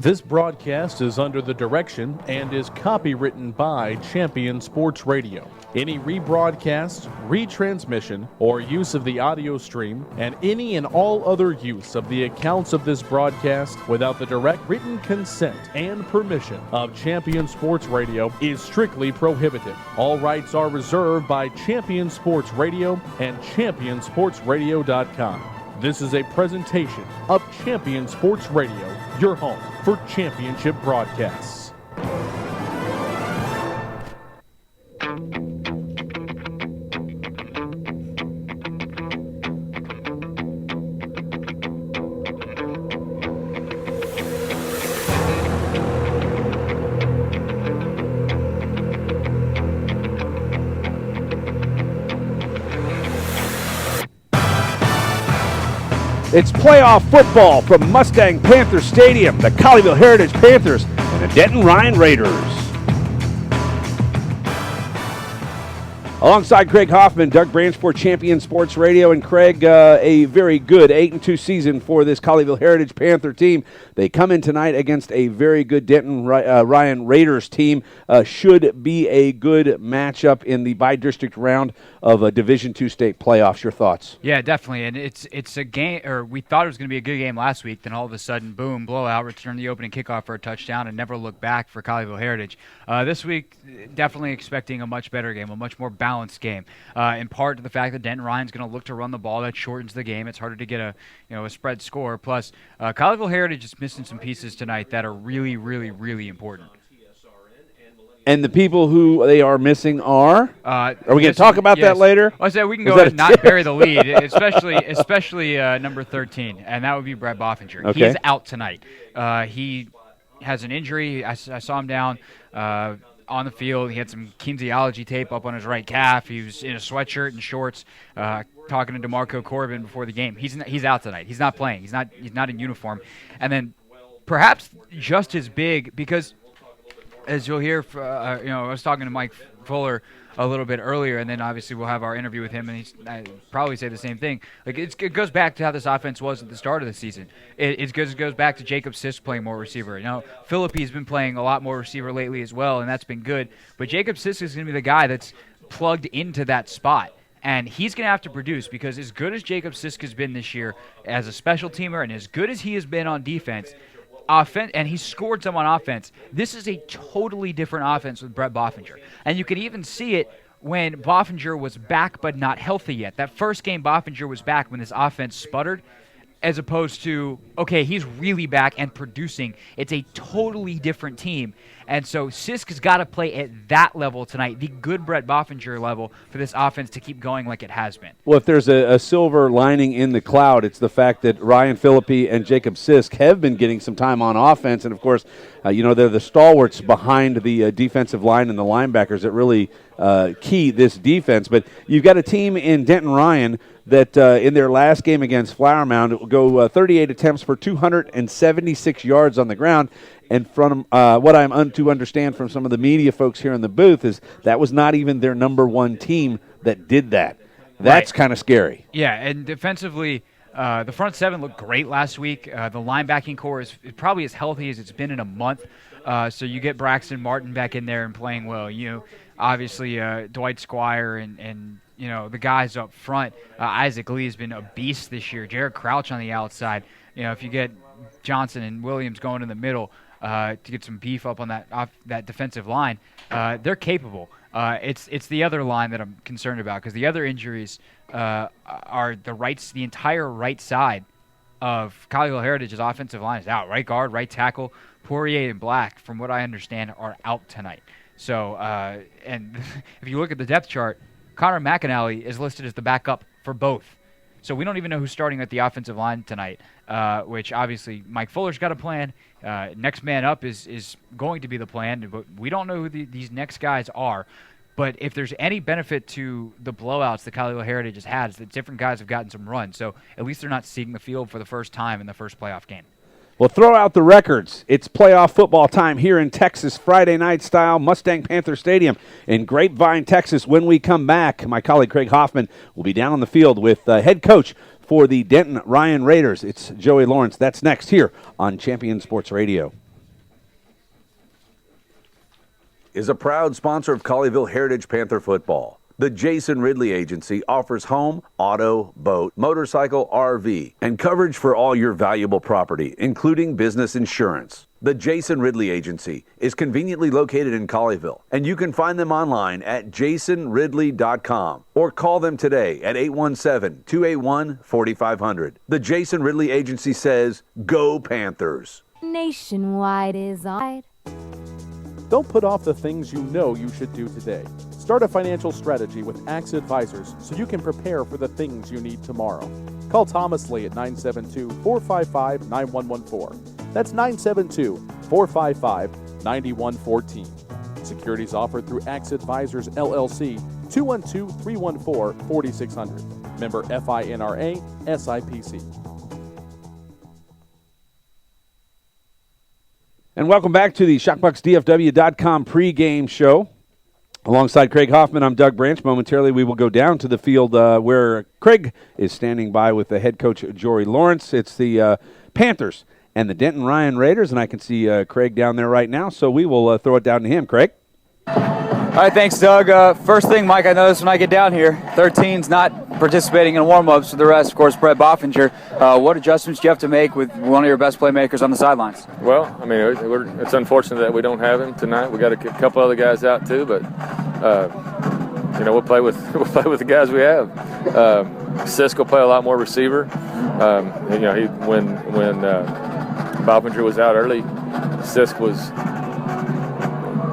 This broadcast is under the direction and is copywritten by Champion Sports Radio. Any rebroadcast, retransmission, or use of the audio stream, and any and all other use of the accounts of this broadcast without the direct written consent and permission of Champion Sports Radio is strictly prohibited. All rights are reserved by Champion Sports Radio and ChampionSportsRadio.com. This is a presentation of Champion Sports Radio, your home for championship broadcasts. It's playoff football from Mustang Panther Stadium, the Colleyville Heritage Panthers, and the Denton Ryan Raiders. Alongside Craig Hoffman, Doug Branch for Champion Sports Radio. And Craig, a very good 8-2 season for this Colleyville Heritage Panther team. They come in tonight against a very good Denton Ryan Raiders team. Should be a good matchup in the Bidistrict round of a Division II state playoffs. Your thoughts? Yeah, definitely. And it's a game, or we thought it was going to be a good game last week. Then all of a sudden, boom, blowout, return the opening kickoff for a touchdown and never look back for Colleyville Heritage. This week, definitely expecting a much better game, a much more balanced game. In part to the fact that Denton Ryan's going to look to run the ball. That shortens the game. It's harder to get a spread score. Plus, Colleyville Heritage is missing some pieces tonight that are really, really, really important. And the people who they are missing are we going to talk about that later? I said we can go ahead and not bury the lead, especially number 13, and that would be Brett Boffinger. Okay. He's out tonight. He has an injury. I saw him down on the field. He had some kinesiology tape up on his right calf. He was in a sweatshirt and shorts talking to DeMarco Corbin before the game. He's out tonight. He's not playing. He's not in uniform. And then perhaps just as big, because as you'll hear, I was talking to Mike Fuller a little bit earlier, and then obviously we'll have our interview with him, and he's probably say the same thing. Like it goes back to how this offense was at the start of the season. It goes back to Jacob Sisk playing more receiver. Phillippe's been playing a lot more receiver lately as well, and that's been good. But Jacob Sisk is going to be the guy that's plugged into that spot. And he's going to have to produce, because as good as Jacob Sisk has been this year as a special teamer and as good as he has been on defense, and he scored some on offense, this is a totally different offense with Brett Boffinger. And you can even see it when Boffinger was back but not healthy yet. That first game Boffinger was back when this offense sputtered, as opposed to, okay, he's really back and producing. It's a totally different team. And so Sisk has got to play at that level tonight, the good Brett Boffinger level, for this offense to keep going like it has been. Well, if there's a silver lining in the cloud, it's the fact that Ryan Phillippe and Jacob Sisk have been getting some time on offense. And, of course, they're the stalwarts behind the defensive line and the linebackers that really key this defense. But you've got a team in Denton Ryan that in their last game against Flower Mound will go 38 attempts for 276 yards on the ground. And from what I'm to understand from some of the media folks here in the booth is that was not even their number one team that did that. That's kind of scary. Yeah, and defensively, the front seven looked great last week. The linebacking core is probably as healthy as it's been in a month. So you get Braxton Martin back in there and playing well. Obviously Dwight Squire and the guys up front. Isaac Lee has been a beast this year. Jared Crouch on the outside. If you get Johnson and Williams going in the middle to get some beef up on that defensive line, they're capable. It's the other line that I'm concerned about, because the other injuries are the entire right side of Colleyville Heritage's offensive line is out. Right guard, right tackle, Poirier and Black, from what I understand, are out tonight. So, and if you look at the depth chart, Connor McAnally is listed as the backup for both. So we don't even know who's starting at the offensive line tonight, which obviously Mike Fuller's got a plan. Next man up is going to be the plan, but we don't know who these next guys are. But if there's any benefit to the blowouts that Colleyville Heritage has had, is that different guys have gotten some run. So at least they're not seeing the field for the first time in the first playoff game. Well, throw out the records. It's playoff football time here in Texas, Friday night style, Mustang Panther Stadium in Grapevine, Texas. When we come back, my colleague Craig Hoffman will be down on the field with head coach for the Denton Ryan Raiders. It's Joey Lawrence. That's next here on Champion Sports Radio. is a proud sponsor of Colleyville Heritage Panther football. The Jason Ridley Agency offers home, auto, boat, motorcycle, RV, and coverage for all your valuable property, including business insurance. The Jason Ridley Agency is conveniently located in Colleyville, and you can find them online at jasonridley.com or call them today at 817-281-4500. The Jason Ridley Agency says, go Panthers. Nationwide is on. Don't put off the things you know you should do today. Start a financial strategy with Axe Advisors so you can prepare for the things you need tomorrow. Call Thomas Lee at 972-455-9114. That's 972-455-9114. Securities offered through Axe Advisors, LLC, 212-314-4600. Member FINRA, SIPC. And welcome back to the ShockboxDFW.com pregame show. Alongside Craig Hoffman, I'm Doug Branch. Momentarily, we will go down to the field where Craig is standing by with the head coach, Jory Lawrence. It's the Panthers and the Denton Ryan Raiders, and I can see Craig down there right now, so we will throw it down to him. Craig? All right, thanks, Doug. First thing, Mike, I noticed when I get down here, 13's not participating in warm-ups. For the rest, of course, Brett Boffinger. What adjustments do you have to make with one of your best playmakers on the sidelines? Well, I mean, it's unfortunate that we don't have him tonight. We got a couple other guys out too, but we'll play with the guys we have. Sisk will play a lot more receiver. When Boffinger was out early, Sisk was.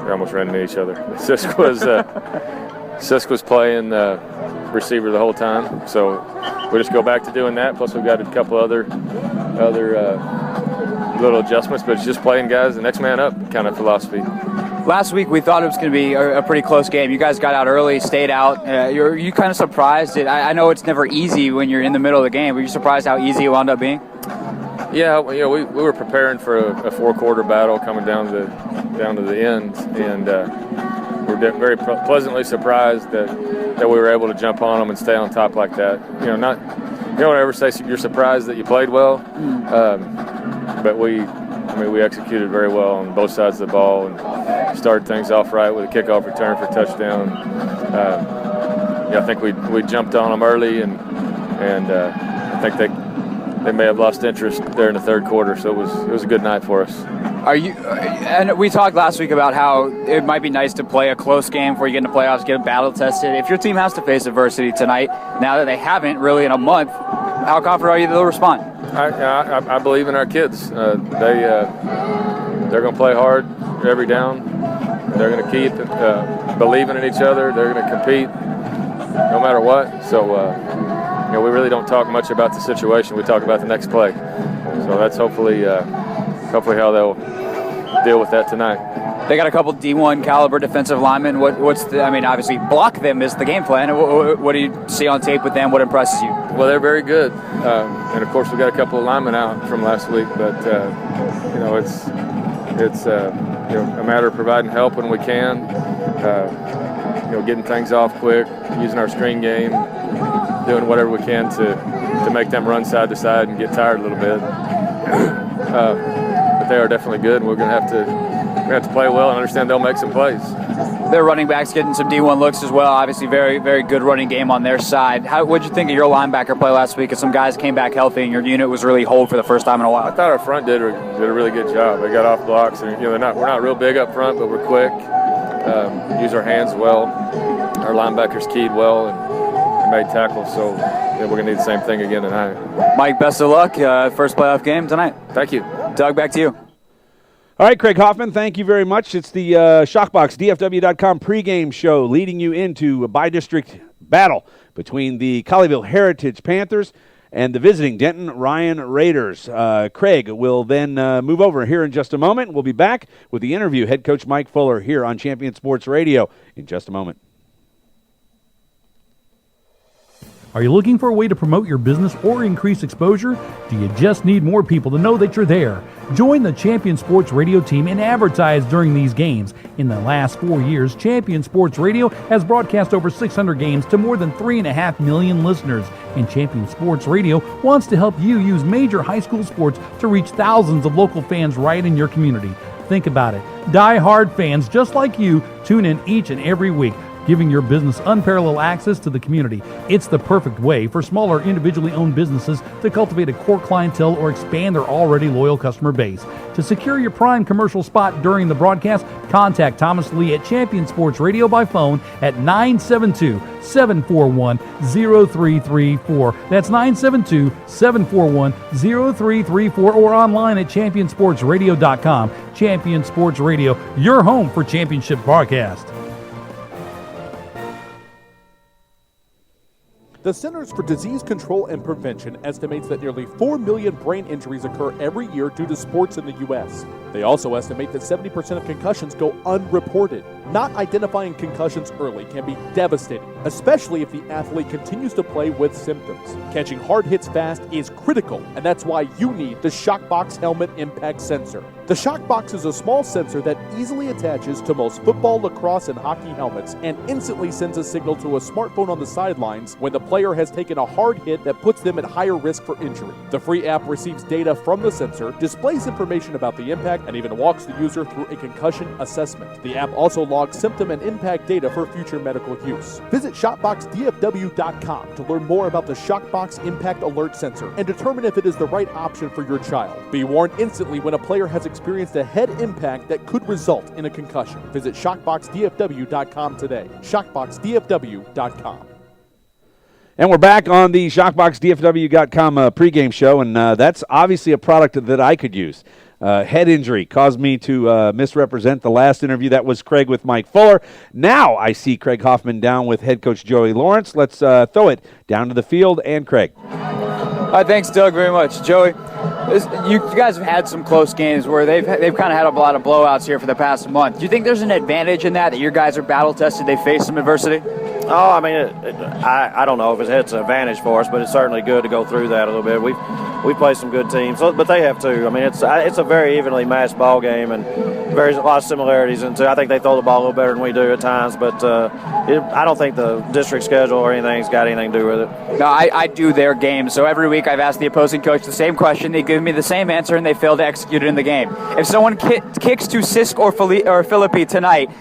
We almost ran into each other. Sisk was playing receiver the whole time, so we just go back to doing that. Plus, we've got a couple other little adjustments, but it's just playing guys the next man up kind of philosophy. Last week, we thought it was going to be a pretty close game. You guys got out early, stayed out. Are you kind of surprised? I know it's never easy when you're in the middle of the game. Were you surprised how easy it wound up being? Yeah, we were preparing for a four-quarter battle coming down to the end, and we're very pleasantly surprised that we were able to jump on them and stay on top like that. You don't ever say you're surprised that you played well, but we executed very well on both sides of the ball and started things off right with a kickoff return for a touchdown. I think we jumped on them early, and I think they may have lost interest there in the third quarter, so it was a good night for us. And we talked last week about how it might be nice to play a close game before you get into playoffs, get battle tested. If your team has to face adversity tonight, now that they haven't really in a month, how confident are you they'll respond? I believe in our kids. They're going to play hard every down. They're going to keep believing in each other. They're going to compete no matter what. So. We really don't talk much about the situation. We talk about the next play. So that's hopefully how they'll deal with that tonight. They got a couple D1 caliber defensive linemen. Obviously block them is the game plan. What do you see on tape with them? What impresses you? Well, they're very good. And of course we got a couple of linemen out from last week, but it's a matter of providing help when we can. Getting things off quick, using our screen game, doing whatever we can to make them run side to side and get tired a little bit. But they are definitely good, and we're going to have to play well and understand they'll make some plays. Their running backs getting some D1 looks as well. Obviously, very, very good running game on their side. What did you think of your linebacker play last week? As some guys came back healthy, and your unit was really whole for the first time in a while. I thought our front did a really good job. They got off blocks, and we're not real big up front, but we're quick. Use our hands well. Our linebackers keyed well and made tackles, so we're going to need the same thing again tonight. Mike, best of luck. First playoff game tonight. Thank you. Doug, back to you. All right, Craig Hoffman, thank you very much. It's the ShockboxDFW.com pregame show leading you into a Bidistrict battle between the Colleyville Heritage Panthers and the visiting Denton Ryan Raiders. Craig will then move over here in just a moment. We'll be back with the interview. Head coach Mike Fuller here on Champion Sports Radio in just a moment. Are you looking for a way to promote your business or increase exposure? Do you just need more people to know that you're there? Join the Champion Sports Radio team and advertise during these games. In the last 4 years, Champion Sports Radio has broadcast over 600 games to more than 3.5 million listeners. And Champion Sports Radio wants to help you use major high school sports to reach thousands of local fans right in your community. Think about it. Die-hard fans just like you tune in each and every week, giving your business unparalleled access to the community. It's the perfect way for smaller individually owned businesses to cultivate a core clientele or expand their already loyal customer base. To secure your prime commercial spot during the broadcast, contact Thomas Lee at Champion Sports Radio by phone at 972-741-0334. That's 972-741-0334 or online at championsportsradio.com. Champion Sports Radio, your home for championship broadcast. The Centers for Disease Control and Prevention estimates that nearly 4 million brain injuries occur every year due to sports in the U.S. They also estimate that 70% of concussions go unreported. Not identifying concussions early can be devastating, especially if the athlete continues to play with symptoms. Catching hard hits fast is critical, and that's why you need the Shockbox Helmet Impact Sensor. The Shockbox is a small sensor that easily attaches to most football, lacrosse, and hockey helmets and instantly sends a signal to a smartphone on the sidelines when the player has taken a hard hit that puts them at higher risk for injury. The free app receives data from the sensor, displays information about the impact, and even walks the user through a concussion assessment. The app also logs symptom and impact data for future medical use. Visit ShopboxDFW.com to learn more about the Shockbox Impact Alert Sensor and determine if it is the right option for your child. Be warned instantly when a player has experienced a head impact that could result in a concussion. Visit ShockboxDFW.com today. ShockboxDFW.com. And we're back on the ShockboxDFW.com pregame show, and that's obviously a product that I could use. Head injury caused me to misrepresent the last interview. That was Craig with Mike Fuller. Now I see Craig Hoffman down with head coach Joey Lawrence. Let's throw it down to the field and Craig. Thanks, Doug, very much. Joey, you guys have had some close games where they've kind of had a lot of blowouts here for the past month. Do you think there's an advantage in that your guys are battle-tested, they face some adversity? Oh, I mean, I don't know if it's an advantage for us, but it's certainly good to go through that a little bit. We've played some good teams, but they have too. I mean, it's a very evenly matched ball game, and a lot of similarities. And I think they throw the ball a little better than we do at times, but I don't think the district schedule or anything's got anything to do with it. No, I do their games, so every week I've asked the opposing coach the same question. They give me the same answer, and they fail to execute it in the game. If someone kicks to Sisk or Philippi tonight,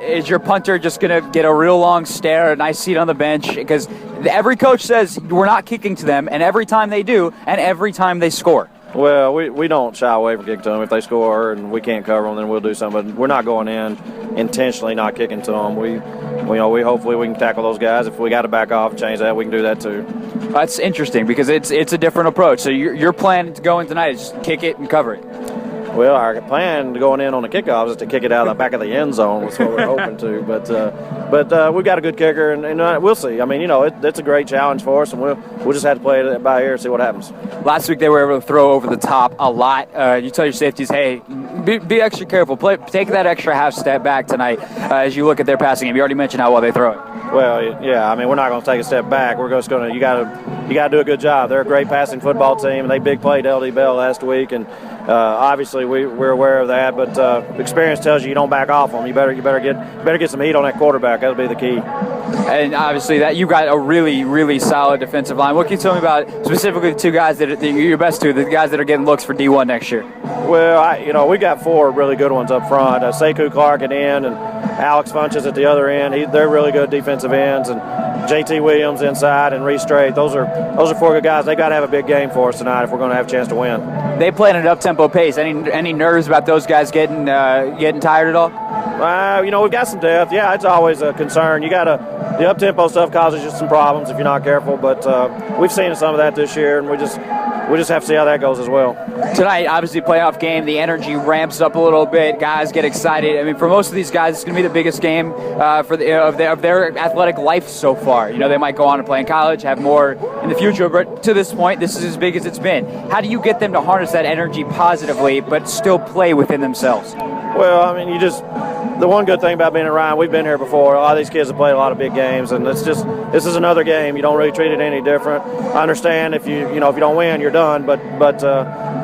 is your punter just going to get a real long stare, a nice seat on the bench? Because every coach says we're not kicking to them, and every time they do, and every time they score. Well, we don't shy away from kicking to them. If they score and we can't cover them, then we'll do something. But we're not going in intentionally not kicking to them. We hopefully we can tackle those guys. If we got to back off, change that, we can do that too. That's interesting because it's a different approach. So your plan to go in tonight is just kick it and cover it. Well, our plan going in on the kickoff is to kick it out of the back of the end zone. That's what we're hoping to. But we've got a good kicker, and we'll see. I mean, it's a great challenge for us, and we'll just have to play it by ear and see what happens. Last week they were able to throw over the top a lot. You tell your safeties, hey, be extra careful. Take that extra half step back tonight as you look at their passing game. You already mentioned how well they throw it. Well, yeah. I mean, we're not going to take a step back. We're just going to. You got to do a good job. They're a great passing football team, and they big played LD Bell last week, and obviously we're aware of that. But experience tells you don't back off them. You better get some heat on that quarterback. That'll be the key. And obviously that you got a really, really solid defensive line. What can you tell me about specifically the two guys that your best two, the guys that are getting looks for D1 next year? Well, we got four really good ones up front. Sekou Clark at the end and Alex Funches at the other end. They're really good defensive ends, and JT Williams inside and Reese Strait. Those are four good guys. They got to have a big game for us tonight if we're going to have a chance to win. They play at an up-tempo pace. Any nerves about those guys getting tired at all? We've got some depth. Yeah, it's always a concern. The up-tempo stuff causes you some problems if you're not careful, but we've seen some of that this year, and we just have to see how that goes as well. Tonight, obviously, playoff game. The energy ramps up a little bit. Guys get excited. I mean, for most of these guys, it's going to be the biggest game of their athletic life so far. They might go on to play in college, have more in the future, but to this point, this is as big as it's been. How do you get them to harness that energy positively, but still play within themselves? Well, I mean, the one good thing about being at Ryan, we've been here before. A lot of these kids have played a lot of big games, and this is another game. You don't really treat it any different. I understand if you don't win, you're done, but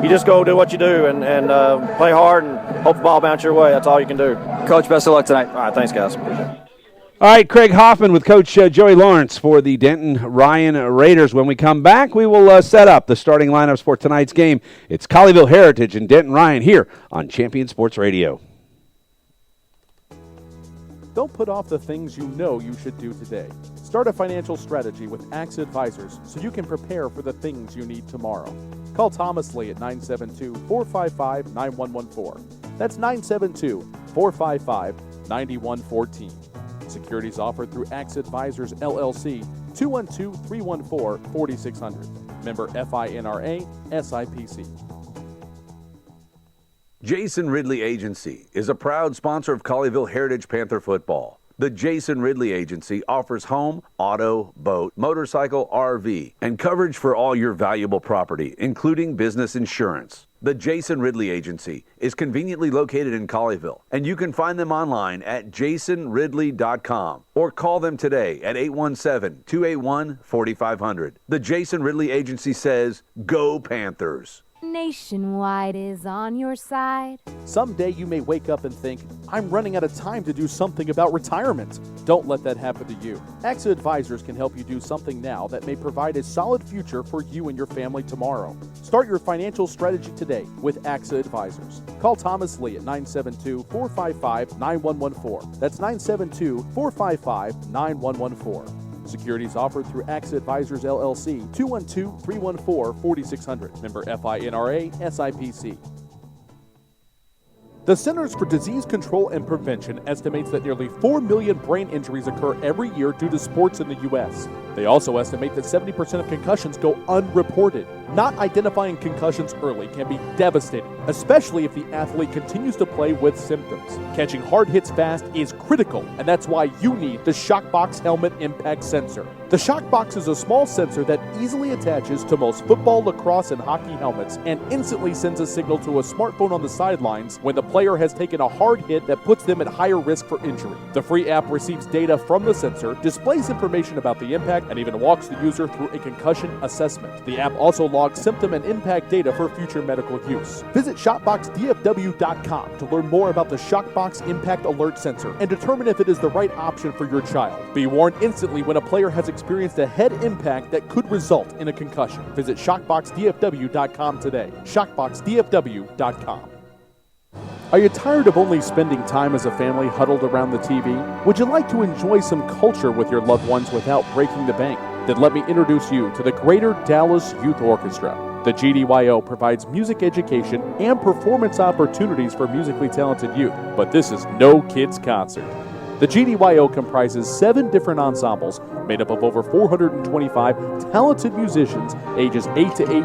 you just go do what you do and play hard and hope the ball bounce your way. That's all you can do. Coach, best of luck tonight. All right, thanks, guys. All right, Craig Hoffman with Coach Joey Lawrence for the Denton Ryan Raiders. When we come back, we will set up the starting lineups for tonight's game. It's Colleyville Heritage and Denton Ryan here on Champion Sports Radio. Don't put off the things you know you should do today. Start a financial strategy with AXA Advisors so you can prepare for the things you need tomorrow. Call Thomas Lee at 972-455-9114. That's 972-455-9114. Securities offered through AXA Advisors, LLC, 212-314-4600. Member FINRA, SIPC. Jason Ridley Agency is a proud sponsor of Colleyville Heritage Panther football. The Jason Ridley Agency offers home, auto, boat, motorcycle, RV, and coverage for all your valuable property, including business insurance. The Jason Ridley Agency is conveniently located in Colleyville, and you can find them online at jasonridley.com or call them today at 817-281-4500. The Jason Ridley Agency says, Go Panthers! Nationwide is on your side. Someday you may wake up and think, I'm running out of time to do something about retirement. Don't let that happen to you. AXA Advisors can help you do something now that may provide a solid future for you and your family tomorrow. Start your financial strategy today with AXA Advisors. Call Thomas Lee at 972-455-9114. That's 972-455-9114. Securities offered through AXA Advisors, LLC, 212-314-4600. Member FINRA, SIPC. The Centers for Disease Control and Prevention estimates that nearly 4 million brain injuries occur every year due to sports in the U.S. They also estimate that 70% of concussions go unreported. Not identifying concussions early can be devastating, especially if the athlete continues to play with symptoms. Catching hard hits fast is critical, and that's why you need the Shockbox Helmet Impact Sensor. The Shockbox is a small sensor that easily attaches to most football, lacrosse, and hockey helmets and instantly sends a signal to a smartphone on the sidelines when the player has taken a hard hit that puts them at higher risk for injury. The free app receives data from the sensor, displays information about the impact, and even walks the user through a concussion assessment. The app also logs symptom and impact data for future medical use. Visit ShopboxDFW.com to learn more about the Shockbox Impact Alert Sensor and determine if it is the right option for your child. Be warned instantly when a player has experienced a head impact that could result in a concussion. Visit ShopboxDFW.com today. ShopboxDFW.com. Are you tired of only spending time as a family huddled around the TV? Would you like to enjoy some culture with your loved ones without breaking the bank? Then let me introduce you to the Greater Dallas Youth Orchestra. The GDYO provides music education and performance opportunities for musically talented youth, but this is no kids' concert. The GDYO comprises 7 different ensembles made up of over 425 talented musicians ages 8 to 18,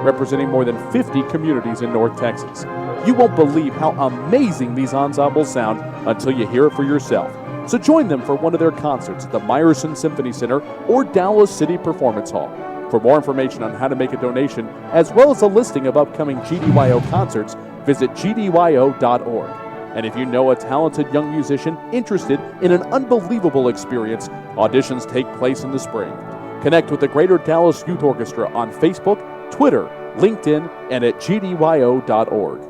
representing more than 50 communities in North Texas. You won't believe how amazing these ensembles sound until you hear it for yourself. So join them for one of their concerts at the Meyerson Symphony Center or Dallas City Performance Hall. For more information on how to make a donation, as well as a listing of upcoming GDYO concerts, visit gdyo.org. And if you know a talented young musician interested in an unbelievable experience, auditions take place in the spring. Connect with the Greater Dallas Youth Orchestra on Facebook, Twitter, LinkedIn, and at gdyo.org.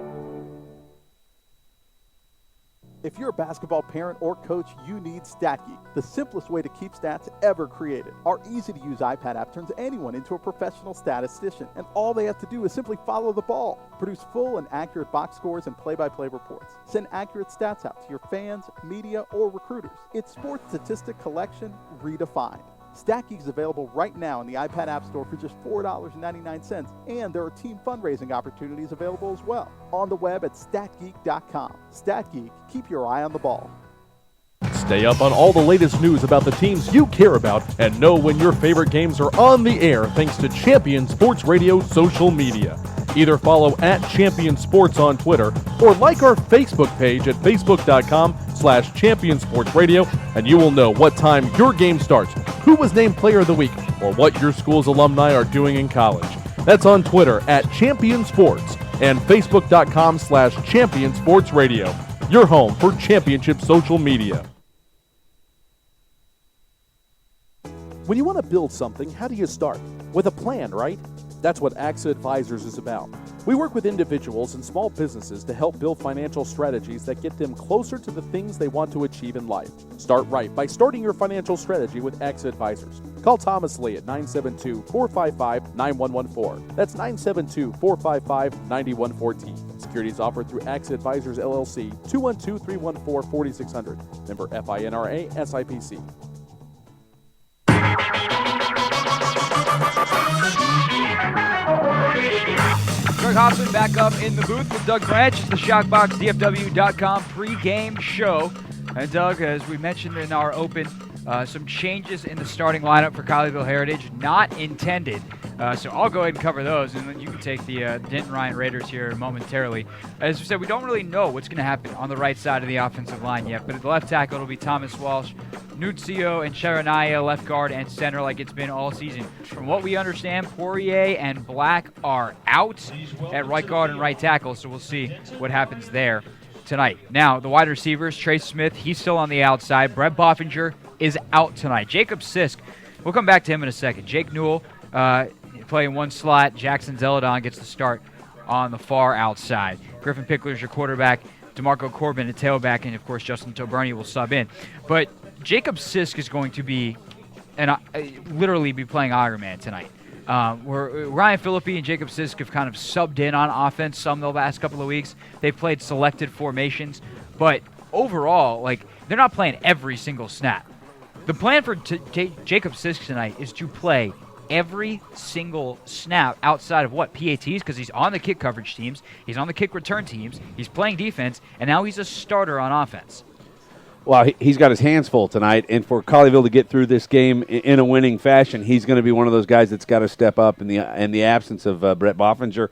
If you're a basketball parent or coach, you need StatGeek, the simplest way to keep stats ever created. Our easy-to-use iPad app turns anyone into a professional statistician, and all they have to do is simply follow the ball. Produce full and accurate box scores and play-by-play reports. Send accurate stats out to your fans, media, or recruiters. It's sports statistic collection redefined. StatGeek is available right now in the iPad App Store for just $4.99, and there are team fundraising opportunities available as well. On the web at statgeek.com. StatGeek, keep your eye on the ball. Stay up on all the latest news about the teams you care about and know when your favorite games are on the air thanks to Champion Sports Radio social media. Either follow at Champion Sports on Twitter or like our Facebook page at facebook.com/championsportsradio, and you will know what time your game starts, who was named Player of the Week, or what your school's alumni are doing in college. That's on Twitter at Champion Sports and facebook.com/championsportsradio, your home for championship social media. When you want to build something, how do you start? With a plan, right? That's what AXA Advisors is about. We work with individuals and small businesses to help build financial strategies that get them closer to the things they want to achieve in life. Start right by starting your financial strategy with AXA Advisors. Call Thomas Lee at 972-455-9114. That's 972-455-9114. Securities offered through AXA Advisors LLC, 212-314-4600. Member FINRA SIPC. Greg Hoffman back up in the booth with Doug Branch. It's the ShockboxDFW.com pregame show. And Doug, as we mentioned in our open, some changes in the starting lineup for Colleyville Heritage, not intended. So I'll go ahead and cover those, and then you can take the Denton Ryan Raiders here momentarily. As we said, we don't really know what's going to happen on the right side of the offensive line yet, but at the left tackle, it'll be Thomas Walsh, Nuzio and Sharanaya, left guard and center like it's been all season. From what we understand, Poirier and Black are out at right guard and right tackle, so we'll see what happens there tonight. Now, the wide receivers, Trace Smith, he's still on the outside. Brett Boffinger is out tonight. Jacob Sisk, we'll come back to him in a second. Jake Newell playing one slot. Jackson Zeladon gets the start on the far outside. Griffin Pickler's your quarterback. DeMarco Corbin, a tailback, and, of course, Justin Toberni will sub in. But Jacob Sisk is going to be literally be playing Iron Man tonight. Where Ryan Phillippe and Jacob Sisk have kind of subbed in on offense some the last couple of weeks. They've played selected formations, but overall, they're not playing every single snap. The plan for Jacob Sisk tonight is to play every single snap outside of PATs, because he's on the kick coverage teams, he's on the kick return teams, he's playing defense, and now he's a starter on offense. Well, he's got his hands full tonight, and for Colleyville to get through this game in a winning fashion, he's going to be one of those guys that's got to step up in the absence of Brett Boffinger.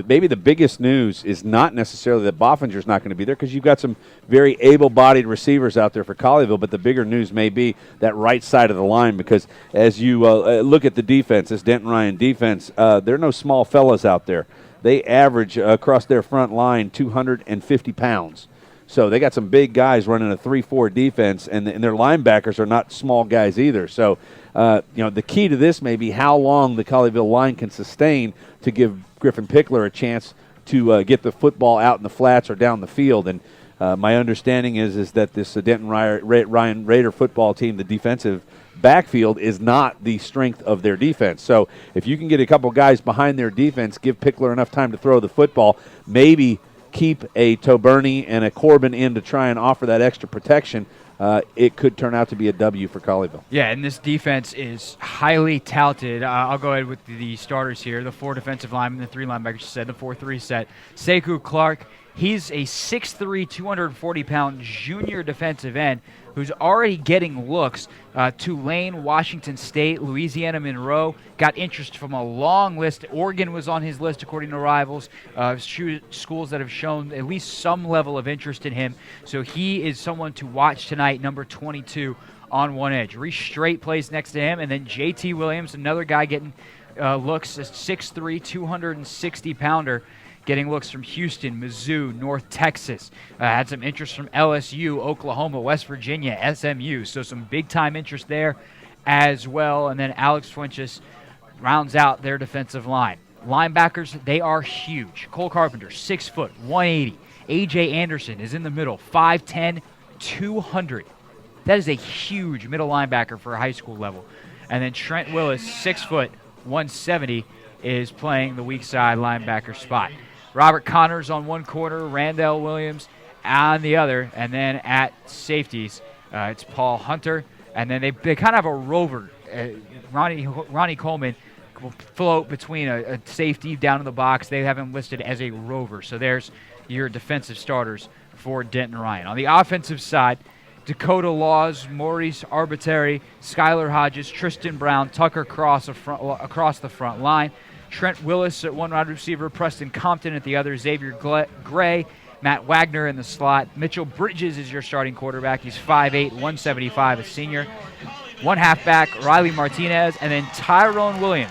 Maybe the biggest news is not necessarily that Boffinger's not going to be there, because you've got some very able-bodied receivers out there for Colleyville, but the bigger news may be that right side of the line, because as you look at the defense, this Denton Ryan defense, there are no small fellas out there. They average across their front line 250 pounds. So they got some big guys running a 3-4 defense, and their linebackers are not small guys either. So, the key to this may be how long the Colleyville line can sustain to give Griffin Pickler a chance to get the football out in the flats or down the field. And my understanding is that this Denton Ryan Raider football team, the defensive backfield, is not the strength of their defense. So if you can get a couple guys behind their defense, give Pickler enough time to throw the football, maybe keep a Toberni and a Corbin in to try and offer that extra protection, it could turn out to be a W for Colleyville. Yeah, and this defense is highly touted. I'll go ahead with the starters here. The 4 defensive linemen, the 3 linebackers said, the 4-3 set. Sekou Clark, he's a 6'3", 240-pound junior defensive end who's already getting looks. Tulane, Washington State, Louisiana Monroe got interest from a long list. Oregon was on his list, according to Rivals, schools that have shown at least some level of interest in him. So he is someone to watch tonight, number 22 on one edge. Reese Strait plays next to him, and then J.T. Williams, another guy getting looks, a 6'3", 260-pounder, getting looks from Houston, Mizzou, North Texas. Had some interest from LSU, Oklahoma, West Virginia, SMU. So some big-time interest there as well. And then Alex Fuentes rounds out their defensive line. Linebackers, they are huge. Cole Carpenter, 6 foot, 180. A.J. Anderson is in the middle, 5'10", 200. That is a huge middle linebacker for a high school level. And then Trent Willis, 6 foot, 170, is playing the weak side linebacker spot. Robert Connors on one corner, Randall Williams on the other, and then at safeties, it's Paul Hunter, and then they kind of have a rover. Ronnie Coleman will float between a safety down in the box. They have him listed as a rover. So there's your defensive starters for Denton Ryan. On the offensive side, Dakota Laws, Maurice Arbitrary, Skylar Hodges, Tristan Brown, Tucker Cross across the front line. Trent Willis at one wide receiver, Preston Compton at the other, Xavier Gray, Matt Wagner in the slot. Mitchell Bridges is your starting quarterback. He's 5'8", 175, a senior. One halfback, Riley Martinez, and then Tyrone Williams,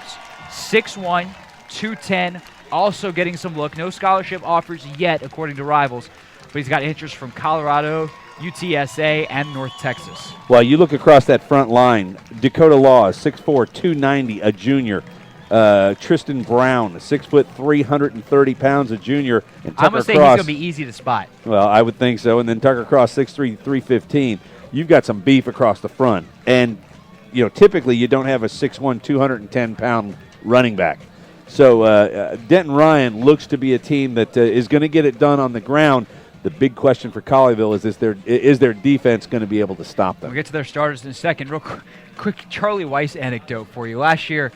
6'1", 210, also getting some look. No scholarship offers yet, according to Rivals, but he's got interest from Colorado, UTSA, and North Texas. Well, you look across that front line, Dakota Laws, 6'4", 290, a junior. Tristan Brown, 6 foot 330 pounds, a junior, and Tucker I'm going to say he's going to be easy to spot. Well, I would think so. And then Tucker Cross, 6'3", 315. You've got some beef across the front. And, typically you don't have a 6'1", 210-pound running back. So Denton Ryan looks to be a team that is going to get it done on the ground. The big question for Colleyville is their defense going to be able to stop them? We'll get to their starters in a second. Real quick Charlie Weiss anecdote for you. Last year,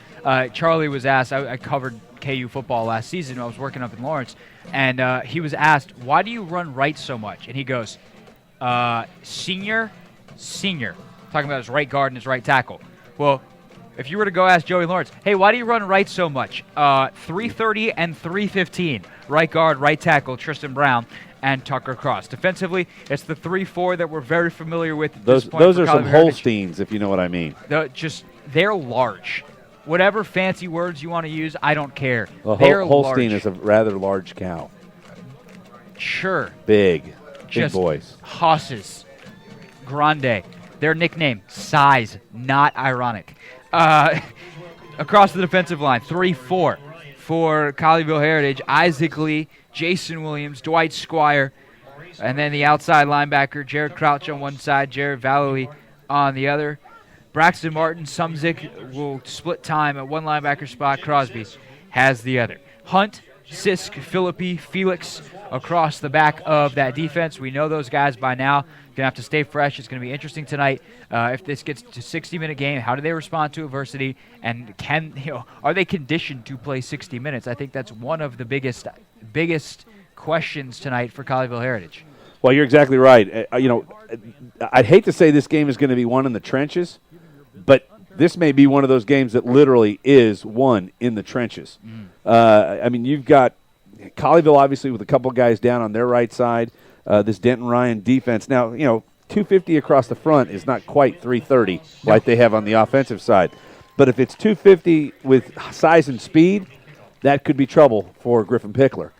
Charlie was asked, I covered KU football last season when I was working up in Lawrence, and he was asked, why do you run right so much? And he goes, senior, talking about his right guard and his right tackle. Well, if you were to go ask Joey Lawrence, hey, why do you run right so much? 330 and 315, right guard, right tackle, Tristan Brown, and Tucker Cross. Defensively, it's the 3-4 that we're very familiar with at this point. Those are some Holsteins, if you know what I mean. They're large. Whatever fancy words you want to use, I don't care. Well, they're Holstein large. is a rather large cow. Sure. Big Just boys. Hosses. Grande. Their nickname, size, not ironic. Across the defensive line, 3-4 for Colleyville Heritage. Isaac Lee, Jason Williams, Dwight Squire, and then the outside linebacker, Jared Crouch on one side, Jared Valley on the other. Braxton Martin, Sumzik will split time at one linebacker spot. Crosby has the other. Hunt, Sisk, Philippi, Felix across the back of that defense. We know those guys by now. Going to have to stay fresh. It's going to be interesting tonight. If this gets to 60-minute game, how do they respond to adversity? And are they conditioned to play 60 minutes? I think that's one of the biggest questions tonight for Colleyville Heritage. Well, you're exactly right. I'd hate to say this game is going to be won in the trenches, but this may be one of those games that literally is won in the trenches. You've got Colleyville, obviously, with a couple guys down on their right side. This Denton Ryan defense. Now, 250 across the front is not quite 330 like they have on the offensive side. But if it's 250 with size and speed, that could be trouble for Griffin Pickler.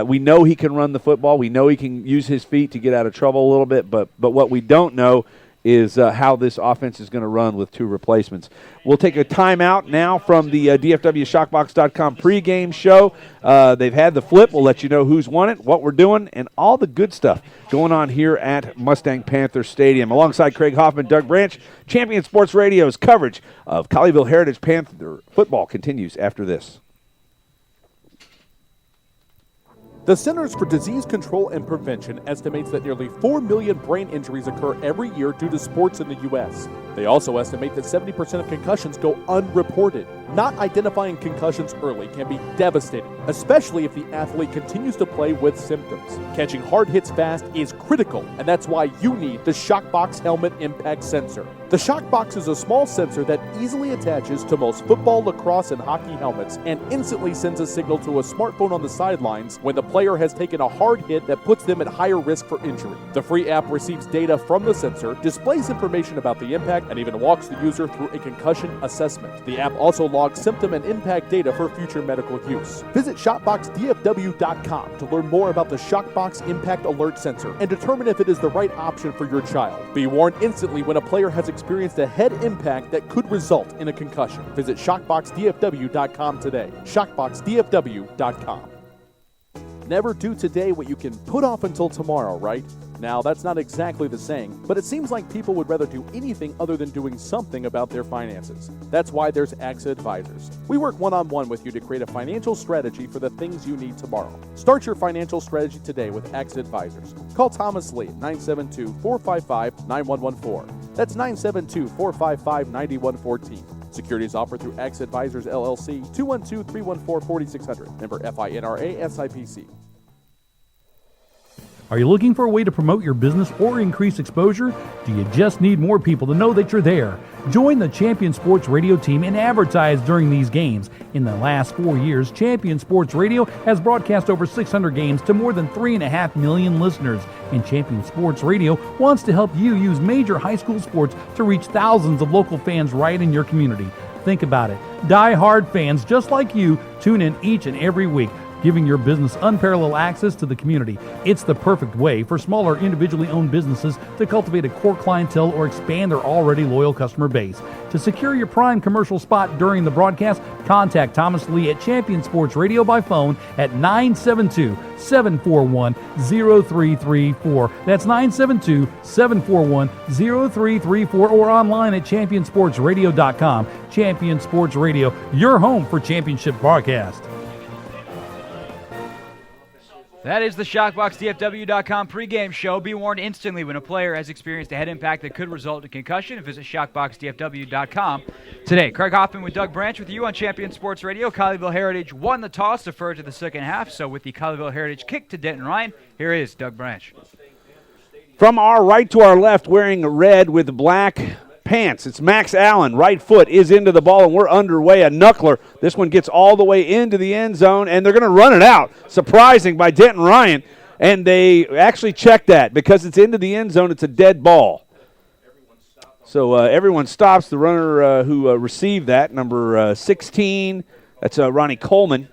We know he can run the football. We know he can use his feet to get out of trouble a little bit. But what we don't know is how this offense is going to run with two replacements. We'll take a timeout now from the DFWShockbox.com pregame show. They've had the flip. We'll let you know who's won it, what we're doing, and all the good stuff going on here at Mustang Panther Stadium. Alongside Craig Hoffman, Doug Branch, Champion Sports Radio's coverage of Colleyville Heritage Panther football continues after this. The Centers for Disease Control and Prevention estimates that nearly 4 million brain injuries occur every year due to sports in the U.S. They also estimate that 70% of concussions go unreported. Not identifying concussions early can be devastating, especially if the athlete continues to play with symptoms. Catching hard hits fast is critical, and that's why you need the Shockbox Helmet Impact Sensor. The Shockbox is a small sensor that easily attaches to most football, lacrosse, and hockey helmets and instantly sends a signal to a smartphone on the sidelines when the player has taken a hard hit that puts them at higher risk for injury. The free app receives data from the sensor, displays information about the impact, and even walks the user through a concussion assessment. The app also logs symptom and impact data for future medical use. Visit ShopboxDFW.com to learn more about the Shockbox Impact Alert Sensor and determine if it is the right option for your child. Be warned instantly when a player has experienced a head impact that could result in a concussion. Visit ShockboxDFW.com today. ShockboxDFW.com. Never do today what you can put off until tomorrow, right? Now, that's not exactly the saying, but it seems like people would rather do anything other than doing something about their finances. That's why there's AXA Advisors. We work one-on-one with you to create a financial strategy for the things you need tomorrow. Start your financial strategy today with AXA Advisors. Call Thomas Lee at 972-455-9114. That's 972-455-9114. Securities offered through AXA Advisors, LLC, 212-314-4600. Member FINRA SIPC. Are you looking for a way to promote your business or increase exposure? Do you just need more people to know that you're there? Join the Champion Sports Radio team and advertise during these games. In the last 4 years, Champion Sports Radio has broadcast over 600 games to more than 3.5 million listeners. And Champion Sports Radio wants to help you use major high school sports to reach thousands of local fans right in your community. Think about it. Die-hard fans just like you tune in each and every week. giving your business unparalleled access to the community. It's the perfect way for smaller individually owned businesses to cultivate a core clientele or expand their already loyal customer base. To secure your prime commercial spot during the broadcast, contact Thomas Lee at Champion Sports Radio by phone at 972-741-0334. That's 972-741-0334 or online at championsportsradio.com. Champion Sports Radio, your home for championship broadcast. That is the ShockboxDFW.com pregame show. Be warned instantly when a player has experienced a head impact that could result in concussion. Visit ShockboxDFW.com today. Craig Hoffman with Doug Branch with you on Champion Sports Radio. Colleyville Heritage won the toss, deferred to the second half. So with the Colleyville Heritage kick to Denton Ryan, here is Doug Branch. From our right to our left, wearing red with black pants, it's Max Allen. Right foot is into the ball, and we're underway. A knuckler. This one gets all the way into the end zone, and they're going to run it out. Surprising by Denton Ryan, and they actually checked that. Because it's into the end zone, it's a dead ball. So everyone stops. The runner who received that, number 16, that's Ronnie Coleman,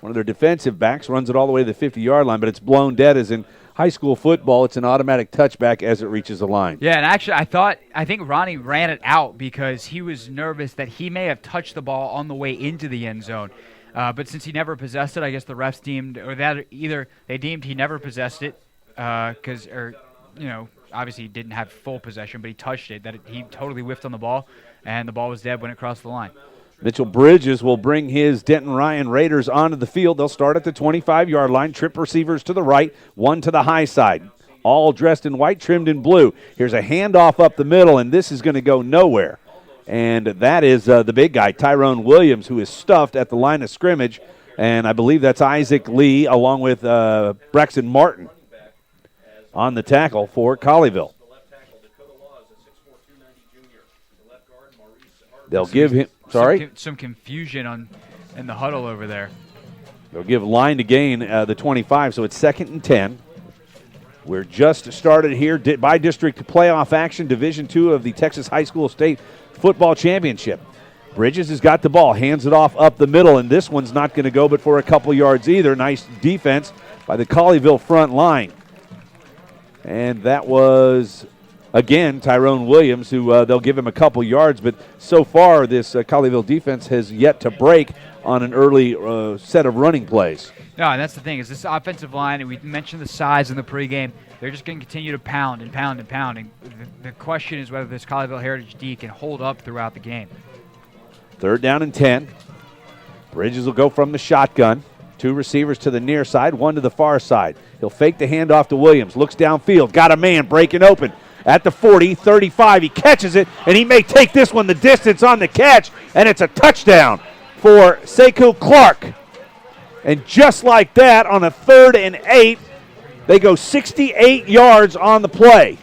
one of their defensive backs, runs it all the way to the 50-yard line, but it's blown dead as in high school football. It's an automatic touchback as it reaches the line. Yeah, and actually I think Ronnie ran it out because he was nervous that he may have touched the ball on the way into the end zone. But since he never possessed it, I guess the refs deemed, or that either they deemed he never possessed it because, obviously he didn't have full possession, but he touched it, that he totally whiffed on the ball, and the ball was dead when it crossed the line. Mitchell Bridges will bring his Denton Ryan Raiders onto the field. They'll start at the 25-yard line. Trip receivers to the right, one to the high side. All dressed in white, trimmed in blue. Here's a handoff up the middle, and this is going to go nowhere. And that is the big guy, Tyrone Williams, who is stuffed at the line of scrimmage. And I believe that's Isaac Lee along with Braxton Martin on the tackle for Colleyville. They'll give him – sorry? Some confusion in the huddle over there. They'll give line to gain the 25, so it's 2nd and 10. We're just started here by district playoff action, Division II of the Texas High School State Football Championship. Bridges has got the ball, hands it off up the middle, and this one's not going to go but for a couple yards either. Nice defense by the Colleyville front line. And that was, again, Tyrone Williams, who they'll give him a couple yards, but so far this Colleyville defense has yet to break on an early set of running plays. No, and that's the thing, is this offensive line, and we mentioned the size in the pregame, they're just going to continue to pound and pound and pound. And the question is whether this Colleyville Heritage D can hold up throughout the game. 3rd down and 10. Bridges will go from the shotgun. 2 receivers to the near side, 1 to the far side. He'll fake the handoff to Williams. Looks downfield, got a man breaking open. At the 40, 35, he catches it, and he may take this one the distance on the catch, and it's a touchdown for Sekou Clark. And just like that, on a 3rd and 8, they go 68 yards on the play.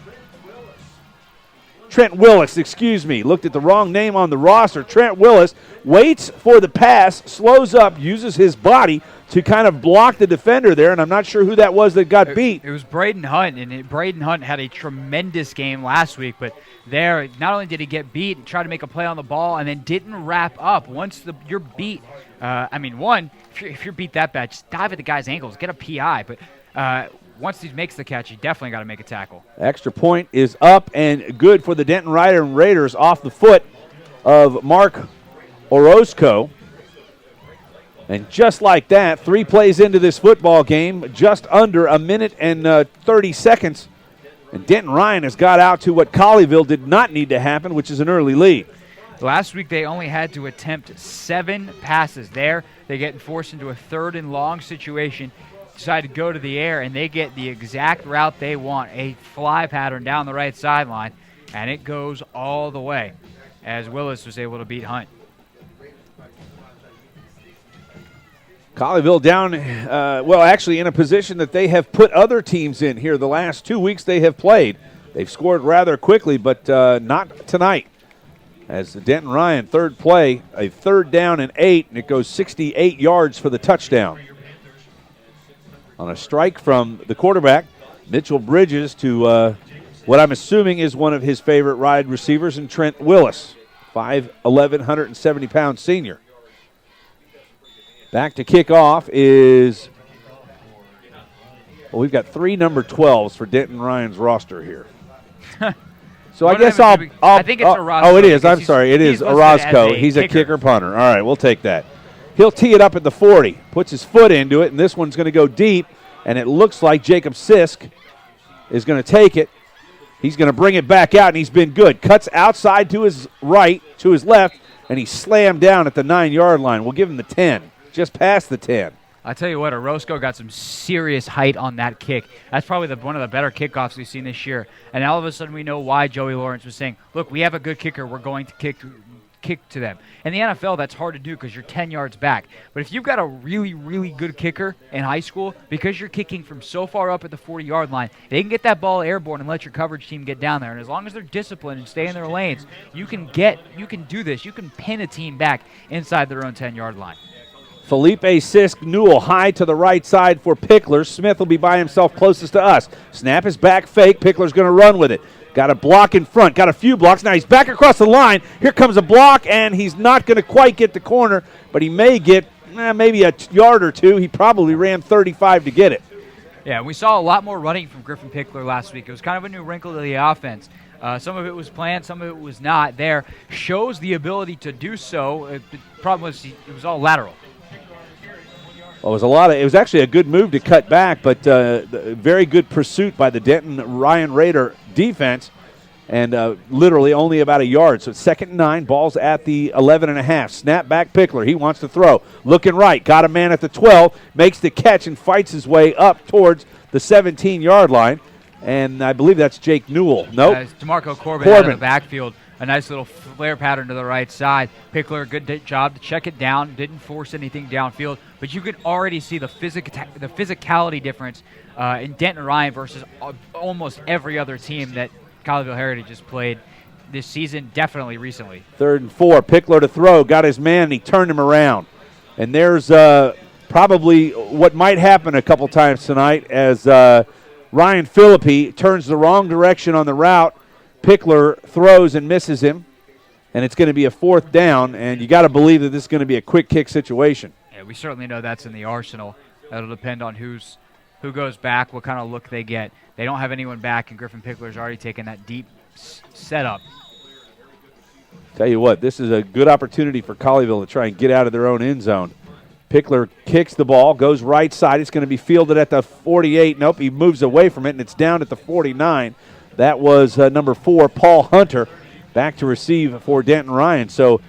Trent Willis, looked at the wrong name on the roster. Trent Willis waits for the pass, slows up, uses his body to kind of block the defender there, and I'm not sure who that was that got beat. It was Braden Hunt, and Braden Hunt had a tremendous game last week, but there, not only did he get beat, he tried to make a play on the ball, and then didn't wrap up. Once you're beat, if you're beat that bad, just dive at the guy's ankles, get a PI, but once he makes the catch, you definitely got to make a tackle. Extra point is up and good for the Denton Raiders off the foot of Mark Orozco. And just like that, 3 plays into this football game, just under a minute and 30 seconds, and Denton Ryan has got out to what Colleyville did not need to happen, which is an early lead. Last week they only had to attempt 7 passes. There, they get forced into a 3rd and long situation, decide to go to the air, and they get the exact route they want, a fly pattern down the right sideline, and it goes all the way, as Willis was able to beat Hunt. Colleyville down, actually in a position that they have put other teams in here. The last 2 weeks they have played. They've scored rather quickly, but not tonight. As the Denton Ryan, 3rd play, a 3rd down and 8, and it goes 68 yards for the touchdown. On a strike from the quarterback, Mitchell Bridges to what I'm assuming is one of his favorite wide receivers, and Trent Willis, 5'11", 170-pound senior. Back to kick off is, well, we've got 3 number 12s for Denton Ryan's roster here. So I guess I think it's Orozco. Oh, it is. I'm sorry. It is Orozco. He's a kicker punter. All right, we'll take that. He'll tee it up at the 40, puts his foot into it, and this one's going to go deep, and it looks like Jacob Sisk is going to take it. He's going to bring it back out, and he's been good. Cuts outside to his right, to his left, and he slammed down at the 9-yard line. We'll give him the 10, just past the 10. I tell you what, Orozco got some serious height on that kick. That's probably one of the better kickoffs we've seen this year. And all of a sudden we know why Joey Lawrence was saying, look, we have a good kicker. We're going to kick to them. In the NFL, that's hard to do because you're 10 yards back. But if you've got a really, really good kicker in high school, because you're kicking from so far up at the 40-yard line, they can get that ball airborne and let your coverage team get down there. And as long as they're disciplined and stay in their lanes, you can do this. You can pin a team back inside their own 10-yard line. Felipe Sisk Newell high to the right side for Pickler. Smith will be by himself closest to us. Snap is back fake. Pickler's going to run with it. Got a block in front. Got a few blocks. Now he's back across the line. Here comes a block, and he's not going to quite get the corner, but he may get maybe a yard or two. He probably ran 35 to get it. Yeah, we saw a lot more running from Griffin Pickler last week. It was kind of a new wrinkle to the offense. Some of it was planned, some of it was not. There shows the ability to do so. The problem was it was all lateral. Well, it was actually a good move to cut back, but very good pursuit by the Denton Ryan Raider defense, and literally only about a yard. So it's 2nd and 9, ball's at the 11.5. Snap back Pickler. He wants to throw. Looking right, got a man at the 12, makes the catch and fights his way up towards the 17-yard line. And I believe that's Jake Newell. Nope. It's DeMarco Corbin out of the backfield. A nice little flare pattern to the right side. Pickler, good job to check it down. Didn't force anything downfield. But you could already see the physicality difference in Denton Ryan versus almost every other team that Colleyville Heritage has played this season, definitely recently. 3rd and 4. Pickler to throw. Got his man, and he turned him around. And there's probably what might happen a couple times tonight as Ryan Philippi turns the wrong direction on the route. Pickler throws and misses him, and it's going to be a 4th down, and you got to believe that this is going to be a quick kick situation. Yeah, we certainly know that's in the arsenal. That'll depend on who goes back, what kind of look they get. They don't have anyone back, and Griffin Pickler's already taken that deep setup. Tell you what, this is a good opportunity for Colleyville to try and get out of their own end zone. Pickler kicks the ball, goes right side. It's going to be fielded at the 48. Nope, he moves away from it, and it's down at the 49. That was number 4, Paul Hunter, back to receive for Denton Ryan. So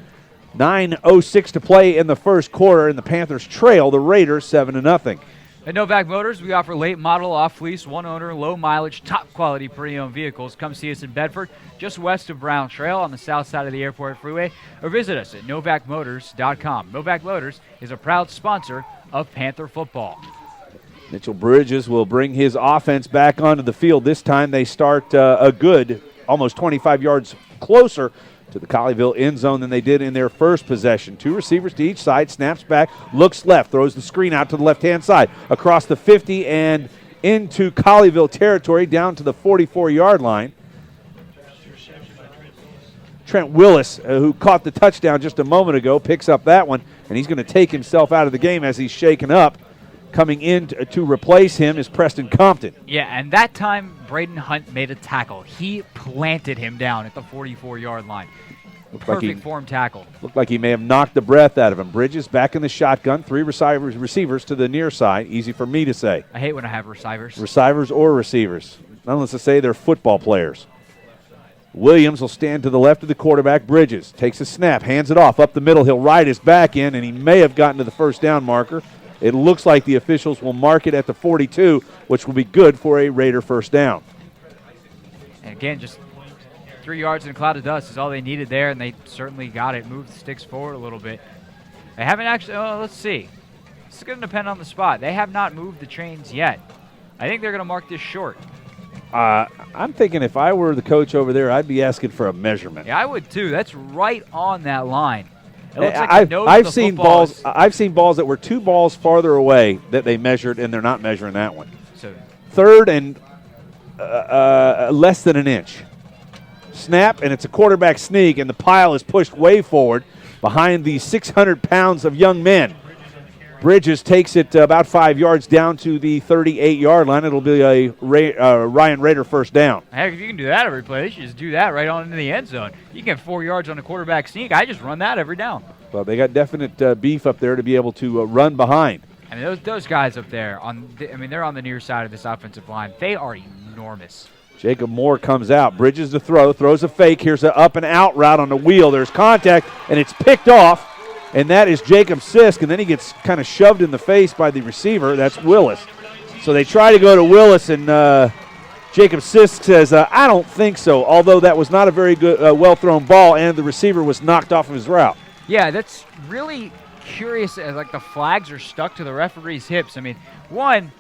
9:06 to play in the first quarter, and the Panthers trail the Raiders 7-0. At Novak Motors, we offer late model, off-lease, one-owner, low-mileage, top-quality pre-owned vehicles. Come see us in Bedford, just west of Brown Trail on the south side of the Airport Freeway, or visit us at novacmotors.com. Novak Motors is a proud sponsor of Panther football. Mitchell Bridges will bring his offense back onto the field. This time they start a good almost 25 yards closer to the Colleyville end zone than they did in their first possession. 2 receivers to each side, snaps back, looks left, throws the screen out to the left-hand side, across the 50 and into Colleyville territory down to the 44-yard line. Trent Willis, who caught the touchdown just a moment ago, picks up that one, and he's going to take himself out of the game as he's shaken up. Coming in to replace him is Preston Compton. Yeah, and that time Braden Hunt made a tackle. He planted him down at the 44-yard line. Perfect form tackle. Looked like he may have knocked the breath out of him. Bridges back in the shotgun. 3 receivers to the near side. Easy for me to say. I hate when I have receivers. Receivers or receivers. Unless to say they're football players. Williams will stand to the left of the quarterback. Bridges takes a snap, hands it off. Up the middle, he'll ride his back in, and he may have gotten to the first down marker. It looks like the officials will mark it at the 42, which will be good for a Raider first down. And again, just 3 yards in a cloud of dust is all they needed there, and they certainly got it. Moved the sticks forward a little bit. They haven't actually, let's see. This is going to depend on the spot. They have not moved the chains yet. I think they're going to mark this short. I'm thinking if I were the coach over there, I'd be asking for a measurement. Yeah, I would too. That's right on that line. It looks like I've seen balls. I've seen balls that were 2 balls farther away that they measured, and they're not measuring that one. So 3rd and less than an inch. Snap, and it's a quarterback sneak, and the pile is pushed way forward behind the 600 pounds of young men. Bridges takes it about 5 yards down to the 38-yard line. It'll be a Ryan Rader first down. Heck, if you can do that every play, they should just do that right on into the end zone. You can get 4 yards on a quarterback sneak. I just run that every down. Well, they got definite beef up there to be able to run behind. I mean, those guys up there, they're on the near side of this offensive line. They are enormous. Jacob Moore comes out. Bridges to throw, throws a fake. Here's an up and out route on the wheel. There's contact, and it's picked off. And that is Jacob Sisk, and then he gets kind of shoved in the face by the receiver. That's Willis. So they try to go to Willis, and Jacob Sisk says, I don't think so, although that was not a very good, well-thrown ball, and the receiver was knocked off of his route. Yeah, that's really curious. Like the flags are stuck to the referee's hips. I mean, one,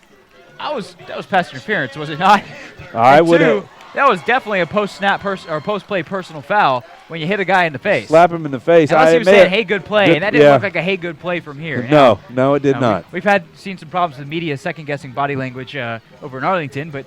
that was pass interference, was it not? I would have. That was definitely a post-snap or post-play personal foul when you hit a guy in the face. Slap him in the face. Unless he was saying, hey, good play, and that didn't look like a hey, good play from here. No, it did not. We've seen some problems with media second-guessing body language over in Arlington, but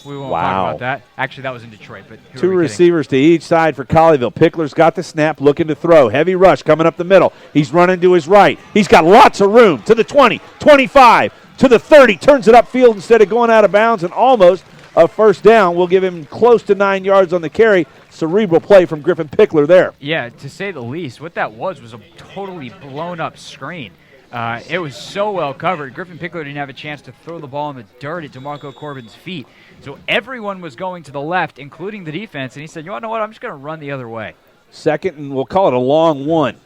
we won't talk about that. Actually, that was in Detroit. But two receivers to each side for Colleyville. Pickler's got the snap, looking to throw. Heavy rush coming up the middle. He's running to his right. He's got lots of room to the 20, 25, to the 30. Turns it upfield instead of going out of bounds, and almost a first down. We'll give him close to 9 yards on the carry. Cerebral play from Griffin Pickler there. Yeah, to say the least. What that was a totally blown-up screen. It was so well covered. Griffin Pickler didn't have a chance to throw the ball in the dirt at DeMarco Corbin's feet. So everyone was going to the left, including the defense, and he said, you want to know what, I'm just going to run the other way. Second, and we'll call it a long one.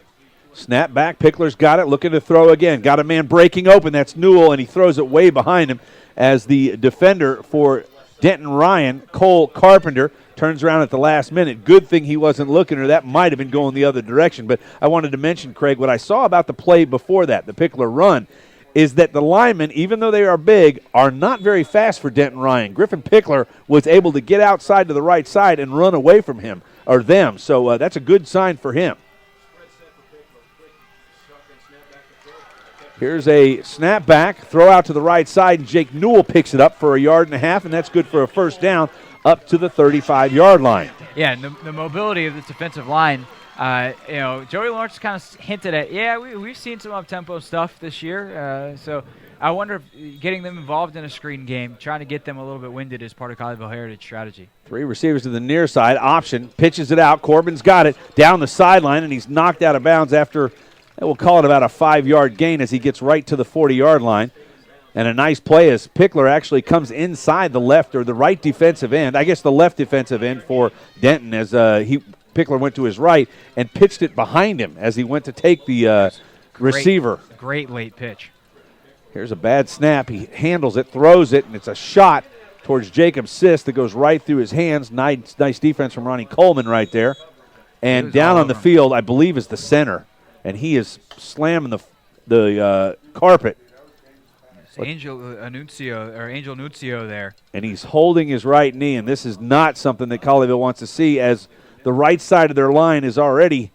Snap back, Pickler's got it, looking to throw again. Got a man breaking open, that's Newell, and he throws it way behind him as the defender for Denton Ryan, Cole Carpenter, turns around at the last minute. Good thing he wasn't looking, or that might have been going the other direction. But I wanted to mention, Craig, what I saw about the play before that, the Pickler run, is that the linemen, even though they are big, are not very fast for Denton Ryan. Griffin Pickler was able to get outside to the right side and run away from him, or them. So that's a good sign for him. Here's a snap back, throw out to the right side, and Jake Newell picks it up for 1.5 yards, and that's good for a first down up to the 35-yard line. Yeah, and the mobility of this defensive line, Joey Lawrence kind of hinted at, we've seen some up-tempo stuff this year, so I wonder if getting them involved in a screen game, trying to get them a little bit winded is part of Colleyville Heritage strategy. 3 receivers to the near side, option, pitches it out, Corbin's got it, down the sideline, and he's knocked out of bounds after – we'll call it about a 5-yard gain as he gets right to the 40-yard line. And a nice play as Pickler actually comes inside the left or the right defensive end. I guess the left defensive end for Denton as Pickler went to his right and pitched it behind him as he went to take the receiver. Great late pitch. Here's a bad snap. He handles it, throws it, and it's a shot towards Jacob Sisk that goes right through his hands. Nice defense from Ronnie Coleman right there. And down on the field, I believe, is the center. And he is slamming the carpet. It's Angel Nunzio there. And he's holding his right knee, and this is not something that Colleyville wants to see as the right side of their line is already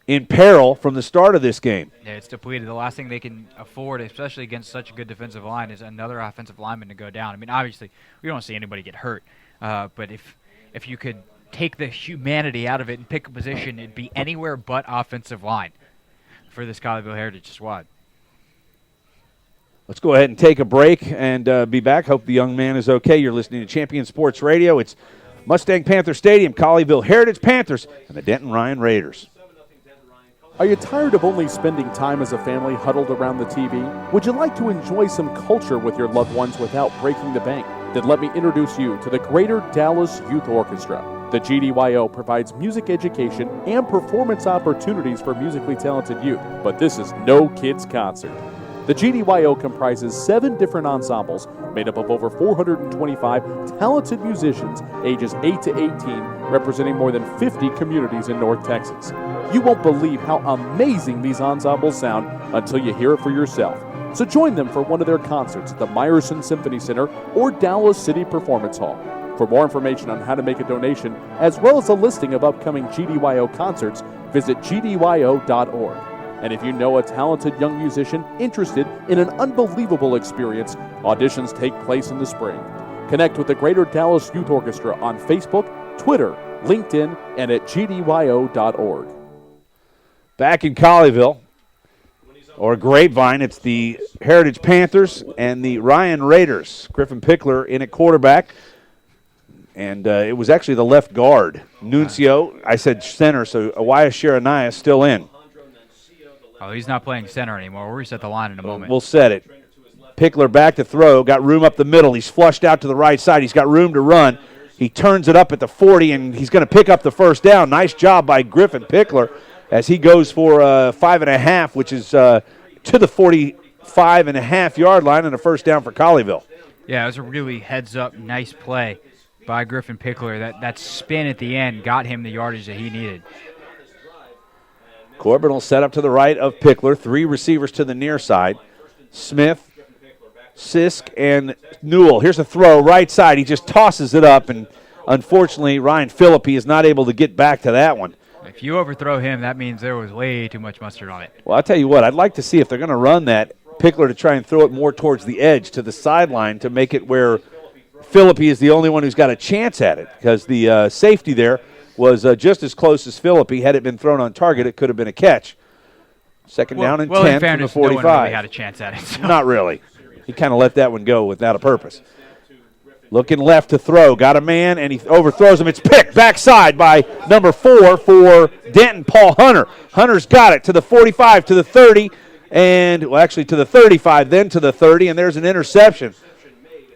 in peril from the start of this game. Yeah, it's depleted. The last thing they can afford, especially against such a good defensive line, is another offensive lineman to go down. I mean, obviously, we don't see anybody get hurt. But if you could take the humanity out of it and pick a position, it'd be anywhere but offensive line for this Colleyville Heritage squad. Let's go ahead and take a break and be back. Hope the young man is okay. You're listening to Champion Sports Radio. It's Mustang Panther Stadium, Colleyville Heritage Panthers, and the Denton Ryan Raiders. Are you tired of only spending time as a family huddled around the TV? Would you like to enjoy some culture with your loved ones without breaking the bank? Then let me introduce you to the Greater Dallas Youth Orchestra. The GDYO provides music education and performance opportunities for musically talented youth, but this is no kids' concert. The GDYO comprises 7 different ensembles made up of over 425 talented musicians ages 8 to 18, representing more than 50 communities in North Texas. You won't believe how amazing these ensembles sound until you hear it for yourself. So join them for one of their concerts at the Meyerson Symphony Center or Dallas City Performance Hall. For more information on how to make a donation, as well as a listing of upcoming GDYO concerts, visit gdyo.org. And if you know a talented young musician interested in an unbelievable experience, auditions take place in the spring. Connect with the Greater Dallas Youth Orchestra on Facebook, Twitter, LinkedIn, and at gdyo.org. Back in Colleyville, or Grapevine. It's the Heritage Panthers and the Ryan Raiders. Griffin Pickler in at quarterback. And it was actually the left guard. Nuncio, I said center, so Awaya Sharanaya still in. Oh, he's not playing center anymore. We'll reset the line in a moment. We'll set it. Pickler back to throw. Got room up the middle. He's flushed out to the right side. He's got room to run. He turns it up at the 40, and he's going to pick up the first down. Nice job by Griffin Pickler as he goes for 5.5, which is to the 45.5-yard line, and a first down for Colleyville. Yeah, it was a really heads-up, nice play by Griffin Pickler. That spin at the end got him the yardage that he needed. Corbin will set up to the right of Pickler. 3 receivers to the near side. Smith, Sisk, and Newell. Here's a throw, right side. He just tosses it up, and unfortunately, Ryan Philippi is not able to get back to that one. If you overthrow him, that means there was way too much mustard on it. Well, I'll tell you what, I'd like to see if they're going to run that, Pickler to try and throw it more towards the edge, to the sideline, to make it where Philippi is the only one who's got a chance at it, because the safety there was just as close as Philippi. Had it been thrown on target, it could have been a catch. Second down and 10 in fairness, from the 45. No one really had a chance at it. So. Not really. He kind of let that one go without a purpose. Looking left to throw. Got a man, and he overthrows him. It's picked backside by number 4 for Denton, Paul Hunter. Hunter's got it to the 45, to the 30, and, well, actually to the 35, then to the 30, and there's an interception.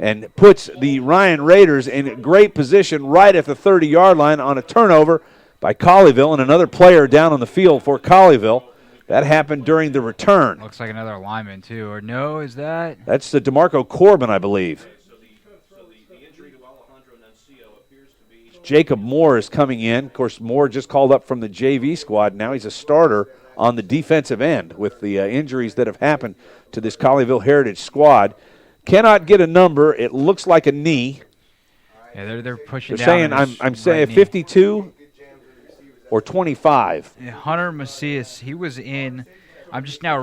And puts the Ryan Raiders in great position right at the 30-yard line on a turnover by Colleyville, and another player down on the field for Colleyville. That happened during the return. Looks like another lineman, too. Or no, is that? That's the DeMarco Corbin, I believe. Jacob Moore is coming in. Of course, Moore just called up from the JV squad. Now he's a starter on the defensive end with the injuries that have happened to this Colleyville Heritage squad. Cannot get a number. It looks like a knee. Yeah, they're pushing they're down. Saying I'm saying 52 or 25. Hunter Macias, he was in. I'm just now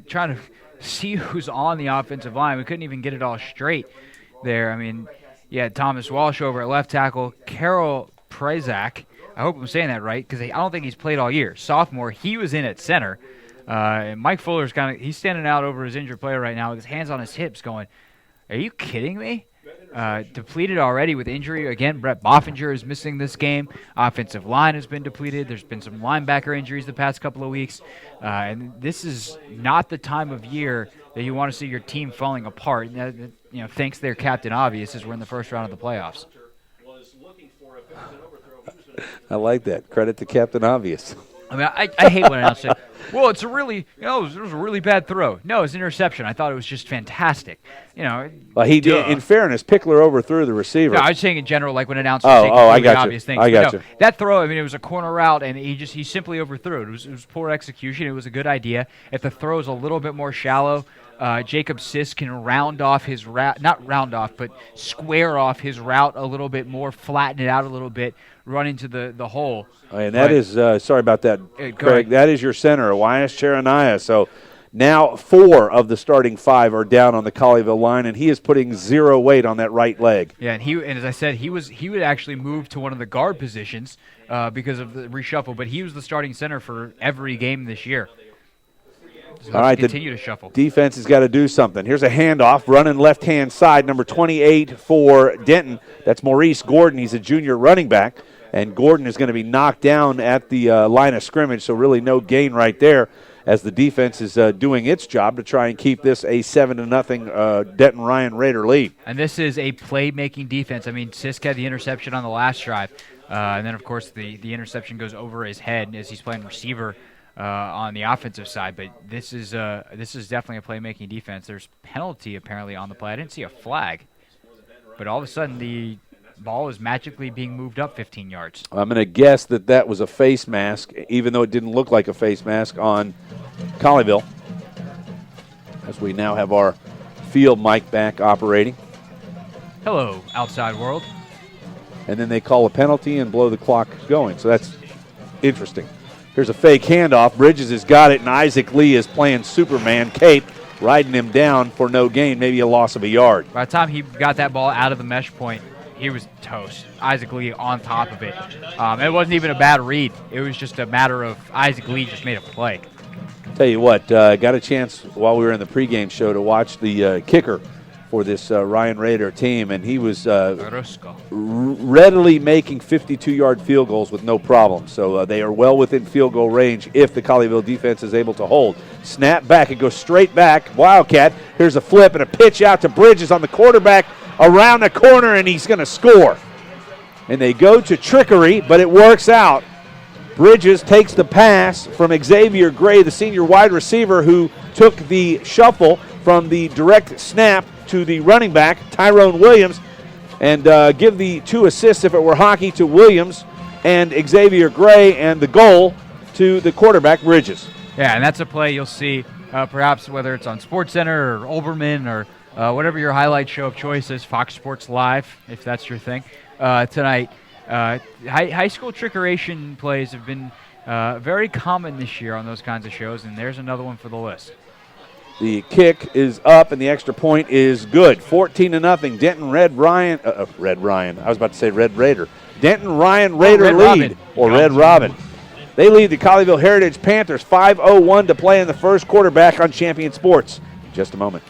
trying to see who's on the offensive line. We couldn't even get it all straight there. I mean, yeah, Thomas Walsh over at left tackle, Carol Prezak. I hope I'm saying that right because I don't think he's played all year. Sophomore, he was in at center. And Mike Fuller's he's standing out over his injured player right now with his hands on his hips going, are you kidding me? Depleted already with injury. Again, Brett Boffinger is missing this game. Offensive line has been depleted. There's been some linebacker injuries the past couple of weeks. And this is not the time of year that you want to see your team falling apart. Thanks to their captain obvious as we're in the first round of the playoffs. I like that. Credit to Captain Obvious. I mean, I hate when announcers say, well, it was a really bad throw. No, it's an interception. I thought it was just fantastic. Well, he did. In fairness, Pickler overthrew the receiver. No, I was saying in general, like when announcers say I got obvious things. I got you. That throw, I mean, it was a corner route, and he simply overthrew it. It was poor execution. It was a good idea. If the throw is a little bit more shallow, Jacob Sisk can round off his route, not round off, but square off his route a little bit more, flatten it out a little bit, run into the hole. And that is, sorry about that, Craig. That is your center, Awaya Sharanaya. So now 4 of the starting 5 are down on the Colleyville line, and he is putting 0 weight on that right leg. Yeah, and as I said, he would actually move to one of the guard positions because of the reshuffle, but he was the starting center for every game this year. So all right, continue to shuffle. Defense has got to do something. Here's a handoff, running left-hand side, number 28 for Denton. That's Maurice Gordon. He's a junior running back, and Gordon is going to be knocked down at the line of scrimmage, so really no gain right there as the defense is doing its job to try and keep this a 7-0 Denton Ryan Raider lead. And this is a play-making defense. I mean, Sisk had the interception on the last drive, and then, of course, the interception goes over his head as he's playing receiver on the offensive side, but this is definitely a playmaking defense. There's penalty apparently on the play. I didn't see a flag, but all of a sudden the ball is magically being moved up 15 yards. I'm going to guess that was a face mask, even though it didn't look like a face mask on Colleyville, as we now have our field mic back operating. Hello, outside world. And then they call a penalty and blow the clock going, so that's interesting. Here's a fake handoff. Bridges has got it, and Isaac Lee is playing Superman cape, riding him down for no gain, maybe a loss of a yard. By the time he got that ball out of the mesh point, he was toast. Isaac Lee on top of it. It wasn't even a bad read. It was just a matter of Isaac Lee just made a play. Tell you what, got a chance while we were in the pregame show to watch the kicker for this Ryan Raider team, and he was readily making 52-yard field goals with no problem. So they are well within field goal range if the Colleyville defense is able to hold. Snap back, it goes straight back. Wildcat, here's a flip and a pitch out to Bridges on the quarterback around the corner, and he's going to score. And they go to trickery, but it works out. Bridges takes the pass from Xavier Gray, the senior wide receiver, who took the shuffle from the direct snap to the running back, Tyrone Williams, and give the 2 assists, if it were hockey, to Williams and Xavier Gray, and the goal to the quarterback, Bridges. Yeah, and that's a play you'll see perhaps whether it's on SportsCenter or Olbermann or whatever your highlight show of choice is, Fox Sports Live, if that's your thing, tonight. High school trickeration plays have been very common this year on those kinds of shows, and there's another one for the list. The kick is up, and the extra point is good. 14-0. Denton Red Ryan. I was about to say Red Raider. Denton Ryan Raider Red lead, Robin. or Red Robin. They lead the Colleyville Heritage Panthers 5-0-1 to play in the first quarter, back on Champion Sports. In just a moment.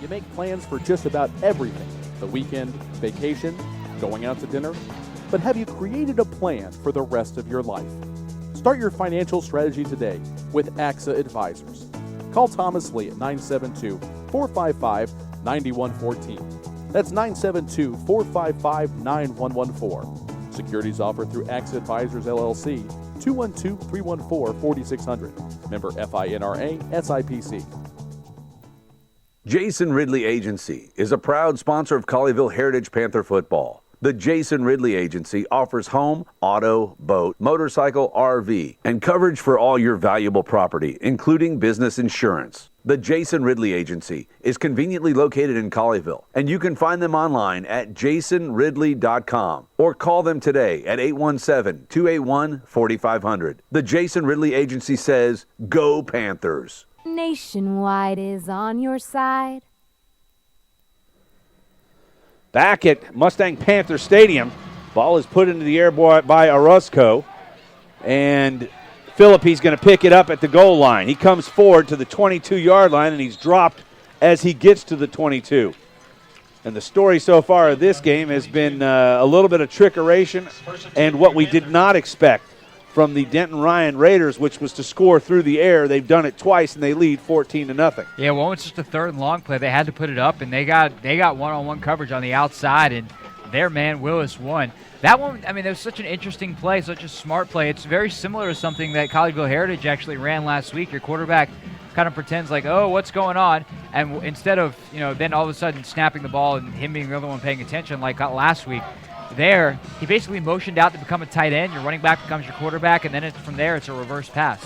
You make plans for just about everything. The weekend, vacation, going out to dinner. But have you created a plan for the rest of your life? Start your financial strategy today with AXA Advisors. Call Thomas Lee at 972-455-9114. That's 972-455-9114. Securities offered through AXA Advisors LLC, 212-314-4600. Member FINRA SIPC. Jason Ridley Agency is a proud sponsor of Colleyville Heritage Panther football. The Jason Ridley Agency offers home, auto, boat, motorcycle, RV, and coverage for all your valuable property, including business insurance. The Jason Ridley Agency is conveniently located in Colleyville, and you can find them online at jasonridley.com or call them today at 817-281-4500. The Jason Ridley Agency says, Go Panthers! Nationwide is on your side. Back at Mustang Panther Stadium, ball is put into the air by Orozco, and Phillippe's going to pick it up at the goal line. He comes forward to the 22-yard line, and he's dropped as he gets to the 22. And the story so far of this game has been a little bit of trickeration and what we did not expect from the Denton Ryan Raiders, which was to score through the air. They've done it twice, and they lead 14-0. Yeah, well, it's just a 3rd and long play. They had to put it up, and they got one-on-one coverage on the outside, and their man Willis won. That one, I mean, it was such an interesting play, such a smart play. It's very similar to something that Colleyville Heritage actually ran last week. Your quarterback kind of pretends like, oh, what's going on? And instead of, then all of a sudden snapping the ball and him being the other one paying attention like last week, there, he basically motioned out to become a tight end. Your running back becomes your quarterback, and then from there, it's a reverse pass.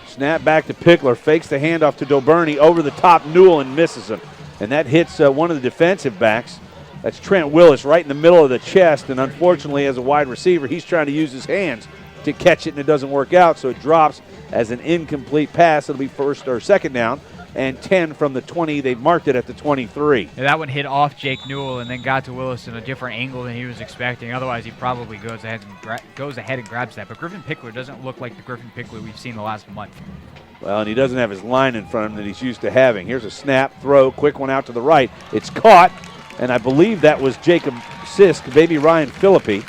Snap back to Pickler, fakes the handoff to Doburney over the top, Newell, and misses him. And that hits one of the defensive backs. That's Trent Willis right in the middle of the chest, and unfortunately, as a wide receiver, he's trying to use his hands to catch it, and it doesn't work out, so it drops as an incomplete pass. It'll be 1st or 2nd down. And 10 from the 20. They've marked it at the 23. Yeah, that one hit off Jake Newell and then got to Willis in a different angle than he was expecting. Otherwise, he probably goes ahead and grabs that. But Griffin Pickler doesn't look like the Griffin Pickler we've seen the last month. Well, and he doesn't have his line in front of him that he's used to having. Here's a snap, throw, quick one out to the right. It's caught, and I believe that was Jacob Sisk, maybe Ryan Phillippe,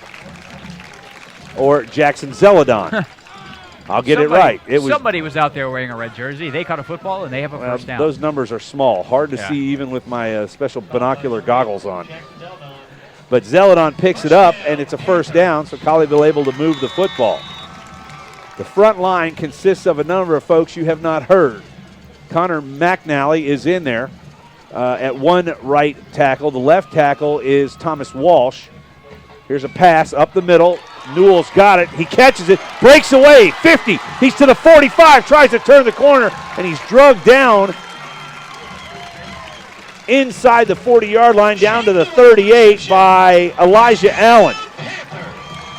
or Jackson Zeladon. I'll get it right. Somebody was out there wearing a red jersey. They caught a football, and they have a first down. Those numbers are small. Hard to see even with my special binocular goggles on. But Zeladon picks it up, and it's a first down, so Colleyville able to move the football. The front line consists of a number of folks you have not heard. Connor McNally is in there at one right tackle. The left tackle is Thomas Walsh. Here's a pass up the middle. Newell's got it. He catches it, breaks away, 50. He's to the 45, tries to turn the corner, and he's drugged down inside the 40-yard line down to the 38 by Elijah Allen.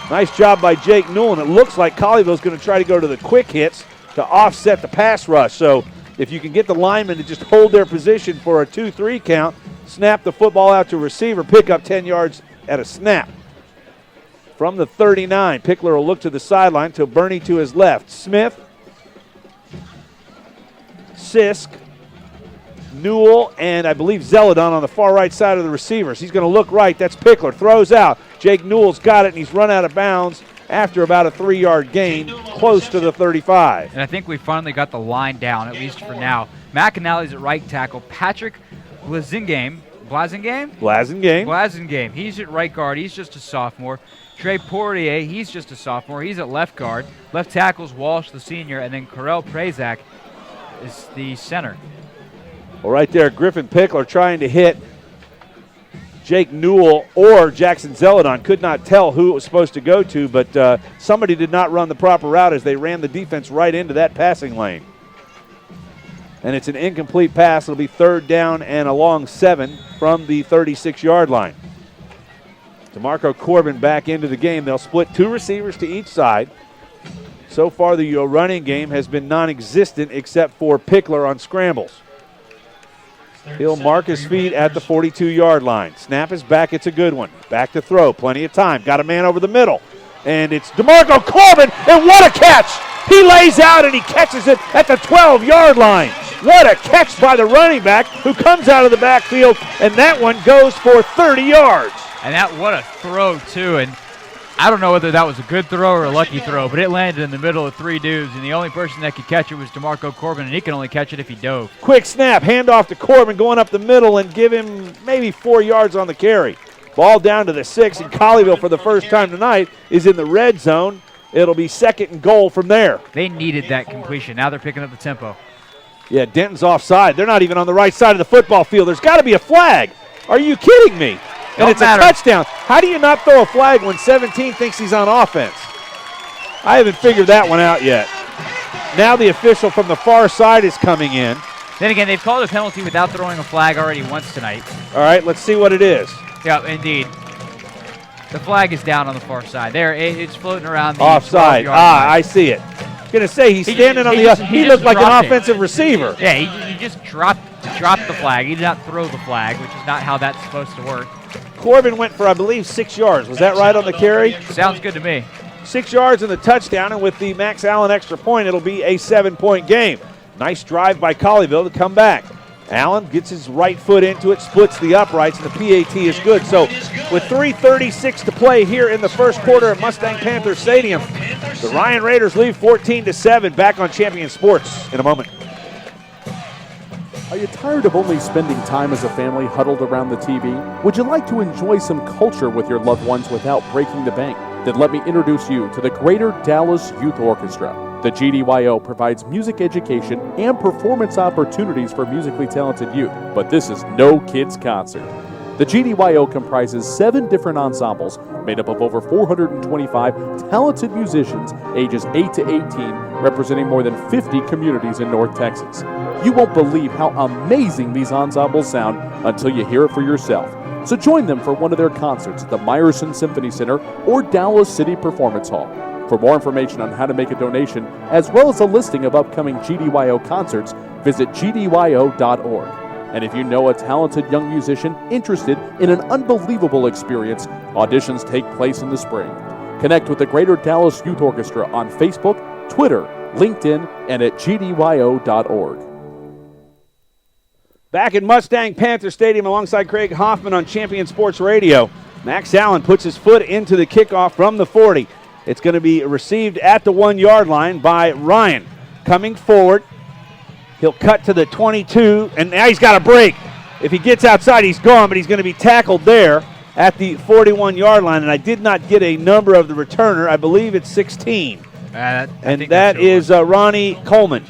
Nice job by Jake Newell, and it looks like Colleyville's going to try to go to the quick hits to offset the pass rush. So if you can get the linemen to just hold their position for a 2-3 count, snap the football out to receiver, pick up 10 yards at a snap. From the 39, Pickler will look to the sideline to Burney to his left. Smith Sisk, Newell, and I believe Zeladon on the far right side of the receivers. He's going to look right. That's Pickler. Throws out. Jake Newell's got it, and he's run out of bounds after about a 3-yard gain, close to the 35. And I think we finally got the line down, at least for now. McAnally's at right tackle. Patrick Blazingame, he's at right guard. He's just a sophomore. Trey Poirier, he's just a sophomore. He's at left guard. Left tackle's Walsh, the senior, and then Karel Prazak is the center. Well, right there, Griffin Pickler trying to hit Jake Newell or Jackson Zeladon. Could not tell who it was supposed to go to, but somebody did not run the proper route as they ran the defense right into that passing lane. And it's an incomplete pass. It'll be 3rd down and a long 7 from the 36-yard line. DeMarco Corbin back into the game. They'll split 2 receivers to each side. So far, the running game has been non-existent except for Pickler on scrambles. He'll mark his feet at the 42-yard line. Snap is back. It's a good one. Back to throw. Plenty of time. Got a man over the middle. And it's DeMarco Corbin, and what a catch! He lays out and he catches it at the 12-yard line. What a catch by the running back who comes out of the backfield, and that one goes for 30 yards. And what a throw, too. And I don't know whether that was a good throw or a lucky throw, but it landed in the middle of 3 dudes, and the only person that could catch it was DeMarco Corbin, and he can only catch it if he dove. Quick snap, handoff to Corbin, going up the middle and give him maybe 4 yards on the carry. Ball down to the 6, and Colleyville for the first time tonight is in the red zone. It'll be 2nd and goal from there. They needed that completion. Now they're picking up the tempo. Yeah, Denton's offside. They're not even on the right side of the football field. There's got to be a flag. Are you kidding me? And it's a touchdown. How do you not throw a flag when 17 thinks he's on offense? I haven't figured that one out yet. Now the official from the far side is coming in. Then again, they've called a penalty without throwing a flag already once tonight. All right, let's see what it is. Yeah, indeed. The flag is down on the far side. There, it's floating around the offside. line. I see it. I'm going to say he's standing on the he looked like an offensive receiver. Yeah, he just dropped the flag. He did not throw the flag, which is not how that's supposed to work. Corbin went for, I believe, 6 yards. Was that right on the carry? Sounds good to me. 6 yards in the touchdown, and with the Max Allen extra point, it'll be a 7-point game. Nice drive by Colleyville to come back. Allen gets his right foot into it, splits the uprights, and the PAT is good. So with 3:36 to play here in the first quarter at Mustang Panther Stadium, the Ryan Raiders lead 14-7. Back on Champion Sports in a moment. Are you tired of only spending time as a family huddled around the TV? Would you like to enjoy some culture with your loved ones without breaking the bank? Then let me introduce you to the Greater Dallas Youth Orchestra. The GDYO provides music education and performance opportunities for musically talented youth, but this is no kids' concert. The GDYO comprises 7 different ensembles made up of over 425 talented musicians ages 8 to 18, representing more than 50 communities in North Texas. You won't believe how amazing these ensembles sound until you hear it for yourself. So join them for one of their concerts at the Meyerson Symphony Center or Dallas City Performance Hall. For more information on how to make a donation, as well as a listing of upcoming GDYO concerts, visit gdyo.org. And if you know a talented young musician interested in an unbelievable experience, auditions take place in the spring. Connect with the Greater Dallas Youth Orchestra on Facebook, Twitter, LinkedIn, and at gdyo.org. Back at Mustang Panther Stadium alongside Craig Hoffman on Champion Sports Radio. Max Allen puts his foot into the kickoff from the 40. It's going to be received at the 1-yard line by Ryan. Coming forward, he'll cut to the 22, and now he's got a break. If he gets outside, he's gone, but he's going to be tackled there at the 41-yard line, and I did not get a number of the returner. I believe it's 16. And that is Ronnie Coleman.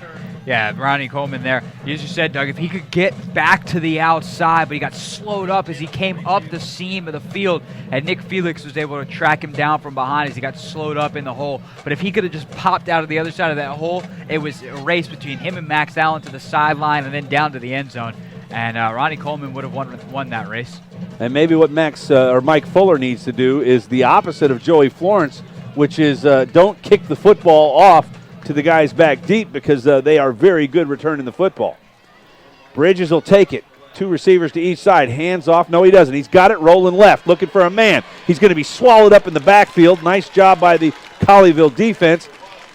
Yeah, Ronnie Coleman there. You just said, Doug, if he could get back to the outside, but he got slowed up as he came up the seam of the field, and Nick Felix was able to track him down from behind as he got slowed up in the hole. But if he could have just popped out of the other side of that hole, it was a race between him and Max Allen to the sideline and then down to the end zone. And Ronnie Coleman would have won that race. And maybe what Mike Fuller needs to do is the opposite of Joey Florence, which is don't kick the football off to the guys back deep, because they are very good returning the football. Bridges will take it. 2 receivers to each side. Hands off. No, he doesn't. He's got it rolling left, looking for a man. He's going to be swallowed up in the backfield. Nice job by the Colleyville defense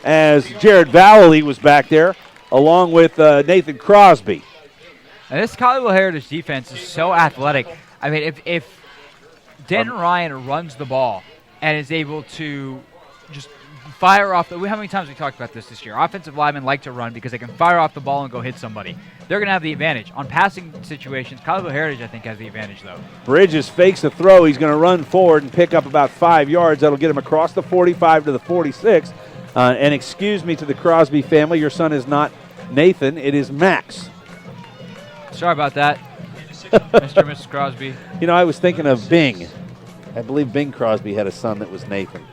as Jared Vallely was back there. along with Nathan Crosby. And this Colleyville Heritage defense is so athletic. I mean, if Denton Ryan runs the ball and is able to just fire off how many times we talked about this year? Offensive linemen like to run because they can fire off the ball and go hit somebody. They're going to have the advantage. On passing situations, Colleyville Heritage, I think, has the advantage, though. Bridges fakes the throw. He's going to run forward and pick up about 5 yards. That'll get him across the 45 to the 46. And excuse me to the Crosby family, your son is not Nathan, it is Max. Sorry about that, Mr. and Mrs. Crosby. You know, I was thinking of Bing. I believe Bing Crosby had a son that was Nathan.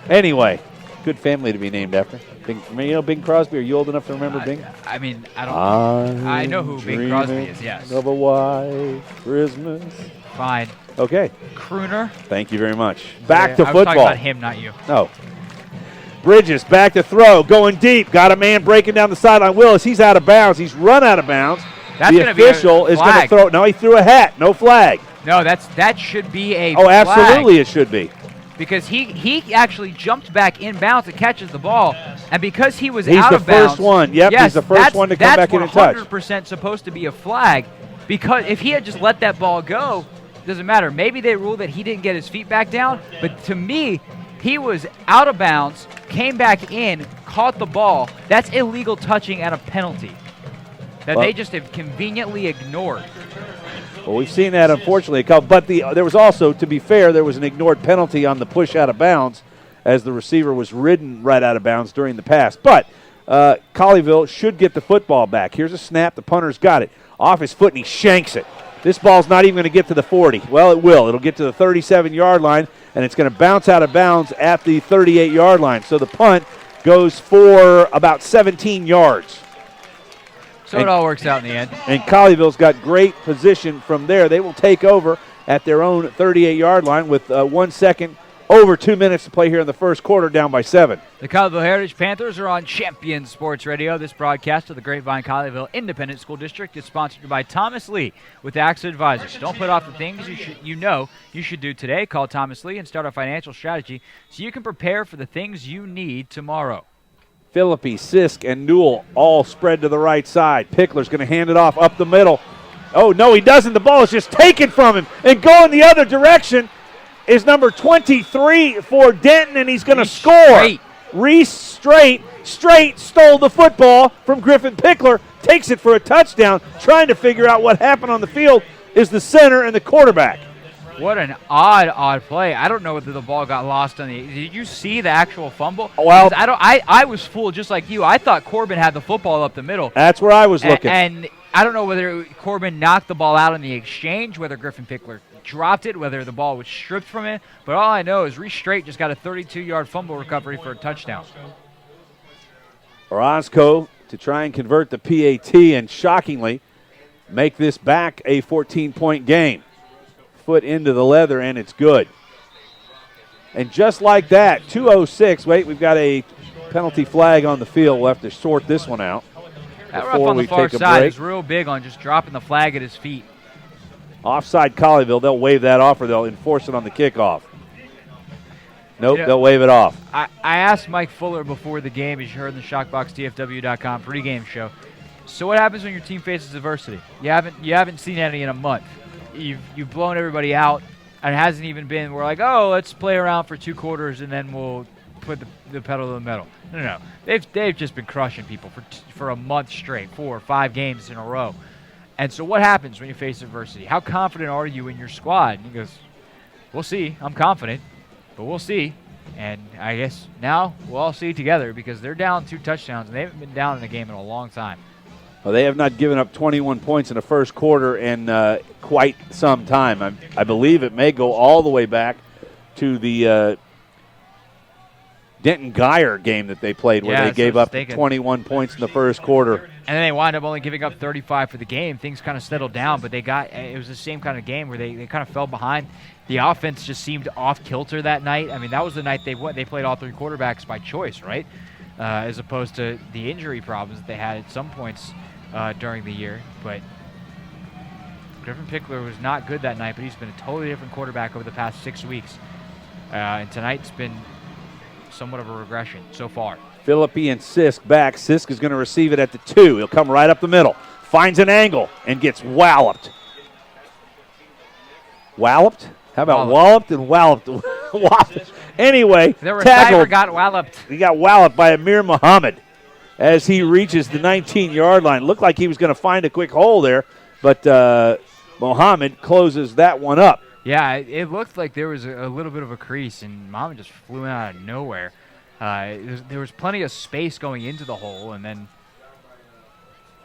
Anyway, good family to be named after. Bing, you know Bing Crosby? Are you old enough to remember Bing? I mean, I know who Bing Crosby is, yes. Of a white Christmas. Fine. Okay. Crooner. Thank you very much. Back to I was football. talking about him, not you. No. Bridges back to throw, going deep. Got a man breaking down the sideline. Willis, he's out of bounds. He's run out of bounds. That's the official is going to throw. No, he threw a hat. No flag. No, that should be a flag. Oh, absolutely it should be. Because he actually jumped back in bounds and catches the ball, and because he was out of bounds. He's the first one. Yep, yes, he's the first one to come back in and touch. That's 100% supposed to be a flag, because if he had just let that ball go, it doesn't matter. Maybe they ruled that he didn't get his feet back down, but to me, he was out of bounds, came back in, caught the ball. That's illegal touching and a penalty that they just have conveniently ignored. Well, we've seen that, unfortunately. But there was also, to be fair, there was an ignored penalty on the push out of bounds as the receiver was ridden right out of bounds during the pass. But Colleyville should get the football back. Here's a snap. The punter's got it. Off his foot, and he shanks it. This ball's not even going to get to the 40. Well, it will. It'll get to the 37-yard line, and it's going to bounce out of bounds at the 38-yard line. So the punt goes for about 17 yards. So it all works out in the end. And Colleyville's got great position from there. They will take over at their own 38-yard line with 1 second, over 2 minutes to play here in the first quarter, down by 7. The Colleyville Heritage Panthers are on Champion Sports Radio. This broadcast of the Grapevine-Colleyville Independent School District is sponsored by Thomas Lee with AXA Advisors. Don't put off the things you should do today. Call Thomas Lee and start a financial strategy so you can prepare for the things you need tomorrow. Philippi, Sisk, and Newell all spread to the right side. Pickler's going to hand it off up the middle. Oh, no, he doesn't. The ball is just taken from him. And going the other direction is number 23 for Denton, and he's going to score. Reese Straight stole the football from Griffin Pickler, takes it for a touchdown. Trying to figure out what happened on the field is the center and the quarterback. What an odd play. I don't know whether the ball got lost on the. Did you see the actual fumble? Well, I was fooled just like you. I thought Corbin had the football up the middle. That's where I was looking. And I don't know whether Corbin knocked the ball out on the exchange, whether Griffin Pickler dropped it, whether the ball was stripped from it. But all I know is Reese Straight just got a 32-yard fumble recovery for a touchdown. Orozco to try and convert the PAT and shockingly make this back a 14-point game. Foot into the leather, and it's good. And just like that, 2:06. Wait, we've got a penalty flag on the field. We'll have to sort this one out. That ref on the far side is real big on just dropping the flag at his feet. Offside Colleyville. They'll wave that off, or they'll enforce it on the kickoff. Nope, they'll wave it off. I asked Mike Fuller before the game, as you heard in the ShockboxTFW.com pregame show. So what happens when your team faces adversity? You haven't seen any in a month. You've blown everybody out, and it hasn't even been, we're like, oh, let's play around for 2 quarters and then we'll put the pedal to the metal. No. They've just been crushing people for a month straight, 4 or 5 games in a row. And so what happens when you face adversity? How confident are you in your squad? And he goes, we'll see. I'm confident, but we'll see. And I guess now we'll all see together because they're down 2 touchdowns, and they haven't been down in a game in a long time. Well, they have not given up 21 points in the first quarter in quite some time. I believe it may go all the way back to the Denton-Geyer game that they played where they gave up 21 points in the first quarter. And then they wound up only giving up 35 for the game. Things kind of settled down, but it was the same kind of game where they kind of fell behind. The offense just seemed off-kilter that night. I mean, that was the night they played all 3 quarterbacks by choice, right? As opposed to the injury problems that they had at some points during the year. But Griffin Pickler was not good that night, but he's been a totally different quarterback over the past 6 weeks. And tonight's been somewhat of a regression so far. Philippi and Sisk back. Sisk is going to receive it at the 2. He'll come right up the middle. Finds an angle and gets walloped. Walloped? How about walloped and walloped? Walloped. Anyway, the receiver tackled. got walloped. He got walloped by Amir Muhammad as he reaches the 19-yard line. Looked like he was going to find a quick hole there, but Muhammad closes that one up. Yeah, it looked like there was a little bit of a crease, and Muhammad just flew in out of nowhere. There was plenty of space going into the hole, and then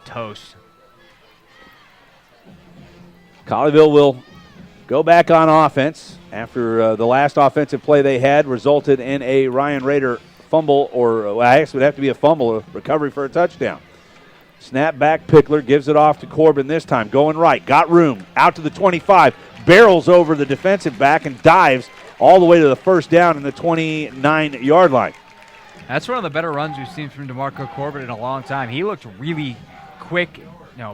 toast. Colleyville will go back on offense after the last offensive play they had resulted in a Ryan Rader fumble, or I guess it would have to be a fumble, a recovery for a touchdown. Snap back, Pickler gives it off to Corbin this time, going right, got room, out to the 25, barrels over the defensive back and dives all the way to the first down in the 29-yard line. That's one of the better runs we've seen from DeMarco Corbin in a long time. He looked really quick,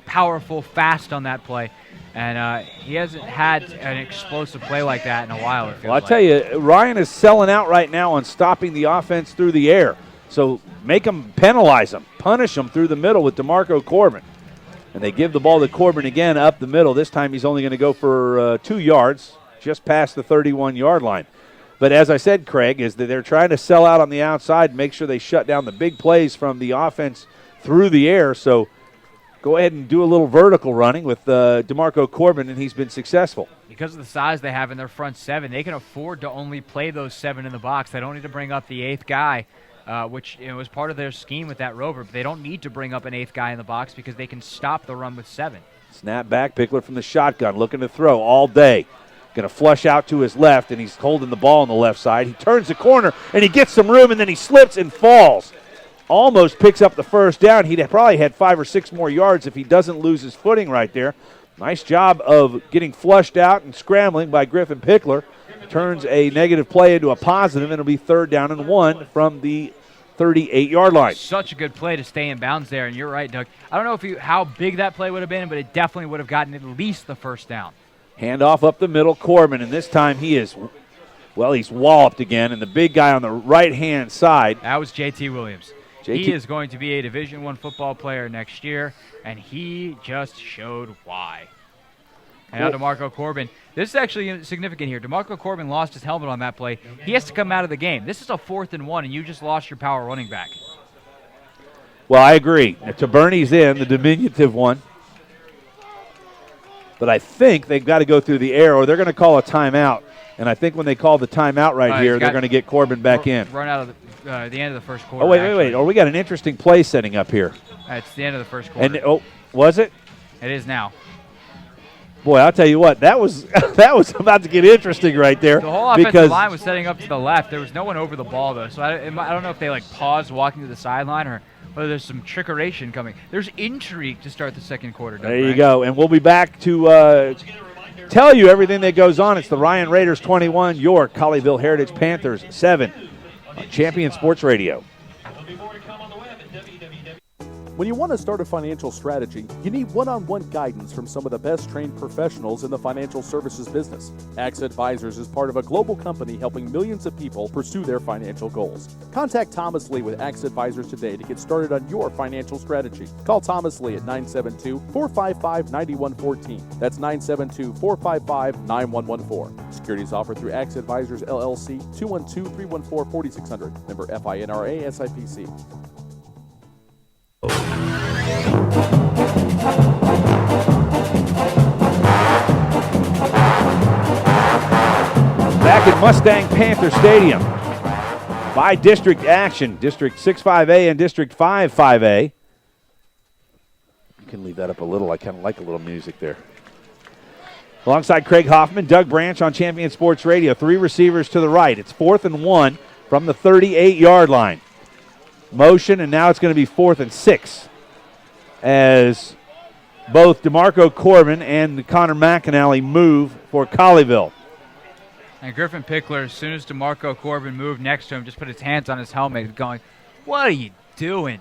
powerful, fast on that play. And he hasn't had an explosive play like that in a while, it feels Well, I'll tell you, Ryan is selling out right now on stopping the offense through the air. So make them, penalize them, punish them through the middle with DeMarco Corbin. And they give the ball to Corbin again up the middle. This time he's only going to go for 2 yards, just past the 31-yard line. But as I said, Craig, is that they're trying to sell out on the outside, make sure they shut down the big plays from the offense through the air. So go ahead and do a little vertical running with DeMarco Corbin, and he's been successful. Because of the size they have in their front 7, they can afford to only play those 7 in the box. They don't need to bring up the 8th guy, which was part of their scheme with that rover. But they don't need to bring up an 8th guy in the box because they can stop the run with 7. Snap back, Pickler from the shotgun, looking to throw all day. Going to flush out to his left, and he's holding the ball on the left side. He turns the corner, and he gets some room, and then he slips and falls. Almost picks up the first down. He'd probably had 5 or 6 more yards if he doesn't lose his footing right there. Nice job of getting flushed out and scrambling by Griffin Pickler. Turns a negative play into a positive, and it'll be 3rd down and 1 from the 38-yard line. Such a good play to stay in bounds there, and you're right, Doug. I don't know how big that play would have been, but it definitely would have gotten at least the first down. Handoff up the middle, Corbin, and this time he's walloped again, and the big guy on the right-hand side. That was J.T. Williams. He is going to be a Division I football player next year, and he just showed why. And now DeMarco Corbin. This is actually significant here. DeMarco Corbin lost his helmet on that play. He has to come out of the game. This is a 4th and 1, and you just lost your power running back. Well, I agree. Taberni's in, the diminutive one. But I think they've got to go through the air, or they're going to call a timeout. And I think when they call the timeout right here, they're going to get Corbin back in. Run out of the end of the first quarter. Oh, wait. Oh, we got an interesting play setting up here. It's the end of the first quarter. And was it? It is now. Boy, I'll tell you what, that was about to get interesting right there. The whole offensive line was setting up to the left. There was no one over the ball, though. So I don't know if they paused walking to the sideline or whether there's some trickeration coming. There's intrigue to start the second quarter. There you go. And we'll be back to tell you everything that goes on. It's the Ryan Raiders 21, your Colleyville Heritage Panthers 7 on Champion Sports Radio. When you want to start a financial strategy, you need one-on-one guidance from some of the best trained professionals in the financial services business. Axe Advisors is part of a global company helping millions of people pursue their financial goals. Contact Thomas Lee with Axe Advisors today to get started on your financial strategy. Call Thomas Lee at 972-455-9114. That's 972-455-9114. Securities offered through Axe Advisors LLC, 212-314-4600. Member FINRA SIPC. Back at Mustang Panther Stadium. By district action, District 6-5A and District 5-5A. You can leave that up a little. I kind of like a little music there. Alongside Craig Hoffman, Doug Branch on Champion Sports Radio. 3 receivers to the right. It's 4th and 1 from the 38-yard line. Motion, and now it's going to be 4th and 6 as both DeMarco Corbin and Connor McAnally move for Colleyville. And Griffin Pickler, as soon as DeMarco Corbin moved next to him, just put his hands on his helmet going, "What are you doing?"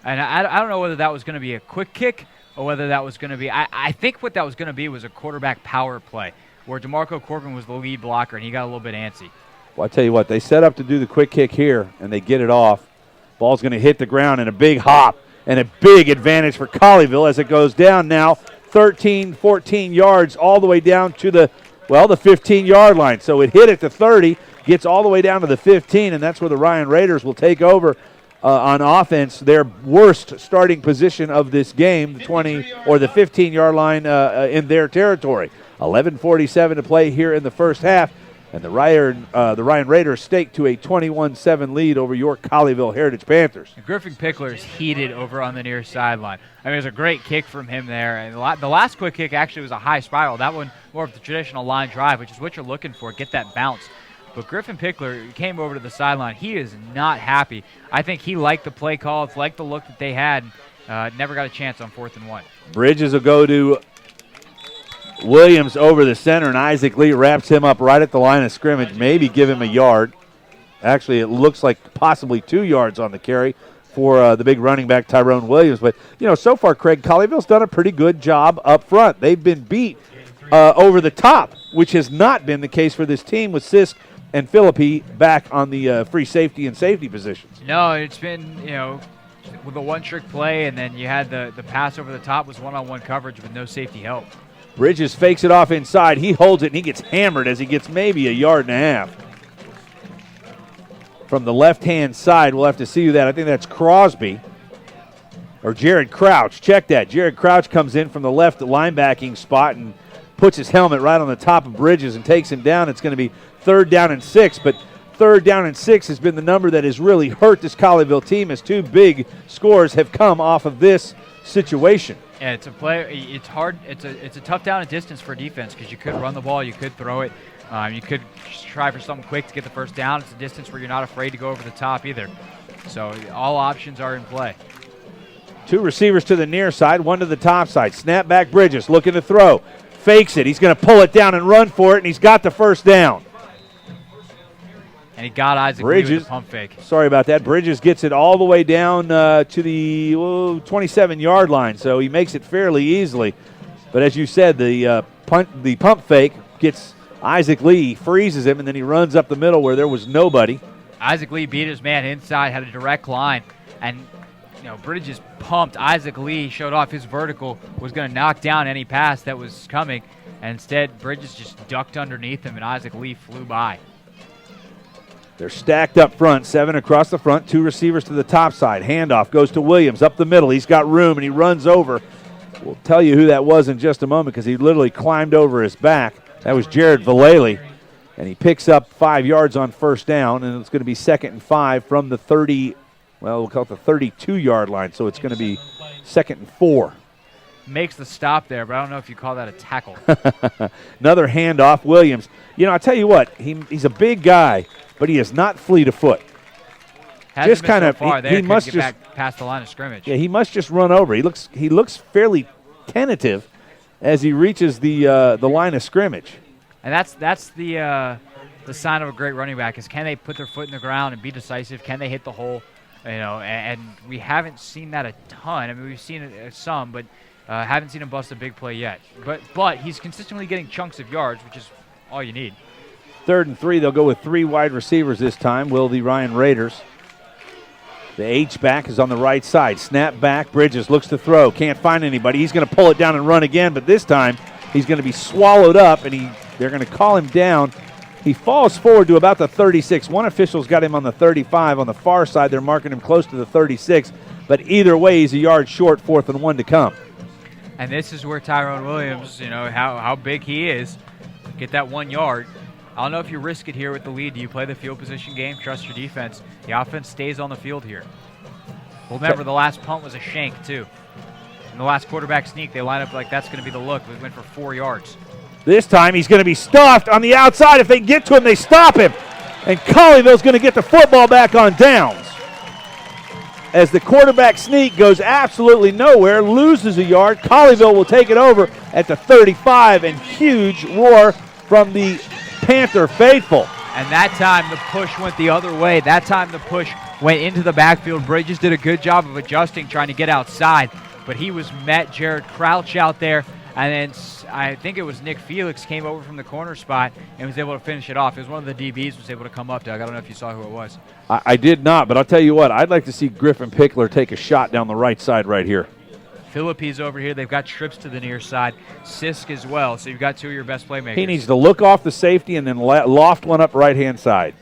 And I don't know whether that was going to be a quick kick or whether that was going to be – I think what that was going to be was a quarterback power play where DeMarco Corbin was the lead blocker and he got a little bit antsy. Well, I tell you what, they set up to do the quick kick here, and they get it off. Ball's going to hit the ground in a big hop and a big advantage for Colleyville as it goes down now 13, 14 yards all the way down to the 15-yard line. So it hit at the 30, gets all the way down to the 15, and that's where the Ryan Raiders will take over on offense, their worst starting position of this game, the 20 or the 15-yard line in their territory. 11:47 to play here in the first half, and the Ryan Raiders stake to a 21-7 lead over your Colleyville Heritage Panthers. Griffin Pickler is heated over on the near sideline. I mean, it was a great kick from him there. And the last quick kick actually was a high spiral. That one more of the traditional line drive, which is what you're looking for, get that bounce. But Griffin Pickler came over to the sideline. He is not happy. I think he liked the play call, liked the look that they had. Never got a chance on 4th and 1. Bridges will go to Williams over the center, and Isaac Lee wraps him up right at the line of scrimmage, maybe give him a yard. Actually, it looks like possibly 2 yards on the carry for the big running back Tyrone Williams. But, so far, Craig, Colleyville's done a pretty good job up front. They've been beat over the top, which has not been the case for this team with Sisk and Philippi back on the free safety and safety positions. No, it's been, with a one-trick play, and then you had the pass over the top was one-on-one coverage with no safety help. Bridges fakes it off inside. He holds it, and he gets hammered as he gets maybe a yard and a half. From the left-hand side, we'll have to see that. I think that's Crosby or Jared Crouch. Check that. Jared Crouch comes in from the left linebacking spot and puts his helmet right on the top of Bridges and takes him down. It's going to be 3rd down and 6, but 3rd down and 6 has been the number that has really hurt this Colleyville team as 2 big scores have come off of this situation. Yeah, it's a play. It's hard. It's a tough down and distance for defense because you could run the ball, you could throw it, you could try for something quick to get the first down. It's a distance where you're not afraid to go over the top either. So all options are in play. 2 receivers to the near side, 1 to the top side. Snap back Bridges, looking to throw. Fakes it. He's going to pull it down and run for it, and he's got the first down. And he got Isaac Bridges with the pump fake. Sorry about that. Bridges gets it all the way down to the 27-yard line, so he makes it fairly easily. But as you said, the pump fake gets Isaac Lee, freezes him, and then he runs up the middle where there was nobody. Isaac Lee beat his man inside, had a direct line, and Bridges pumped. Isaac Lee showed off his vertical, was going to knock down any pass that was coming, and instead Bridges just ducked underneath him, and Isaac Lee flew by. They're stacked up front, 7 across the front, 2 receivers to the top side. Handoff goes to Williams up the middle. He's got room, and he runs over. We'll tell you who that was in just a moment because he literally climbed over his back. That was Jared Vallely, and he picks up 5 yards on first down, and it's going to be 2nd and 5 from the 30, we'll call it the 32-yard line, so it's going to be 2nd and 4. Makes the stop there, but I don't know if you call that a tackle. Another handoff, Williams. I tell you what, he's a big guy, but he is not fleet of foot. Just kind of, he must just back past the line of scrimmage. Yeah, he must just run over. He looks fairly tentative as he reaches the line of scrimmage. And that's the sign of a great running back is can they put their foot in the ground and be decisive? Can they hit the hole? And we haven't seen that a ton. I mean, we've seen it some, but haven't seen him bust a big play yet. But he's consistently getting chunks of yards, which is all you need. 3rd and 3, they'll go with 3 wide receivers this time, will the Ryan Raiders. The H-back is on the right side. Snap back, Bridges looks to throw, can't find anybody. He's going to pull it down and run again, but this time he's going to be swallowed up, and they're going to call him down. He falls forward to about the 36. One official's got him on the 35. On the far side, they're marking him close to the 36, but either way, he's a yard short, 4th and 1 to come. And this is where Tyrone Williams, how big he is, get that 1 yard. I don't know if you risk it here with the lead. Do you play the field position game, trust your defense? The offense stays on the field here. Well, remember, the last punt was a shank, too. And the last quarterback sneak, they line up like that's going to be the look. We went for 4 yards. This time he's going to be stuffed on the outside. If they get to him, they stop him. And Colleyville's going to get the football back on downs. As the quarterback sneak goes absolutely nowhere, loses a yard. Colleyville will take it over at the 35, and huge roar from the Panther faithful. And that time the push went the other way. That time the push went into the backfield. Bridges did a good job of adjusting, trying to get outside, but he was met. Jared Crouch out there, And then I think it was Nick Felix came over from the corner spot and was able to finish it off. It was one of the DBs was able to come up, Doug. I don't know if you saw who it was. I did not, but I'll tell you what, I'd like to see Griffin Pickler take a shot down the right side right here. Phillippe's over here. They've got trips to the near side. Sisk as well. So you've got two of your best playmakers. He needs to look off the safety and then loft one up right-hand side.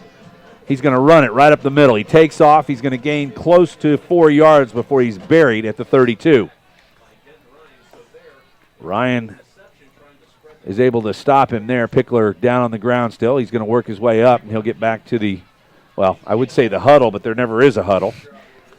He's going to run it right up the middle. He takes off. He's going to gain close to 4 yards before he's buried at the 32. Ryan is able to stop him there. Pickler down on the ground still. He's going to work his way up, and he'll get back to the, well, I would say the huddle, but there never is a huddle.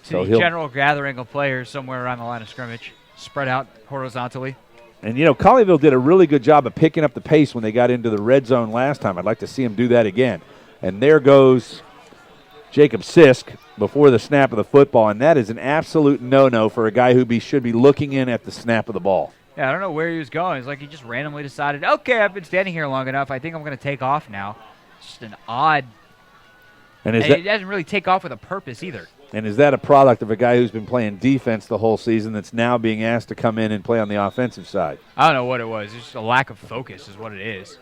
So the general gathering of players somewhere around the line of scrimmage, spread out horizontally. And, you know, Colleyville did a really good job of picking up the pace when they got into the red zone last time. I'd like to see him do that again. And there goes Jacob Sisk before the snap of the football, and that is an absolute no-no for a guy who should be looking in at the snap of the ball. Yeah, I don't know where he was going. It's like he just randomly decided, okay, I've been standing here long enough. I think I'm going to take off now. It's just an odd. And it doesn't really take off with a purpose either. And is that a product of a guy who's been playing defense the whole season that's now being asked to come in and play on the offensive side? I don't know what it was. It's just a lack of focus is what it is.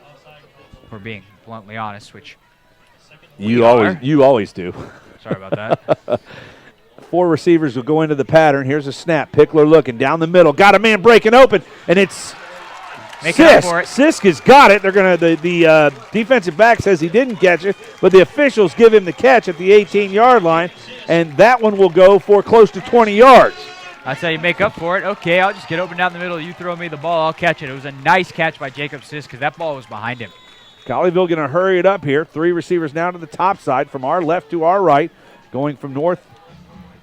If we're being bluntly honest, which you always do. Sorry about that. 4 receivers will go into the pattern. Here's a snap. Pickler looking down the middle. Got a man breaking open, and it's Sisk. Sisk has got it. They're gonna. The defensive back says he didn't catch it, but the officials give him the catch at the 18-yard line, and that one will go for close to 20 yards. That's how you make up for it. Okay, I'll just get open down the middle. You throw me the ball, I'll catch it. It was a nice catch by Jacob Sisk because that ball was behind him. Colleyville going to hurry it up here. 3 receivers now to the top side from our left to our right, going from north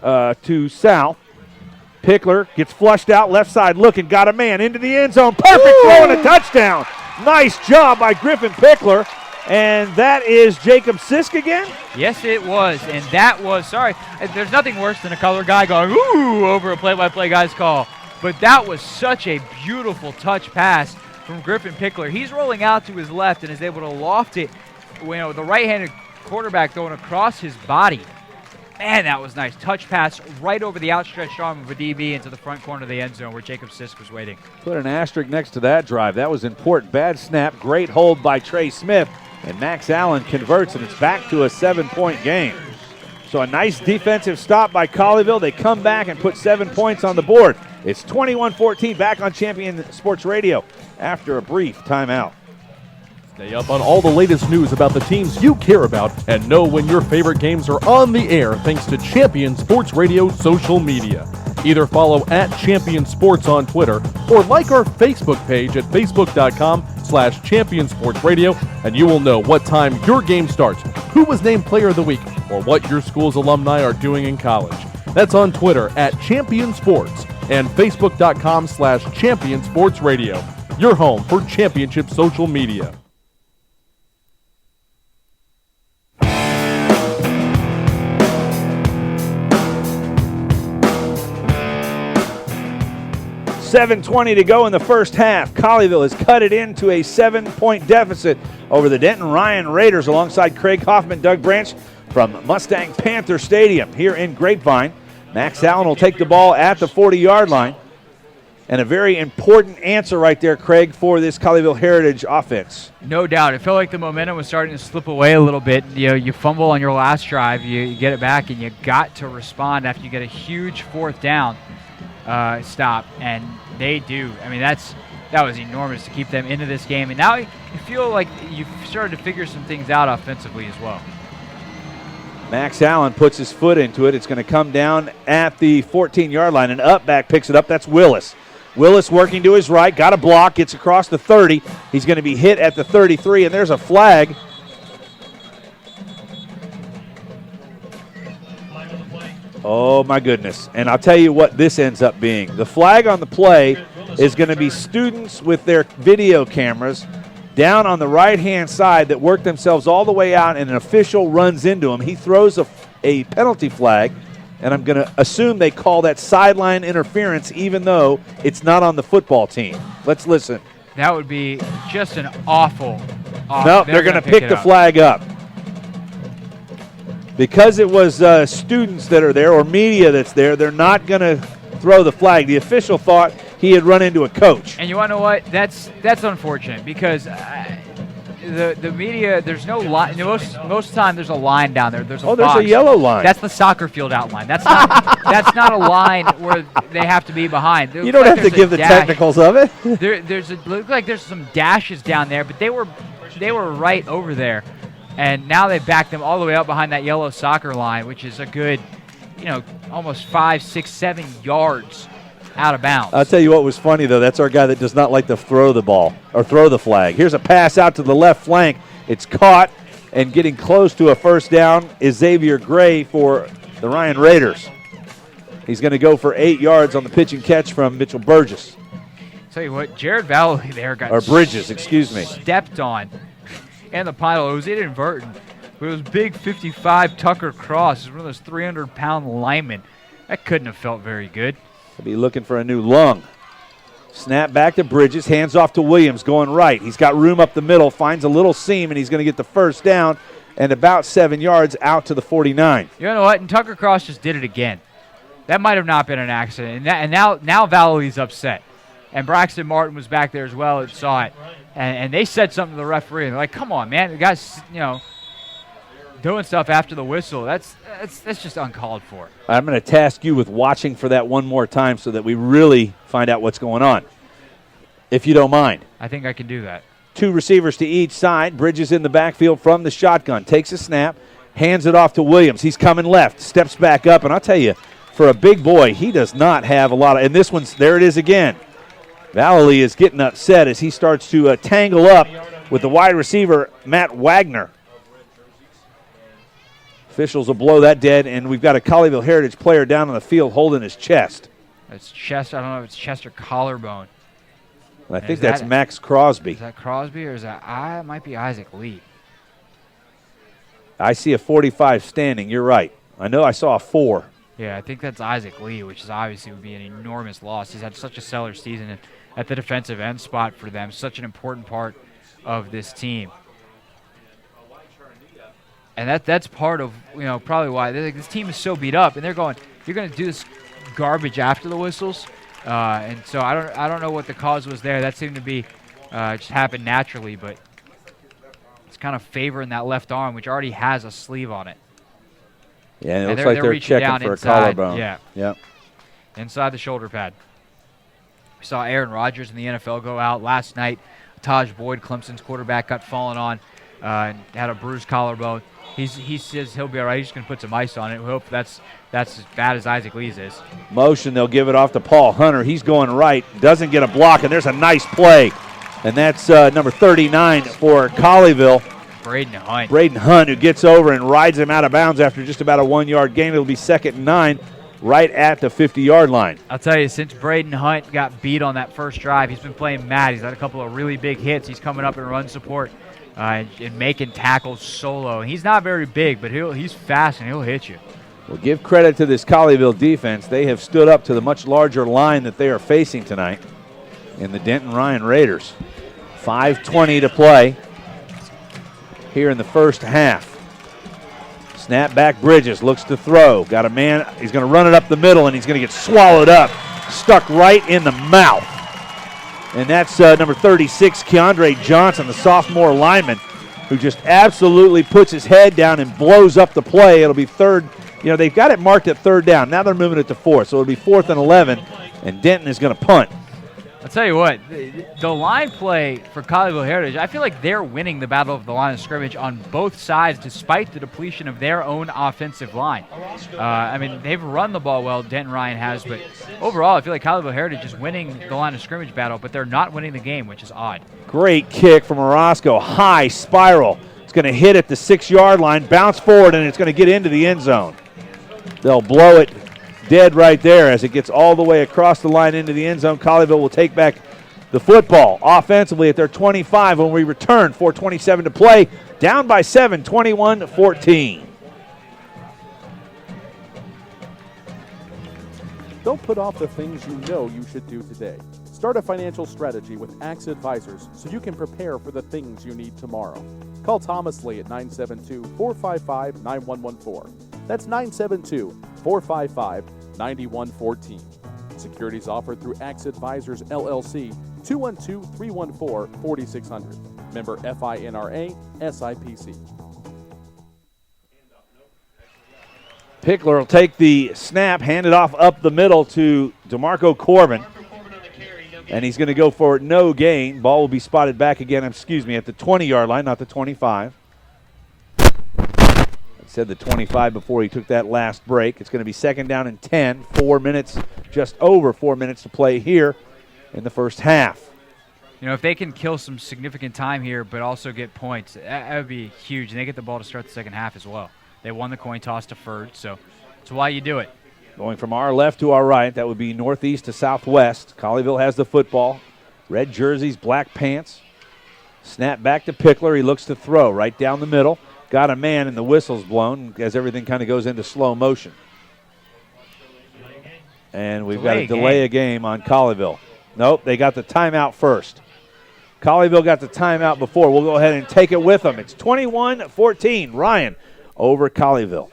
to south. Pickler gets flushed out, left side looking, got a man into the end zone. Perfect throw and a touchdown. Nice job by Griffin Pickler. And that is Jacob Sisk again? Yes, it was. And that was, sorry, there's nothing worse than a color guy going, ooh, over a play-by-play guy's call. But that was such a beautiful touch pass from Griffin Pickler. He's rolling out to his left and is able to loft it, you know, the right-handed quarterback going across his body. Man, that was nice. Touch pass right over the outstretched arm of a DB into the front corner of the end zone where Jacob Sisk was waiting. Put an asterisk next to that drive. That was important. Bad snap. Great hold by Trey Smith. And Max Allen converts, and it's back to a 7-point game. So a nice defensive stop by Colleyville. They come back and put 7 points on the board. It's 21-14 back on Champion Sports Radio after a brief timeout. Stay up on all the latest news about the teams you care about and know when your favorite games are on the air thanks to Champion Sports Radio social media. Either follow @Champion Sports on Twitter or like our Facebook page at facebook.com/Champion Sports Radio, and you will know what time your game starts, who was named Player of the Week, or what your school's alumni are doing in college. That's on Twitter @Champion Sports and facebook.com/Champion Sports Radio, your home for championship social media. $7:20 to go in the first half. Colleyville has cut it into a 7-point deficit over the Denton Ryan Raiders alongside Craig Hoffman, Doug Branch from Mustang Panther Stadium here in Grapevine. Max Allen will take the ball at the 40-yard line. And a very important answer right there, Craig, for this Colleyville Heritage offense. No doubt. It felt like the momentum was starting to slip away a little bit. You know, you fumble on your last drive, you get it back, and you got to respond after you get a huge 4th down. Stop, and they do. I mean, that was enormous to keep them into this game, and now you feel like you've started to figure some things out offensively as well. Max Allen puts his foot into it. It's going to come down at the 14-yard line, and up back picks it up. That's Willis. Willis working to his right, got a block, gets across the 30. He's going to be hit at the 33, and there's a flag. Oh, my goodness. And I'll tell you what this ends up being. The flag on the play is going to be students with their video cameras down on the right-hand side that work themselves all the way out, and an official runs into them. He throws a penalty flag, and I'm going to assume they call that sideline interference even though it's not on the football team. Let's listen. That would be just an awful. No, they're going to pick the flag up. Because it was students that are there or media that's there, they're not going to throw the flag. The official thought he had run into a coach. And you want to know what? That's unfortunate because the media, there's no line. Most of the time, there's a line down there. There's a there's box. a yellow line. That's the soccer field outline. That's not that's not a line where they have to be behind. You don't have to give the technicals of it. Look like there's some dashes down there, but they were right over there, and now they backed them all the way up behind that yellow soccer line, which is a good, almost 5, 6, 7 yards out of bounds. I'll tell you what was funny, though. That's our guy that does not like to throw the ball or throw the flag. Here's a pass out to the left flank. It's caught, and getting close to a first down is Xavier Gray for the Ryan Raiders. He's going to go for 8 yards on the pitch and catch from Mitchell Burgess. Tell you what, Jared Valley there got Bridges, excuse me. Stepped on in the pile. It was inadvertent. But it was big 55 Tucker Cross. He's one of those 300-pound linemen. That couldn't have felt very good. He'll be looking for a new lung. Snap back to Bridges, hands off to Williams, going right. He's got room up the middle, finds a little seam, and he's going to get the first down and about 7 yards out to the 49. You know what? And Tucker Cross just did it again. That might have not been an accident. And now Valley's upset. And Braxton Martin was back there as well and saw it. And they said something to the referee. And they're like, come on, man. The guy's, doing stuff after the whistle. That's just uncalled for. I'm going to task you with watching for that one more time so that we really find out what's going on, if you don't mind. I think I can do that. 2 receivers to each side. Bridges in the backfield from the shotgun. Takes a snap, hands it off to Williams. He's coming left, steps back up. And I'll tell you, for a big boy, he does not have a lot of – and this one's – there it is again. Valley is getting upset as he starts to tangle up with the wide receiver, Matt Wagner. Officials will blow that dead, and we've got a Colleyville Heritage player down on the field holding his chest. It's chest. I don't know if it's chest or collarbone. I think that's Max Crosby. Is that Crosby or is that it might be Isaac Lee? I see a 45 standing. You're right. I know I saw a 4. Yeah, I think that's Isaac Lee, which is obviously would be an enormous loss. He's had such a stellar season at the defensive end spot for them, such an important part of this team. And that's part of, probably why this team is so beat up. And they're going, you're going to do this garbage after the whistles. And so I don't know what the cause was there. That seemed to be just happened naturally, but it's kind of favoring that left arm, which already has a sleeve on it. Yeah, it looks like they're checking for inside, a collarbone. Yeah. Yep. Inside the shoulder pad. We saw Aaron Rodgers in the NFL go out last night. Taj Boyd, Clemson's quarterback, got fallen on and had a bruised collarbone. He says he'll be all right. He's just going to put some ice on it. We hope that's as bad as Isaac Lee's is. Motion, they'll give it off to Paul Hunter. He's going right. Doesn't get a block, and there's a nice play. And that's number 39 for Colleyville. Braden Hunt, who gets over and rides him out of bounds after just about a 1-yard gain. It'll be 2nd and 9 right at the 50-yard line. I'll tell you, since Braden Hunt got beat on that first drive, he's been playing mad. He's had a couple of really big hits. He's coming up and run support. And making tackles solo. He's not very big, but he's fast and he'll hit you. Well, give credit to this Colleyville defense. They have stood up to the much larger line that they are facing tonight in the Denton Ryan Raiders. 5:20 to play here in the first half. Snap back Bridges, looks to throw. Got a man, he's going to run it up the middle, and he's going to get swallowed up. Stuck right in the mouth. And that's number 36, Keandre Johnson, the sophomore lineman, who just absolutely puts his head down and blows up the play. It'll be third. They've got it marked at 3rd down. Now they're moving it to 4th, so it'll be 4th and 11, and Denton is going to punt. I'll tell you what, the line play for Colleyville Heritage, I feel like they're winning the battle of the line of scrimmage on both sides despite the depletion of their own offensive line. They've run the ball well, Denton Ryan has, but overall I feel like Colleyville Heritage is winning the line of scrimmage battle, but they're not winning the game, which is odd. Great kick from Orozco, high spiral. It's going to hit at the 6-yard line, bounce forward, and it's going to get into the end zone. They'll blow it dead right there as it gets all the way across the line into the end zone. Colleyville will take back the football offensively at their 25 when we return. 4:27 to play, down by 7, 21-14. Don't put off the things you know you should do today. Start a financial strategy with Axe Advisors so you can prepare for the things you need tomorrow. Call Thomas Lee at 972-455-9114. That's 972-455-9114. Securities offered through Axe Advisors, LLC, 212-314-4600. Member FINRA, SIPC. Pickler will take the snap, hand it off up the middle to DeMarco Corbin. And he's going to go for no gain. Ball will be spotted back again, at the 20-yard line, not the 25. I said the 25 before he took that last break. It's going to be 2nd down and 10. 4 minutes, just over 4 minutes to play here in the first half. You know, if they can kill some significant time here but also get points, that would be huge. And they get the ball to start the second half as well. They won the coin toss deferred, so that's why you do it. Going from our left to our right, that would be northeast to southwest. Colleyville has the football. Red jerseys, black pants. Snap back to Pickler. He looks to throw right down the middle. Got a man, and the whistle's blown as everything kind of goes into slow motion. And we've got a delay a game on Colleyville. Nope, they got the timeout first. Colleyville got the timeout before. We'll go ahead and take it with them. It's 21-14. Ryan over Colleyville.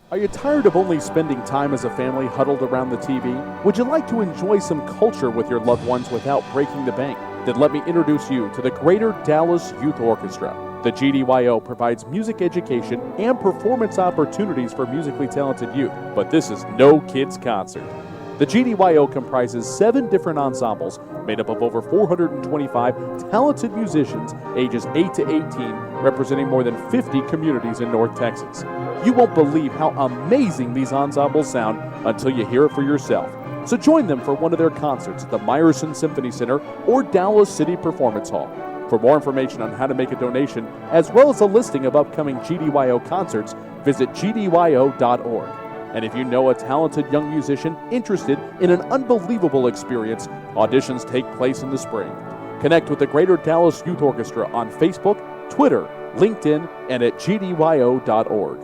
Are you tired of only spending time as a family huddled around the TV? Would you like to enjoy some culture with your loved ones without breaking the bank? Then let me introduce you to the Greater Dallas Youth Orchestra. The GDYO provides music education and performance opportunities for musically talented youth, but this is no kids' concert. The GDYO comprises 7 different ensembles made up of over 425 talented musicians ages 8 to 18, representing more than 50 communities in North Texas. You won't believe how amazing these ensembles sound until you hear it for yourself. So join them for one of their concerts at the Meyerson Symphony Center or Dallas City Performance Hall. For more information on how to make a donation, as well as a listing of upcoming GDYO concerts, visit gdyo.org. And if you know a talented young musician interested in an unbelievable experience, auditions take place in the spring. Connect with the Greater Dallas Youth Orchestra on Facebook, Twitter, LinkedIn, and at gdyo.org.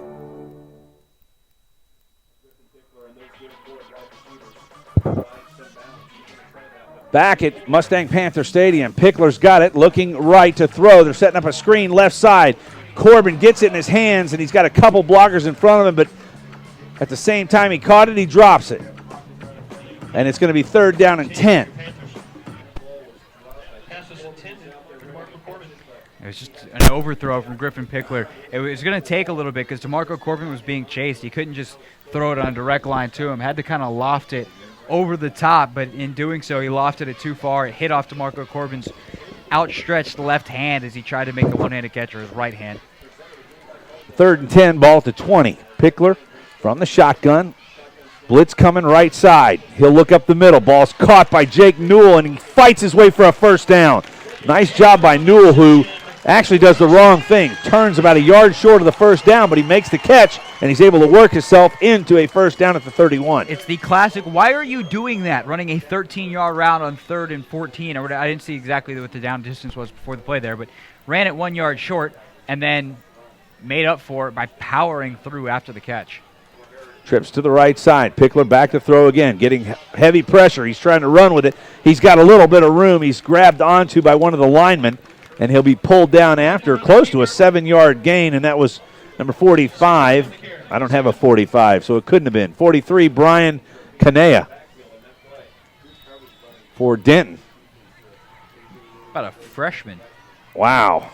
Back at Mustang Panther Stadium, Pickler's got it, looking right to throw. They're setting up a screen left side. Corbin gets it in his hands, and he's got a couple blockers in front of him, but at the same time he caught it, he drops it. And it's going to be 3rd down and 10. It was just an overthrow from Griffin Pickler. It was going to take a little bit because DeMarco Corbin was being chased. He couldn't just throw it on a direct line to him. Had to kind of loft it over the top, but in doing so, he lofted it too far. It hit off DeMarco Corbin's outstretched left hand as he tried to make the one-handed catch with his right hand. 3rd and 10, ball at the 20. Pickler from the shotgun. Blitz coming right side. He'll look up the middle. Ball's caught by Jake Newell, and he fights his way for a first down. Nice job by Newell, who actually does the wrong thing. Turns about a yard short of the first down, but he makes the catch, and he's able to work himself into a first down at the 31. It's the classic, why are you doing that, running a 13-yard route on 3rd and 14? I didn't see exactly what the down distance was before the play there, but ran it 1 yard short and then made up for it by powering through after the catch. Trips to the right side. Pickler back to throw again, getting heavy pressure. He's trying to run with it. He's got a little bit of room. He's grabbed onto by one of the linemen, and he'll be pulled down after close to a 7-yard gain, and that was number 45. I don't have a 45, so it couldn't have been. 43, Brian Kanea for Denton. About a freshman. Wow.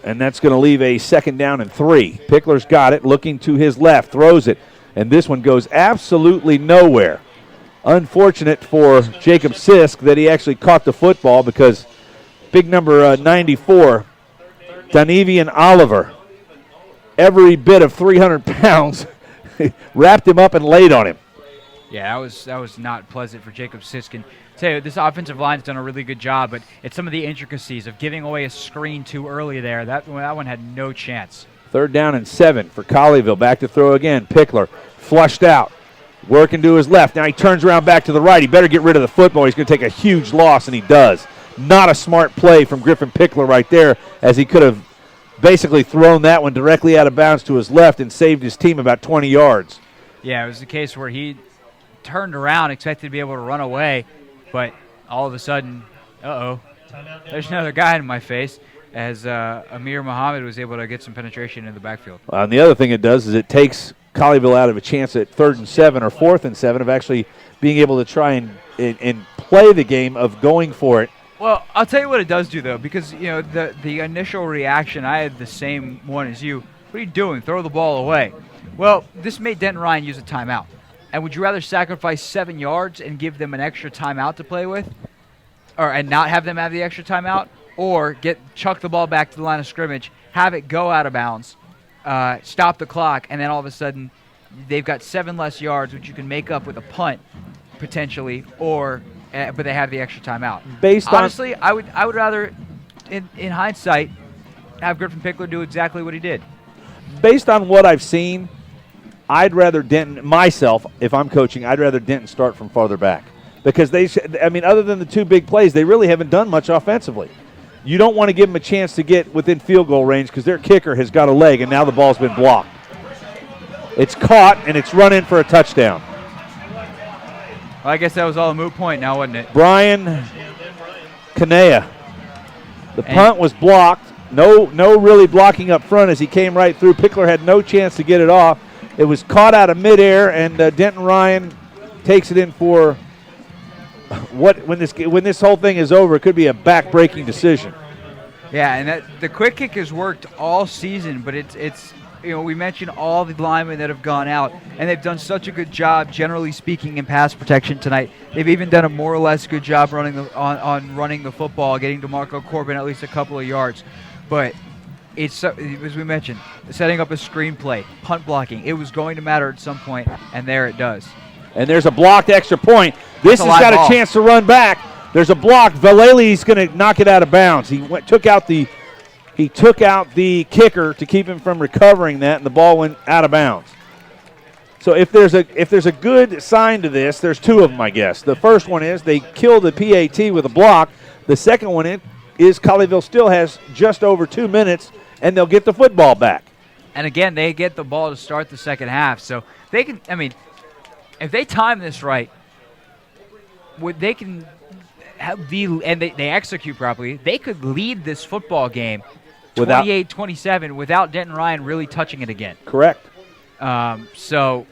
And that's going to leave a 2nd down and 3. Pickler's got it, looking to his left, throws it, and this one goes absolutely nowhere. Unfortunate for Jacob Sisk that he actually caught the football because big number 94, Donevian Oliver, every bit of 300 pounds, wrapped him up and laid on him. Yeah, that was not pleasant for Jacob Sisk. And tell you, this offensive line's done a really good job, but it's some of the intricacies of giving away a screen too early there. That one had no chance. 3rd down and 7 for Colleyville. Back to throw again. Pickler flushed out, working to his left. Now he turns around back to the right. He better get rid of the football. He's going to take a huge loss, and he does. Not a smart play from Griffin Pickler right there, as he could have basically thrown that one directly out of bounds to his left and saved his team about 20 yards. Yeah, it was the case where he turned around, expected to be able to run away, but all of a sudden, there's another guy in my face, as Amir Muhammad was able to get some penetration in the backfield. And the other thing it does is it takes Colleyville out of a chance at 3rd and 7 or 4th and 7 of actually being able to try and play the game of going for it. Well, I'll tell you what it does do, though, because, the initial reaction, I had the same one as you. What are you doing? Throw the ball away. Well, this made Denton Ryan use a timeout. And would you rather sacrifice 7 yards and give them an extra timeout to play with, and not have them have the extra timeout, or chuck the ball back to the line of scrimmage, have it go out of bounds, stop the clock, and then all of a sudden they've got 7 less yards, which you can make up with a punt potentially, but they have the extra timeout. Honestly, I would rather, in hindsight, have Griffin Pickler do exactly what he did. Based on what I've seen, I'd rather Denton, myself, if I'm coaching, I'd rather Denton start from farther back. Because other than the 2 big plays, they really haven't done much offensively. You don't want to give them a chance to get within field goal range because their kicker has got a leg, and now the ball's been blocked. It's caught, and it's run in for a touchdown. Well, I guess that was all a moot point now, wasn't it? Brian Kanea. The punt was blocked. No really blocking up front as he came right through. Pickler had no chance to get it off. It was caught out of midair, and Denton Ryan takes it in for when this whole thing is over, it could be a back-breaking decision. Yeah, and the quick kick has worked all season, but it's we mentioned all the linemen that have gone out, and they've done such a good job, generally speaking, in pass protection tonight. They've even done a more or less good job running the football, getting DeMarco Corbin at least a couple of yards. But it's, as we mentioned, setting up a screenplay, punt blocking. It was going to matter at some point, and there it does. And there's a blocked extra point. This has got a chance to run back. There's a block. Valeli's going to knock it out of bounds. He took out the kicker to keep him from recovering that, and the ball went out of bounds. So if there's a good sign to this, there's 2 of them, I guess. The first one is they kill the PAT with a block. The second one is Colleyville still has just over 2 minutes, and they'll get the football back. And again, they get the ball to start the second half, so they can. If they time this right, they can have they execute properly, they could lead this football game 28-27 without Denton Ryan really touching it again. Correct. So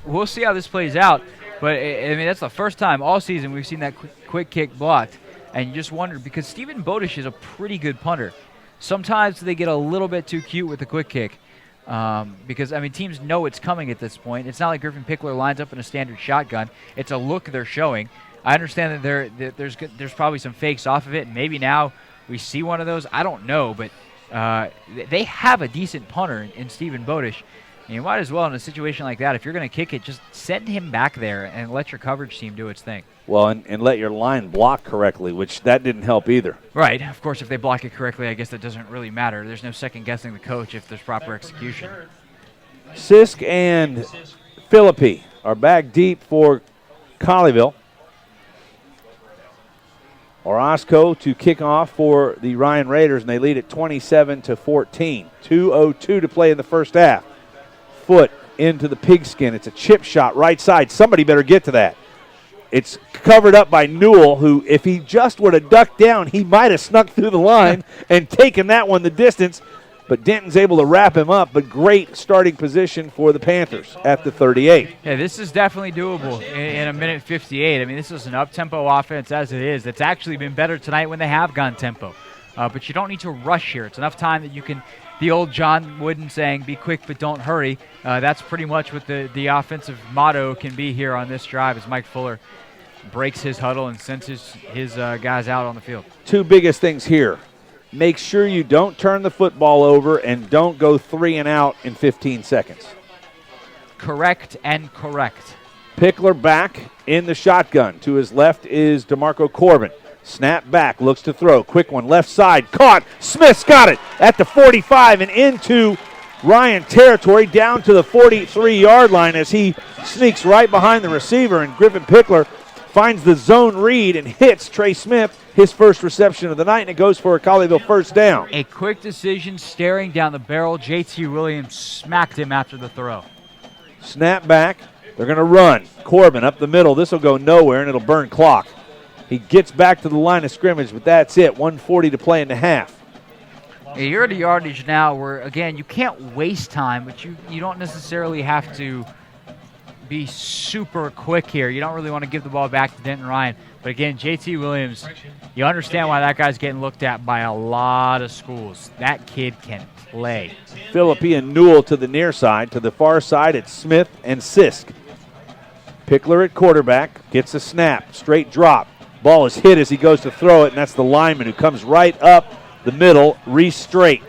we'll see how this plays out. But, that's the first time all season we've seen that quick kick blocked. And you just wonder, because Stephen Bodish is a pretty good punter. Sometimes they get a little bit too cute with the quick kick. Because teams know it's coming at this point. It's not like Griffin Pickler lines up in a standard shotgun. It's a look they're showing. I understand that there's probably some fakes off of it, and maybe now we see one of those. I don't know, but they have a decent punter in Stephen Bodish. And you might as well, in a situation like that, if you're going to kick it, just send him back there and let your coverage team do its thing. Well, and let your line block correctly, which that didn't help either. Right. Of course, if they block it correctly, I guess that doesn't really matter. There's no second-guessing the coach if there's proper execution. Sisk and Philippi are back deep for Colleyville. Orozco to kick off for the Ryan Raiders, and they lead at 27-14. 2:02 to play in the first half. Foot into the pigskin. It's a chip shot right side. Somebody better get to that. It's covered up by Newell, who, if he just would have ducked down, he might have snuck through the line and taken that one the distance. But Denton's able to wrap him up, but great starting position for the Panthers at the 38. Yeah, this is definitely doable in a minute 58. This is an up-tempo offense as it is. It's actually been better tonight when they have gone tempo. But you don't need to rush here. It's enough time that you can, the old John Wooden saying, be quick but don't hurry. That's pretty much what the offensive motto can be here on this drive as Mike Fuller breaks his huddle and sends his guys out on the field. 2 biggest things here. Make sure you don't turn the football over and don't go 3 and out in 15 seconds. Correct and correct. Pickler back in the shotgun. To his left is DeMarco Corbin. Snap back, looks to throw. Quick one, left side, caught. Smith's got it at the 45 and into Ryan territory, down to the 43-yard line as he sneaks right behind the receiver, and Griffin Pickler finds the zone read and hits Trey Smith, his first reception of the night, and it goes for a Colleyville first down. A quick decision, staring down the barrel. J.T. Williams smacked him after the throw. Snap back. They're going to run. Corbin up the middle. This will go nowhere, and it'll burn clock. He gets back to the line of scrimmage, but that's it. 1:40 to play in the half. You're at a yardage now where, again, you can't waste time, but you don't necessarily have to be super quick here. You don't really want to give the ball back to Denton Ryan. But again, JT Williams, you understand why that guy's getting looked at by a lot of schools. That kid can play. Philippi and Newell to the near side. To the far side, it's Smith and Sisk. Pickler at quarterback, gets a snap, straight drop. Ball is hit as he goes to throw it, and that's the lineman who comes right up the middle, Reese Straight.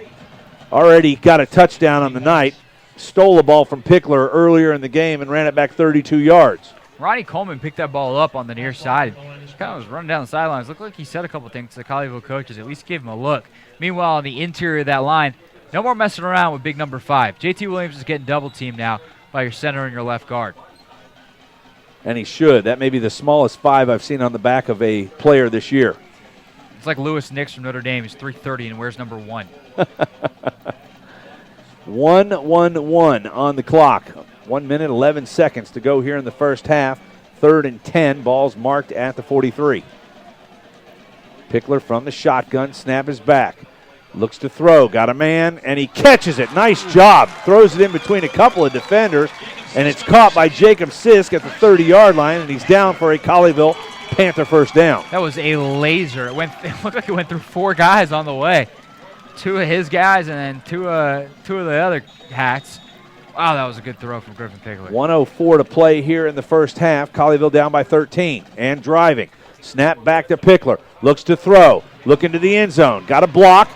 Already got a touchdown on the night. Stole the ball from Pickler earlier in the game and ran it back 32 yards. Ronnie Coleman picked that ball up on the near side. He kind of was running down the sidelines. Looked like he said a couple things to the Colleyville coaches, at least give him a look. Meanwhile, on the interior of that line, no more messing around with big number 5. JT Williams is getting double teamed now by your center and your left guard. And he should. That may be the smallest 5 I've seen on the back of a player this year. It's like Lewis Nix from Notre Dame. He's 330 and wears number 1. 1-1-1 on the clock. 1 minute, 11 seconds to go here in the first half. 3rd and 10. Ball's marked at the 43. Pickler from the shotgun. Snap is back. Looks to throw. Got a man, and he catches it. Nice job. Throws it in between a couple of defenders, and it's caught by Jacob Sisk at the 30-yard line, and he's down for a Colleyville Panther first down. That was a laser. It looked like it went through 4 guys on the way. 2 of his guys and then two of the other hats. Wow, that was a good throw from Griffin Pickler. 1:04 to play here in the first half. Colleyville down by 13 and driving. Snap back to Pickler. Looks to throw. Looking to the end zone. Got a block.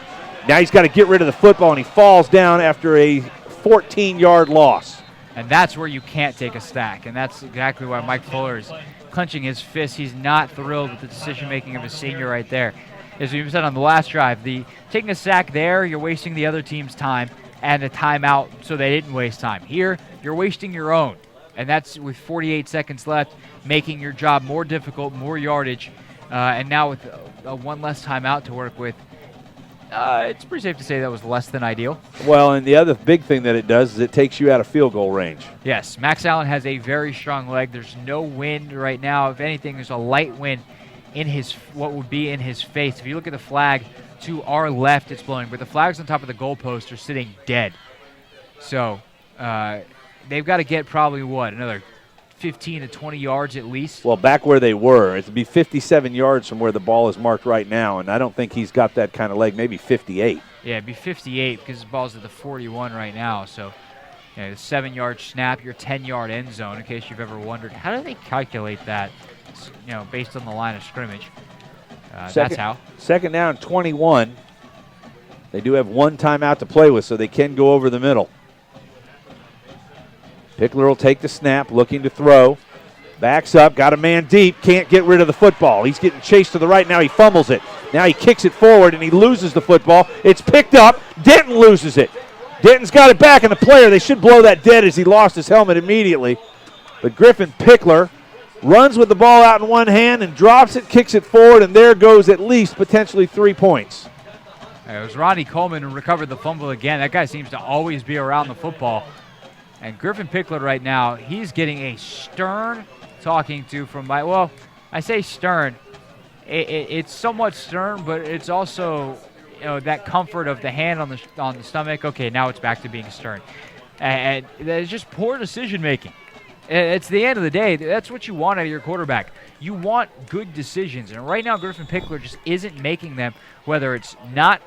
Now he's got to get rid of the football, and he falls down after a 14-yard loss. And that's where you can't take a stack, and that's exactly why Mike Fuller is clenching his fist. He's not thrilled with the decision-making of his senior right there. As we said on the last drive, taking a sack there, you're wasting the other team's time and a timeout so they didn't waste time. Here, you're wasting your own, and that's with 48 seconds left, making your job more difficult, more yardage, and now with one less timeout to work with, it's pretty safe to say that was less than ideal. Well, and the other big thing that it does is it takes you out of field goal range. Yes, Max Allen has a very strong leg. There's no wind right now. If anything, there's a light wind in what would be in his face. If you look at the flag to our left, it's blowing, but the flags on top of the goalpost are sitting dead. So they've got to get probably, another 15 to 20 yards at least? Well, back where they were. It'd be 57 yards from where the ball is marked right now, and I don't think he's got that kind of leg, maybe 58. Yeah, it'd be 58 because the ball's at the 41 right now. So the 7-yard snap, your 10-yard end zone, in case you've ever wondered. How do they calculate that? Based on the line of scrimmage. That's how. Second down, 21. They do have 1 timeout to play with, so they can go over the middle. Pickler will take the snap, looking to throw. Backs up, got a man deep, can't get rid of the football. He's getting chased to the right, now he fumbles it. Now he kicks it forward, and he loses the football. It's picked up. Denton loses it. Denton's got it back, and the player, they should blow that dead as he lost his helmet immediately. But Griffin Pickler runs with the ball out in one hand and drops it, kicks it forward, and there goes at least potentially 3 points. It was Ronnie Coleman who recovered the fumble again. That guy seems to always be around the football. And Griffin Pickler right now, he's getting a stern talking to from I say stern. It's somewhat stern, but it's also that comfort of the hand on the stomach. Okay, now it's back to being stern. And it's just poor decision making. It's the end of the day. That's what you want out of your quarterback. You want good decisions. And right now, Griffin Pickler just isn't making them, whether it's not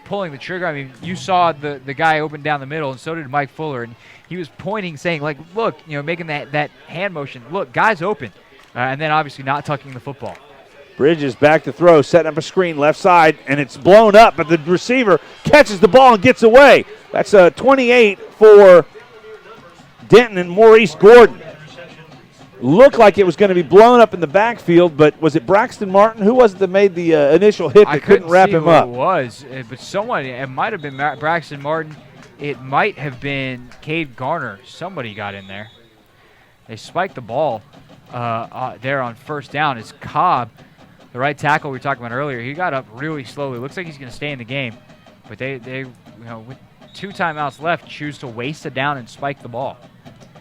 pulling the trigger. I mean, you saw the guy open down the middle, and so did Mike Fuller. And he was pointing, saying, look, making that hand motion. Look, guy's open. And then obviously not tucking the football. Bridges back to throw, setting up a screen left side, and it's blown up, but the receiver catches the ball and gets away. That's a 28 for Denton and Maurice Gordon. Looked like it was going to be blown up in the backfield, but was it Braxton Martin? Who was it that made the initial hit that couldn't wrap him up? It was, but someone, it might have been Braxton Martin. It might have been Cade Garner. Somebody got in there. They spiked the ball there on first down. It's Cobb, the right tackle we were talking about earlier. He got up really slowly. Looks like he's going to stay in the game, but they with 2 timeouts left, choose to waste a down and spike the ball.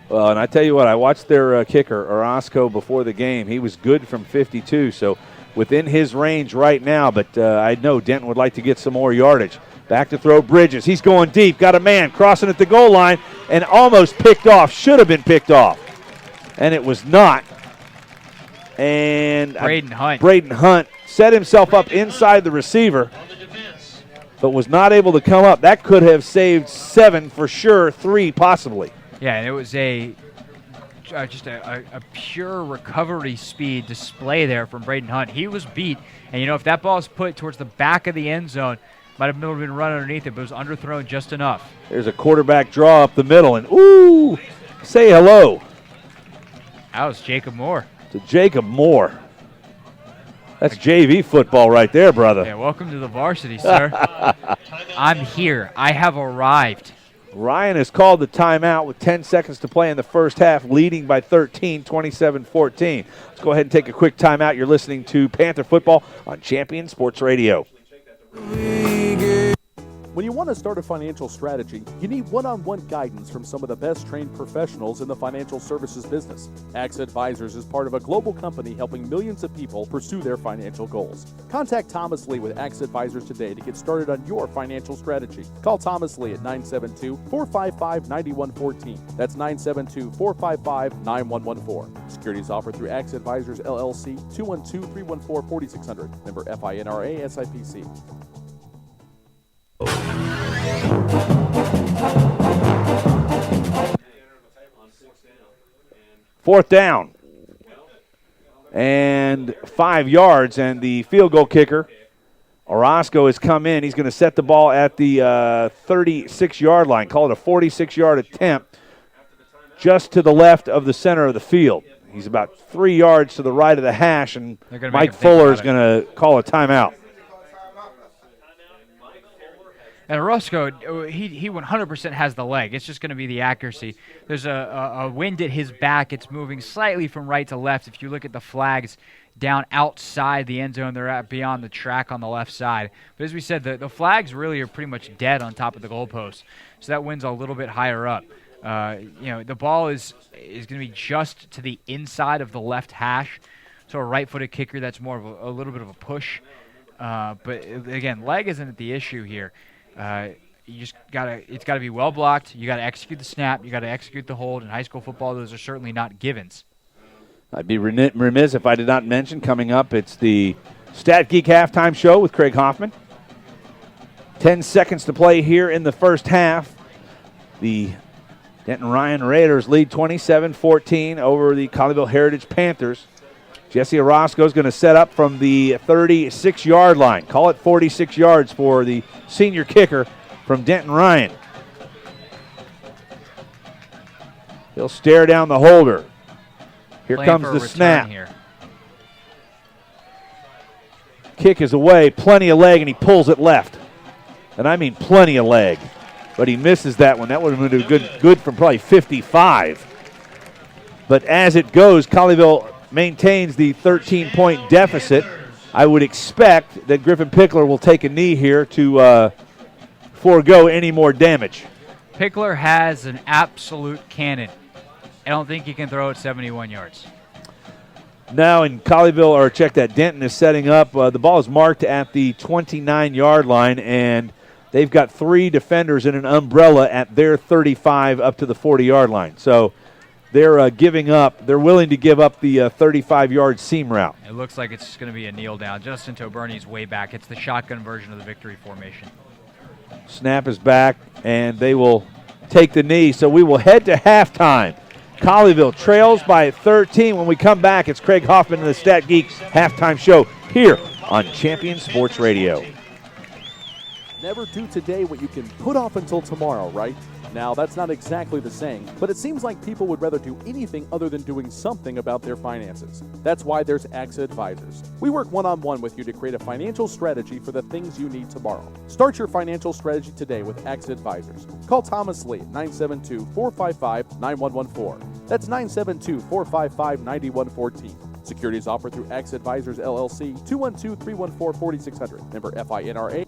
Well, and I tell you what, I watched their kicker, Orozco, before the game. He was good from 52, so within his range right now, but I know Denton would like to get some more yardage. Back to throw Bridges. He's going deep. Got a man crossing at the goal line and almost picked off. Should have been picked off. And it was not. And Braden Hunt set himself up inside the receiver, but was not able to come up. That could have saved 7 for sure, 3 possibly. Yeah, and it was just a pure recovery speed display there from Braden Hunt. He was beat, and if that ball is put towards the back of the end zone, might have been run underneath it, but it was underthrown just enough. There's a quarterback draw up the middle, and ooh, say hello. That was Jacob Moore. To Jacob Moore. That's JV football right there, brother. Yeah, welcome to the varsity, sir. I'm here. I have arrived. Ryan has called the timeout with 10 seconds to play in the first half, leading by 13, 27-14. Let's go ahead and take a quick timeout. You're listening to Panther Football on Champion Sports Radio. When you want to start a financial strategy, you need one-on-one guidance from some of the best trained professionals in the financial services business. Axe Advisors is part of a global company helping millions of people pursue their financial goals. Contact Thomas Lee with Axe Advisors today to get started on your financial strategy. Call Thomas Lee at 972-455-9114. That's 972-455-9114. Securities offered through Axe Advisors LLC, 212-314-4600. Member FINRA SIPC. Fourth down and 5 yards, and the field goal kicker Orozco has come in. He's going to set the ball at the 36-yard line. Call it a 46-yard attempt just to the left of the center of the field. He's about 3 yards to the right of the hash, and Mike Fuller is going to call a timeout. And Orozco, he 100% has the leg. It's just going to be the accuracy. There's a wind at his back. It's moving slightly from right to left. If you look at the flags down outside the end zone, they're beyond the track on the left side. But as we said, the flags really are pretty much dead on top of the goalpost. So that wind's a little bit higher up. The ball is going to be just to the inside of the left hash. So a right-footed kicker, that's more of a little bit of a push. But again, leg isn't the issue here. It's got to be well blocked. You got to execute the snap. You got to execute the hold. In high school football, those are certainly not givens. I'd be remiss if I did not mention coming up, it's the Stat Geek halftime show with Craig Hoffman. 10 seconds to play here in the first half. The Denton Ryan Raiders lead 27-14 over the Colleyville Heritage Panthers. Jesse Orozco is going to set up from the 36-yard line. Call it 46 yards for the senior kicker from Denton Ryan. He'll stare down the holder. Here comes the snap. Here. Kick is away, plenty of leg, and he pulls it left. And I mean plenty of leg. But he misses that one. That would have been good from probably 55. But as it goes, Colleyville maintains the 13-point deficit. I would expect that Griffin Pickler will take a knee here to forego any more damage. Pickler has an absolute cannon. I don't think he can throw it 71 yards. Now in Colleyville, or check that, Denton is setting up. The ball is marked at the 29-yard line, and they've got 3 defenders in an umbrella at their 35 up to the 40-yard line. So they're giving up. They're willing to give up the 35-yard seam route. It looks like it's going to be a kneel down. Justin Toberni's way back. It's the shotgun version of the victory formation. Snap is back, and they will take the knee. So we will head to halftime. Colleyville trails by 13. When we come back, it's Craig Hoffman and the Stat Geeks halftime show here on Champion Sports Radio. Never do today what you can put off until tomorrow, right? Now, that's not exactly the saying, but it seems like people would rather do anything other than doing something about their finances. That's why there's Axe Advisors. We work one-on-one with you to create a financial strategy for the things you need tomorrow. Start your financial strategy today with Axe Advisors. Call Thomas Lee at 972-455-9114. That's 972-455-9114. Securities offered through Axe Advisors LLC, 212-314-4600. Member FINRA.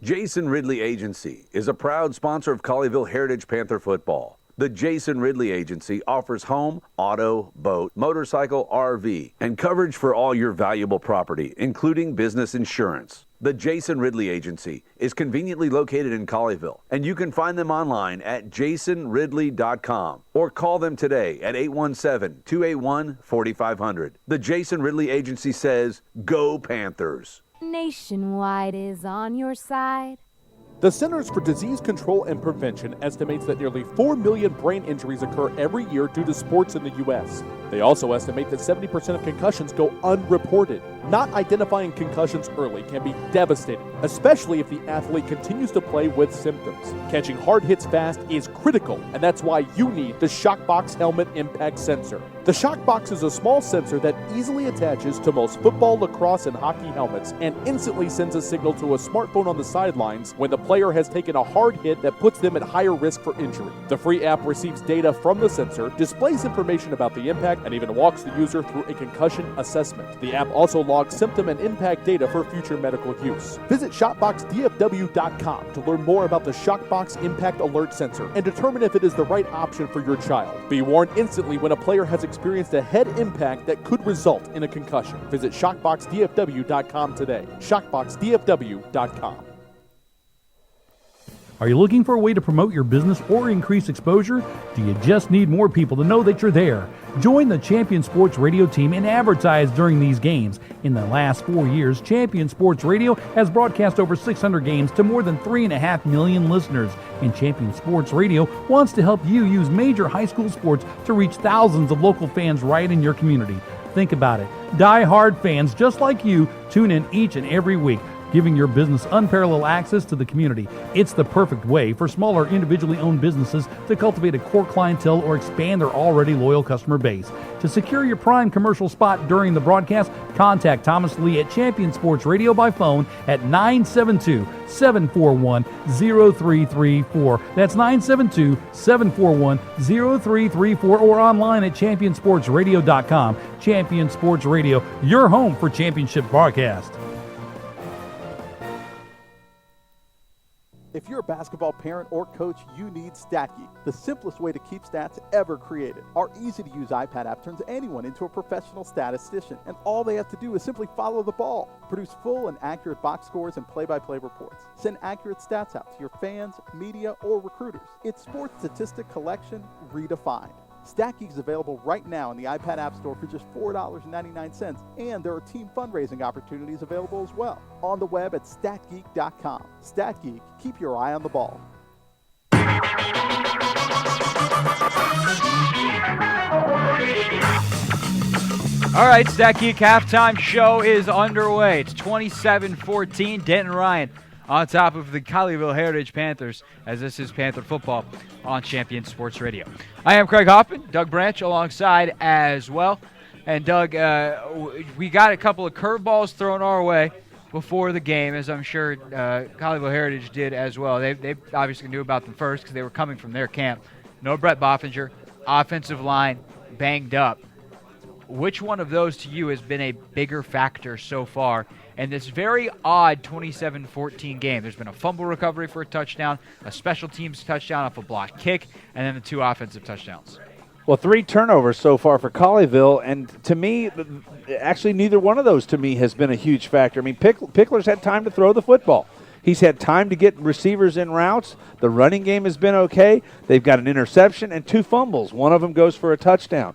Jason Ridley Agency is a proud sponsor of Colleyville Heritage Panther football. The Jason Ridley Agency offers home, auto, boat, motorcycle, RV, and coverage for all your valuable property, including business insurance. The Jason Ridley Agency is conveniently located in Colleyville, and you can find them online at jasonridley.com or call them today at 817-281-4500. The Jason Ridley Agency says, go Panthers. Nationwide is on your side. The Centers for Disease Control and Prevention estimates that nearly 4 million brain injuries occur every year due to sports in the U.S. They also estimate that 70% of concussions go unreported. Not identifying concussions early can be devastating, especially if the athlete continues to play with symptoms. Catching hard hits fast is critical, and that's why you need the Shockbox Helmet Impact Sensor. The Shockbox is a small sensor that easily attaches to most football, lacrosse, and hockey helmets and instantly sends a signal to a smartphone on the sidelines when the player has taken a hard hit that puts them at higher risk for injury. The free app receives data from the sensor, displays information about the impact, and even walks the user through a concussion assessment. The app also logs symptom and impact data for future medical use. Visit ShopboxDFW.com to learn more about the Shockbox Impact Alert Sensor and determine if it is the right option for your child. Be warned instantly when a player has experienced a head impact that could result in a concussion. Visit ShockboxDFW.com today. ShockboxDFW.com. Are you looking for a way to promote your business or increase exposure? Do you just need more people to know that you're there? Join the Champion Sports Radio team and advertise during these games. In the last 4 years, Champion Sports Radio has broadcast over 600 games to more than 3.5 million listeners. And Champion Sports Radio wants to help you use major high school sports to reach thousands of local fans right in your community. Think about it. Die-hard fans just like you tune in each and every week, giving your business unparalleled access to the community. It's the perfect way for smaller individually owned businesses to cultivate a core clientele or expand their already loyal customer base. To secure your prime commercial spot during the broadcast, contact Thomas Lee at Champion Sports Radio by phone at 972-741-0334. That's 972-741-0334 or online at championsportsradio.com. Champion Sports Radio, your home for championship broadcast. If you're a basketball parent or coach, you need StatGeek, the simplest way to keep stats ever created. Our easy-to-use iPad app turns anyone into a professional statistician, and all they have to do is simply follow the ball. Produce full and accurate box scores and play-by-play reports. Send accurate stats out to your fans, media, or recruiters. It's sports statistic collection redefined. StatGeek is available right now in the iPad App Store for just $4.99, and there are team fundraising opportunities available as well. On the web at statgeek.com. StatGeek, keep your eye on the ball. All right, StatGeek halftime show is underway. It's 27-14. Denton Ryan on top of the Colleyville Heritage Panthers, as this is Panther football on Champion Sports Radio. I am Craig Hoffman, Doug Branch alongside as well. And Doug, we got a couple of curveballs thrown our way before the game, as I'm sure Colleyville Heritage did as well. They obviously knew about them first because they were coming from their camp. No Brett Boffinger, offensive line banged up. Which one of those to you has been a bigger factor so far in this very odd 27-14 game? There's been a fumble recovery for a touchdown, a special teams touchdown off a blocked kick, and then the 2 offensive touchdowns. Well, 3 turnovers so far for Colleyville, and to me, actually neither one of those to me has been a huge factor. I mean, Pickler's had time to throw the football. He's had time to get receivers in routes. The running game has been okay. They've got an interception and 2 fumbles. One of them goes for a touchdown.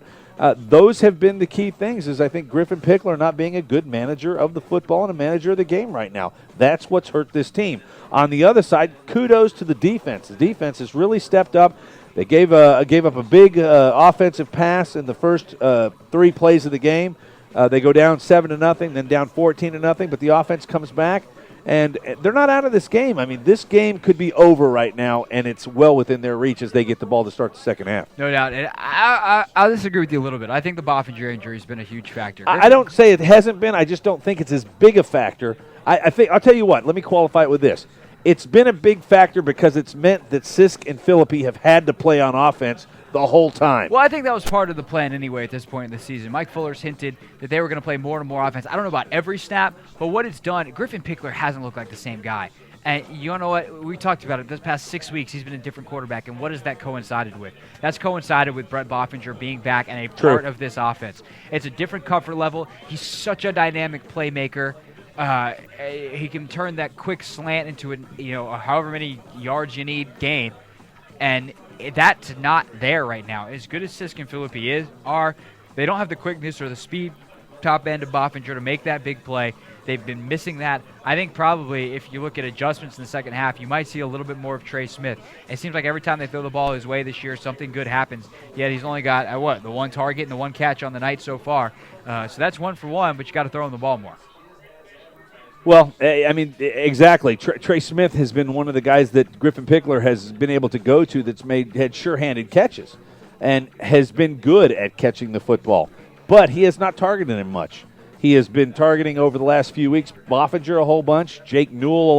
Those have been the key things, is I think Griffin Pickler not being a good manager of the football and a manager of the game right now. That's what's hurt this team. On the other side, kudos to the defense. The defense has really stepped up. They gave up a big offensive pass in the first 3 plays of the game. They go down 7-0, then down 14-0, but the offense comes back. And they're not out of this game. I mean, this game could be over right now, and it's well within their reach as they get the ball to start the second half. No doubt. And I'll disagree with you a little bit. I think the Boffinger injury has been a huge factor. I don't say it hasn't been. I just don't think it's as big a factor. I think I'll tell you what. Let me qualify it with this. It's been a big factor because it's meant that Sisk and Philippi have had to play on offense the whole time. Well, I think that was part of the plan anyway at this point in the season. Mike Fuller's hinted that they were going to play more and more offense. I don't know about every snap, but what it's done, Griffin Pickler hasn't looked like the same guy. And you know what? We talked about it. This past 6 weeks, he's been a different quarterback. And what has that coincided with? That's coincided with Brett Boffinger being back and a part of this offense. It's a different comfort level. He's such a dynamic playmaker. He can turn that quick slant into a however many yards you need gain, and that's not there right now. As good as Sisk and Philippi are, they don't have the quickness or the speed top end of Boffinger to make that big play. They've been missing that. I think probably if you look at adjustments in the second half, you might see a little bit more of Trey Smith. It seems like every time they throw the ball his way this year, something good happens. Yet he's only got, the one target and the one catch on the night so far. So that's 1 for 1, but you got to throw him the ball more. Well, I mean, exactly. Trey Smith has been one of the guys that Griffin Pickler has been able to go to that's had sure-handed catches and has been good at catching the football. But he has not targeted him much. He has been targeting over the last few weeks Boffinger a whole bunch, Jake Newell a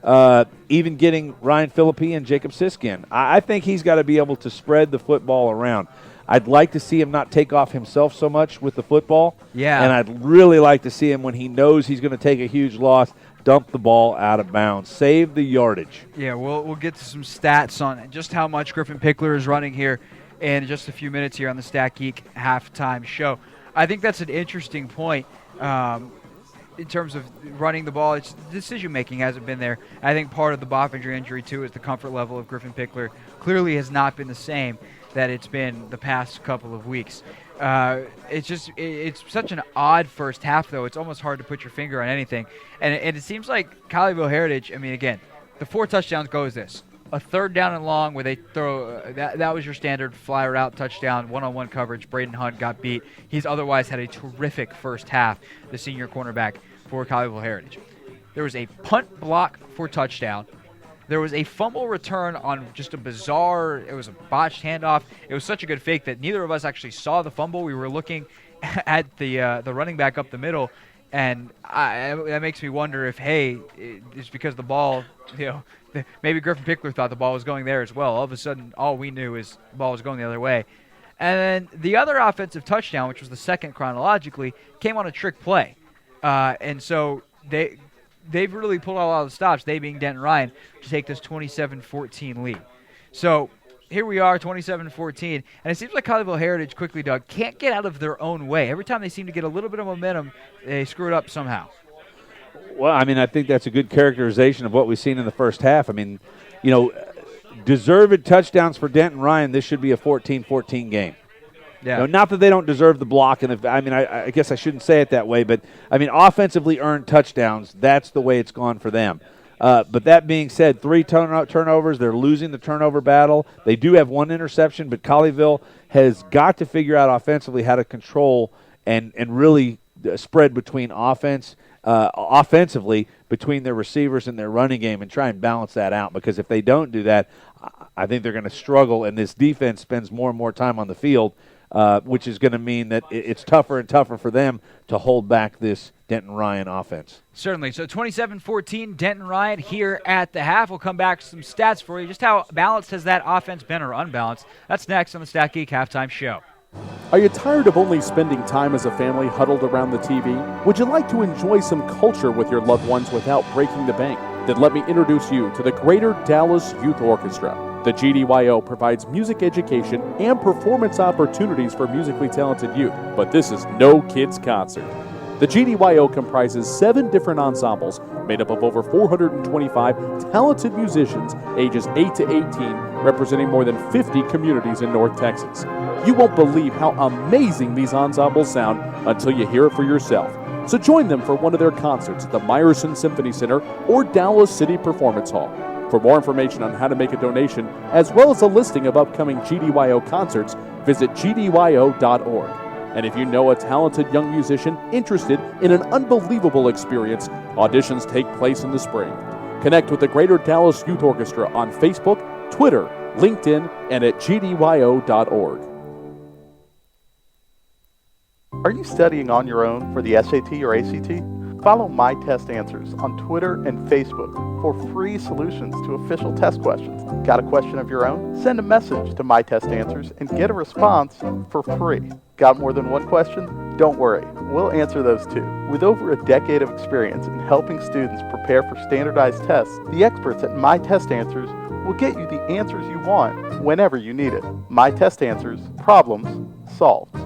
lot, even getting Ryan Philippi and Jacob Sisk in. I think he's got to be able to spread the football around. I'd like to see him not take off himself so much with the football. Yeah. And I'd really like to see him, when he knows he's going to take a huge loss, dump the ball out of bounds. Save the yardage. Yeah, we'll get to some stats on just how much Griffin Pickler is running here in just a few minutes here on the Stat Geek halftime show. I think that's an interesting point in terms of running the ball. It's decision-making hasn't been there. I think part of the Boffinger injury, too, is the comfort level of Griffin Pickler clearly has not been the same that it's been the past couple of weeks. It's such an odd first half, though. It's almost hard to put your finger on anything. And it seems like Colleyville Heritage, I mean, again, the 4 touchdowns go as this. A 3rd down and long where they throw that was your standard fly route touchdown, one-on-one coverage. Braden Hunt got beat. He's otherwise had a terrific first half, the senior cornerback for Colleyville Heritage. There was a punt block for touchdown. There was a fumble return on just a bizarre, it was a botched handoff. It was such a good fake that neither of us actually saw the fumble. We were looking at the running back up the middle, and that makes me wonder if, it's because the ball, maybe Griffin Pickler thought the ball was going there as well. All of a sudden, all we knew is the ball was going the other way. And then the other offensive touchdown, which was the second chronologically, came on a trick play. And so they've really pulled out a lot of the stops, they being Denton Ryan, to take this 27-14 lead. So here we are, 27-14, and it seems like Colleyville Heritage quickly, Doug, can't get out of their own way. Every time they seem to get a little bit of momentum, they screw it up somehow. Well, I mean, I think that's a good characterization of what we've seen in the first half. I mean, deserved touchdowns for Denton Ryan, this should be a 14-14 game. Yeah. Not that they don't deserve the block, and I guess I shouldn't say it that way, but I mean, offensively earned touchdowns, that's the way it's gone for them. But that being said, 3 turnovers, they're losing the turnover battle. They do have 1 interception, but Colleyville has got to figure out offensively how to control and really spread between offensively between their receivers and their running game and try and balance that out, because if they don't do that, I think they're going to struggle, and this defense spends more and more time on the field, which is going to mean that it's tougher and tougher for them to hold back this Denton Ryan offense. Certainly. So 27-14, Denton Ryan here at the half. We'll come back to some stats for you. Just how balanced has that offense been, or unbalanced? That's next on the Stat Geek Halftime Show. Are you tired of only spending time as a family huddled around the TV? Would you like to enjoy some culture with your loved ones without breaking the bank? Then let me introduce you to the Greater Dallas Youth Orchestra. The GDYO provides music education and performance opportunities for musically talented youth, but this is no kids' concert. The GDYO comprises 7 different ensembles made up of over 425 talented musicians ages 8 to 18, representing more than 50 communities in North Texas. You won't believe how amazing these ensembles sound until you hear it for yourself. So join them for one of their concerts at the Meyerson Symphony Center or Dallas City Performance Hall. For more information on how to make a donation, as well as a listing of upcoming GDYO concerts, visit gdyo.org. And if you know a talented young musician interested in an unbelievable experience, auditions take place in the spring. Connect with the Greater Dallas Youth Orchestra on Facebook, Twitter, LinkedIn, and at gdyo.org. Are you studying on your own for the SAT or ACT? Follow My Test Answers on Twitter and Facebook for free solutions to official test questions. Got a question of your own? Send a message to My Test Answers and get a response for free. Got more than one question? Don't worry, we'll answer those too. With over a decade of experience in helping students prepare for standardized tests, the experts at My Test Answers will get you the answers you want whenever you need it. My Test Answers, problems solved.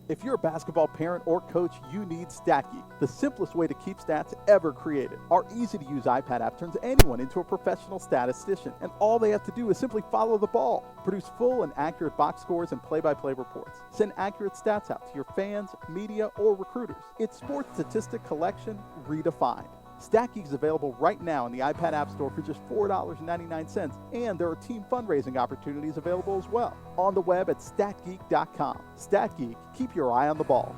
If you're a basketball parent or coach, you need StatGeek, the simplest way to keep stats ever created. Our easy-to-use iPad app turns anyone into a professional statistician, and all they have to do is simply follow the ball. Produce full and accurate box scores and play-by-play reports. Send accurate stats out to your fans, media, or recruiters. It's sports statistic collection redefined. StatGeek is available right now in the iPad App Store for just $4.99, and there are team fundraising opportunities available as well. On the web at statgeek.com. StatGeek, keep your eye on the ball.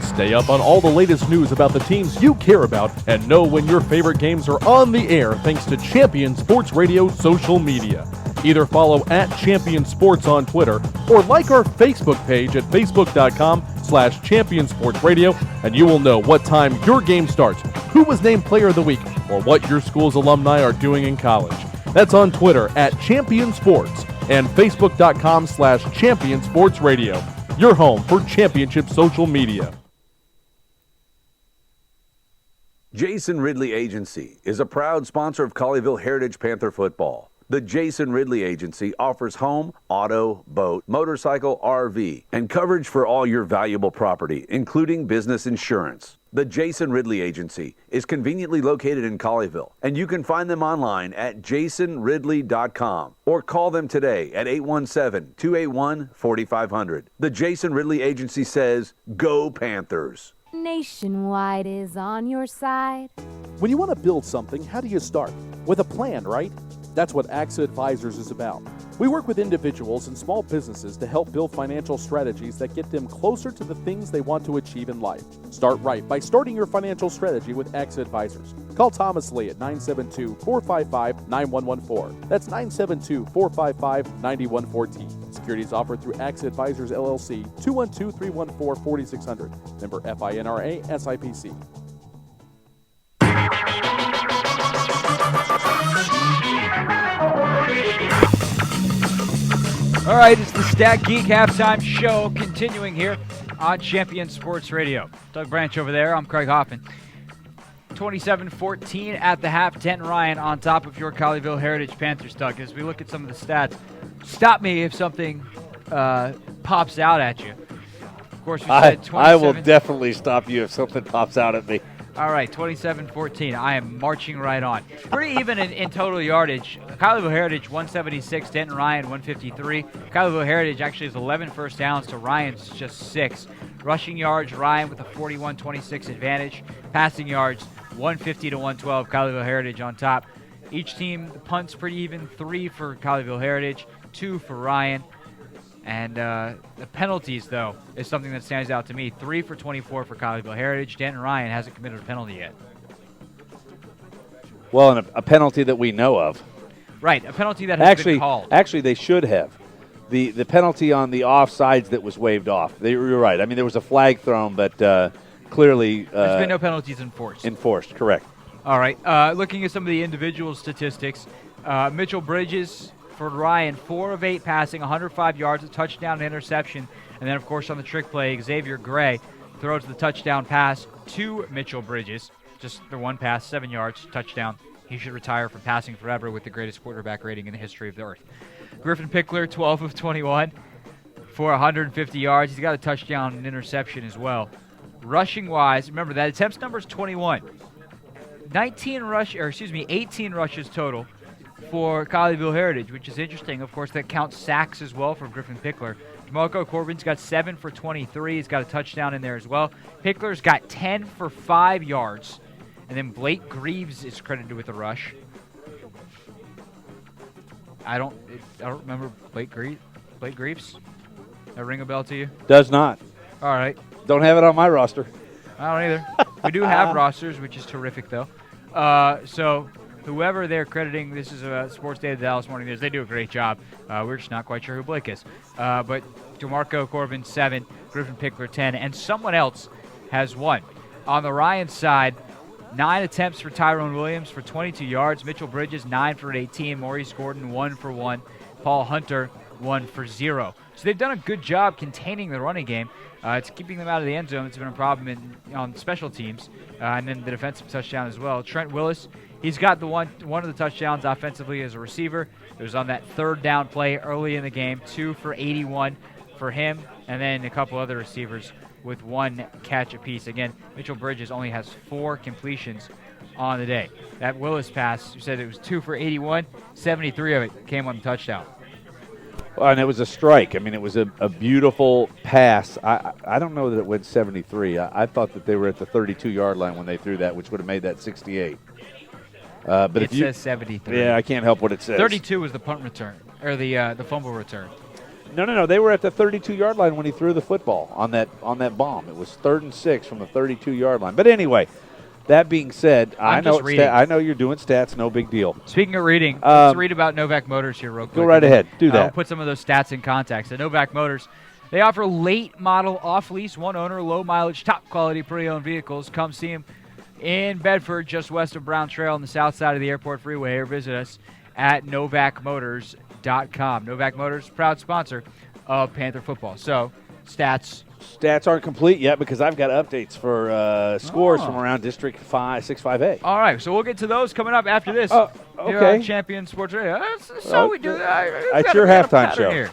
Stay up on all the latest news about the teams you care about and know when your favorite games are on the air thanks to Champion Sports Radio social media. Either follow at Champion Sports on Twitter or like our Facebook page at facebook.com/Champion Sports Radio, and you will know what time your game starts, who was named Player of the Week, or what your school's alumni are doing in college. That's on Twitter at Champion Sports and facebook.com/Champion Sports Radio, your home for championship social media. Jason Ridley Agency is a proud sponsor of Colleyville Heritage Panther football. The Jason Ridley Agency offers home, auto, boat, motorcycle, RV, and coverage for all your valuable property, including business insurance. The Jason Ridley Agency is conveniently located in Colleyville, and you can find them online at jasonridley.com or call them today at 817-281-4500. The Jason Ridley Agency says, Go Panthers! Nationwide is on your side. When you want to build something, how do you start? With a plan, right? That's what AXA Advisors is about. We work with individuals and small businesses to help build financial strategies that get them closer to the things they want to achieve in life. Start right by starting your financial strategy with AXA Advisors. Call Thomas Lee at 972-455-9114. That's 972-455-9114. Securities offered through AXA Advisors LLC, 212-314-4600. Member FINRA SIPC. All right, it's the Stat Geek Halftime Show continuing here on Champion Sports Radio. Doug Branch over there. I'm Craig Hoffman. 27-14 at the half. Denton Ryan on top of your Colleyville Heritage Panthers, Doug. As we look at some of the stats, stop me if something pops out at you. Of course, we said 27. I will definitely stop you if something pops out at me. All right, 27-14. I am marching right on. Pretty even in total yardage. Colleyville Heritage, 176. Denton Ryan, 153. Colleyville Heritage actually has 11 first downs to Ryan's just 6. Rushing yards, Ryan with a 41-26 advantage. Passing yards, 150 to 112. Colleyville Heritage on top. Each team, the punts pretty even. 3 for Colleyville Heritage, 2 for Ryan. And the penalties, though, is something that stands out to me. 3 for 24 for Colleyville Heritage. Denton Ryan hasn't committed a penalty yet. Well, and a penalty that we know of. Right, a penalty that has been called. Actually, they should have. The penalty on the offsides that was waved off. You're right. I mean, there was a flag thrown, but clearly... there's been no penalties enforced. Enforced, correct. All right, looking at some of the individual statistics, Mitchell Bridges... For Ryan, 4 of 8 passing, 105 yards, a touchdown and interception. And then, of course, on the trick play, Xavier Gray throws the touchdown pass to Mitchell Bridges. Just the one pass, 7 yards, touchdown. He should retire from passing forever with the greatest quarterback rating in the history of the earth. Griffin Pickler, 12 of 21 for 150 yards. He's got a touchdown and interception as well. Rushing-wise, remember, that attempts number is 21. 18 rushes total for Colleyville Heritage, which is interesting. Of course, that counts sacks as well for Griffin Pickler. DeMarco Corbin's got 7 for 23. He's got a touchdown in there as well. Pickler's got 10 for 5 yards. And then Blake Greaves is credited with a rush. I don't remember Blake Greaves. That ring a bell to you? Does not. All right. Don't have it on my roster. I don't either. We do have rosters, which is terrific, though. So whoever they're crediting, this is a Sports Day of the Dallas Morning News. They do a great job. We're just not quite sure who Blake is. But DeMarco Corbin, 7. Griffin Pickler, 10. And someone else has 1. On the Ryan side, 9 attempts for Tyrone Williams for 22 yards. Mitchell Bridges, 9 for 18. Maurice Gordon, 1 for 1. Paul Hunter, 1 for 0. So they've done a good job containing the running game. It's keeping them out of the end zone. It's been a problem on special teams. And then the defensive touchdown as well. Trent Willis, he's got the one of the touchdowns offensively as a receiver. It was on that third down play early in the game. 2 for 81 for him, and then a couple other receivers with 1 catch apiece. Again, Mitchell Bridges only has 4 completions on the day. That Willis pass, you said it was 2 for 81, 73 of it came on the touchdown. Well, and it was a strike. I mean, it was a beautiful pass. I don't know that it went 73. I thought that they were at the 32-yard line when they threw that, which would have made that 68. But it says 73. Yeah, I can't help what it says. 32 was the punt return, or the fumble return. No. They were at the 32-yard line when he threw the football on that bomb. It was 3rd and 6 from the 32-yard line. But anyway, that being said, I know you're doing stats. No big deal. Speaking of reading, let's read about Novak Motors here real quick. Go right ahead. Do that. I'll put some of those stats in context. At Novak Motors, they offer late model off-lease, one-owner, low-mileage, top-quality pre-owned vehicles. Come see them in Bedford, just west of Brown Trail on the south side of the Airport Freeway, or visit us at novacmotors.com. Novak Motors, proud sponsor of Panther football. So, stats. Stats aren't complete yet because I've got updates for scores from around District 6-5A. All right, so we'll get to those coming up after this. Okay. Here on Champion Sports Radio. So we do that. It's your halftime show. Here.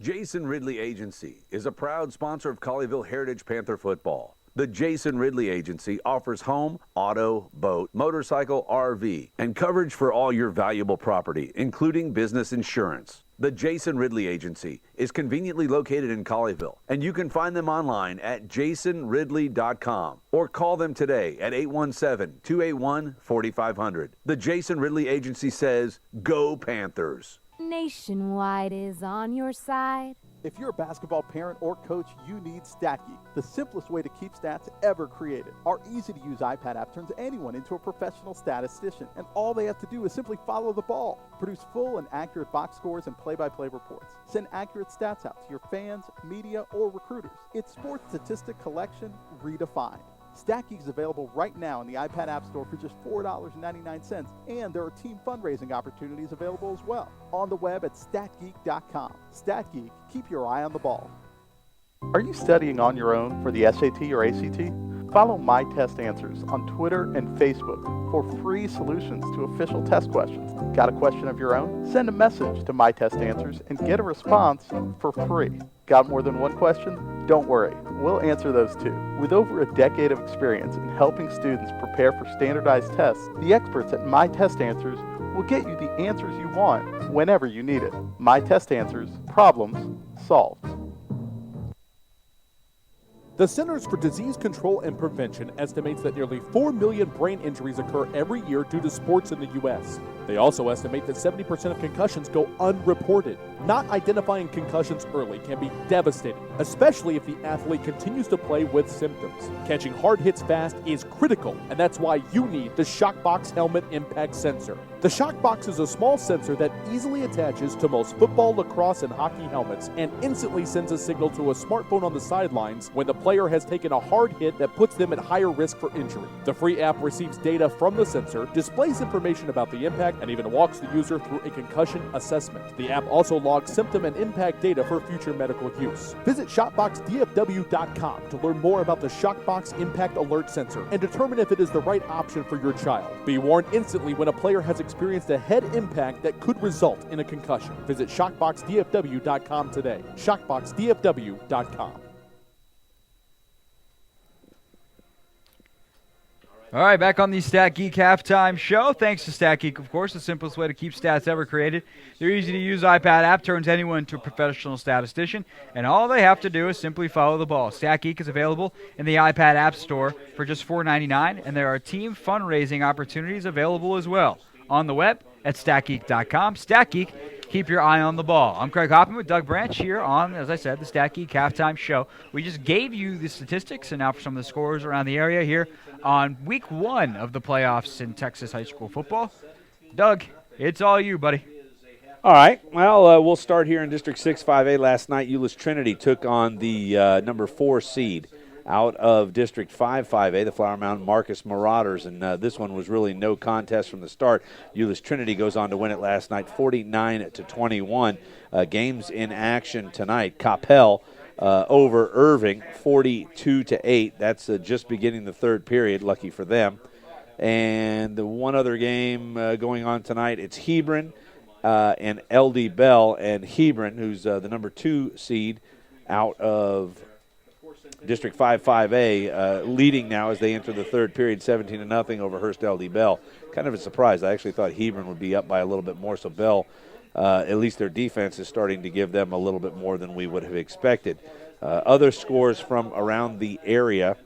Jason Ridley Agency is a proud sponsor of Colleyville Heritage Panther football. The Jason Ridley Agency offers home, auto, boat, motorcycle, RV, and coverage for all your valuable property, including business insurance. The Jason Ridley Agency is conveniently located in Colleyville, and you can find them online at jasonridley.com or call them today at 817-281-4500. The Jason Ridley Agency says, go Panthers. Nationwide is on your side. If you're a basketball parent or coach, you need StatGeek, the simplest way to keep stats ever created. Our easy-to-use iPad app turns anyone into a professional statistician, and all they have to do is simply follow the ball. Produce full and accurate box scores and play-by-play reports. Send accurate stats out to your fans, media, or recruiters. It's sports statistic collection redefined. StatGeek is available right now in the iPad App Store for just $4.99, and there are team fundraising opportunities available as well. On the web at statgeek.com. StatGeek, keep your eye on the ball. Are you studying on your own for the SAT or ACT? Follow My Test Answers on Twitter and Facebook for free solutions to official test questions. Got a question of your own? Send a message to My Test Answers and get a response for free. Got more than one question? Don't worry, we'll answer those too. With over a decade of experience in helping students prepare for standardized tests, the experts at My Test Answers will get you the answers you want whenever you need it. My Test Answers, problems solved. The Centers for Disease Control and Prevention estimates that nearly 4 million brain injuries occur every year due to sports in the U.S. They also estimate that 70% of concussions go unreported. Not identifying concussions early can be devastating, especially if the athlete continues to play with symptoms. Catching hard hits fast is critical, and that's why you need the Shockbox Helmet Impact Sensor. The Shockbox is a small sensor that easily attaches to most football, lacrosse, and hockey helmets and instantly sends a signal to a smartphone on the sidelines when the player has taken a hard hit that puts them at higher risk for injury. The free app receives data from the sensor, displays information about the impact, and even walks the user through a concussion assessment. The app also logs symptom and impact data for future medical use. Visit shopboxdfw.com to learn more about the Shockbox Impact Alert Sensor and determine if it is the right option for your child. Be warned instantly when a player has experienced a head impact that could result in a concussion. Visit shopboxdfw.com today. shopboxdfw.com. All right, back on the Stat Geek halftime show. Thanks to Stat Geek, of course, the simplest way to keep stats ever created. Their easy-to-use iPad app turns anyone into a professional statistician, and all they have to do is simply follow the ball. Stat Geek is available in the iPad App Store for just $4.99, and there are team fundraising opportunities available as well. On the web at statgeek.com. Stat Geek, keep your eye on the ball. I'm Craig Hoffman with Doug Branch here on, as I said, the Stat Geek halftime show. We just gave you the statistics and now for some of the scores around the area here on week 1 of the playoffs in Texas high school football. Doug, it's all you, buddy. All right. Well, we'll start here in District 6-5A. Last night, Euless Trinity took on the number 4 seed out of District 5-5A, the Flower Mound Marcus Marauders, and this one was really no contest from the start. Euless Trinity goes on to win it last night, 49-21. Games in action tonight. Coppell over Irving, 42-8. That's just beginning the third period. Lucky for them. And the one other game going on tonight, it's Hebron and LD Bell. And Hebron, who's the number 2 seed out of District 5-5A, leading now as they enter the third period, 17-0 over Hearst LD Bell. Kind of a surprise. I actually thought Hebron would be up by a little bit more, so Bell, at least their defense is starting to give them a little bit more than we would have expected. Other scores from around the area.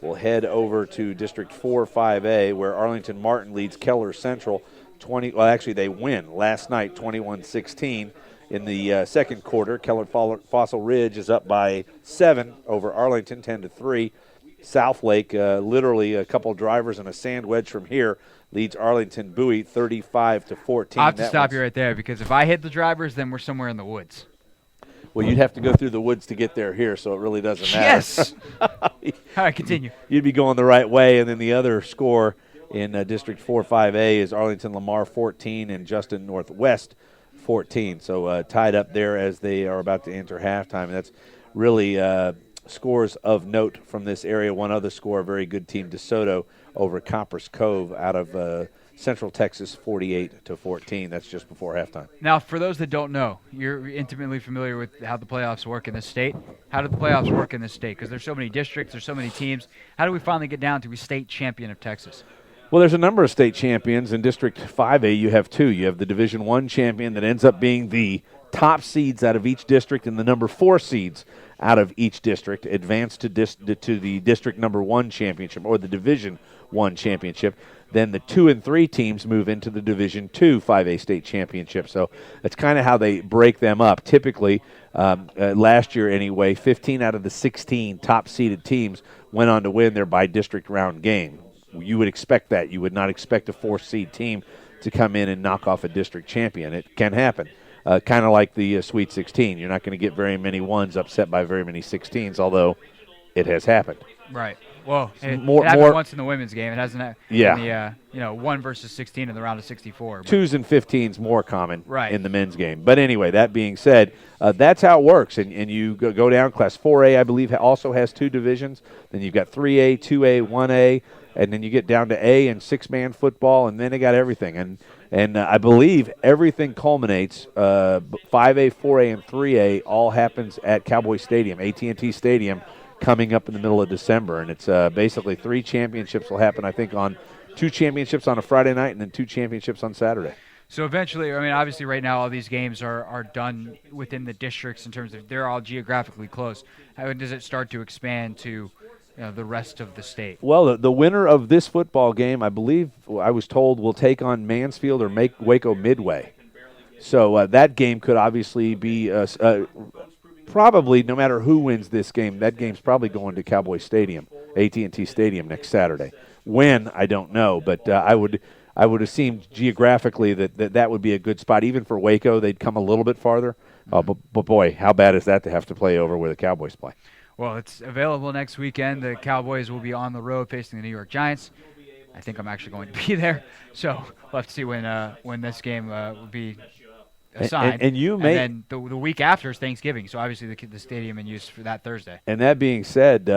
We'll head over to District 4-5A, where Arlington Martin leads Keller Central 20. Well, actually, they win last night, 21-16. In the second quarter, Keller Fossil Ridge is up by 7 over Arlington, 10-3. Southlake, literally a couple drivers and a sand wedge from here, leads Arlington Bowie 35-14. I have to stop you right there, because if I hit the drivers, then we're somewhere in the woods. Well, you'd have to go through the woods to get there here, so it really doesn't matter. Yes. All right, continue. You'd be going the right way, and then the other score in District 4-5A is Arlington Lamar 14 and Justin Northwest 14. So tied up there as they are about to enter halftime. And that's really scores of note from this area. One other score, a very good team, DeSoto over Coppers Cove out of Central Texas, 48-14. That's just before halftime. Now, for those that don't know, you're intimately familiar with how the playoffs work in this state. How do the playoffs work in this state? Because there's so many districts, there's so many teams. How do we finally get down to a state champion of Texas? Well, there's a number of state champions. In District 5A, you have 2. You have the Division I champion that ends up being the top seeds out of each district, and the number 4 seeds out of each district advance to the District number 1 championship, or the Division I championship. Then the 2 and 3 teams move into the Division II 5A state championship. So that's kind of how they break them up. Typically, last year anyway, 15 out of the 16 top-seeded teams went on to win their by-district round game. You would expect that. You would not expect a 4-seed team to come in and knock off a district champion. It can happen. Kind of like the Sweet 16. You're not going to get very many 1s upset by very many 16s, although it has happened. Right. Well, it more happened once in the women's game. It hasn't yeah. in the 1 versus 16 in the round of 64. 2s and 15s more common right. in the men's game. But anyway, that being said, that's how it works. And you go down. Class 4A, I believe, also has 2 divisions. Then you've got 3A, 2A, 1A, and then you get down to A and 6-man football, and then they got everything. And I believe everything culminates, 5A, 4A, and 3A all happens at Cowboy Stadium, AT&T Stadium, coming up in the middle of December. And it's basically 3 championships will happen, I think, on 2 championships on a Friday night and then 2 championships on Saturday. So eventually, I mean, obviously right now all these games are done within the districts in terms of they're all geographically close. How does it start to expand to the rest of the state? Well, the winner of this football game, I believe, I was told, will take on Mansfield or Waco Midway. So that game could obviously be probably, no matter who wins this game, that game's probably going to Cowboy Stadium, AT&T Stadium next Saturday. When, I don't know, but I would assume geographically that would be a good spot. Even for Waco, they'd come a little bit farther. But boy, how bad is that to have to play over where the Cowboys play? Well, it's available next weekend. The Cowboys will be on the road facing the New York Giants. I think I'm actually going to be there. So we'll have to see when this game will be assigned. And you may. And then the week after is Thanksgiving, so obviously the stadium in use for that Thursday. And that being said,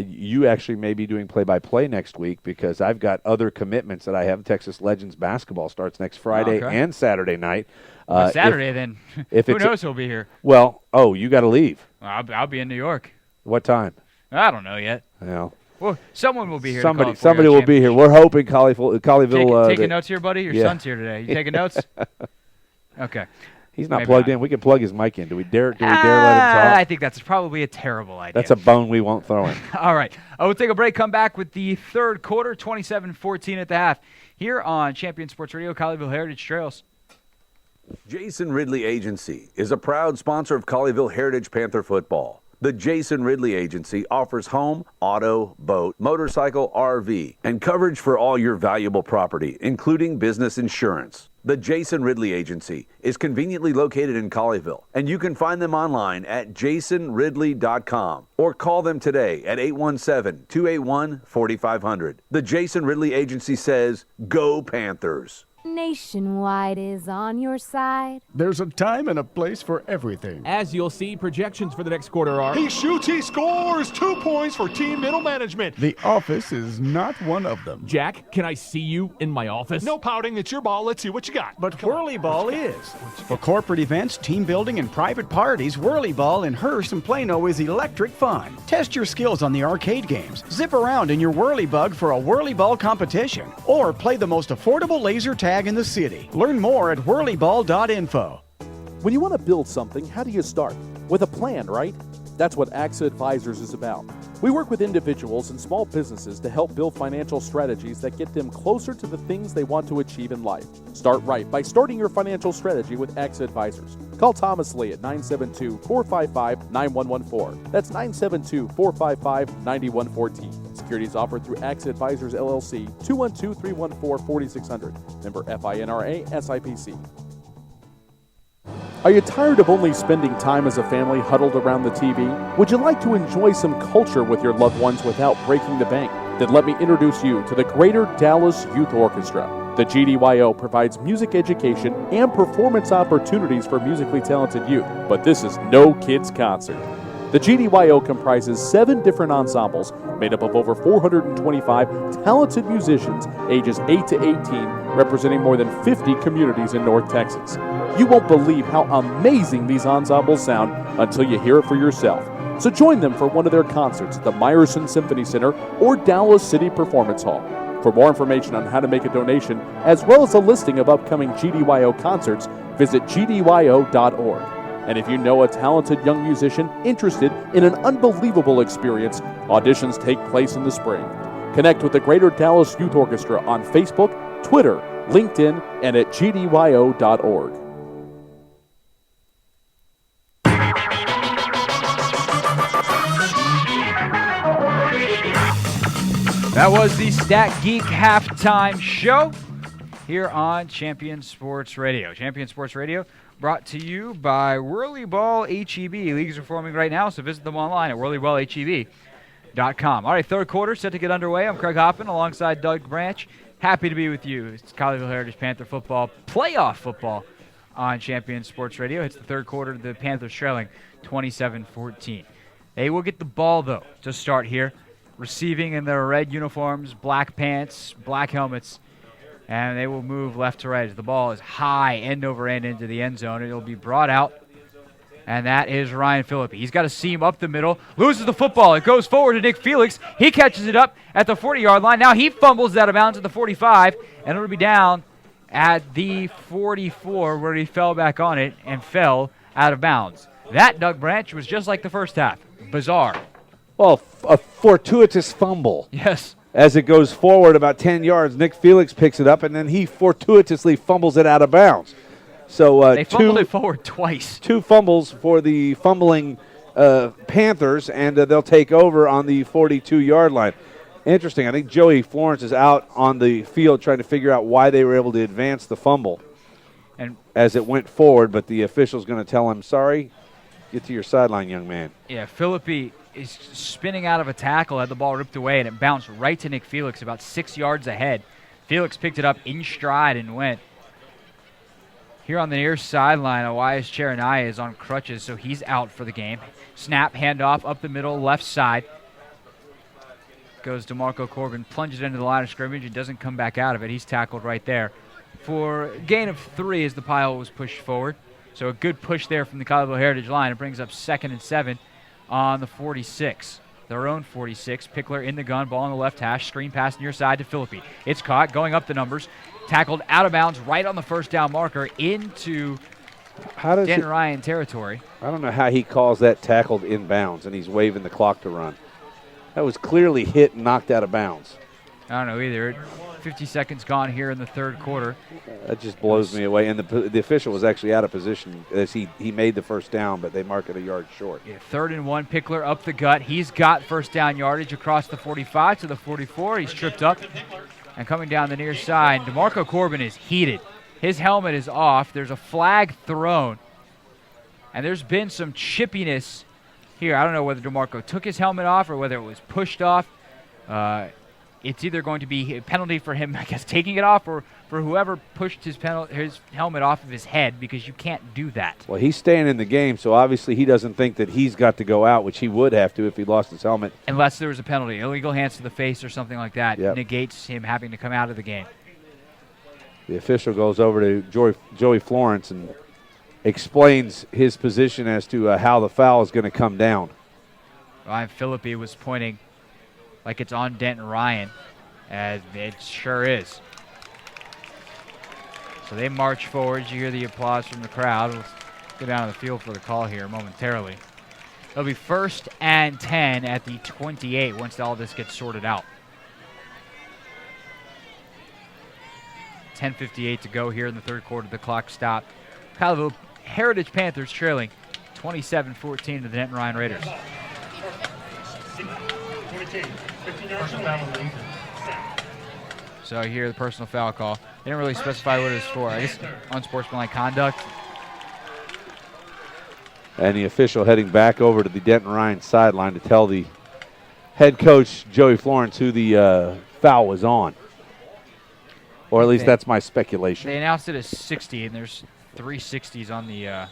you actually may be doing play-by-play next week because I've got other commitments that I have. Texas Legends basketball starts next Friday and Saturday night. Saturday, then who knows who'll be here? Well, you got to leave. I'll be in New York. What time? I don't know yet. Well, someone will be here. Somebody will be here. We're hoping Colleyville. Taking notes here, buddy? Your son's here today. You taking notes? Okay. He's not plugged in. We can plug his mic in. Do we dare let him talk? I think that's probably a terrible idea. That's a bone we won't throw in. All right. We'll take a break, come back with the third quarter, 27-14 at the half, here on Champion Sports Radio, Colleyville Heritage Trails. Jason Ridley Agency is a proud sponsor of Colleyville Heritage Panther football. The Jason Ridley Agency offers home, auto, boat, motorcycle, RV, and coverage for all your valuable property, including business insurance. The Jason Ridley Agency is conveniently located in Colleyville, and you can find them online at jasonridley.com or call them today at 817-281-4500. The Jason Ridley Agency says, Go Panthers! Nationwide is on your side. There's a time and a place for everything. As you'll see, projections for the next quarter are... He shoots, he scores! 2 points for team middle management. The office is not one of them. Jack, can I see you in my office? No pouting, it's your ball. Let's see what you got. But Whirly Ball is. For corporate events, team building, and private parties, Whirly Ball in Hearst and Plano is electric fun. Test your skills on the arcade games. Zip around in your Whirly Bug for a Whirly Ball competition. Or play the most affordable laser tag in the city. Learn more at whirlyball.info. When you want to build something, how do you start? With a plan, right? That's what AXA Advisors is about. We work with individuals and small businesses to help build financial strategies that get them closer to the things they want to achieve in life. Start right by starting your financial strategy with AXA Advisors. Call Thomas Lee at 972-455-9114. That's 972-455-9114. Securities offered through AXA Advisors LLC, 212-314-4600. Member FINRA SIPC. Are you tired of only spending time as a family huddled around the TV? Would you like to enjoy some culture with your loved ones without breaking the bank? Then let me introduce you to the Greater Dallas Youth Orchestra. The GDYO provides music education and performance opportunities for musically talented youth, but this is no kids' concert. The GDYO comprises 7 different ensembles made up of over 425 talented musicians ages 8 to 18, representing more than 50 communities in North Texas. You won't believe how amazing these ensembles sound until you hear it for yourself. So join them for one of their concerts at the Meyerson Symphony Center or Dallas City Performance Hall. For more information on how to make a donation, as well as a listing of upcoming GDYO concerts, visit gdyo.org. And if you know a talented young musician interested in an unbelievable experience, auditions take place in the spring. Connect with the Greater Dallas Youth Orchestra on Facebook, Twitter, LinkedIn, and at gdyo.org. That was the Stat Geek Halftime Show here on Champion Sports Radio. Champion Sports Radio brought to you by Whirly Ball HEB. Leagues are forming right now, so visit them online at whirlyballheb.com. All right, third quarter set to get underway. I'm Craig Hoffman alongside Doug Branch. Happy to be with you. It's Colleyville Heritage Panther football, playoff football on Champion Sports Radio. It's the third quarter. The Panthers trailing 27-14. They will get the ball, though, to start here. Receiving in their red uniforms, black pants, black helmets, and they will move left to right as the ball is high end over end into the end zone. It'll be brought out, and that is Ryan Phillippe. He's got a seam up the middle, loses the football. It goes forward to Nick Felix. He catches it up at the 40-yard line. Now he fumbles it out of bounds at the 45, and it'll be down at the 44 where he fell back on it and fell out of bounds. That, Doug Branch, was just like the first half. Bizarre. Well, a fortuitous fumble. Yes. As it goes forward about 10 yards, Nick Felix picks it up, and then he fortuitously fumbles it out of bounds. So they fumbled it forward twice. 2 fumbles for the fumbling Panthers, and they'll take over on the 42-yard line. Interesting. I think Joey Florence is out on the field trying to figure out why they were able to advance the fumble and as it went forward, but the official's going to tell him, sorry, get to your sideline, young man. Yeah, Phillippe is spinning out of a tackle, had the ball ripped away, and it bounced right to Nick Felix about 6 yards ahead. Felix picked it up in stride and went. Here on the near sideline, Elias Cherenai is on crutches, so he's out for the game. Snap, handoff, up the middle, left side. Goes DeMarco Corbin, plunges into the line of scrimmage and doesn't come back out of it. He's tackled right there for a gain of 3 as the pile was pushed forward. So a good push there from the Colleyville Heritage line. It brings up 2nd and 7 on the 46. Their own 46. Pickler in the gun, ball on the left hash, screen pass near side to Phillippe. It's caught, going up the numbers, tackled out of bounds right on the first down marker into Dan Ryan territory. I don't know how he calls that tackled in bounds, and he's waving the clock to run. That was clearly hit and knocked out of bounds. I don't know either. 50 seconds gone here in the third quarter. That just blows me away. And the official was actually out of position as he made the first down, but they mark it a yard short. Yeah, 3rd and 1, Pickler up the gut. He's got first down yardage across the 45 to the 44. He's tripped up and coming down the near side. DeMarco Corbin is heated. His helmet is off. There's a flag thrown. And there's been some chippiness here. I don't know whether DeMarco took his helmet off or whether it was pushed off. it's either going to be a penalty for him, I guess, taking it off, or for whoever pushed his helmet off of his head, because you can't do that. Well, he's staying in the game, so obviously he doesn't think that he's got to go out, which he would have to if he lost his helmet. Unless there was a penalty. Illegal hands to the face or something like that negates him having to come out of the game. The official goes over to Joey Florence and explains his position as to how the foul is going to come down. Ryan Philippi was pointing like it's on Denton Ryan, as it sure is. So they march forward. You hear the applause from the crowd. Let's go down to the field for the call here momentarily. It'll be 1st and 10 at the 28 once all this gets sorted out. 10:58 to go here in the third quarter. The clock stopped. Colleyville Heritage Panthers trailing 27-14 to the Denton Ryan Raiders. So here the personal foul call. They didn't really specify what it was for. I guess unsportsmanlike conduct. And the official heading back over to the Denton Ryan sideline to tell the head coach, Joey Florence, who the foul was on. Or at least that's my speculation. They announced it as 60, and there's 3 60s on the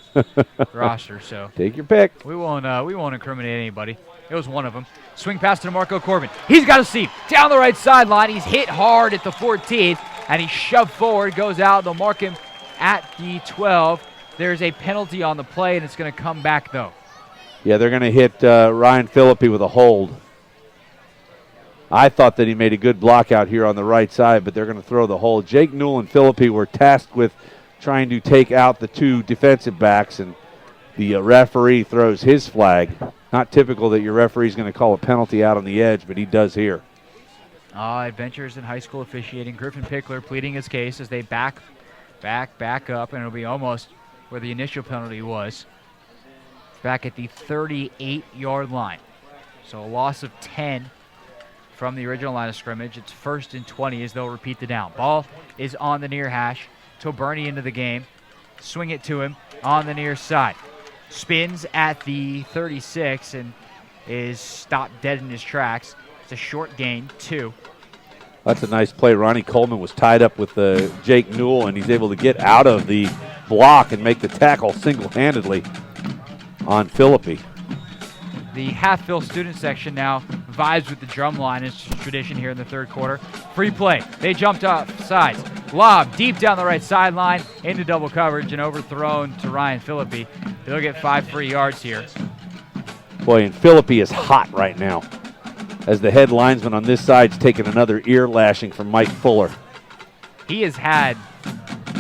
roster. So take your pick. We won't incriminate anybody. It was one of them. Swing pass to DeMarco Corbin. He's got a seat down the right sideline. He's hit hard at the 14th, and he's shoved forward. Goes out. They'll mark him at the 12. There's a penalty on the play, and it's going to come back though. Yeah, they're going to hit Ryan Philippi with a hold. I thought that he made a good block out here on the right side, but they're going to throw the hold. Jake Newell and Philippi were tasked with trying to take out the 2 defensive backs, and the referee throws his flag. Not typical that your referee is going to call a penalty out on the edge, but he does here. Adventures in high school officiating. Griffin Pickler pleading his case as they back up, and it'll be almost where the initial penalty was. Back at the 38-yard line. So a loss of 10 from the original line of scrimmage. It's 1st and 20 as they'll repeat the down. Ball is on the near hash. Toberny into the game. Swing it to him on the near side. Spins at the 36 and is stopped dead in his tracks. It's a short gain, 2. That's a nice play. Ronnie Coleman was tied up with Jake Newell, and he's able to get out of the block and make the tackle single-handedly on Philippi. The half-fill student section now vibes with the drum line. It's tradition here in the third quarter. Free play. They jumped off sides. Lob deep down the right sideline into double coverage and overthrown to Ryan Philippi. They'll get 5 free yards here. Boy, and Philippi is hot right now as the head linesman on this side's taking another ear lashing from Mike Fuller. He has had...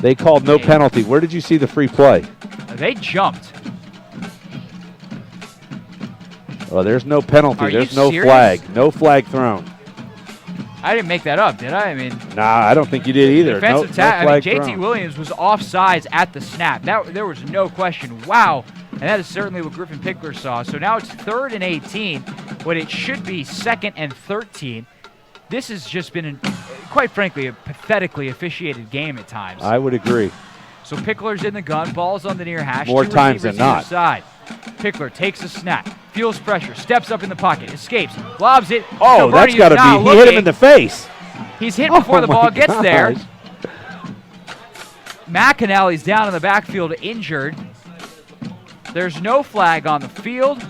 They called no penalty. Where did you see the free play? They jumped. Well, there's no penalty. Are there's you no serious? flag. No flag thrown. I didn't make that up, did I? I mean, nah, I don't think you did either. Defensive no flag JT thrown. Williams was offsides at the snap. There was no question. Wow. And that is certainly what Griffin Pickler saw. So now it's 3rd and 18, when it should be 2nd and 13. This has just been, quite frankly, a pathetically officiated game at times. I would agree. So Pickler's in the gun. Ball's on the near hash. More 2 times than receivers either not. Side. Pickler takes a snap, feels pressure, steps up in the pocket, escapes, lobs it. Oh, that's got to be. He hit him in the face. He's hit before the my ball gets there. gosh. McAnally's down in the backfield injured. There's no flag on the field.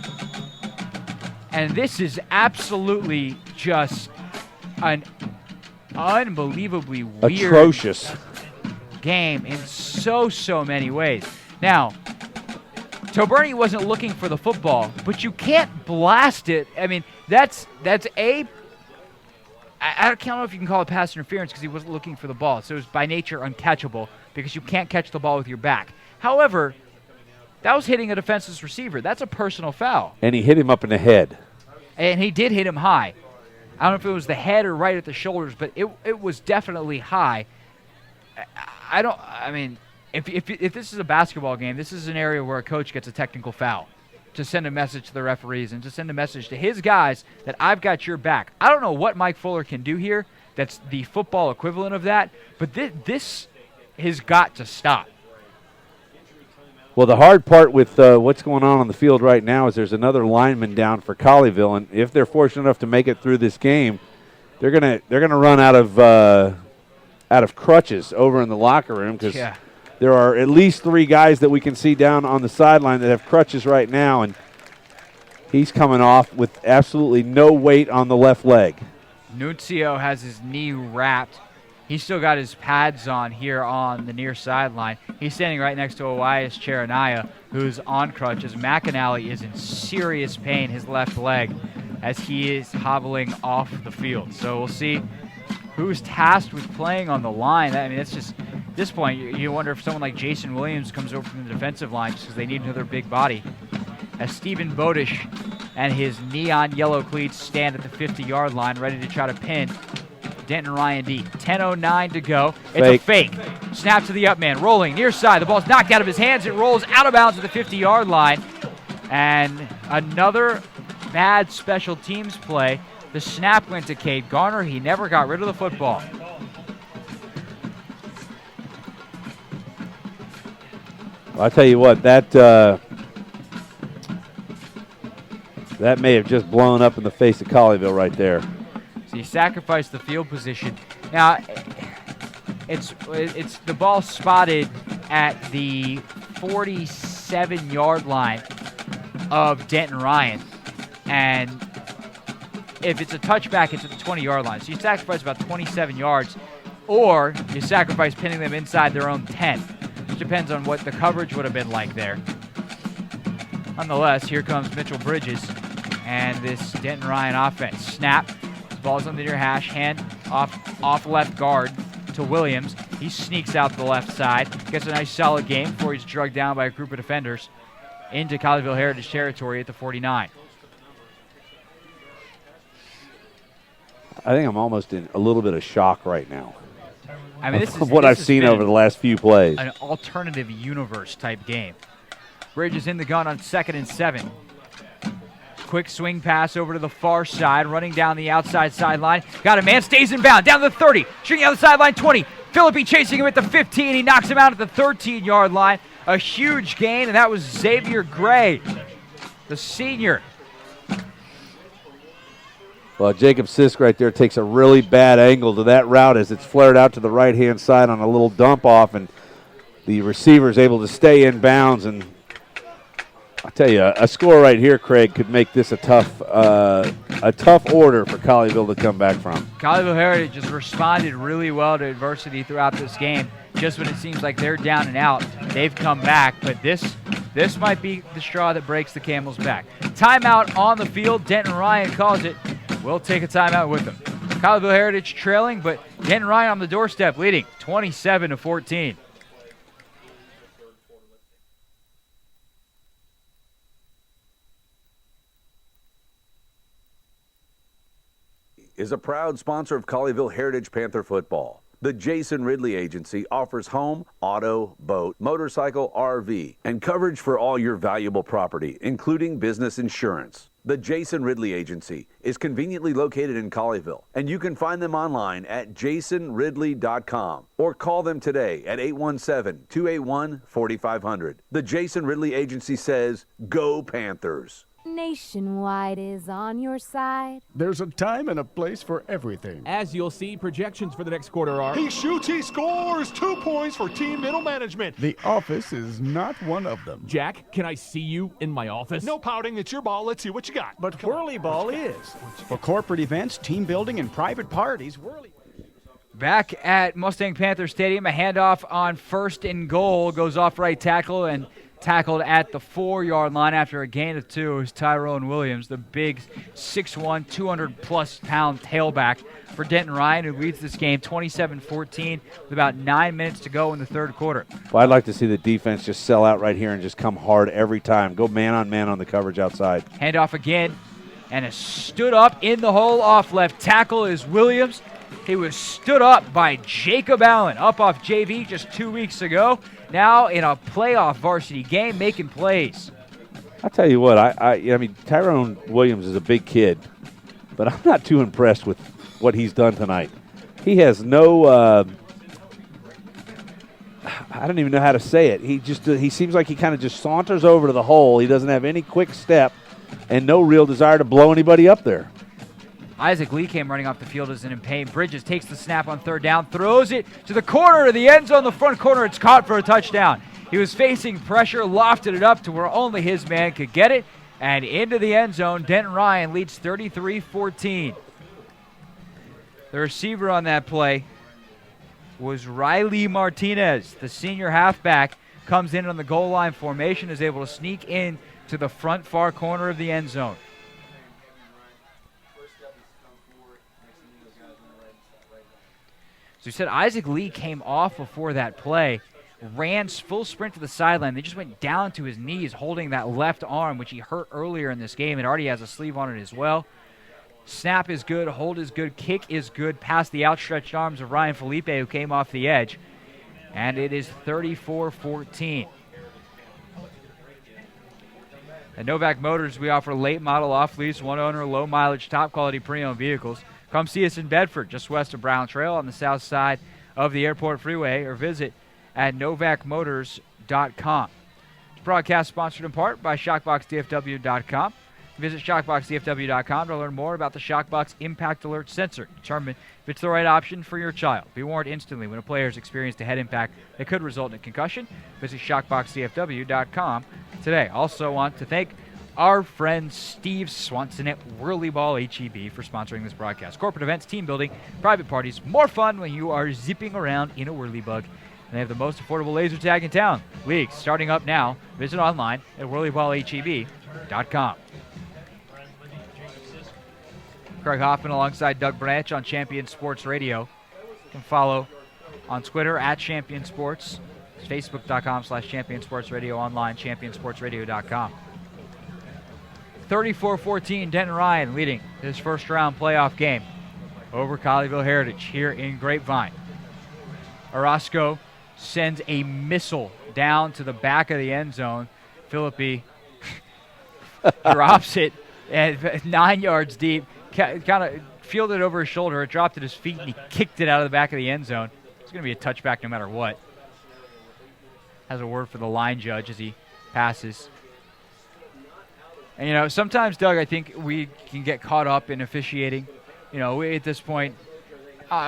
And this is absolutely just an unbelievably weird Atrocious game in so many ways. Now, Toberny wasn't looking for the football, but you can't blast it. I mean, that's a... I don't know if you can call it pass interference because he wasn't looking for the ball. So it was by nature uncatchable because you can't catch the ball with your back. However, that was hitting a defenseless receiver. That's a personal foul. And he hit him up in the head. And he did hit him high. I don't know if it was the head or right at the shoulders, but it was definitely high. If this is a basketball game, this is an area where a coach gets a technical foul to send a message to the referees and to send a message to his guys that I've got your back. I don't know what Mike Fuller can do here that's the football equivalent of that, but this has got to stop. Well, the hard part with what's going on the field right now is there's another lineman down for Colleyville, and if they're fortunate enough to make it through this game, they're gonna run out of crutches over in the locker room because there are at least 3 guys that we can see down on the sideline that have crutches right now, and he's coming off with absolutely no weight on the left leg. Nunzio has his knee wrapped. He's still got his pads on here on the near sideline. He's standing right next to Elias Cheranaya, who's on crutches. McAnally is in serious pain, his left leg, as he is hobbling off the field. So we'll see who's tasked with playing on the line. I mean, it's just, at this point, you wonder if someone like Jason Williams comes over from the defensive line just because they need another big body. As Stephen Bodish and his neon yellow cleats stand at the 50-yard line, ready to try to pin Denton Ryan D. 10:09 to go. It's a fake. Snap to the up man. Rolling near side. The ball's knocked out of his hands. It rolls out of bounds at the 50-yard line. And another bad special teams play. The snap went to Cade Garner. He never got rid of the football. Well, I tell you what, that may have just blown up in the face of Colleyville right there. So he sacrificed the field position. Now, it's the ball spotted at the 47-yard line of Denton Ryan, and if it's a touchback, it's at the 20-yard line. So you sacrifice about 27 yards, or you sacrifice pinning them inside their own 10, which depends on what the coverage would have been like there. Nonetheless, here comes Mitchell Bridges and this Denton Ryan offense. Snap. Ball's on the near hash, hand off left guard to Williams. He sneaks out the left side, gets a nice solid game before he's drugged down by a group of defenders into Colleyville Heritage territory at the 49. I think I'm almost in a little bit of shock right now. I mean, this is what I've seen over the last few plays. An alternative universe type game. Bridges in the gun on 2nd and 7. Quick swing pass over to the far side, running down the outside sideline. Got a man, stays in bound, down to the 30, shooting out the sideline, 20. Philippi chasing him at the 15. He knocks him out at the 13-yard line. A huge gain, and that was Xavier Gray, the senior. Well, Jacob Sisk right there takes a really bad angle to that route as it's flared out to the right-hand side on a little dump off, and the receiver is able to stay in bounds. And I'll tell you, a score right here, Craig, could make this a tough order for Colleyville to come back from. Colleyville Heritage has responded really well to adversity throughout this game. Just when it seems like they're down and out, they've come back. But this might be the straw that breaks the camel's back. Timeout on the field. Denton Ryan calls it. We'll take a timeout with them. Colleyville Heritage trailing, but Denton Ryan on the doorstep leading 27-14. Is a proud sponsor of Colleyville Heritage Panther football. The Jason Ridley Agency offers home, auto, boat, motorcycle, RV, and coverage for all your valuable property, including business insurance. The Jason Ridley Agency is conveniently located in Colleyville, and you can find them online at jasonridley.com or call them today at 817-281-4500. The Jason Ridley Agency says, go Panthers. Nationwide is on your side. There's a time and a place for everything. As you'll see, projections for the next quarter are... He shoots, he scores. 2 points for team middle management. The office is not one of them. Jack, can I see you in my office? No pouting. It's your ball. Let's see what you got. But Whirly Ball is. For corporate events, team building, and private parties, Whirly. Back at Mustang Panther Stadium, a handoff on 1st and goal goes off right tackle and tackled at the 4-yard line after a gain of 2 is Tyrone Williams, the big 6'1", 200-plus pound tailback for Denton Ryan, who leads this game 27-14 with about 9 minutes to go in the third quarter. Well, I'd like to see the defense just sell out right here and just come hard every time. Go man-on-man on the coverage outside. Handoff again, and a stood up in the hole off left tackle is Williams. He was stood up by Jacob Allen, up off JV just 2 weeks ago. Now in a playoff varsity game, making plays. I'll tell you what, I mean, Tyrone Williams is a big kid, but I'm not too impressed with what he's done tonight. He has no, I don't even know how to say it. He seems like he kind of just saunters over to the hole. He doesn't have any quick step and no real desire to blow anybody up there. Isaac Lee came running off the field as in pain. Bridges takes the snap on third down, throws it to the corner of the end zone, the front corner. It's caught for a touchdown. He was facing pressure, lofted it up to where only his man could get it, and into the end zone. Denton Ryan leads 33-14. The receiver on that play was Riley Martinez. The senior halfback comes in on the goal line formation, is able to sneak in to the front far corner of the end zone. So he said Isaac Lee came off before that play, ran full sprint to the sideline. They just went down to his knees holding that left arm, which he hurt earlier in this game. It already has a sleeve on it as well. Snap is good, hold is good, kick is good, past the outstretched arms of Ryan Felipe, who came off the edge. And it is 34-14. At Novak Motors, we offer late model, off-lease, one-owner, low-mileage, top-quality pre-owned vehicles. Come see us in Bedford, just west of Brown Trail on the south side of the Airport Freeway, or visit at novacmotors.com. This broadcast sponsored in part by ShockboxDFW.com. Visit ShockboxDFW.com to learn more about the Shockbox Impact Alert sensor. Determine if it's the right option for your child. Be warned instantly when a player has experienced a head impact that could result in a concussion. Visit ShockboxDFW.com today. Also want to thank our friend Steve Swanson at Whirlyball HEB for sponsoring this broadcast. Corporate events, team building, private parties, more fun when you are zipping around in a Whirlybug. And they have the most affordable laser tag in town. Leagues starting up now. Visit online at whirlyballheb.com. Craig Hoffman alongside Doug Branch on Champion Sports Radio. You can follow on Twitter at Champion Sports, Facebook.com/Champion Sports Radio, online, ChampionSportsRadio.com. 34-14, Denton Ryan leading his first round playoff game over Colleyville Heritage here in Grapevine. Orozco sends a missile down to the back of the end zone. Philippi drops it at 9 yards deep, kind of fielded over his shoulder. It dropped at his feet, and he kicked it out of the back of the end zone. It's going to be a touchback no matter what. Has a word for the line judge as he passes. And, you know, sometimes, Doug, I think we can get caught up in officiating. You know, at this point,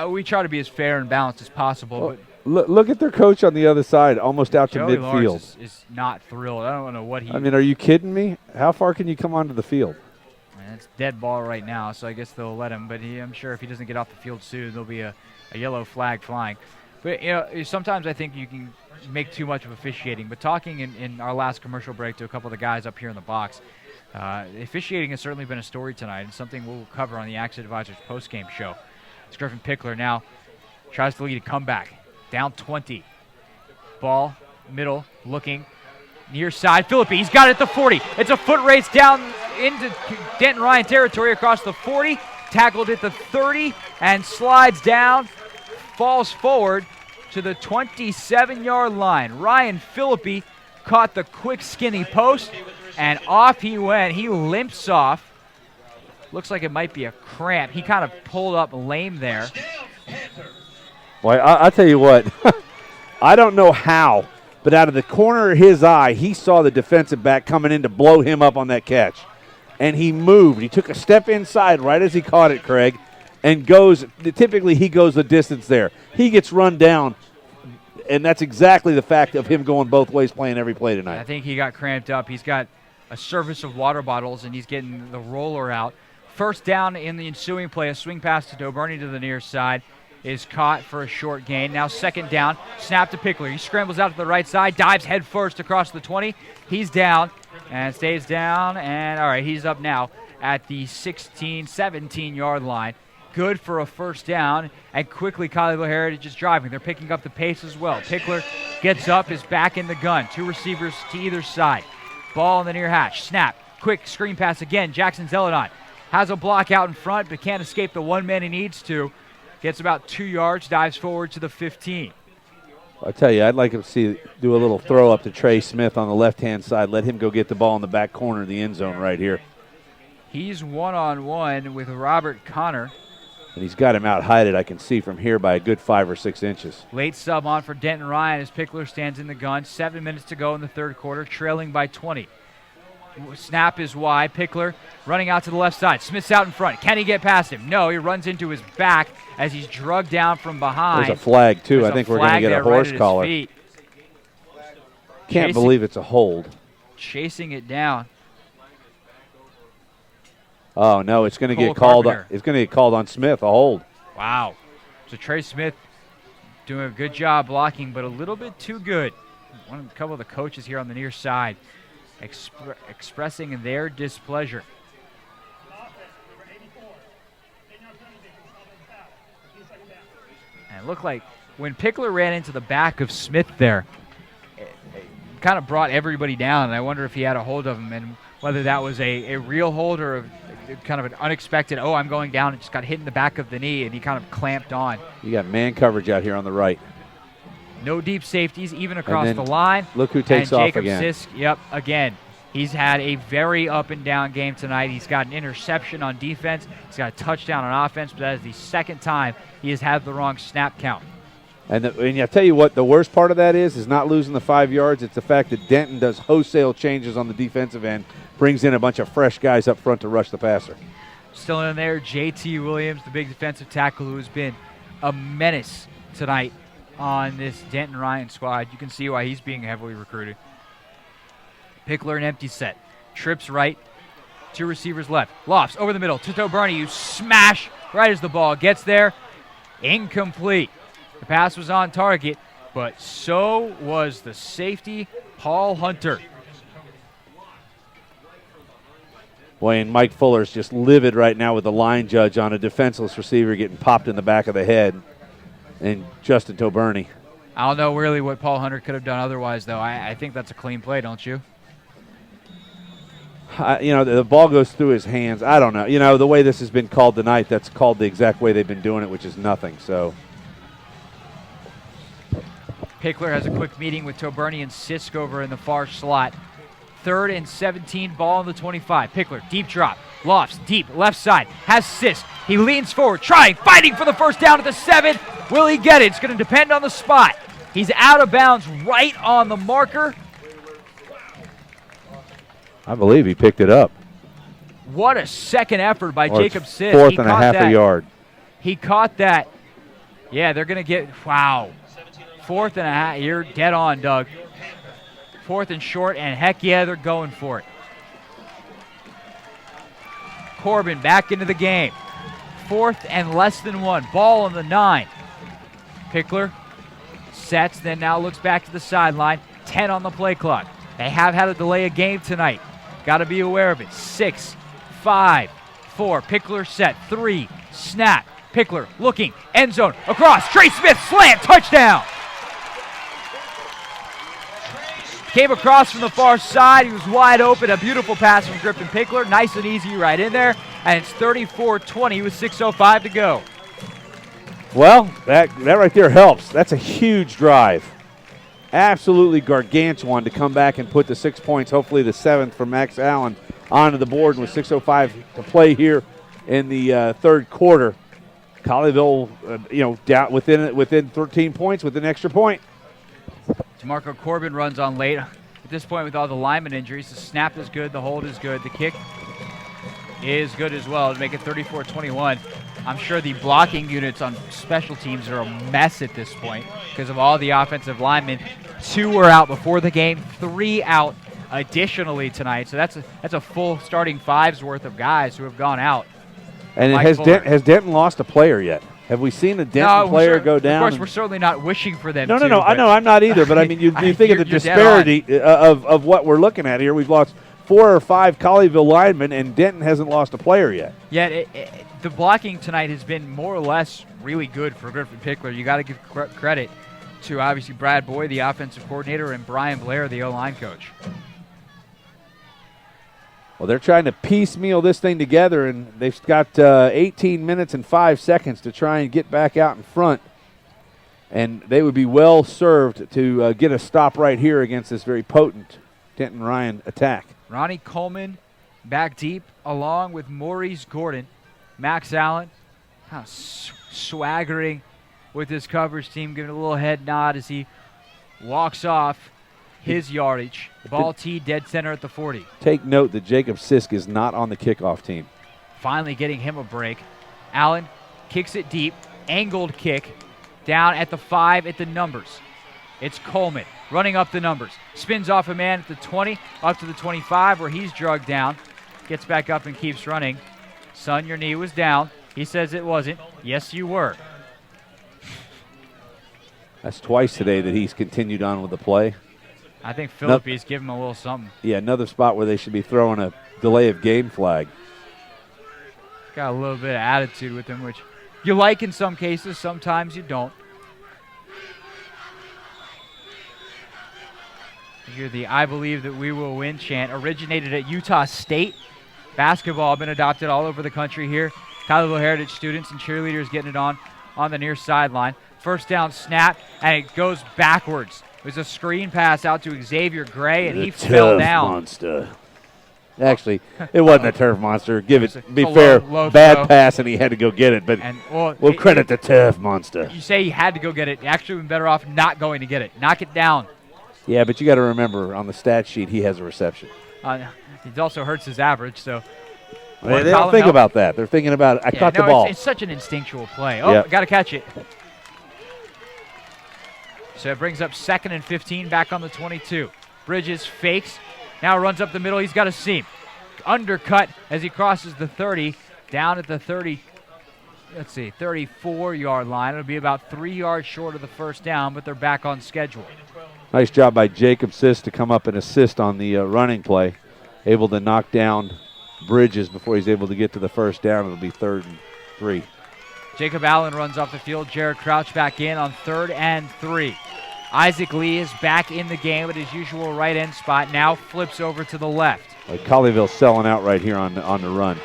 we try to be as fair and balanced as possible. Well, but look at their coach on the other side, almost out Joey to midfield. Lawrence is not thrilled. I don't know what he... I mean, are you kidding me? How far can you come onto the field? It's dead ball right now, so I guess they'll let him. But I'm sure if he doesn't get off the field soon, there'll be a yellow flag flying. But, you know, sometimes I think you can make too much of officiating. But talking in our last commercial break to a couple of the guys up here in the box, officiating has certainly been a story tonight, and something we'll cover on the Accident Advisors postgame show. It's Griffin Pickler now tries to lead a comeback. Down 20. Ball, middle, looking, near side. Philippi, he's got it at the 40. It's a foot race down into Denton Ryan territory across the 40. Tackled at the 30 and slides down, falls forward to the 27-yard line. Ryan Philippi caught the quick, skinny post, and off he went. He limps off. Looks like it might be a cramp. He kind of pulled up lame there. Well, I'll tell you what. I don't know how, but out of the corner of his eye, he saw the defensive back coming in to blow him up on that catch. And he moved. He took a step inside right as he caught it, Craig, and goes. Typically, he goes the distance there. He gets run down, and that's exactly the fact of him going both ways, playing every play tonight. I think he got cramped up. He's got a service of water bottles, and he's getting the roller out. First down in the ensuing play, a swing pass to Doberny to the near side is caught for a short gain. Now second down, snap to Pickler. He scrambles out to the right side, dives head first across the 20. He's down and stays down, and all right, he's up now at the 16, 17-yard line. Good for a first down, and quickly Colleyville Heritage is driving. They're picking up the pace as well. Pickler gets up, is back in the gun. Two receivers to either side. Ball in the near hash. Snap. Quick screen pass again. Jackson Zeledon has a block out in front, but can't escape the one man he needs to. Gets about 2 yards, dives forward to the 15. I tell you, I'd like to do a little throw up to Trey Smith on the left-hand side. Let him go get the ball in the back corner of the end zone right here. He's one-on-one with Robert Connor. And he's got him out-heighted, I can see from here, by a good 5 or 6 inches. Late sub on for Denton Ryan as Pickler stands in the gun. 7 minutes to go in the third quarter, trailing by 20. Snap is wide. Pickler running out to the left side. Smith's out in front. Can he get past him? No, he runs into his back as he's drugged down from behind. There's a flag, too. There's I think we're going to get a horse collar. Can't believe it's a hold. Chasing it down. Oh, no, it's going to get Cole called. Carpenter. It's going to get called on Smith, a hold. Wow. So Trey Smith doing a good job blocking, but a little bit too good. A couple of the coaches here on the near side expressing their displeasure. And it looked like when Pickler ran into the back of Smith there, it kind of brought everybody down, and I wonder if he had a hold of him and whether that was a real hold or kind of an unexpected, oh, I'm going down, and just got hit in the back of the knee, and he kind of clamped on. You got man coverage out here on the right. No deep safeties, even across the line. Look who takes and off Jacob again. Sisk, yep, again. He's had a very up-and-down game tonight. He's got an interception on defense. He's got a touchdown on offense, but that is the second time he has had the wrong snap count. And I tell you what, the worst part of that is not losing the 5 yards. It's the fact that Denton does wholesale changes on the defensive end, brings in a bunch of fresh guys up front to rush the passer. Still in there, J.T. Williams, the big defensive tackle who has been a menace tonight on this Denton Ryan squad. You can see why he's being heavily recruited. Pickler an empty set. Trips right. 2 receivers left. Lofts over the middle. To Bernie, you smash right as the ball gets there. Incomplete. The pass was on target, but so was the safety, Paul Hunter. Boy, and Mike Fuller's just livid right now with the line judge on a defenseless receiver getting popped in the back of the head. And Justin Toberney. I don't know really what Paul Hunter could have done otherwise, though. I think that's a clean play, don't you? The ball goes through his hands. I don't know. The way this has been called tonight, that's called the exact way they've been doing it, which is nothing. So Pickler has a quick meeting with Toberney and Sisk over in the far slot. 3rd and 17, ball on the 25. Pickler, deep drop. Lofts, deep, left side. Has Sisk. He leans forward, fighting for the first down at the 7. Will he get it? It's going to depend on the spot. He's out of bounds right on the marker. I believe he picked it up. What a second effort by Jacob Sisk. 4th and a half a yard. He caught that. Yeah, they're going to get, wow. 4th and a half. You're dead on, Doug. 4th and short, and heck yeah, they're going for it. Corbin back into the game. 4th and less than 1. Ball on the 9. Pickler sets, then now looks back to the sideline. 10 on the play clock. They have had a delay of game tonight. Got to be aware of it. 6, 5, 4. Pickler set. 3. Snap. Pickler looking. End zone. Across. Trey Smith slant. Touchdown. Came across from the far side. He was wide open. A beautiful pass from Griffin Pickler. Nice and easy right in there. And it's 34-20 with 6:05 to go. Well, that right there helps. That's a huge drive. Absolutely gargantuan to come back and put the 6 points, hopefully the 7th from Max Allen, onto the board with 6:05 to play here in the third quarter. Colleyville, down within 13 points with an extra point. DeMarco Corbin runs on late. At this point, with all the lineman injuries, the snap is good, the hold is good, the kick is good as well to make it 34-21. I'm sure the blocking units on special teams are a mess at this point because of all the offensive linemen. 2 were out before the game, 3 out additionally tonight. So that's a full starting 5's worth of guys who have gone out. And has Denton lost a player yet? Have we seen a Denton player go down? Of course, we're certainly not wishing for them No. to. I know, I'm not either. But I mean, you think of the disparity of what we're looking at here. We've lost 4 or 5 Colleyville linemen, and Denton hasn't lost a player yet. Yeah, the blocking tonight has been more or less really good for Griffin Pickler. You got to give credit to obviously Brad Boyd, the offensive coordinator, and Brian Blair, the O-line coach. Well, they're trying to piecemeal this thing together, and they've got 18 minutes and 5 seconds to try and get back out in front. And they would be well served to get a stop right here against this very potent Denton Ryan attack. Ronnie Coleman back deep along with Maurice Gordon. Max Allen kind of swaggering with his coverage team, giving a little head nod as he walks off. his yardage. Ball T dead center at the 40. Take note that Jacob Sisk is not on the kickoff team. Finally getting him a break. Allen kicks it deep, angled kick, down at the 5 at the numbers. It's Coleman running up the numbers. Spins off a man at the 20, up to the 25 where he's drugged down. Gets back up and keeps running. Son, your knee was down. He says it wasn't. Yes, you were. That's twice today that he's continued on with the play. I think Phillippe's giving him a little something. Yeah, another spot where they should be throwing a delay of game flag. Got a little bit of attitude with him, which you like in some cases, sometimes you don't. You hear the I believe that we will win chant. Originated at Utah State. Basketball been adopted all over the country here. Colleyville Heritage students and cheerleaders getting it on the near sideline. First down snap, and it goes backwards. It was a screen pass out to Xavier Gray, and he fell down. Monster. Actually, it wasn't a turf monster. Be a fair, low bad throw. pass, and he had to go get it. But we'll credit the turf monster. You say he had to go get it. He actually been better off not going to get it. Knock it down. Yeah, but you got to remember, on the stat sheet, he has a reception. It also hurts his average, so. They don't think about that. They're thinking about, I caught the ball. It's such an instinctual play. Oh, Yep. got to catch it. So it brings up 2nd and 15 back on the 22. Bridges fakes. Now runs up the middle. He's got a seam. Undercut as he crosses the 30. Down at the 34-yard line. It'll be about 3 yards short of the first down, but they're back on schedule. Nice job by Jacob Sisk to come up and assist on the running play. Able to knock down Bridges before he's able to get to the first down. It'll be 3rd and 3. Jacob Allen runs off the field. Jared Crouch back in on 3rd and 3. Isaac Lee is back in the game at his usual right end spot. Now flips over to the left. Colleyville selling out right here on the run.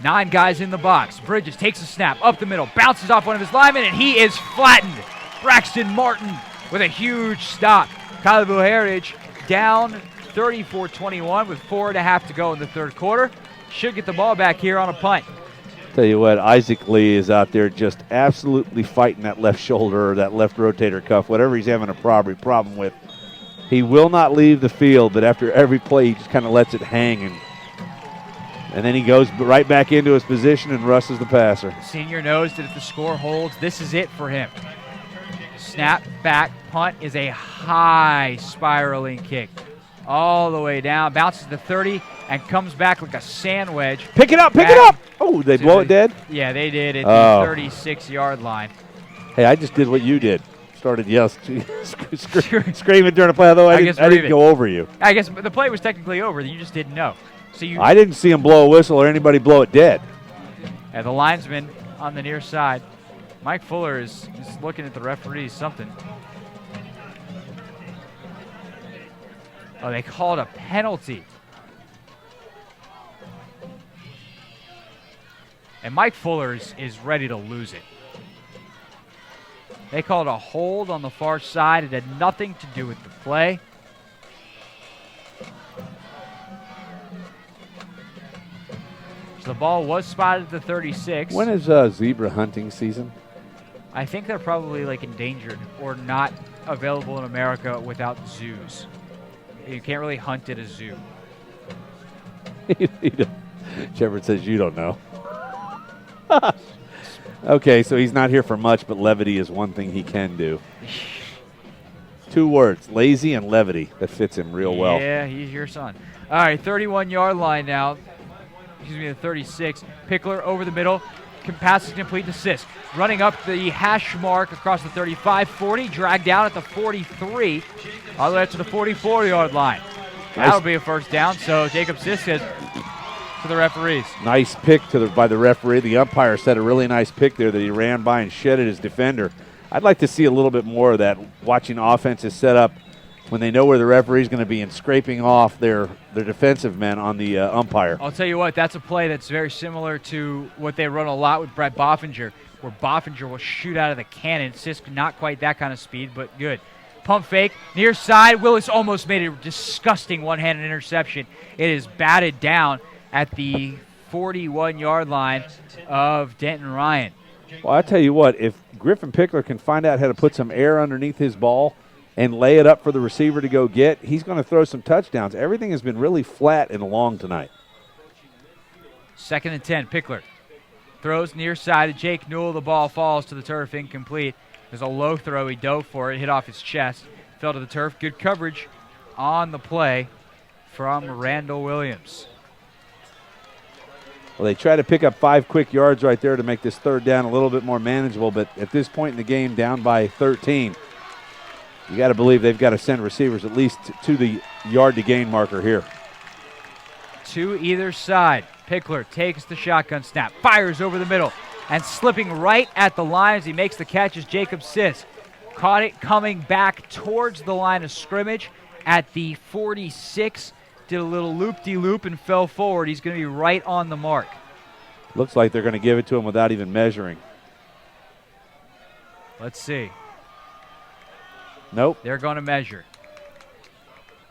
9 guys in the box. Bridges takes a snap up the middle, bounces off one of his linemen, and he is flattened. Braxton Martin with a huge stop. Colleyville Heritage down 34-21 with 4.5 to go in the third quarter. Should get the ball back here on a punt. Tell you what, Isaac Lee is out there just absolutely fighting that left shoulder or that left rotator cuff, whatever he's having a problem with. He will not leave the field, but after every play, he just kind of lets it hang, and then he goes right back into his position and rushes the passer. Senior knows that if the score holds, this is it for him. Snap, back, punt is a high spiraling kick. All the way down, bounces to 30, and comes back like a sand wedge. Pick it up! Oh, they blow it dead? Yeah, they did at the 36-yard line. Hey, I just did what you did. Started screaming during the play, although I didn't go over you. I guess the play was technically over. You just didn't know. So I didn't see him blow a whistle or anybody blow it dead. The linesman on the near side. Mike Fuller is looking at the referees something. Oh, they called a penalty. And Mike Fuller is ready to lose it. They called a hold on the far side. It had nothing to do with the play. So the ball was spotted at the 36. When is zebra hunting season? I think they're probably endangered or not available in America without zoos. You can't really hunt at a zoo. Shepard says you don't know. Okay, so he's not here for much, but levity is one thing he can do. 2 words, lazy and levity. That fits him real well. Yeah, he's your son. All right, 31-yard line now. Excuse me, the 36. Pickler over the middle. Pass is complete to Sisk. Running up the hash mark across the 35-40. Dragged down at the 43. All the way up to the 44-yard line. That'll be a first down, so Jacob Sisk is to the referees. Nice pick by the referee. The umpire set a really nice pick there that he ran by and shedded his defender. I'd like to see a little bit more of that, watching offenses set up when they know where the referee's going to be and scraping off their defensive men on the umpire. I'll tell you what, that's a play that's very similar to what they run a lot with Brett Boffinger, where Boffinger will shoot out of the cannon. Sisk, not quite that kind of speed, but good. Pump fake, near side. Willis almost made a disgusting one-handed interception. It is batted down at the 41-yard line of Denton Ryan. Well, I tell you what, if Griffin Pickler can find out how to put some air underneath his ball, and lay it up for the receiver to go get, he's going to throw some touchdowns. Everything has been really flat and long tonight. 2nd and 10, Pickler throws near side to Jake Newell. The ball falls to the turf, incomplete. There's a low throw. He dove for it, hit off his chest, fell to the turf. Good coverage on the play from Randall Williams. Well, they try to pick up 5 quick yards right there to make this 3rd down a little bit more manageable, but at this point in the game, down by 13, you got to believe they've got to send receivers at least to the yard-to-gain marker here. To either side, Pickler takes the shotgun snap, fires over the middle, and slipping right at the line as he makes the catch is Jacob Sisk. Caught it coming back towards the line of scrimmage at the 46. Did a little loop-de-loop and fell forward. He's going to be right on the mark. Looks like they're going to give it to him without even measuring. Let's see. Nope. They're going to measure.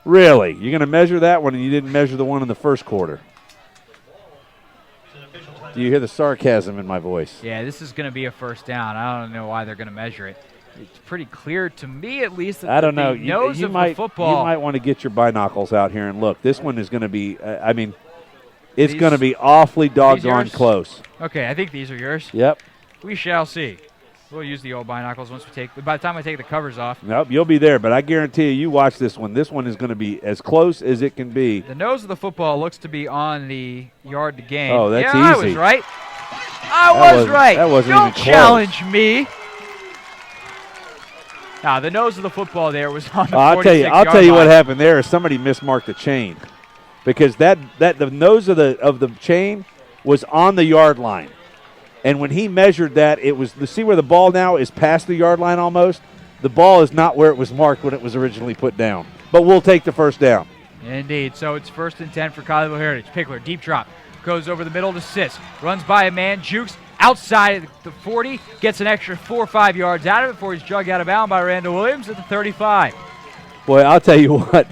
Really? You're going to measure that one and you didn't measure the one in the first quarter? Do you hear the sarcasm in my voice? Yeah, this is going to be a first down. I don't know why they're going to measure it. It's pretty clear to me, at least, that I don't know. the nose you of might, the football. You might want to get your binoculars out here and look. This one is going to be, it's going to be awfully doggone close. Okay, I think these are yours. Yep. We shall see. We'll use the old binoculars once we take. By the time I take the covers off. Nope, you'll be there, but I guarantee you watch this one. This one is going to be as close as it can be. The nose of the football looks to be on the yard to gain. Oh, that's easy. I was right. That wasn't Don't even close. challenge me. Now, the nose of the football there was on the 46-yard line. I'll tell you what happened there is somebody mismarked the chain, because the nose of the chain was on the yard line. And when he measured that, it was, see where the ball now is past the yard line almost? The ball is not where it was marked when it was originally put down. But we'll take the first down. Indeed. So it's 1st and 10 for Colleyville Heritage. Pickler, deep drop. Goes over the middle to Sisk. Runs by a man. Jukes outside the 40. Gets an extra 4 or 5 yards out of it before he's drugged out of bounds by Randall Williams at the 35. Boy, I'll tell you what.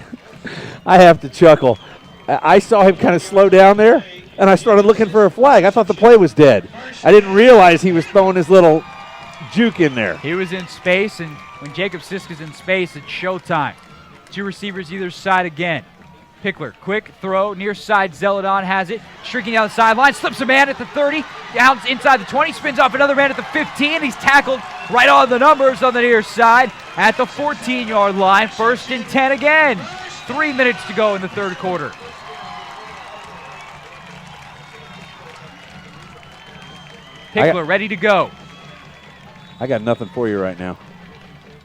I have to chuckle. I saw him kind of slow down there, and I started looking for a flag. I thought the play was dead. I didn't realize he was throwing his little juke in there. He was in space, and when Jacob Sisk is in space, it's showtime. 2 receivers either side again. Pickler, quick throw, near side, Zeladon has it, streaking down the sideline, slips a man at the 30, down inside the 20, spins off another man at the 15. He's tackled right on the numbers on the near side at the 14-yard line. 1st and 10 again. 3 minutes to go in the third quarter. Pickler ready to go. I got nothing for you right now.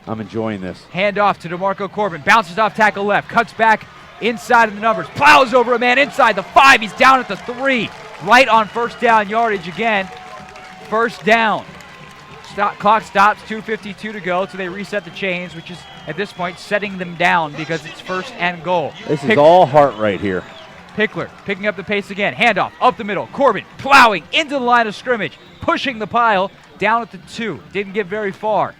I'm enjoying this. Hand off to DeMarco Corbin, bounces off tackle left, cuts back inside of the numbers, plows over a man inside the 5. He's down at the 3, right on first down yardage again. First down. Clock stops, 2:52 to go, so they reset the chains, which is at this point setting them down because it's 1st and goal. This is all heart right here. Pickler picking up the pace again. Handoff up the middle. Corbin plowing into the line of scrimmage, pushing the pile down at the 2. Didn't get very far.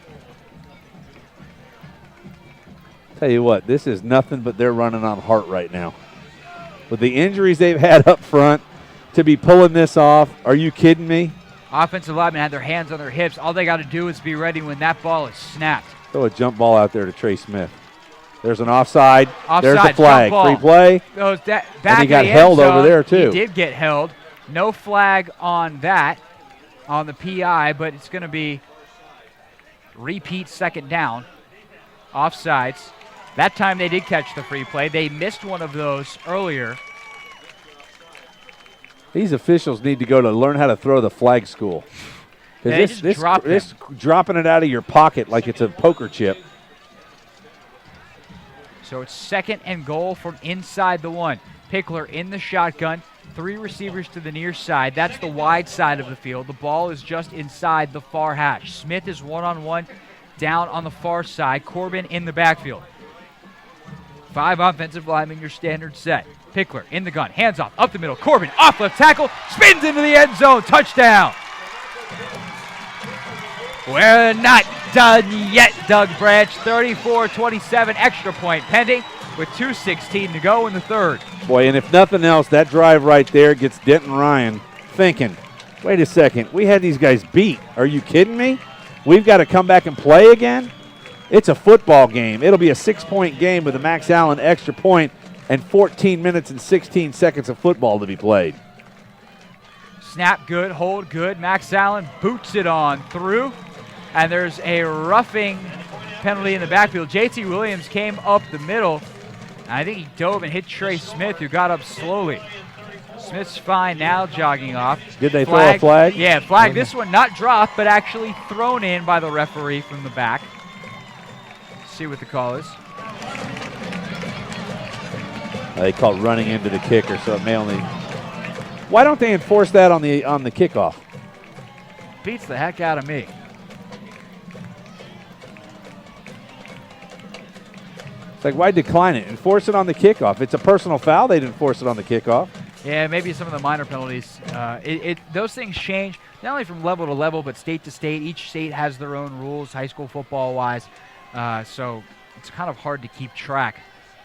Tell you what, this is nothing but they're running on heart right now. With the injuries they've had up front, to be pulling this off, are you kidding me? Offensive linemen had their hands on their hips. All they got to do is be ready when that ball is snapped. Throw a jump ball out there to Trey Smith. There's an offside. There's a Offside, flag. jump Free play. Goes back and he in got the held end zone. over there, too. He did get held. No flag on that, on the PI, but it's going to be repeat 2nd down. Offsides. That time they did catch the free play. They missed one of those earlier. These officials need to go to learn how to throw the flag school. They This dropping it out of your pocket like it's a poker chip. So it's 2nd and goal from inside the 1. Pickler in the shotgun. 3 receivers to the near side. That's the wide side of the field. The ball is just inside the far hash. Smith is one-on-one down on the far side. Corbin in the backfield. 5 offensive linemen, your standard set. Pickler in the gun, hands off, up the middle. Corbin off left tackle, spins into the end zone, touchdown. We're not done yet, Doug Branch. 34-27, extra point pending with 2:16 to go in the third. Boy, and if nothing else, that drive right there gets Denton Ryan thinking, wait a second, we had these guys beat. Are you kidding me? We've got to come back and play again? It's a football game. It'll be a 6-point game with a Max Allen extra point and 14 minutes and 16 seconds of football to be played. Snap good, hold good. Max Allen boots it on through, and there's a roughing penalty in the backfield. J.T. Williams came up the middle. I think he dove and hit Trey Smith, who got up slowly. Smith's fine now, jogging off. Did they throw a flag? Yeah, flag. This one not dropped, but actually thrown in by the referee from the back. See what the call is. They called running into the kicker, so it may only. Why don't they enforce that on the kickoff? Beats the heck out of me. It's like, why decline it? Enforce it on the kickoff. It's a personal foul. They'd enforce it on the kickoff. Yeah, maybe some of the minor penalties. Those things change not only from level to level, but state to state. Each state has their own rules, high school football-wise. So it's kind of hard to keep track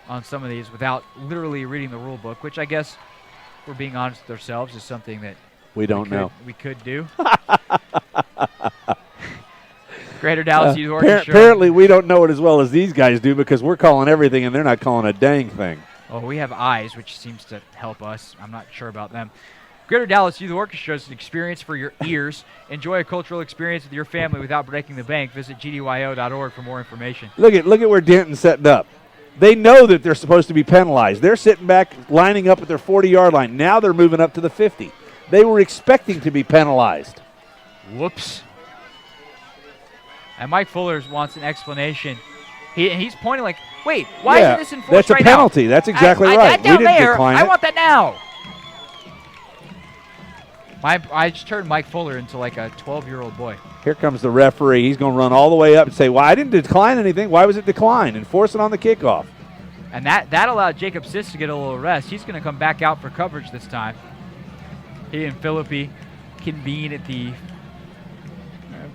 on some of these without literally reading the rule book, which I guess, if we're being honest with ourselves, is something that we know. We could do. Greater Dallas Youth Orchestra. Apparently, we don't know it as well as these guys do because we're calling everything and they're not calling a dang thing. Oh, we have eyes, which seems to help us. I'm not sure about them. Greater Dallas Youth Orchestra is an experience for your ears. Enjoy a cultural experience with your family without breaking the bank. Visit gdyo.org for more information. Look at where Denton's setting up. They know that they're supposed to be penalized. They're sitting back, lining up at their 40-yard line. Now they're moving up to the 50. They were expecting to be penalized. Whoops. And Mike Fuller wants an explanation. He's pointing like, wait, why isn't this enforced right now? That's a penalty. That's exactly right. We didn't decline it. I want that now. I just turned Mike Fuller into like a 12-year-old boy. Here comes the referee. He's going to run all the way up and say, well, I didn't decline anything. Why was it declined? Enforce it on the kickoff. And that allowed Jacob Sisk to get a little rest. He's going to come back out for coverage this time. He and Philippi convene at the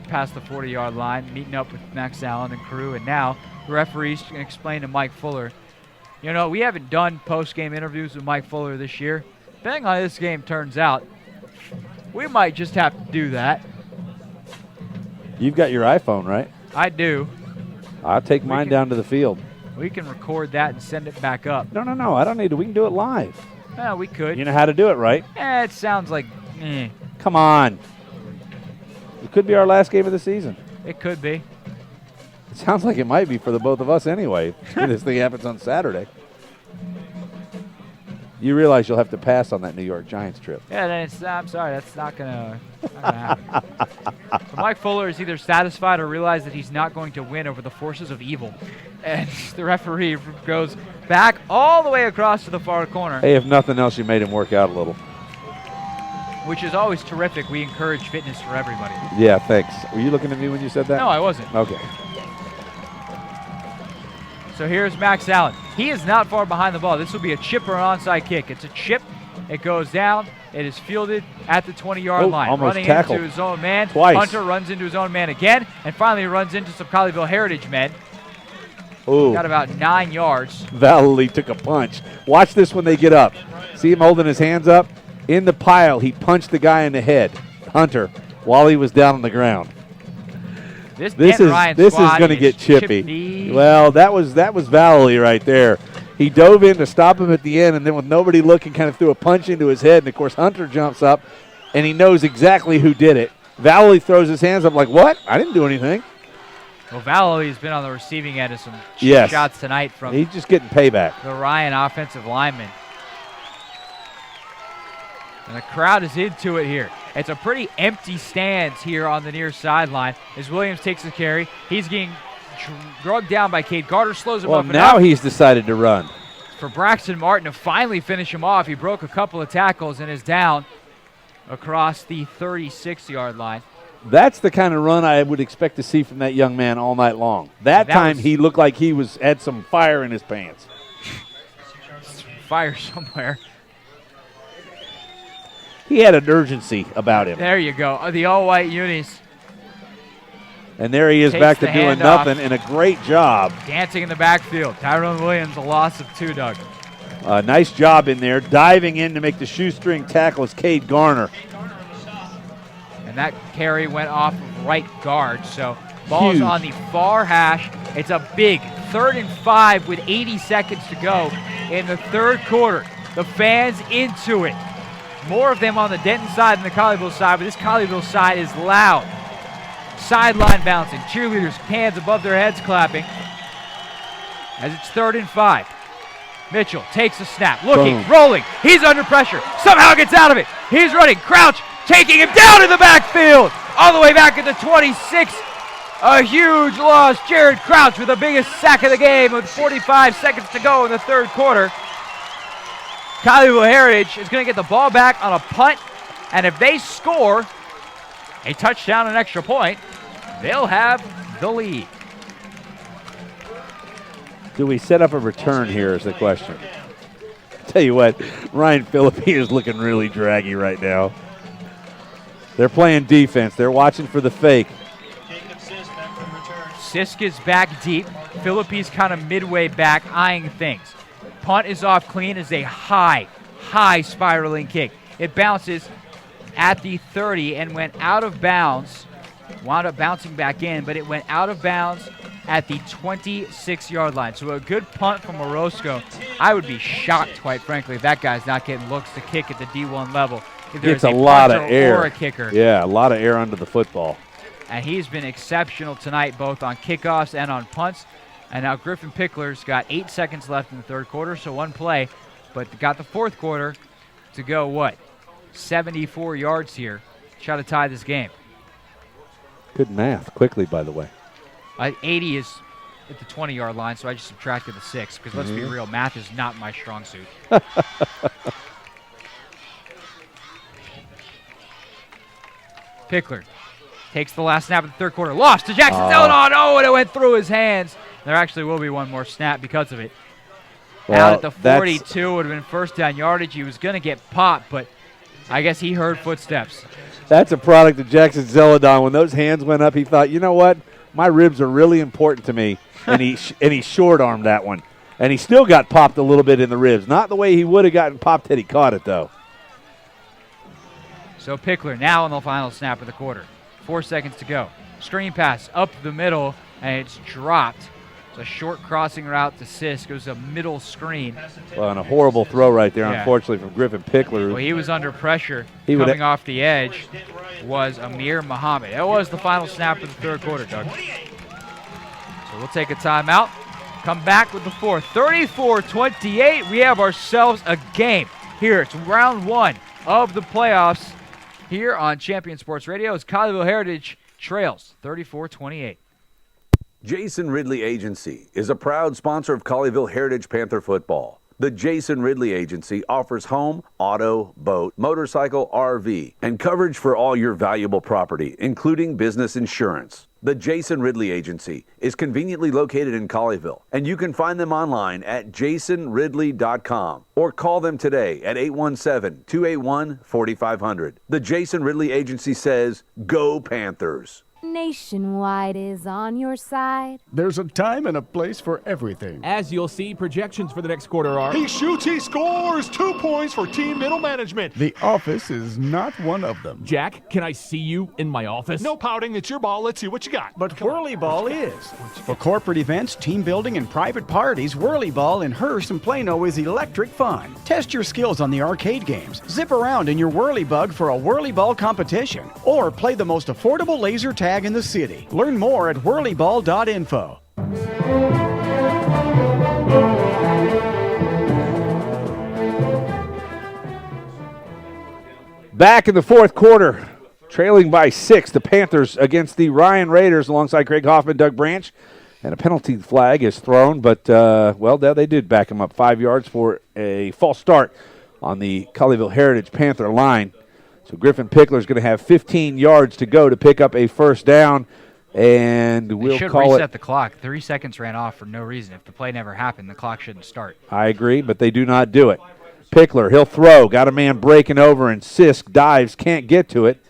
past the 40-yard line, meeting up with Max Allen and crew. And now the referee's going to explain to Mike Fuller, you know, we haven't done post-game interviews with Mike Fuller this year. Depending on how this game turns out, we might just have to do that. You've got your iPhone, right? I do. I'll take mine down to the field. We can record that and send it back up. No. I don't need to. We can do it live. Yeah, we could. You know how to do it, right? It sounds like, Come on. It could be our last game of the season. It could be. It sounds like it might be for the both of us anyway. This thing happens on Saturday. You realize you'll have to pass on that New York Giants trip. Yeah, then I'm sorry, that's not gonna happen. So Mike Fuller is either satisfied or realized that he's not going to win over the forces of evil. And the referee goes back all the way across to the far corner. Hey, if nothing else, you made him work out a little. Which is always terrific. We encourage fitness for everybody. Yeah, thanks. Were you looking at me when you said that? No, I wasn't. Okay. So here's Max Allen. He is not far behind the ball. This will be a chip or an onside kick. It's a chip. It goes down. It is fielded at the 20-yard line. Almost running tackled. into his own man. Twice. Hunter runs into his own man again, and finally runs into some Colleyville Heritage men. Ooh. Got about 9 yards. Valley took a punch. Watch this when they get up. See him holding his hands up? In the pile, he punched the guy in the head, Hunter, while he was down on the ground. This is going to get chippy. Well, that was Valley right there. He dove in to stop him at the end, and then with nobody looking, kind of threw a punch into his head. And, of course, Hunter jumps up, and he knows exactly who did it. Valley throws his hands up like, what? I didn't do anything. Well, Valley's been on the receiving end of some cheap shots tonight from he's just getting payback. The Ryan offensive lineman. And the crowd is into it here. It's a pretty empty stands here on the near sideline as Williams takes the carry. He's getting drugged down by Cade Carter, slows him up. Well, now he's decided to run. For Braxton Martin to finally finish him off. He broke a couple of tackles and is down across the 36-yard line. That's the kind of run I would expect to see from that young man all night long. That time he looked like he had some fire in his pants. Fire somewhere. He had an urgency about him. There you go. The all-white unis. And there he is back to doing nothing, and a great job. Dancing in the backfield. Tyrone Williams, a loss of 2, Doug. Nice job in there. Diving in to make the shoestring tackle is Cade Garner. And that carry went off of right guard, so Ball's Huge. on the far hash. It's a big 3rd and 5 with 80 seconds to go in the third quarter. The fans into it. More of them on the Denton side than the Colleyville side, but this Colleyville side is loud. Sideline bouncing, cheerleaders, hands above their heads clapping. As it's 3rd and 5. Mitchell takes a snap, looking, Boom. rolling. He's under pressure. Somehow gets out of it. He's running. Crouch taking him down in the backfield. All the way back at the 26. A huge loss. Jared Crouch with the biggest sack of the game with 45 seconds to go in the third quarter. Colleyville Heritage is going to get the ball back on a punt, and if they score a touchdown, an extra point, they'll have the lead. Do we set up a return here is the question. Tell you what, Ryan Philippi is looking really draggy right now. They're playing defense. They're watching for the fake. Sisk is back deep. Philippi's kind of midway back, eyeing things. Punt is off clean as a high spiraling kick. It bounces at the 30 and went out of bounds. Wound up bouncing back in, but it went out of bounds at the 26-yard line. So a good punt from Orozco. I would be shocked, quite frankly, if that guy's not getting looks to kick at the D1 level. If there's It's a lot of punter air. or a kicker. Yeah, a lot of air under the football. And he's been exceptional tonight, both on kickoffs and on punts. And now Griffin Pickler's got 8 seconds left in the third quarter, so one play, but got the fourth quarter to go, 74 yards here. Try to tie this game. Good math, quickly, by the way. 80 is at the 20-yard line, so I just subtracted the 6, because let's be real, math is not my strong suit. Pickler takes the last snap of the third quarter. Lost to Jackson Zeldon. Oh, and it went through his hands. There actually will be one more snap because of it. Well, out at the 42 would have been first down yardage. He was going to get popped, but I guess he heard footsteps. That's a product of Jackson Zeldon. When those hands went up, he thought, you know what? My ribs are really important to me. And he short-armed that one. And he still got popped a little bit in the ribs. Not the way he would have gotten popped had he caught it, though. So Pickler now on the final snap of the quarter. 4 seconds to go. Screen pass up the middle, and it's dropped. It's a short crossing route to Sisk. It was a middle screen. Well, and a horrible throw right there, unfortunately, from Griffin Pickler. Well, he was under pressure. Coming off the edge was Amir Muhammad. That was the final snap of the third quarter, Doug. So we'll take a timeout. Come back with the fourth. 34-28. We have ourselves a game here. It's round one of the playoffs here on Champion Sports Radio as Colleyville Heritage trails 34-28. Jason Ridley Agency is a proud sponsor of Colleyville Heritage Panther football. The Jason Ridley Agency offers home, auto, boat, motorcycle, RV, and coverage for all your valuable property, including business insurance. The Jason Ridley Agency is conveniently located in Colleyville, and you can find them online at jasonridley.com or call them today at 817-281-4500. The Jason Ridley Agency says, Go Panthers! Nationwide is on your side. There's a time and a place for everything. As you'll see, projections for the next quarter are... He shoots, he scores! 2 points for team middle management. The office is not one of them. Jack, can I see you in my office? No pouting, it's your ball. Let's see what you got. But Whirly Ball is. For corporate events, team building, and private parties, Whirly Ball in Hearst and Plano is electric fun. Test your skills on the arcade games. Zip around in your Whirly Bug for a Whirly Ball competition. Or play the most affordable laser tag in the city. Learn more at whirlyball.info. Back in the fourth quarter, trailing by 6, the Panthers against the Ryan Raiders alongside Craig Hoffman, Doug Branch. And a penalty flag is thrown, but, they did back him up 5 yards for a false start on the Colleyville Heritage Panther line. So Griffin Pickler is going to have 15 yards to go to pick up a first down, and we'll should call reset it. the clock. 3 seconds ran off for no reason. If the play never happened, the clock shouldn't start. I agree, but they do not do it. Pickler, he'll throw. Got a man breaking over, and Sisk dives, can't get to it.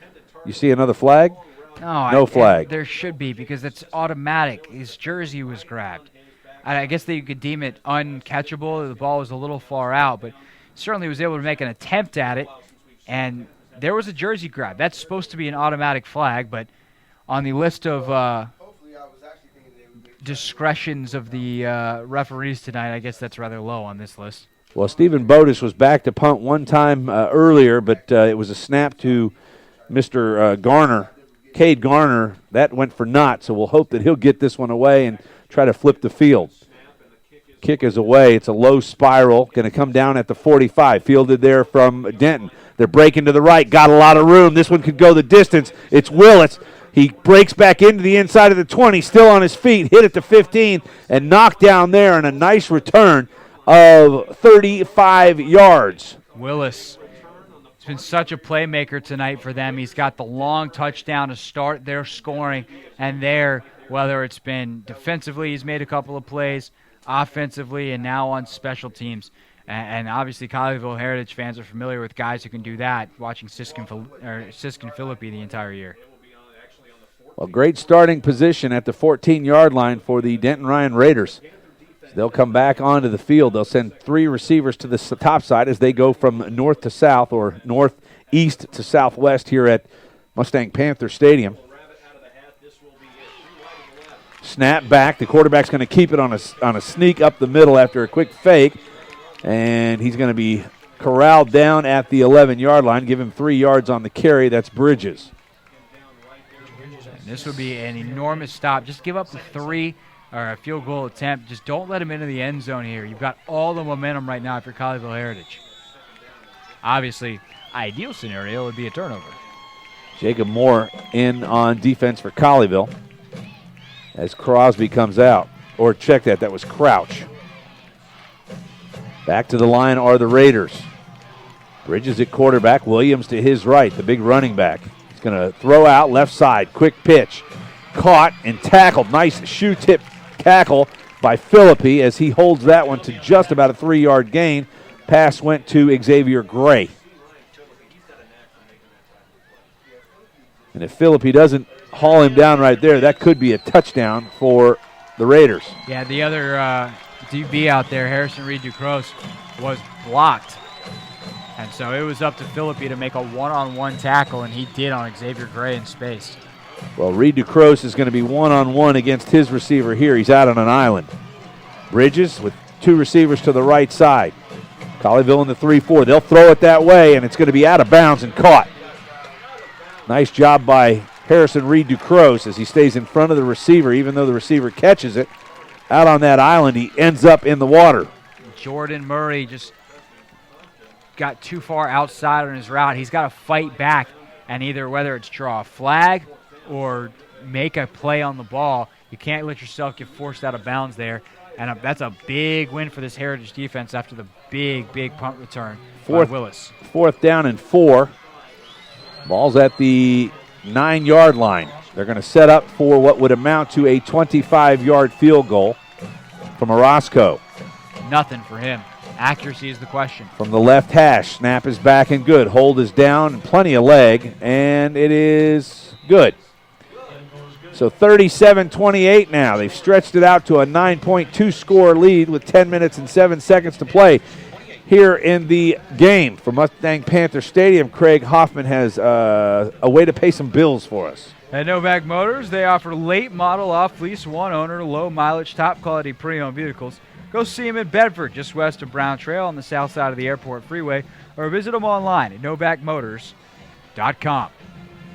You see another flag? No flag. There should be because it's automatic. His jersey was grabbed. I guess that you could deem it uncatchable. The ball was a little far out, but certainly was able to make an attempt at it, and there was a jersey grab. That's supposed to be an automatic flag, but on the list of discretions of the referees tonight, I guess that's rather low on this list. Well, Stephen Bodis was back to punt one time earlier, but it was a snap to Mr. Garner, Cade Garner. That went for naught, so we'll hope that he'll get this one away and try to flip the field. Kick is away. It's a low spiral. Going to come down at the 45. Fielded there from Denton. They're breaking to the right. Got a lot of room. This one could go the distance. It's Willis. He breaks back into the inside of the 20. Still on his feet. Hit at the 15 and knocked down there. And a nice return of 35 yards. Willis has been such a playmaker tonight for them. He's got the long touchdown to start their scoring. And there, whether it's been defensively, he's made a couple of plays, offensively, and now on special teams. And obviously, Colleyville Heritage fans are familiar with guys who can do that, watching Siskin Philippi the entire year. Well, great starting position at the 14-yard line for the Denton Ryan Raiders. They'll come back onto the field. They'll send 3 receivers to the top side as they go from north to south or northeast to southwest here at Mustang Panther Stadium. Snap back. The quarterback's going to keep it on a sneak up the middle after a quick fake. And he's going to be corralled down at the 11-yard line. Give him 3 yards on the carry. That's Bridges. And this would be an enormous stop. Just give up the 3 or a field goal attempt. Just don't let him into the end zone here. You've got all the momentum right now for Colleyville Heritage. Obviously, ideal scenario would be a turnover. Jacob Moore in on defense for Colleyville as Crosby comes out. Or check that. That was Crouch. Back to the line are the Raiders. Bridges at quarterback. Williams to his right, the big running back. He's going to throw out left side. Quick pitch. Caught and tackled. Nice shoe tip tackle by Philippi as he holds that one to just about a 3-yard gain. Pass went to Xavier Gray. And if Philippi doesn't haul him down right there, that could be a touchdown for the Raiders. Yeah, the other DB out there, Harrison Reed Ducros, was blocked. And so it was up to Philippi to make a one-on-one tackle, and he did on Xavier Gray in space. Well, Reed Ducros is going to be one-on-one against his receiver here. He's out on an island. Bridges with 2 receivers to the right side. Colleyville in the 3-4. They'll throw it that way, and it's going to be out of bounds and caught. Nice job by Harrison Reed Ducros as he stays in front of the receiver, even though the receiver catches it. Out on that island, he ends up in the water. Jordan Murray just got too far outside on his route. He's got to fight back and either whether it's draw a flag or make a play on the ball. You can't let yourself get forced out of bounds there. And that's a big win for this Heritage defense after the big punt return by Willis. 4th down and 4. Ball's at the 9-yard line. They're going to set up for what would amount to a 25-yard field goal from Orozco. Nothing for him. Accuracy is the question. From the left hash, snap is back and good. Hold is down and plenty of leg, and it is good. So 37-28 now. They've stretched it out to a 9.2 score lead with 10 minutes and 7 seconds to play here in the game. From Mustang Panther Stadium, Craig Hoffman has a way to pay some bills for us. At Novak Motors, they offer late model off-lease, one-owner, low-mileage, top-quality pre-owned vehicles. Go see them in Bedford, just west of Brown Trail on the south side of the Airport Freeway, or visit them online at novakmotors.com.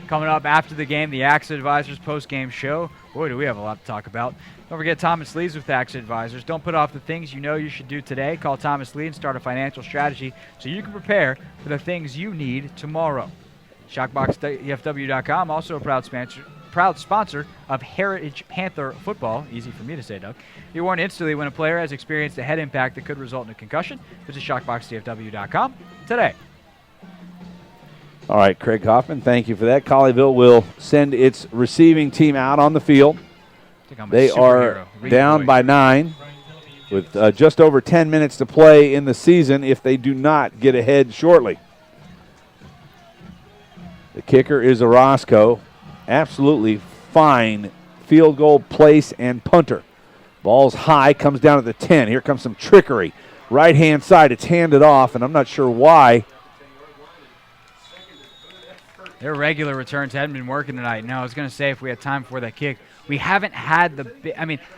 Coming up after the game, the Accident Advisors post-game show. Boy, do we have a lot to talk about. Don't forget Thomas Lee's with Accident Advisors. Don't put off the things you know you should do today. Call Thomas Lee and start a financial strategy so you can prepare for the things you need tomorrow. ShockboxEFW.com, also a proud sponsor of Heritage Panther football. Easy for me to say, Doug. You're warned instantly when a player has experienced a head impact that could result in a concussion. Visit ShockboxEFW.com today. All right, Craig Hoffman, thank you for that. Colleyville will send its receiving team out on the field. They are down by 9 with just over 10 minutes to play in the season if they do not get ahead shortly. The kicker is Orozco. Absolutely fine field goal place and punter. Ball's high, comes down at the 10. Here comes some trickery. Right-hand side, it's handed off, and I'm not sure why Their regular returns hadn't been working tonight. No, I was going to say if we had time for that kick. We haven't had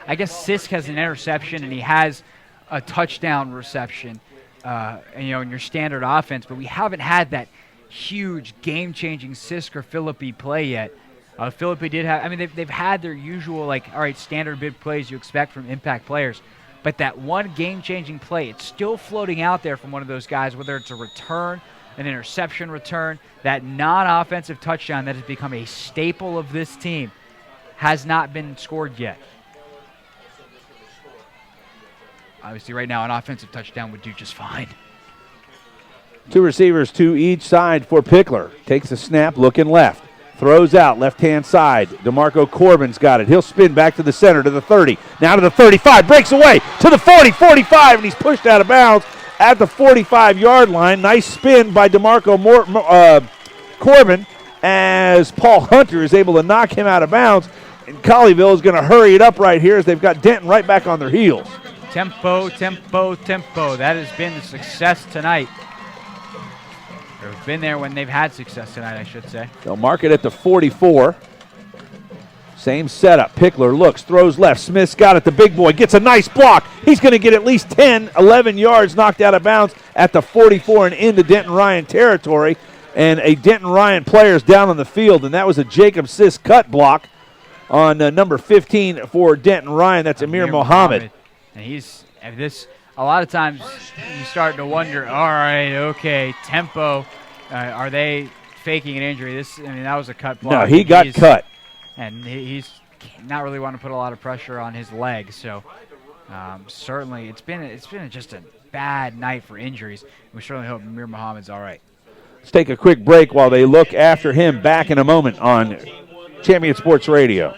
I guess Sisk has an interception and he has a touchdown reception, in your standard offense, but we haven't had that huge game-changing Sisk or Philippi play yet. Philippi did have, they've had their usual, standard big plays you expect from impact players, but that one game-changing play, it's still floating out there from one of those guys, whether it's a return, an interception return, that non-offensive touchdown that has become a staple of this team has not been scored yet. Obviously, right now, an offensive touchdown would do just fine. 2 receivers to each side for Pickler. Takes a snap, looking left. Throws out, left-hand side. DeMarco Corbin's got it. He'll spin back to the center, to the 30. Now to the 35. Breaks away to the 40, 45, and he's pushed out of bounds at the 45-yard line. Nice spin by DeMarco Corbin as Paul Hunter is able to knock him out of bounds. And Colleyville is going to hurry it up right here as they've got Denton right back on their heels. Tempo, tempo, tempo. That has been the success tonight. Or been there when they've had success tonight, I should say. They'll mark it at the 44. Same setup. Pickler looks, throws left. Smith's got it. The big boy gets a nice block. He's going to get at least 10, 11 yards knocked out of bounds at the 44 and into Denton Ryan territory. And a Denton Ryan player is down on the field, and that was a Jacob Sisk cut block on number 15 for Denton Ryan. That's Amir Mohammed. And he's a lot of times you start to wonder, all right, okay, tempo, are they faking an injury? That was a cut block. No, he got cut. And he's not really want to put a lot of pressure on his leg. So certainly it's been just a bad night for injuries. We certainly hope Amir Mohammed's all right. Let's take a quick break while they look after him. Back in a moment on Champion Sports Radio.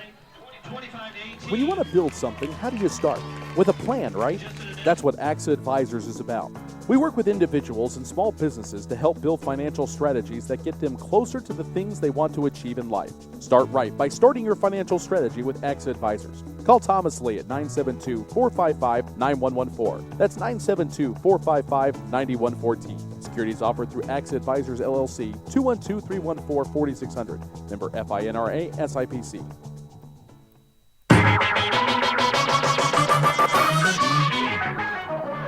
When you want to build something, how do you start? With a plan, right? That's what AXA Advisors is about. We work with individuals and small businesses to help build financial strategies that get them closer to the things they want to achieve in life. Start right by starting your financial strategy with AXA Advisors. Call Thomas Lee at 972-455-9114. That's 972-455-9114. Securities offered through AXA Advisors LLC, 212-314-4600. Member FINRA SIPC.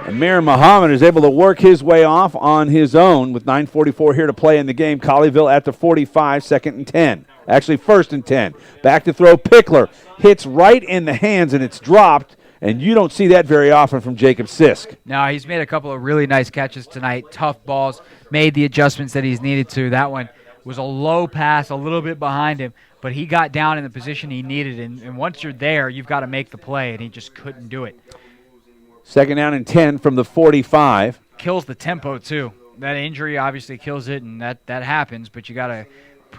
Amir Muhammad is able to work his way off on his own with 9:44 here to play in the game. Colleyville at the 45, 2nd and 10. Actually, 1st and 10. Back to throw. Pickler hits right in the hands, and it's dropped, and you don't see that very often from Jacob Sisk. No, he's made a couple of really nice catches tonight. Tough balls, made the adjustments that he's needed to. That one was a low pass, a little bit behind him, but he got down in the position he needed, and once you're there, you've got to make the play, and he just couldn't do it. 2nd down and 10 from the 45. Kills the tempo, too. That injury obviously kills it, and that happens, but you got to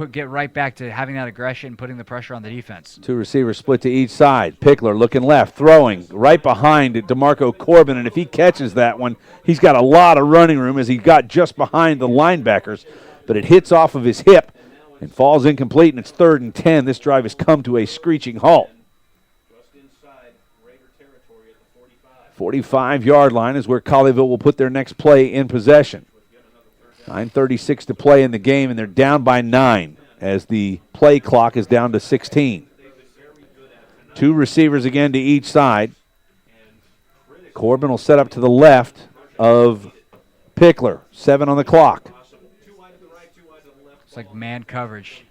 get right back to having that aggression, putting the pressure on the defense. 2 receivers split to each side. Pickler looking left, throwing right behind DeMarco Corbin, and if he catches that one, he's got a lot of running room as he got just behind the linebackers, but it hits off of his hip and falls incomplete, and it's 3rd and 10. This drive has come to a screeching halt. 45-yard line is where Colleyville will put their next play in possession. 9:36 to play in the game, and they're down by 9 as the play clock is down to 16. 2 receivers again to each side. Corbin will set up to the left of Pickler. 7 on the clock. It's like man coverage.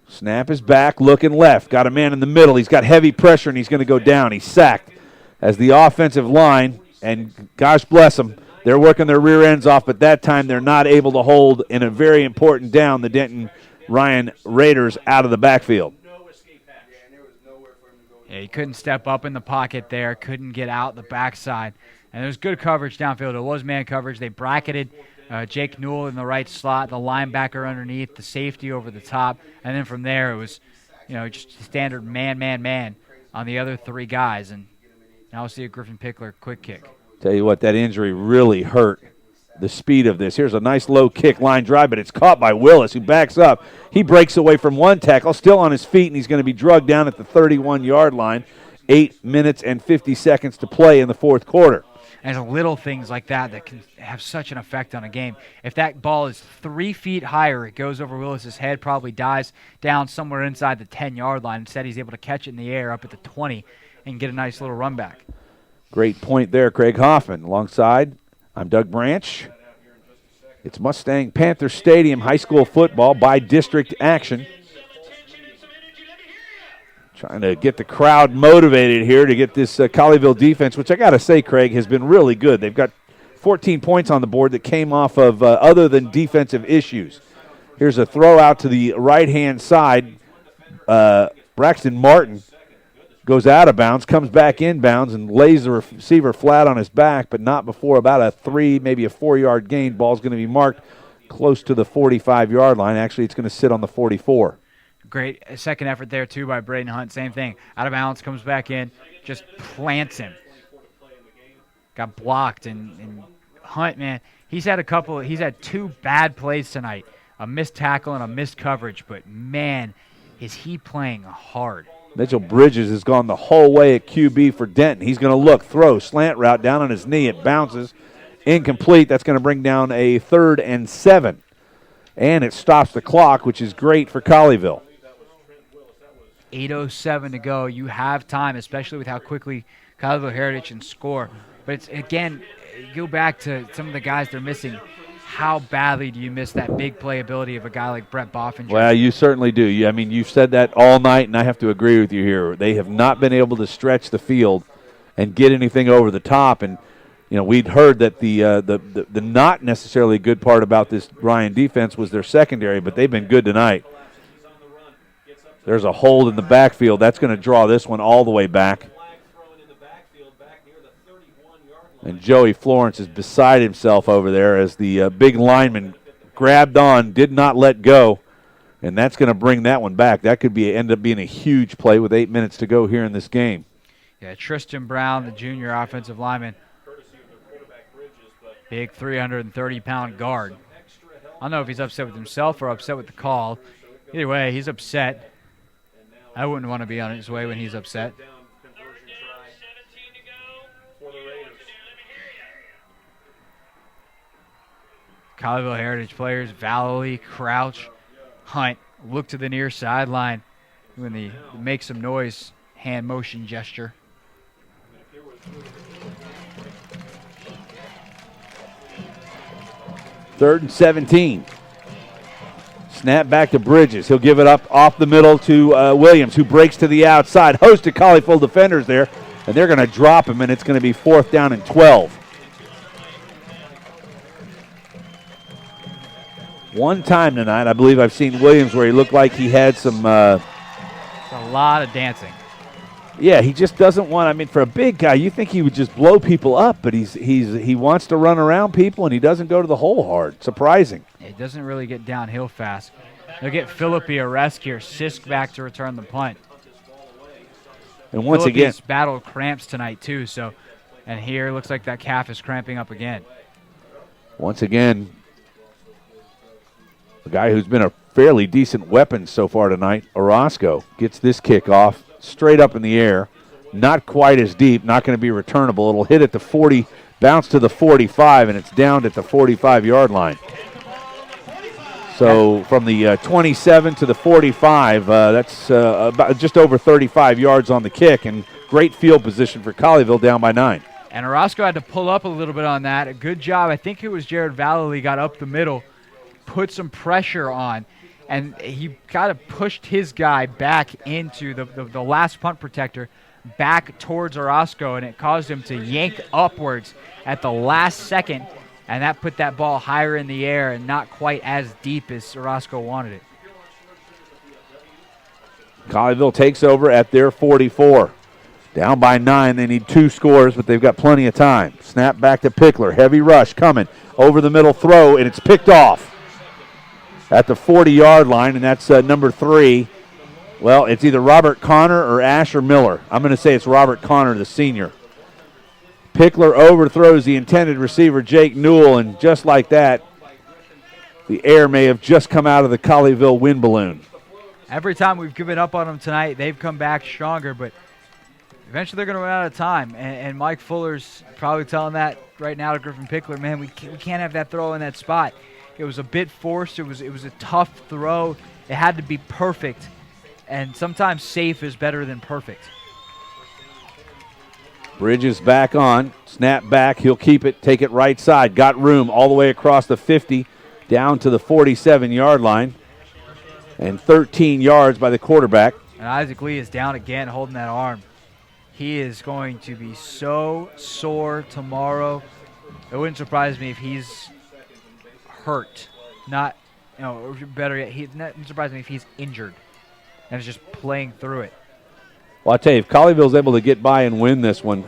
Snap is back, looking left. Got a man in the middle. He's got heavy pressure, and he's going to go down. He's sacked as the offensive line, and gosh bless them, they're working their rear ends off, but that time they're not able to hold in a very important down the Denton Ryan Raiders out of the backfield. Yeah, he couldn't step up in the pocket there, couldn't get out the backside. And there was good coverage downfield. It was man coverage. They bracketed Jake Newell in the right slot, the linebacker underneath, the safety over the top. And then from there it was, just standard man on the other 3 guys. And now we'll see a Griffin Pickler quick kick. Tell you what, that injury really hurt the speed of this. Here's a nice low kick line drive, but it's caught by Willis, who backs up. He breaks away from one tackle, still on his feet, and he's going to be drugged down at the 31-yard line. 8 minutes and 50 seconds to play in the 4th quarter. And it's little things like that can have such an effect on a game. If that ball is 3 feet higher, it goes over Willis's head, probably dies down somewhere inside the 10-yard line. Instead, he's able to catch it in the air up at the 20 and get a nice little run back. Great point there, Craig Hoffman. Alongside, I'm Doug Branch. It's Mustang Panther Stadium high school football by district action. Trying to get the crowd motivated here to get this Colleyville defense, which I got to say, Craig, has been really good. They've got 14 points on the board that came off of other than defensive issues. Here's a throw out to the right-hand side. Braxton Martin goes out of bounds, comes back inbounds, and lays the receiver flat on his back, but not before about a 3, maybe a 4-yard gain. Ball's going to be marked close to the 45-yard line. Actually, it's going to sit on the 44. Great second effort there, too, by Braden Hunt. Same thing. Out of bounds, comes back in, just plants him. Got blocked. And Hunt, man, he's had 2 bad plays tonight, a missed tackle and a missed coverage. But, man, is he playing hard. Mitchell Bridges has gone the whole way at QB for Denton. He's going to look, throw, slant route down on his knee. It bounces. Incomplete. That's going to bring down a 3rd and 7. And it stops the clock, which is great for Colleyville. 8:07 to go. You have time, especially with how quickly Colleyville Heritage can score. But it's, again, go back to some of the guys they're missing. How badly do you miss that big playability of a guy like Brett Boffinger? Well, you certainly do. You've said that all night, and I have to agree with you here. They have not been able to stretch the field and get anything over the top. And we'd heard that the not necessarily good part about this Ryan defense was their secondary, but they've been good tonight. There's a hold in the backfield. That's going to draw this one all the way back. And Joey Florence is beside himself over there as the big lineman grabbed on, did not let go, and that's going to bring that one back. That could end up being a huge play with 8 minutes to go here in this game. Yeah, Tristan Brown, the junior offensive lineman, big 330-pound guard. I don't know if he's upset with himself or upset with the call. Either way, he's upset. I wouldn't want to be on his way when he's upset. Colleyville Heritage players, Valley, Crouch, Hunt, look to the near sideline when they make some noise, hand motion gesture. Third and 17. Snap back to Bridges. He'll give it up off the middle to Williams, who breaks to the outside. Host of Colleyville defenders there, and they're going to drop him, and it's going to be 4th down and 12. One time tonight, I believe I've seen Williams where he looked like he had some. A lot of dancing. Yeah, he just doesn't want. For a big guy, you think he would just blow people up, but he wants to run around people, and he doesn't go to the hole hard. Surprising. It doesn't really get downhill fast. They'll get Philippi a rest here. Sisk back to return the punt. And once again, battled cramps tonight too. So, and here looks like that calf is cramping up again. Once again, a guy who's been a fairly decent weapon so far tonight, Orozco, gets this kick off straight up in the air. Not quite as deep, not going to be returnable. It'll hit at the 40, bounce to the 45, and it's down at the 45-yard line. So from the 27 to the 45, that's about just over 35 yards on the kick, and great field position for Colleyville down by 9. And Orozco had to pull up a little bit on that. A good job. I think it was Jared Valley got up the middle, put some pressure on, and he kind of pushed his guy back into the last punt protector back towards Orozco, and it caused him to yank upwards at the last second, and that put that ball higher in the air and not quite as deep as Orozco wanted it. Colleyville takes over at their 44. Down by 9. They need 2 scores, but they've got plenty of time. Snap back to Pickler. Heavy rush coming. Over the middle throw, and it's picked off at the 40-yard line, and that's number 3. Well, it's either Robert Connor or Asher Miller. I'm going to say it's Robert Connor, the senior. Pickler overthrows the intended receiver, Jake Newell, and just like that, the air may have just come out of the Colleyville wind balloon. Every time we've given up on them tonight, they've come back stronger, but Eventually they're going to run out of time, and Mike Fuller's probably telling that right now to Griffin Pickler, man, we can't have that throw in that spot. It was a bit forced. It was a tough throw. It had to be perfect, and sometimes safe is better than perfect. Bridges back on, snap back, he'll keep it, take it right side, got room all the way across the 50, down to the 47-yard line, and 13 yards by the quarterback. And Isaac Lee is down again holding that arm. He is going to be so sore tomorrow. It wouldn't surprise me if he's hurt. Not, or better yet, it wouldn't surprise me if he's injured and is just playing through it. Well, I tell you, if Colleyville's able to get by and win this one,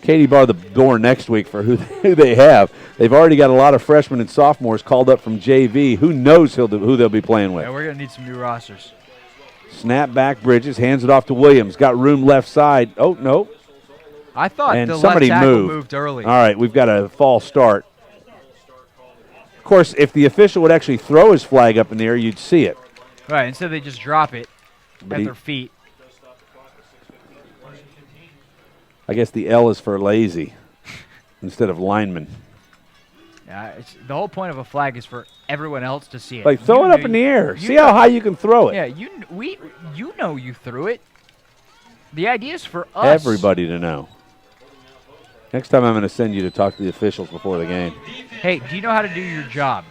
Katie bar the door next week for who they have. They've already got a lot of freshmen and sophomores called up from JV. Who knows who they'll be playing with? Yeah, we're going to need some new rosters. Snap back, Bridges, hands it off to Williams. Got room left side. Oh, no. I thought and the somebody left tackle moved. moved early. All right, we've got a false start. Of course, if the official would actually throw his flag up in the air, you'd see it. Right, instead they just drop it at their feet. I guess the L is for lazy instead of lineman. Yeah, the whole point of a flag is for everyone else to see it. Like, throw it up in the air. See how high you can throw it. Yeah, you know you threw it. The idea is for us. Everybody to know. Next time I'm going to send you to talk to the officials before the game. Hey, do you know how to do your job?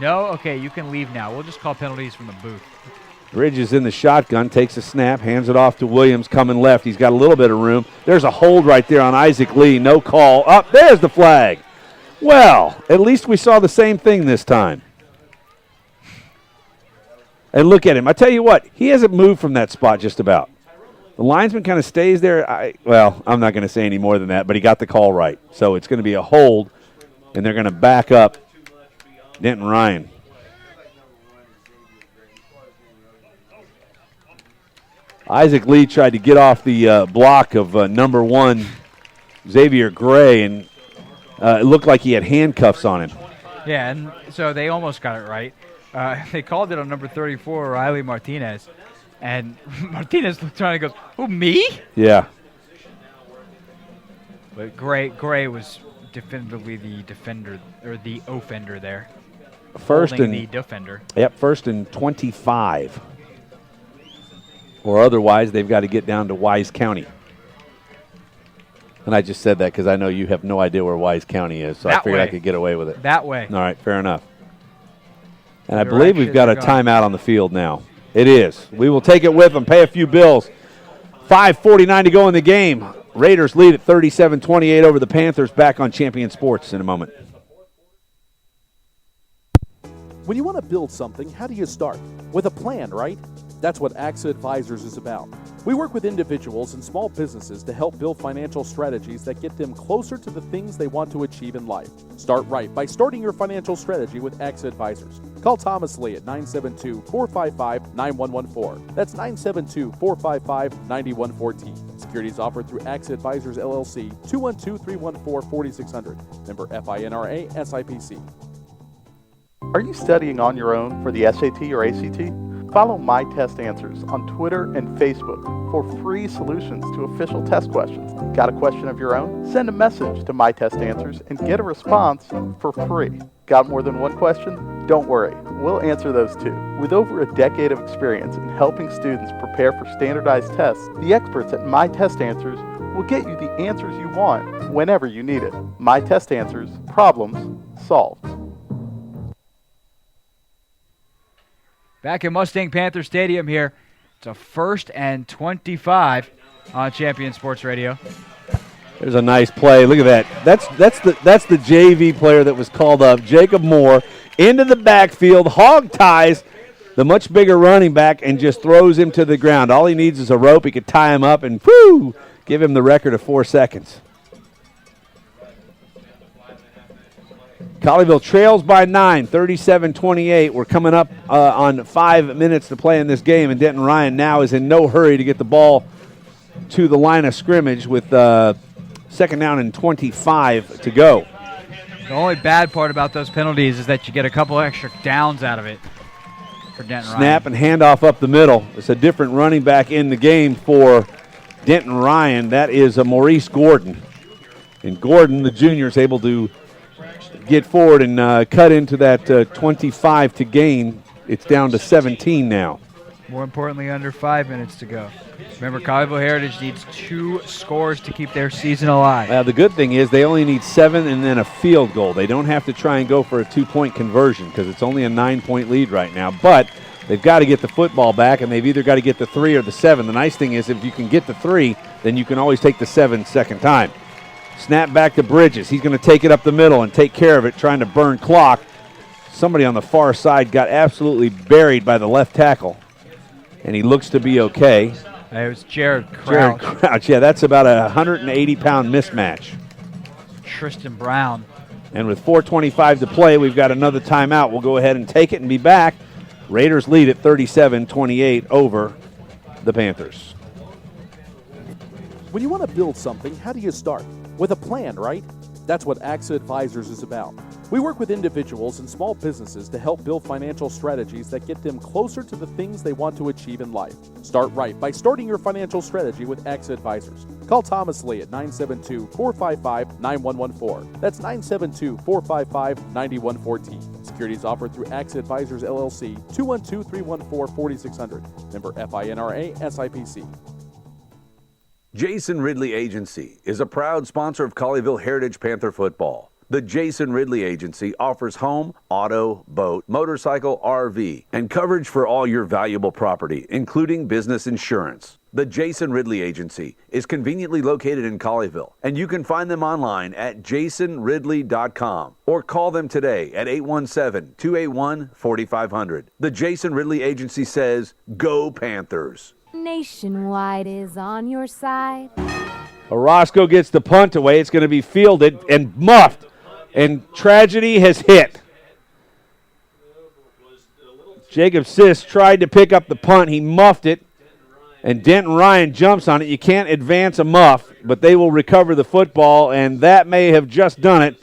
No? Okay, you can leave now. We'll just call penalties from the booth. Bridges in the shotgun, takes a snap, hands it off to Williams, coming left. He's got a little bit of room. There's a hold right there on Isaac Lee. No call. Up, there's the flag. Well, at least we saw the same thing this time. And look at him. I tell you what, he hasn't moved from that spot just about. The linesman kind of stays there. I'm not going to say any more than that, but he got the call right. So it's going to be a hold, and they're going to back up Denton Ryan. Isaac Lee tried to get off the block of number 1, Xavier Gray, and it looked like he had handcuffs on him. Yeah, and so they almost got it right. They called it on number 34, Riley Martinez. And Martinez looked around and goes, "Who, me?" Yeah. But Gray was definitively the defender, or the offender there. First and the defender. Yep, first and 25. Or otherwise, they've got to get down to Wise County. And I just said that because I know you have no idea where Wise County is, so I figured I could get away with it. That way. All right, fair enough. And I believe we've got a timeout on the field now. It is. We will take it with them, pay a few bills. 5:49 to go in the game. Raiders lead at 37-28 over the Panthers. Back on Champion Sports in a moment. When you want to build something, how do you start? With a plan, right? That's what AXA Advisors is about. We work with individuals and small businesses to help build financial strategies that get them closer to the things they want to achieve in life. Start right by starting your financial strategy with AXA Advisors. Call Thomas Lee at 972-455-9114. That's 972-455-9114. Securities offered through AXA Advisors LLC, 212-314-4600. Member FINRA SIPC. Are you studying on your own for the SAT or ACT? Follow My Test Answers on Twitter and Facebook for free solutions to official test questions. Got a question of your own? Send a message to My Test Answers and get a response for free. Got more than one question? Don't worry, we'll answer those too. With over a decade of experience in helping students prepare for standardized tests, the experts at My Test Answers will get you the answers you want whenever you need it. My Test Answers, problems solved. Back at Mustang Panther Stadium here. It's a 1st and 25 on Champion Sports Radio. There's a nice play. Look at that. That's the JV player that was called up, Jacob Moore, into the backfield, hog ties the much bigger running back, and just throws him to the ground. All he needs is a rope. He could tie him up and give him the record of 4 seconds. Colleyville trails by 9, 37-28. We're coming up on 5 minutes to play in this game, and Denton Ryan now is in no hurry to get the ball to the line of scrimmage with 2nd down and 25 to go. The only bad part about those penalties is that you get a couple extra downs out of it for Denton Ryan. Snap and handoff up the middle. It's a different running back in the game for Denton Ryan. That is Maurice Gordon. And Gordon, the junior, is able to get forward and cut into that 25 to gain. It's down to 17 now. More importantly, under 5 minutes to go. Remember, Colleyville Heritage needs 2 scores to keep their season alive. The good thing is they only need 7 and then a field goal. They don't have to try and go for a 2-point conversion because it's only a 9-point lead right now. But they've got to get the football back, and they've either got to get the 3 or the 7. The nice thing is if you can get the 3, then you can always take the 7 second time. Snap back to Bridges. He's going to take it up the middle and take care of it, trying to burn clock. Somebody on the far side got absolutely buried by the left tackle, and he looks to be okay. It was Jared Crouch. Jared Crouch, yeah, that's about a 180-pound mismatch. Tristan Brown. And with 4:25 to play, we've got another timeout. We'll go ahead and take it and be back. Raiders lead at 37-28 over the Panthers. When you want to build something, how do you start? With a plan, right? That's what AXA Advisors is about. We work with individuals and small businesses to help build financial strategies that get them closer to the things they want to achieve in life. Start right by starting your financial strategy with AXA Advisors. Call Thomas Lee at 972-455-9114. That's 972-455-9114. Securities offered through AXA Advisors LLC, 212-314-4600. Member FINRA SIPC. Jason Ridley Agency is a proud sponsor of Colleyville Heritage Panther football. The Jason Ridley Agency offers home, auto, boat, motorcycle, RV, and coverage for all your valuable property, including business insurance. The Jason Ridley Agency is conveniently located in Colleyville, and you can find them online at jasonridley.com or call them today at 817-281-4500. The Jason Ridley Agency says, Go Panthers! Nationwide is on your side. Orozco gets the punt away. It's going to be fielded and muffed. And tragedy has hit. Jacob Sisk tried to pick up the punt. He muffed it. And Denton Ryan jumps on it. You can't advance a muff, but they will recover the football. And that may have just done it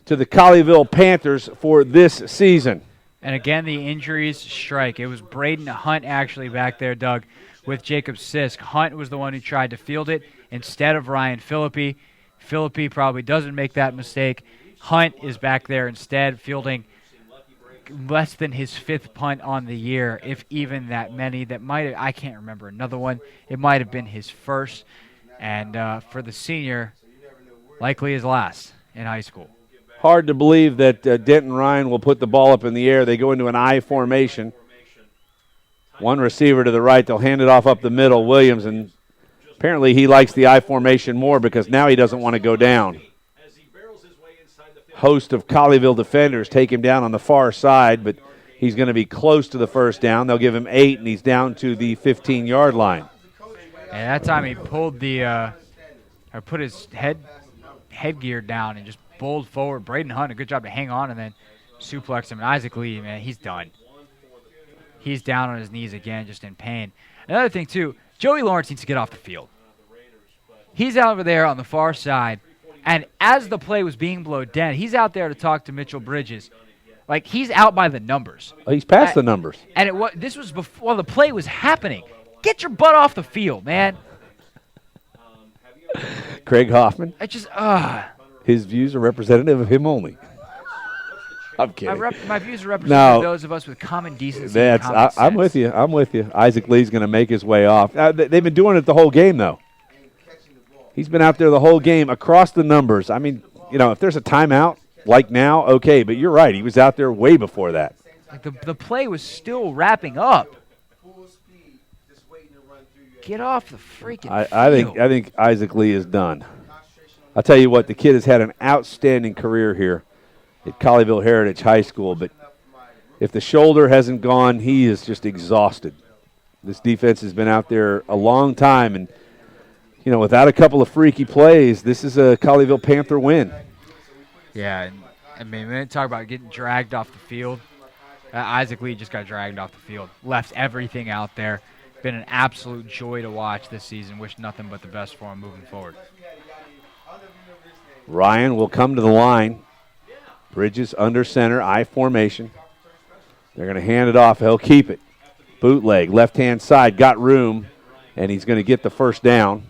to the Colleyville Panthers for this season. And again, the injuries strike. It was Braden Hunt actually back there, Doug, with Jacob Sisk. Hunt was the one who tried to field it instead of Ryan Philippi. Philippi probably doesn't make that mistake. Hunt is back there instead, fielding less than his 5th punt on the year, if even that many. That might have, I can't remember another one. It might have been his first. And for the senior, likely his last in high school. Hard to believe that Denton Ryan will put the ball up in the air. They go into an I formation. One receiver to the right. They'll hand it off up the middle. Williams, and apparently he likes the I formation more because now he doesn't want to go down. Host of Colleyville defenders take him down on the far side, but he's going to be close to the first down. They'll give him 8, and he's down to the 15-yard line. And that time he pulled or put his headgear down and just bowled forward. Braden Hunt, a good job to hang on and then suplex him. And Isaac Lee, man, he's done. He's down on his knees again, just in pain. Another thing, too, Joey Lawrence needs to get off the field. He's out over there on the far side, and as the play was being blown dead, he's out there to talk to Mitchell Bridges. Like, he's out by the numbers. Oh, he's past the numbers. And this was before the play was happening. Get your butt off the field, man. Craig Hoffman. His views are representative of him only. I'm kidding. My views are representative of those of us with common decency and common sense. I'm with you. Isaac Lee's going to make his way off. They've been doing it the whole game, though. He's been out there the whole game across the numbers. I mean, if there's a timeout like now, okay, but you're right. He was out there way before that. Like the play was still wrapping up. Get off the freaking field. I think Isaac Lee is done. I'll tell you what, the kid has had an outstanding career here at Colleyville Heritage High School, but if the shoulder hasn't gone, he is just exhausted. This defense has been out there a long time, and without a couple of freaky plays, this is a Colleyville Panther win. Yeah, I mean, when they talk about getting dragged off the field, Isaac Lee just got dragged off the field, left everything out there. Been an absolute joy to watch this season. Wish nothing but the best for him moving forward. Ryan will come to the line. Bridges under center, I formation. They're going to hand it off. He'll keep it. Bootleg, left-hand side, got room, and he's going to get the first down.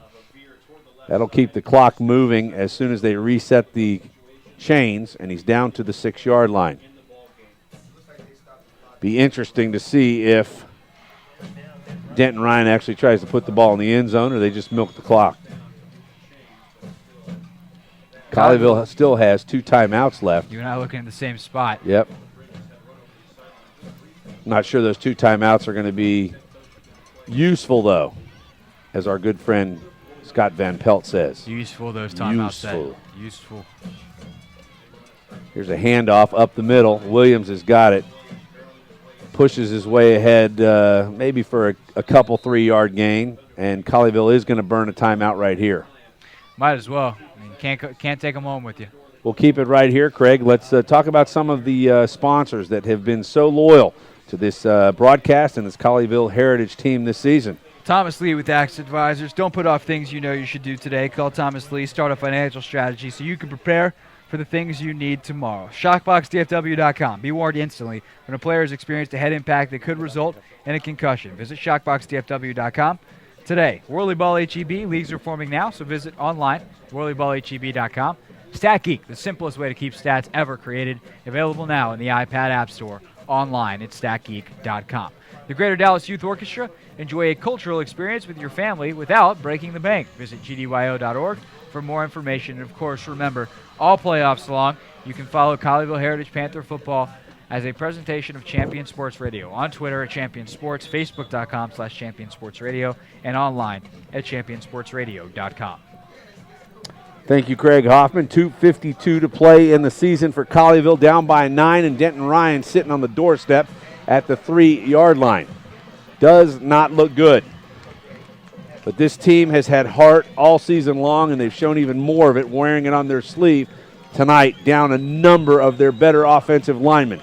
That'll keep the clock moving as soon as they reset the chains, and he's down to the 6-yard line. Be interesting to see if Denton Ryan actually tries to put the ball in the end zone or they just milk the clock. Colleyville still has 2 timeouts left. You and I are looking at the same spot. Yep. Not sure those 2 timeouts are going to be useful, though, as our good friend Scott Van Pelt says. Useful, those timeouts. Useful. Here's a handoff up the middle. Williams has got it. Pushes his way ahead maybe for a couple 3-yard gain, and Colleyville is going to burn a timeout right here. Might as well. I mean, can't take them home with you. We'll keep it right here, Craig. Let's talk about some of the sponsors that have been so loyal to this broadcast and this Colleyville Heritage team this season. Thomas Lee with Axe Advisors. Don't put off things you know you should do today. Call Thomas Lee. Start a financial strategy so you can prepare for the things you need tomorrow. ShockboxDFW.com. Be warned instantly when a player has experienced a head impact that could result in a concussion. Visit ShockboxDFW.com today. Whirly Ball HEB. Leagues are forming now, so visit online, whirlyballheb.com. Stat Geek, the simplest way to keep stats ever created. Available now in the iPad App Store. Online at statgeek.com. The Greater Dallas Youth Orchestra. Enjoy a cultural experience with your family without breaking the bank. Visit gdyo.org for more information. And, of course, remember, all playoffs long, you can follow Colleyville Heritage Panther football as a presentation of Champion Sports Radio on Twitter at Champion Sports, Facebook.com/Champion Sports Radio, and online at ChampionSportsRadio.com. Thank you, Craig Hoffman. 2:52 to play in the season for Colleyville, down by 9, and Denton Ryan sitting on the doorstep at the 3-yard line. Does not look good. But this team has had heart all season long, and they've shown even more of it, wearing it on their sleeve tonight, down a number of their better offensive linemen.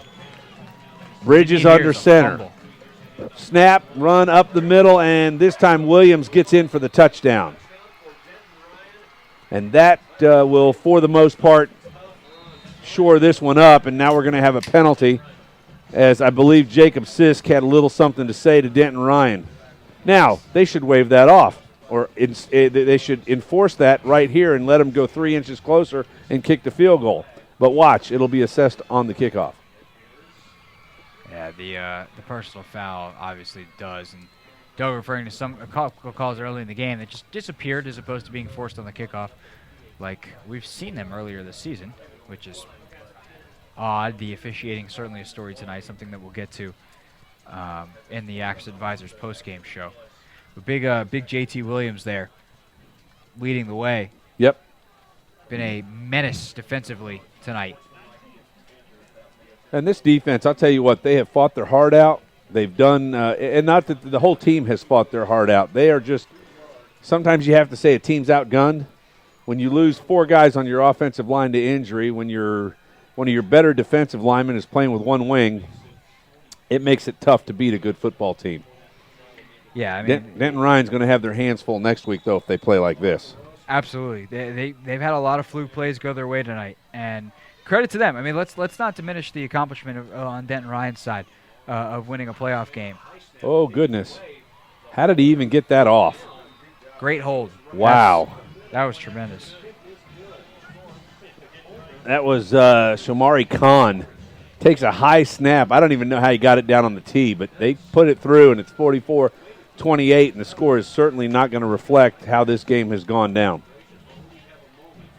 Bridges under center. Snap, run up the middle, and this time Williams gets in for the touchdown. And that will, for the most part, shore this one up, and now we're going to have a penalty, as I believe Jacob Sisk had a little something to say to Denton Ryan. Now, they should waive that off, or they should enforce that right here and let him go 3 inches closer and kick the field goal. But watch, it'll be assessed on the kickoff. Yeah, the personal foul obviously does. And Doug referring to some calls early in the game that just disappeared as opposed to being forced on the kickoff. Like we've seen them earlier this season, which is odd. The officiating certainly a story tonight, something that we'll get to in the Axe Advisors post-game show. But big JT Williams there leading the way. Yep. Been a menace defensively tonight. And this defense, I'll tell you what, they have fought their heart out. They've done, and not that the whole team has fought their heart out. They are just, sometimes you have to say a team's outgunned. When you lose 4 guys on your offensive line to injury, when one of your better defensive linemen is playing with one wing, it makes it tough to beat a good football team. Yeah, I mean, Denton Ryan's going to have their hands full next week, though, if they play like this. Absolutely. They've had a lot of fluke plays go their way tonight, and credit to them. I mean, let's not diminish the accomplishment on Denton Ryan's side of winning a playoff game. Oh, goodness. How did he even get that off? Great hold. Wow. That was tremendous. That was Shamari Khan. Takes a high snap. I don't even know how he got it down on the tee, but they put it through, and it's 44-28, and the score is certainly not going to reflect how this game has gone down.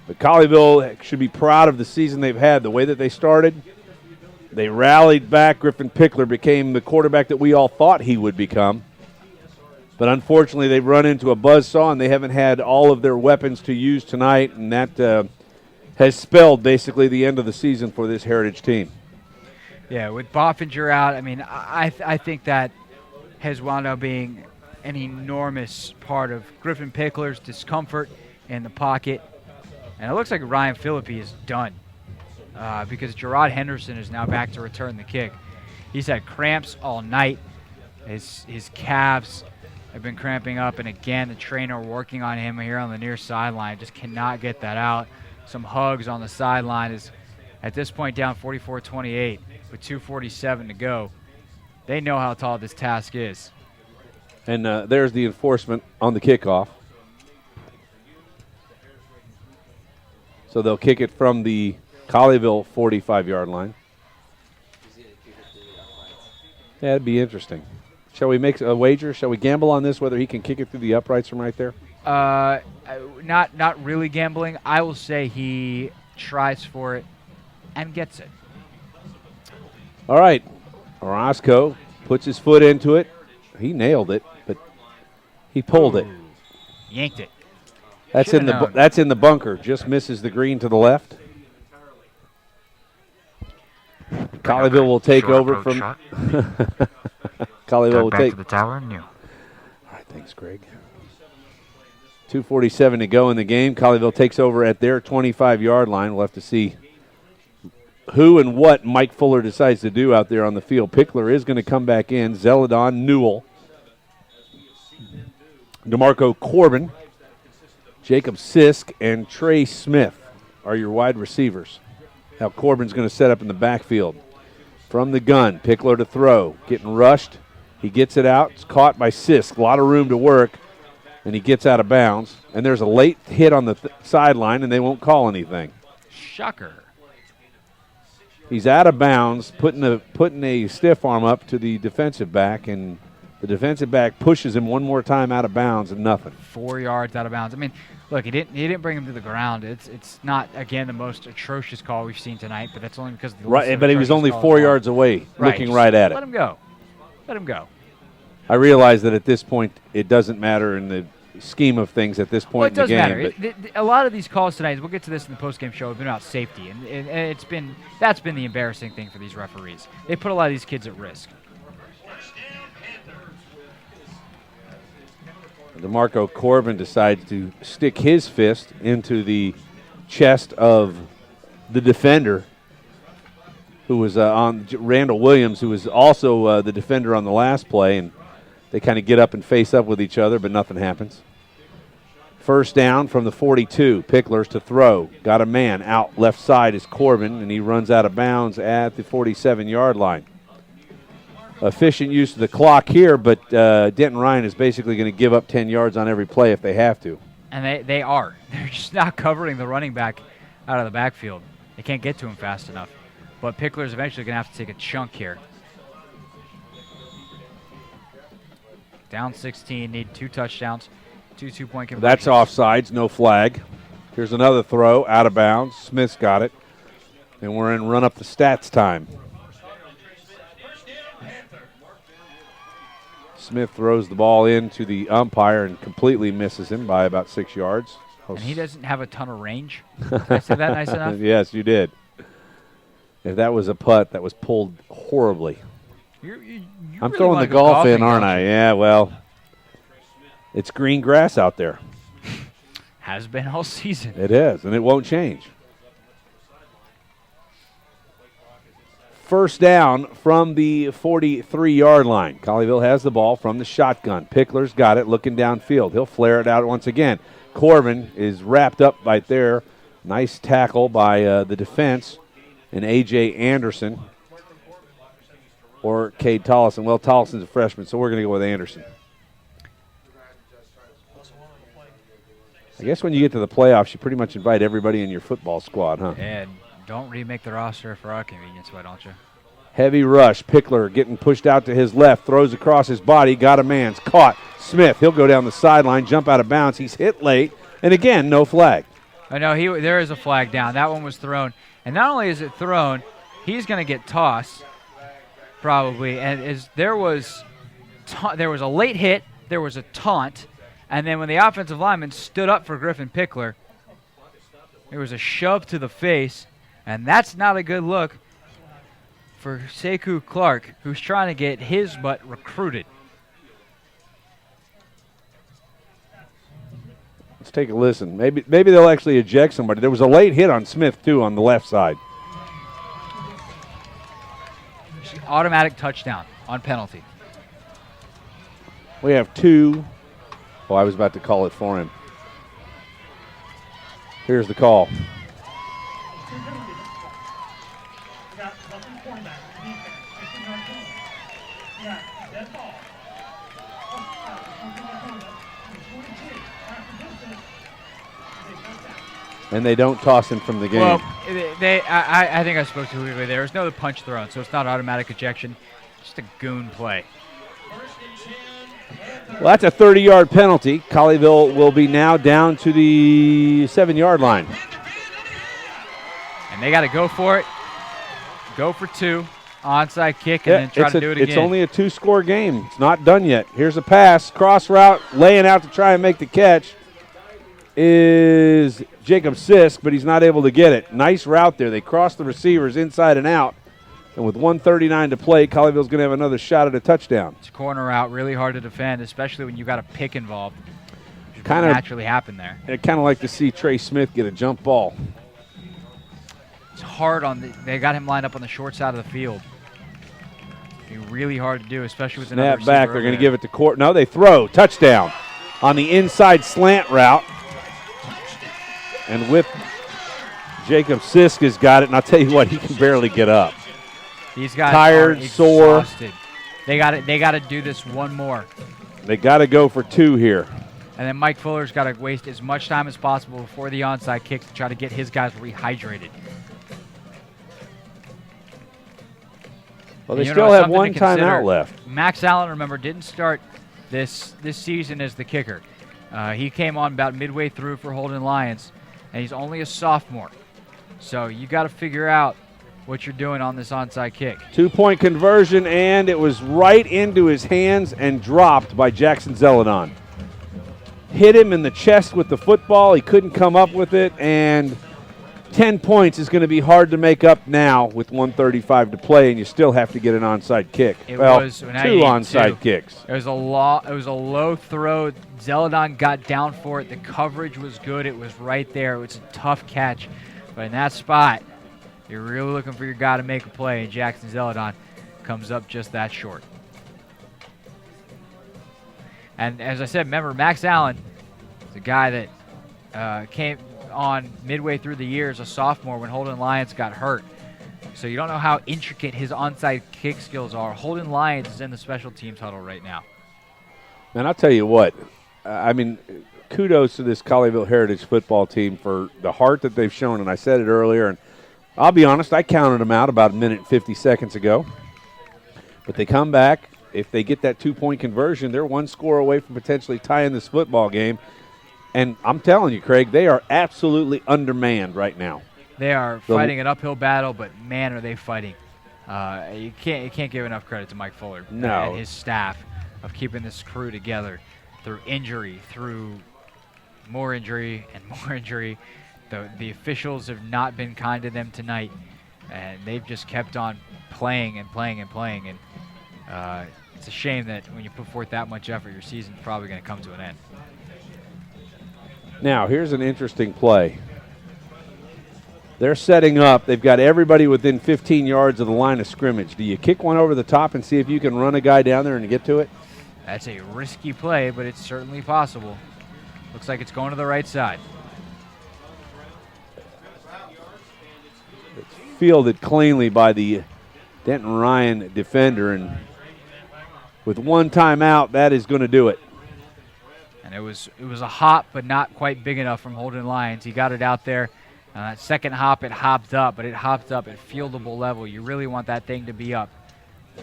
But Colleyville should be proud of the season they've had, the way that they started. They rallied back. Griffin Pickler became the quarterback that we all thought he would become. But unfortunately, they've run into a buzzsaw, and they haven't had all of their weapons to use tonight, and that has spelled basically the end of the season for this Heritage team. Yeah, with Boffinger out, I mean, I think that has wound up being an enormous part of Griffin Pickler's discomfort in the pocket. And it looks like Ryan Philippi is done because Gerard Henderson is now back to return the kick. He's had cramps all night. His calves have been cramping up, and again, the trainer working on him here on the near sideline. Just cannot get that out. Some hugs on the sideline is at this point down 44-28 with 2:47 to go. They know how tall this task is. And there's the enforcement on the kickoff. So they'll kick it from the Colleyville 45-yard line. Yeah, it'd be interesting. Shall we make a wager? Shall we gamble on this, whether he can kick it through the uprights from right there? Not really gambling. I will say he tries for it and gets it. All right. Orozco puts his foot into it. He nailed it, but he pulled it. Yanked it. That's in the bunker. Just misses the green to the left. Colleyville will take over from. Colleyville will take to the tower and new. All right, thanks, Greg. 2:47 to go in the game. Colleyville takes over at their 25-yard line. We'll have to see who and what Mike Fuller decides to do out there on the field. Pickler is going to come back in. Zeladon Newell, DeMarco Corbin, Jacob Sisk, and Trey Smith are your wide receivers. Now Corbin's going to set up in the backfield. From the gun, Pickler to throw. Getting rushed. He gets it out. It's caught by Sisk. A lot of room to work. And he gets out of bounds. And there's a late hit on the sideline, and they won't call anything. Shocker. He's out of bounds, putting a stiff arm up to the defensive back, and the defensive back pushes him one more time out of bounds and nothing. 4 yards out of bounds. I mean, look, he didn't bring him to the ground. It's not, again, the most atrocious call we've seen tonight, but that's only because of the right. But he was only 4 yards away, looking right at it. Let him go. Let him go. I realize that at this point it doesn't matter in the scheme of things at this point in the game. It does matter. A lot of these calls tonight, we'll get to this in the postgame show, have been about safety, and that's been the embarrassing thing for these referees. They put a lot of these kids at risk. DeMarco Corbin decides to stick his fist into the chest of the defender, who was on Randall Williams, who was also the defender on the last play, and they kind of get up and face up with each other, but nothing happens. First down from the 42. Pickler's to throw. Got a man out left side is Corbin, and he runs out of bounds at the 47-yard line. Efficient use of the clock here, but Denton Ryan is basically going to give up 10 yards on every play if they have to. And they are. They're just not covering the running back out of the backfield. They can't get to him fast enough. But Pickler's eventually going to have to take a chunk here. Down 16, need 2 touchdowns, 2 two-point conversions. That's offsides, no flag. Here's another throw, out of bounds. Smith's got it. And we're in run up the stats time. Smith throws the ball into the umpire and completely misses him by about 6 yards. And he doesn't have a ton of range. Did I say that nice enough? Yes, you did. If that was a putt, that was pulled horribly. You're I'm really throwing like the golf in, golfing, aren't I? Yeah, well, it's green grass out there. Has been all season. It is, and it won't change. First down from the 43-yard line. Colleyville has the ball from the shotgun. Pickler's got it, looking downfield. He'll flare it out once again. Corbin is wrapped up right there. Nice tackle by the defense and A.J. Anderson or Cade Tollison. Well, Tollison's a freshman, so we're going to go with Anderson. I guess when you get to the playoffs, you pretty much invite everybody in your football squad, huh? And don't remake the roster for our convenience, why don't you? Heavy rush. Pickler getting pushed out to his left, throws across his body, got a man's caught. Smith, he'll go down the sideline, jump out of bounds. He's hit late, and again, no flag. I know there is a flag down. That one was thrown. And not only is it thrown, he's going to get tossed probably. And there was a late hit, there was a taunt, and then when the offensive lineman stood up for Griffin Pickler, there was a shove to the face, and that's not a good look for Sekou Clark, who's trying to get his butt recruited. Let's take a listen. Maybe they'll actually eject somebody. There was a late hit on Smith, too, on the left side. Automatic touchdown on penalty. We have 2. Oh, I was about to call it for him. Here's the call. And they don't toss him from the game. Well, I think I spoke too quickly. There was no punch thrown, so it's not automatic ejection. Just a goon play. Well, that's a 30-yard penalty. Colleyville will be now down to the 7-yard line. And they got to go for it. Go for 2. Onside kick and then try to do it again. It's only a 2-score game. It's not done yet. Here's a pass. Cross route, laying out to try and make the catch is Jacob Sisk, but he's not able to get it. Nice route there. They cross the receivers inside and out. And with 1:39 to play, Colleyville's going to have another shot at a touchdown. It's a corner route, really hard to defend, especially when you've got a pick involved. Which kind of naturally happen there. I'd kind of like to see Trey Smith get a jump ball. It's hard they got him lined up on the short side of the field. It'd be really hard to do, especially with another Snap back. They're going to give it to Court. No, they throw. Touchdown on the inside slant route. And with Jacob Sisk has got it, and I'll tell you what, he can barely get up. These guys tired, are sore. They got to do this one more. They got to go for 2 here. And then Mike Fuller's got to waste as much time as possible before the onside kick to try to get his guys rehydrated. Well, they still have one timeout left. Max Allen, remember, didn't start this season as the kicker. He came on about midway through for Holden Lions, and he's only a sophomore. So you got to figure out what you're doing on this onside kick. 2-point conversion, and it was right into his hands and dropped by Jackson Zeledon. Hit him in the chest with the football. He couldn't come up with it, and 10 points is going to be hard to make up now with 1:35 to play, and you still have to get an onside kick. It was 2 onside kicks. It was a low throw. Zeledon got down for it. The coverage was good. It was right there. It was a tough catch. But in that spot, you're really looking for your guy to make a play, and Jackson Zeledon comes up just that short. And as I said, remember, Max Allen is a guy that came on midway through the year as a sophomore when Holden Lions got hurt. So you don't know how intricate his onside kick skills are. Holden Lions is in the special teams huddle right now. And I'll tell you what, kudos to this Colleyville Heritage football team for the heart that they've shown, and I said it earlier, and I'll be honest, I counted them out about 1 minute and 50 seconds ago. But they come back. If they get that 2-point conversion, they're 1 score away from potentially tying this football game. And I'm telling you, Craig, they are absolutely undermanned right now. They are fighting an uphill battle, but man, are they fighting. You can't give enough credit to Mike Fuller and his staff of keeping this crew together through injury, through more injury and more injury. The officials have not been kind to them tonight, and they've just kept on playing and playing and playing. And it's a shame that when you put forth that much effort, your season's probably going to come to an end. Now, here's an interesting play. They're setting up. They've got everybody within 15 yards of the line of scrimmage. Do you kick one over the top and see if you can run a guy down there and get to it? That's a risky play, but it's certainly possible. Looks like it's going to the right side. It's fielded cleanly by the Denton Ryan defender, and with 1 timeout, that is going to do it. And it was a hop, but not quite big enough from Holden Lions. He got it out there. Second hop, it hopped up, but it hopped up at fieldable level. You really want that thing to be up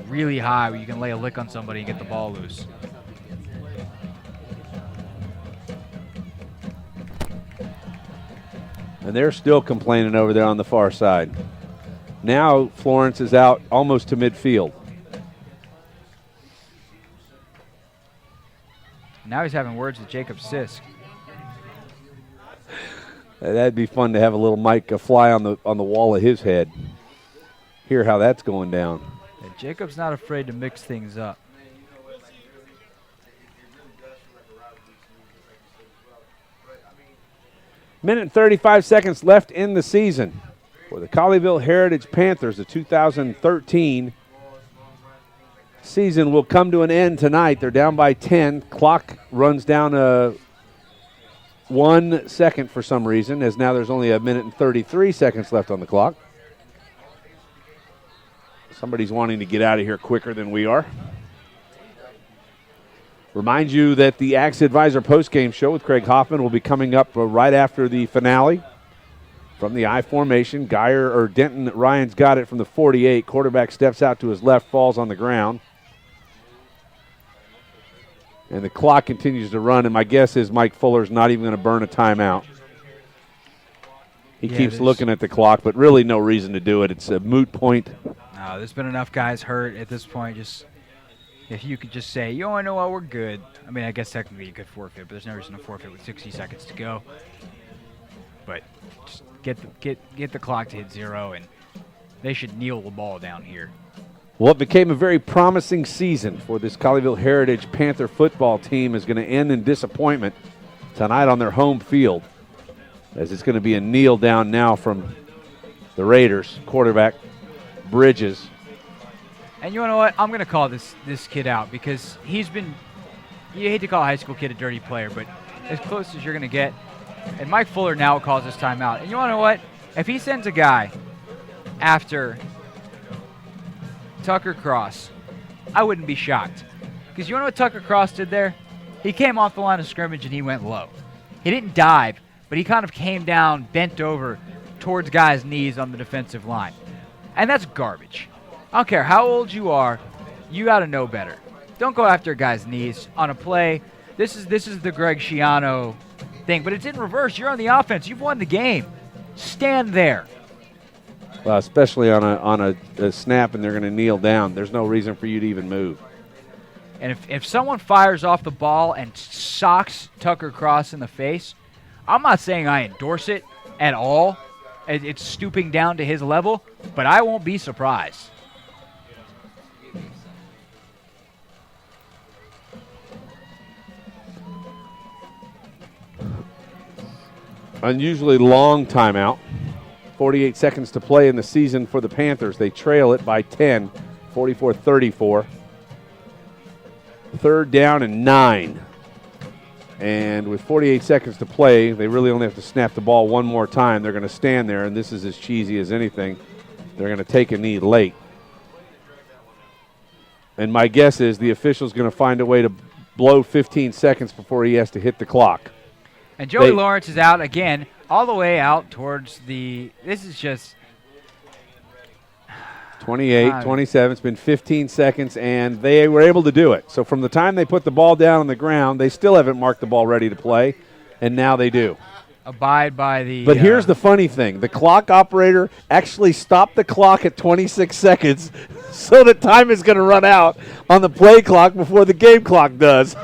really high where you can lay a lick on somebody and get the ball loose. And they're still complaining over there on the far side. Now Florence is out almost to midfield. Now he's having words with Jacob Sisk. That'd be fun to have a little mic fly on the wall of his head. Hear how that's going down. And Jacob's not afraid to mix things up. Minute and 35 seconds left in the season for the Colleyville Heritage Panthers. The 2013 season will come to an end tonight. They're down by 10. Clock runs down 1 second for some reason, as now there's only 1 minute and 33 seconds left on the clock. Somebody's wanting to get out of here quicker than we are. Remind you that the Axe Advisor postgame show with Craig Hoffman will be coming up right after the finale. From the I formation, Denton Ryan's got it from the 48. Quarterback steps out to his left, falls on the ground. And the clock continues to run, and my guess is Mike Fuller's not even going to burn a timeout. He keeps looking at the clock, but really no reason to do it. It's a moot point. No, there's been enough guys hurt at this point. Just if you could just say, I know what, we're good. I mean, I guess technically you could forfeit, but there's no reason to forfeit with 60 seconds to go. But just get the clock to hit 0, and they should kneel the ball down here. Well, it became a very promising season for this Colleyville Heritage Panther football team is going to end in disappointment tonight on their home field, as it's going to be a kneel down now from the Raiders. Quarterback Bridges. And you know what? I'm going to call this kid out because he's been – you hate to call a high school kid a dirty player, but as close as you're going to get. And Mike Fuller now calls this timeout. And you want to know what? If he sends a guy after Tucker Cross, I wouldn't be shocked. Because you know what Tucker Cross did there? He came off the line of scrimmage and he went low. He didn't dive, but he kind of came down, bent over towards guys' knees on the defensive line. And that's garbage. I don't care how old you are, you got to know better. Don't go after a guy's knees on a play. This is the Greg Schiano thing, but it's in reverse. You're on the offense. You've won the game. Stand there. Well, especially on a snap and they're going to kneel down. There's no reason for you to even move. And if someone fires off the ball and socks Tucker Cross in the face, I'm not saying I endorse it at all. It's stooping down to his level, but I won't be surprised. Unusually long timeout. 48 seconds to play in the season for the Panthers. They trail it by 10, 44-34. 3rd down and 9. And with 48 seconds to play, they really only have to snap the ball one more time. They're going to stand there, and this is as cheesy as anything. They're going to take a knee late. And my guess is the official's going to find a way to blow 15 seconds before he has to hit the clock. And Joey Lawrence is out again, all the way out towards the – this is just – 28, 27. It's been 15 seconds, and they were able to do it. So from the time they put the ball down on the ground, they still haven't marked the ball ready to play, and now they do. Abide by the – But here's the funny thing. The clock operator actually stopped the clock at 26 seconds so that time is going to run out on the play clock before the game clock does.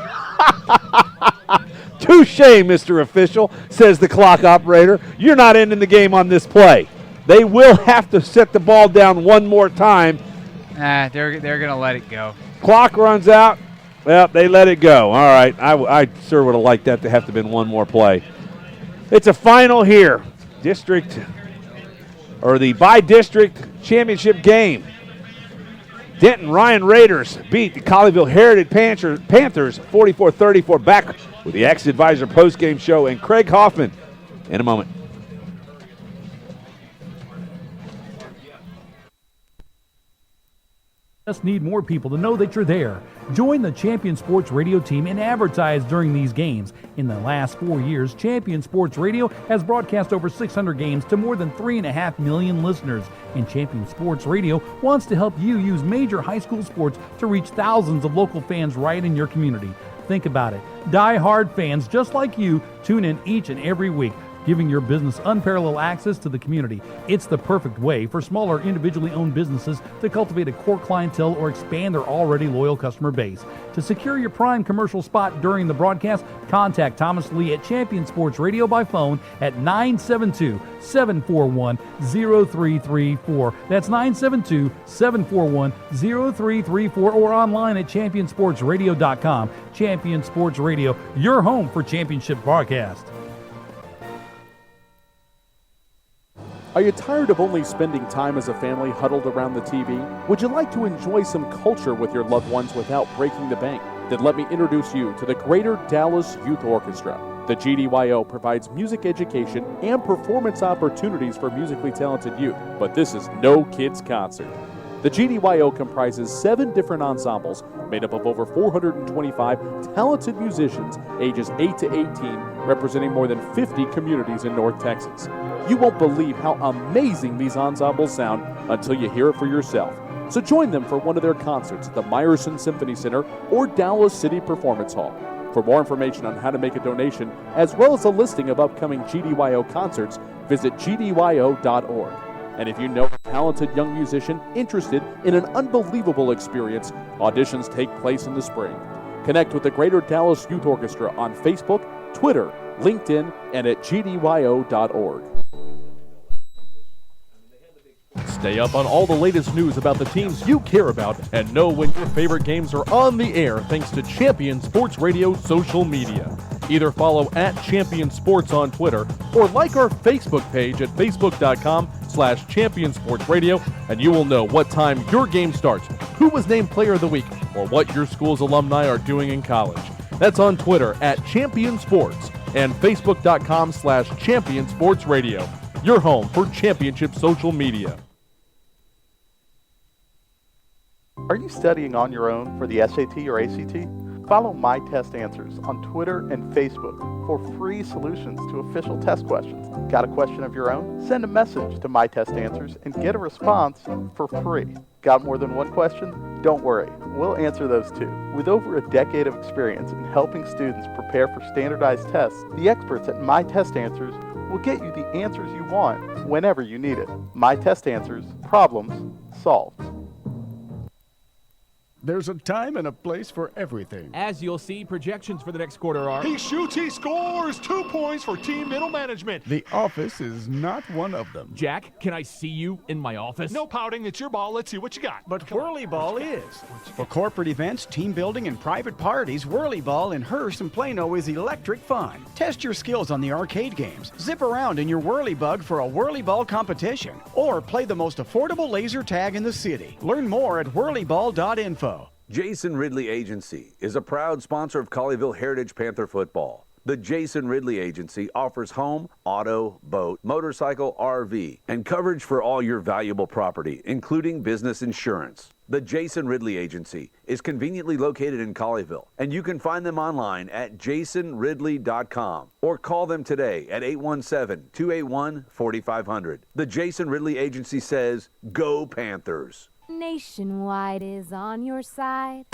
Touche, Mr. Official, says the clock operator. You're not ending the game on this play. They will have to set the ball down one more time. They're going to let it go. Clock runs out. Well, they let it go. All right. I sure would have liked that to have to have been one more play. It's a final here. The Bidistrict championship game. Denton Ryan Raiders beat the Colleyville Heritage Panthers 44-34. Back with the Axe Advisor postgame show and Craig Hoffman in a moment. Just need more people to know that you're there. Join the Champion Sports Radio team and advertise during these games. In the last 4 years, Champion Sports Radio has broadcast over 600 games to more than 3.5 million listeners. And Champion Sports Radio wants to help you use major high school sports to reach thousands of local fans right in your community. Think about it. Die-hard fans just like you tune in each and every week, giving your business unparalleled access to the community. It's the perfect way for smaller individually owned businesses to cultivate a core clientele or expand their already loyal customer base. To secure your prime commercial spot during the broadcast, contact Thomas Lee at Champion Sports Radio by phone at 972-741-0334. That's 972-741-0334 or online at championsportsradio.com. Champion Sports Radio, your home for championship broadcast. Are you tired of only spending time as a family huddled around the TV? Would you like to enjoy some culture with your loved ones without breaking the bank? Then let me introduce you to the Greater Dallas Youth Orchestra. The GDYO provides music education and performance opportunities for musically talented youth, but this is no kids' concert. The GDYO comprises 7 different ensembles made up of over 425 talented musicians ages 8 to 18, representing more than 50 communities in North Texas. You won't believe how amazing these ensembles sound until you hear it for yourself. So join them for one of their concerts at the Meyerson Symphony Center or Dallas City Performance Hall. For more information on how to make a donation, as well as a listing of upcoming GDYO concerts, visit gdyo.org. And if you know a talented young musician interested in an unbelievable experience, auditions take place in the spring. Connect with the Greater Dallas Youth Orchestra on Facebook, Twitter, LinkedIn, and at gdyo.org. Stay up on all the latest news about the teams you care about and know when your favorite games are on the air thanks to Champion Sports Radio social media. Either follow at Champion Sports on Twitter or like our Facebook page at facebook.com/Champion Sports Radio, and you will know what time your game starts, who was named Player of the Week, or what your school's alumni are doing in college. That's on Twitter at Champion Sports and facebook.com/Champion Sports Radio. Your home for championship social media. Are you studying on your own for the SAT or ACT? Follow My Test Answers on Twitter and Facebook for free solutions to official test questions. Got a question of your own? Send a message to My Test Answers and get a response for free. Got more than one question? Don't worry, we'll answer those too. With over a decade of experience in helping students prepare for standardized tests, the experts at My Test Answers will get you the answers you want whenever you need it. My Test Answers, problems solved. There's a time and a place for everything. As you'll see, projections for the next quarter are... He shoots, he scores! 2 points for team middle management. The office is not one of them. Jack, can I see you in my office? No pouting, it's your ball. Let's see what you got. But Whirly Ball is. For corporate events, team building, and private parties, Whirly Ball in Hearst and Plano is electric fun. Test your skills on the arcade games. Zip around in your Whirly Bug for a Whirly Ball competition. Or play the most affordable laser tag in the city. Learn more at whirlyball.info. Jason Ridley Agency is a proud sponsor of Colleyville Heritage Panther football. The Jason Ridley Agency offers home, auto, boat, motorcycle, RV, and coverage for all your valuable property, including business insurance. The Jason Ridley Agency is conveniently located in Colleyville, and you can find them online at jasonridley.com or call them today at 817-281-4500. The Jason Ridley Agency says, Go Panthers! Nationwide is on your side.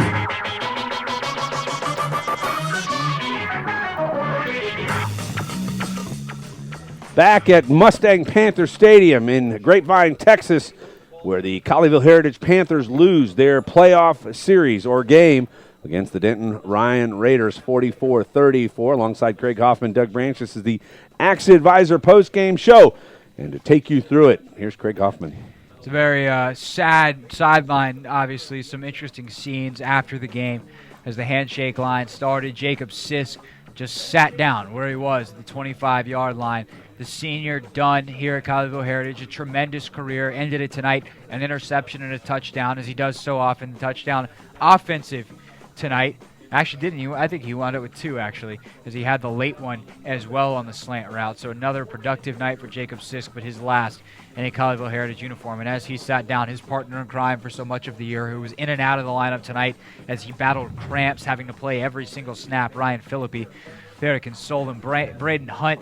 Back at Mustang Panther Stadium in Grapevine, Texas, where the Colleyville Heritage Panthers lose their playoff series or game against the Denton Ryan Raiders 44-34. Alongside Craig Hoffman, Doug Branch, this is the Axe Advisor post-game show. And to take you through it, here's Craig Hoffman. It's a very sad sideline, obviously. Some interesting scenes after the game as the handshake line started. Jacob Sisk just sat down where he was at the 25-yard line. The senior done here at Colleyville Heritage, a tremendous career, ended it tonight, an interception and a touchdown, as he does so often. The touchdown offensive tonight. Actually, didn't he? I think he wound up with 2, actually, as he had the late one as well on the slant route. So another productive night for Jacob Sisk, but his last in a Colleyville Heritage uniform. And as he sat down, his partner in crime for so much of the year, who was in and out of the lineup tonight as he battled cramps, having to play every single snap, Ryan Philippi, there to console him. Braden Hunt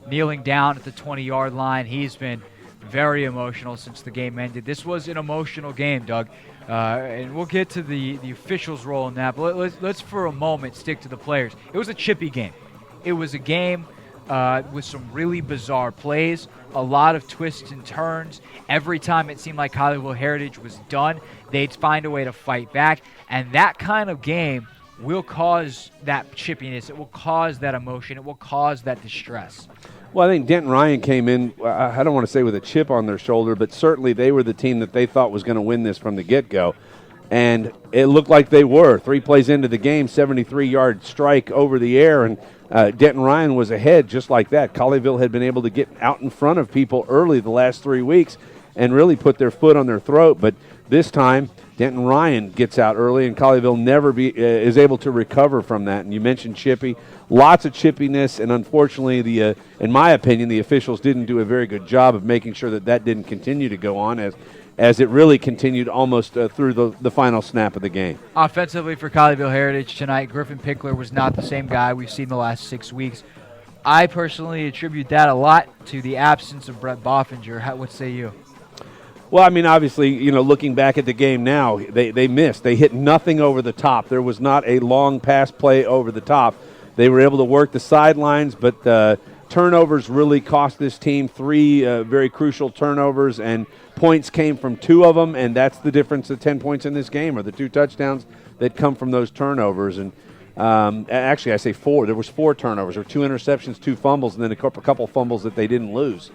kneeling down at the 20-yard line. He's been very emotional since the game ended. This was an emotional game, Doug. And we'll get to the officials' role in that, but let's for a moment stick to the players. It was a chippy game. It was a game with some really bizarre plays, a lot of twists and turns. Every time it seemed like Colleyville Heritage was done, they'd find a way to fight back, and that kind of game will cause that chippiness. It will cause that emotion. It will cause that distress. Well, I think Denton Ryan came in, I don't want to say with a chip on their shoulder, but certainly they were the team that they thought was going to win this from the get-go. And it looked like they were. 3 plays into the game, 73-yard strike over the air, and Denton Ryan was ahead just like that. Colleyville had been able to get out in front of people early the last 3 weeks and really put their foot on their throat. But this time, Denton Ryan gets out early, and Colleyville never is able to recover from that. And you mentioned chippy. Lots of chippiness, and unfortunately, in my opinion, the officials didn't do a very good job of making sure that didn't continue to go on, as as it really continued almost through the final snap of the game. Offensively for Colleyville Heritage tonight, Griffin Pickler was not the same guy we've seen the last 6 weeks. I personally attribute that a lot to the absence of Brett Boffinger. What say you? Well, I mean, obviously, looking back at the game now, they missed. They hit nothing over the top. There was not a long pass play over the top. They were able to work the sidelines, but turnovers really cost this team 3 very crucial turnovers, and points came from 2 of them, and that's the difference of 10 points in this game, are the 2 touchdowns that come from those turnovers. And actually, I say 4. There was 4 turnovers, or 2 interceptions, 2 fumbles, and then a couple fumbles that they didn't lose.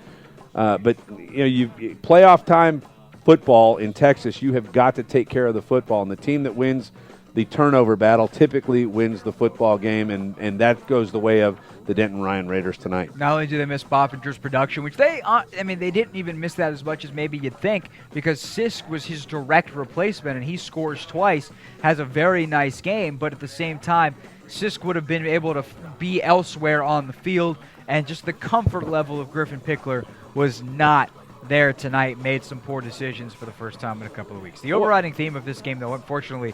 But you playoff time football in Texas, you have got to take care of the football, and the team that wins the turnover battle typically wins the football game, and that goes the way of the Denton Ryan Raiders tonight. Not only do they miss Boffinger's production, which they didn't even miss that as much as maybe you'd think, because Sisk was his direct replacement, and he scores twice, has a very nice game, but at the same time, Sisk would have been able to be elsewhere on the field, and just the comfort level of Griffin Pickler was not there tonight, made some poor decisions for the first time in a couple of weeks. The overriding theme of this game, though, unfortunately,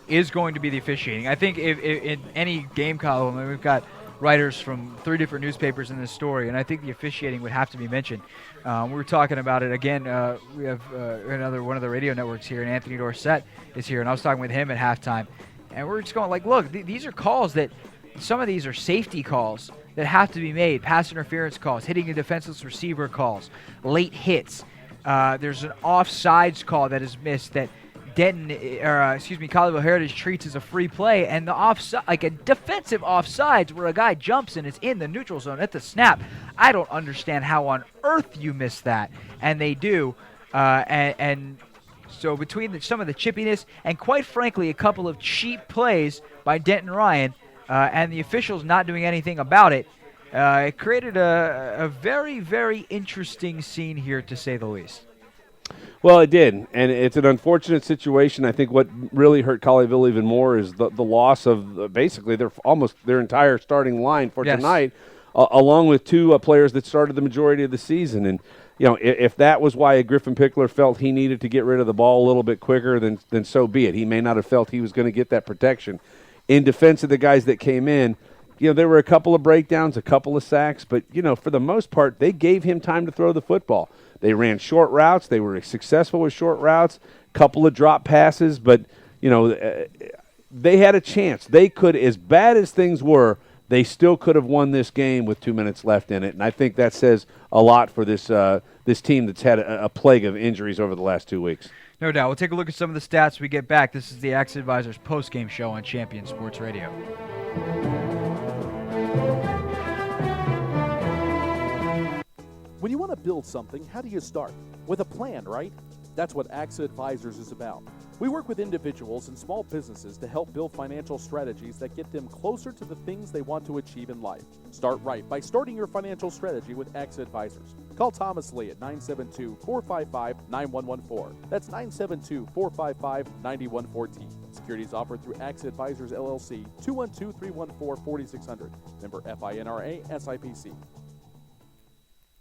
is going to be the officiating. I think if in any game column, and we've got writers from 3 different newspapers in this story, and I think the officiating would have to be mentioned. We were talking about it again. We have another one of the radio networks here, and Anthony Dorsett is here, and I was talking with him at halftime, and we're just going like, look, these are calls that some of these are safety calls that have to be made, pass interference calls, hitting a defenseless receiver calls, late hits. There's an offsides call that is missed that Colleyville Heritage treats as a free play, and the offside, like a defensive offsides where a guy jumps and it's in the neutral zone at the snap. I don't understand how on earth you miss that, and they do. And so between some of the chippiness and, quite frankly, a couple of cheap plays by Denton Ryan and the officials not doing anything about it, it created a very, very interesting scene here, to say the least. Well, it did, and it's an unfortunate situation. I think what really hurt Colleyville even more is the loss of basically their entire starting line for tonight, along with 2 players that started the majority of the season. And if that was why Griffin Pickler felt he needed to get rid of the ball a little bit quicker, then so be it. He may not have felt he was going to get that protection. In defense of the guys that came in, there were a couple of breakdowns, a couple of sacks, but for the most part, they gave him time to throw the football. They ran short routes. They were successful with short routes, couple of drop passes, but, they had a chance. They could, as bad as things were, they still could have won this game with 2 minutes left in it, and I think that says a lot for this team that's had a plague of injuries over the last 2 weeks. No doubt. We'll take a look at some of the stats when we get back. This is the Accident Advisors post-game show on Champion Sports Radio. When you want to build something, how do you start? With a plan, right? That's what AXA Advisors is about. We work with individuals and small businesses to help build financial strategies that get them closer to the things they want to achieve in life. Start right by starting your financial strategy with AXA Advisors. Call Thomas Lee at 972-455-9114. That's 972-455-9114. Securities offered through AXA Advisors, LLC, 212-314-4600. Member FINRA SIPC.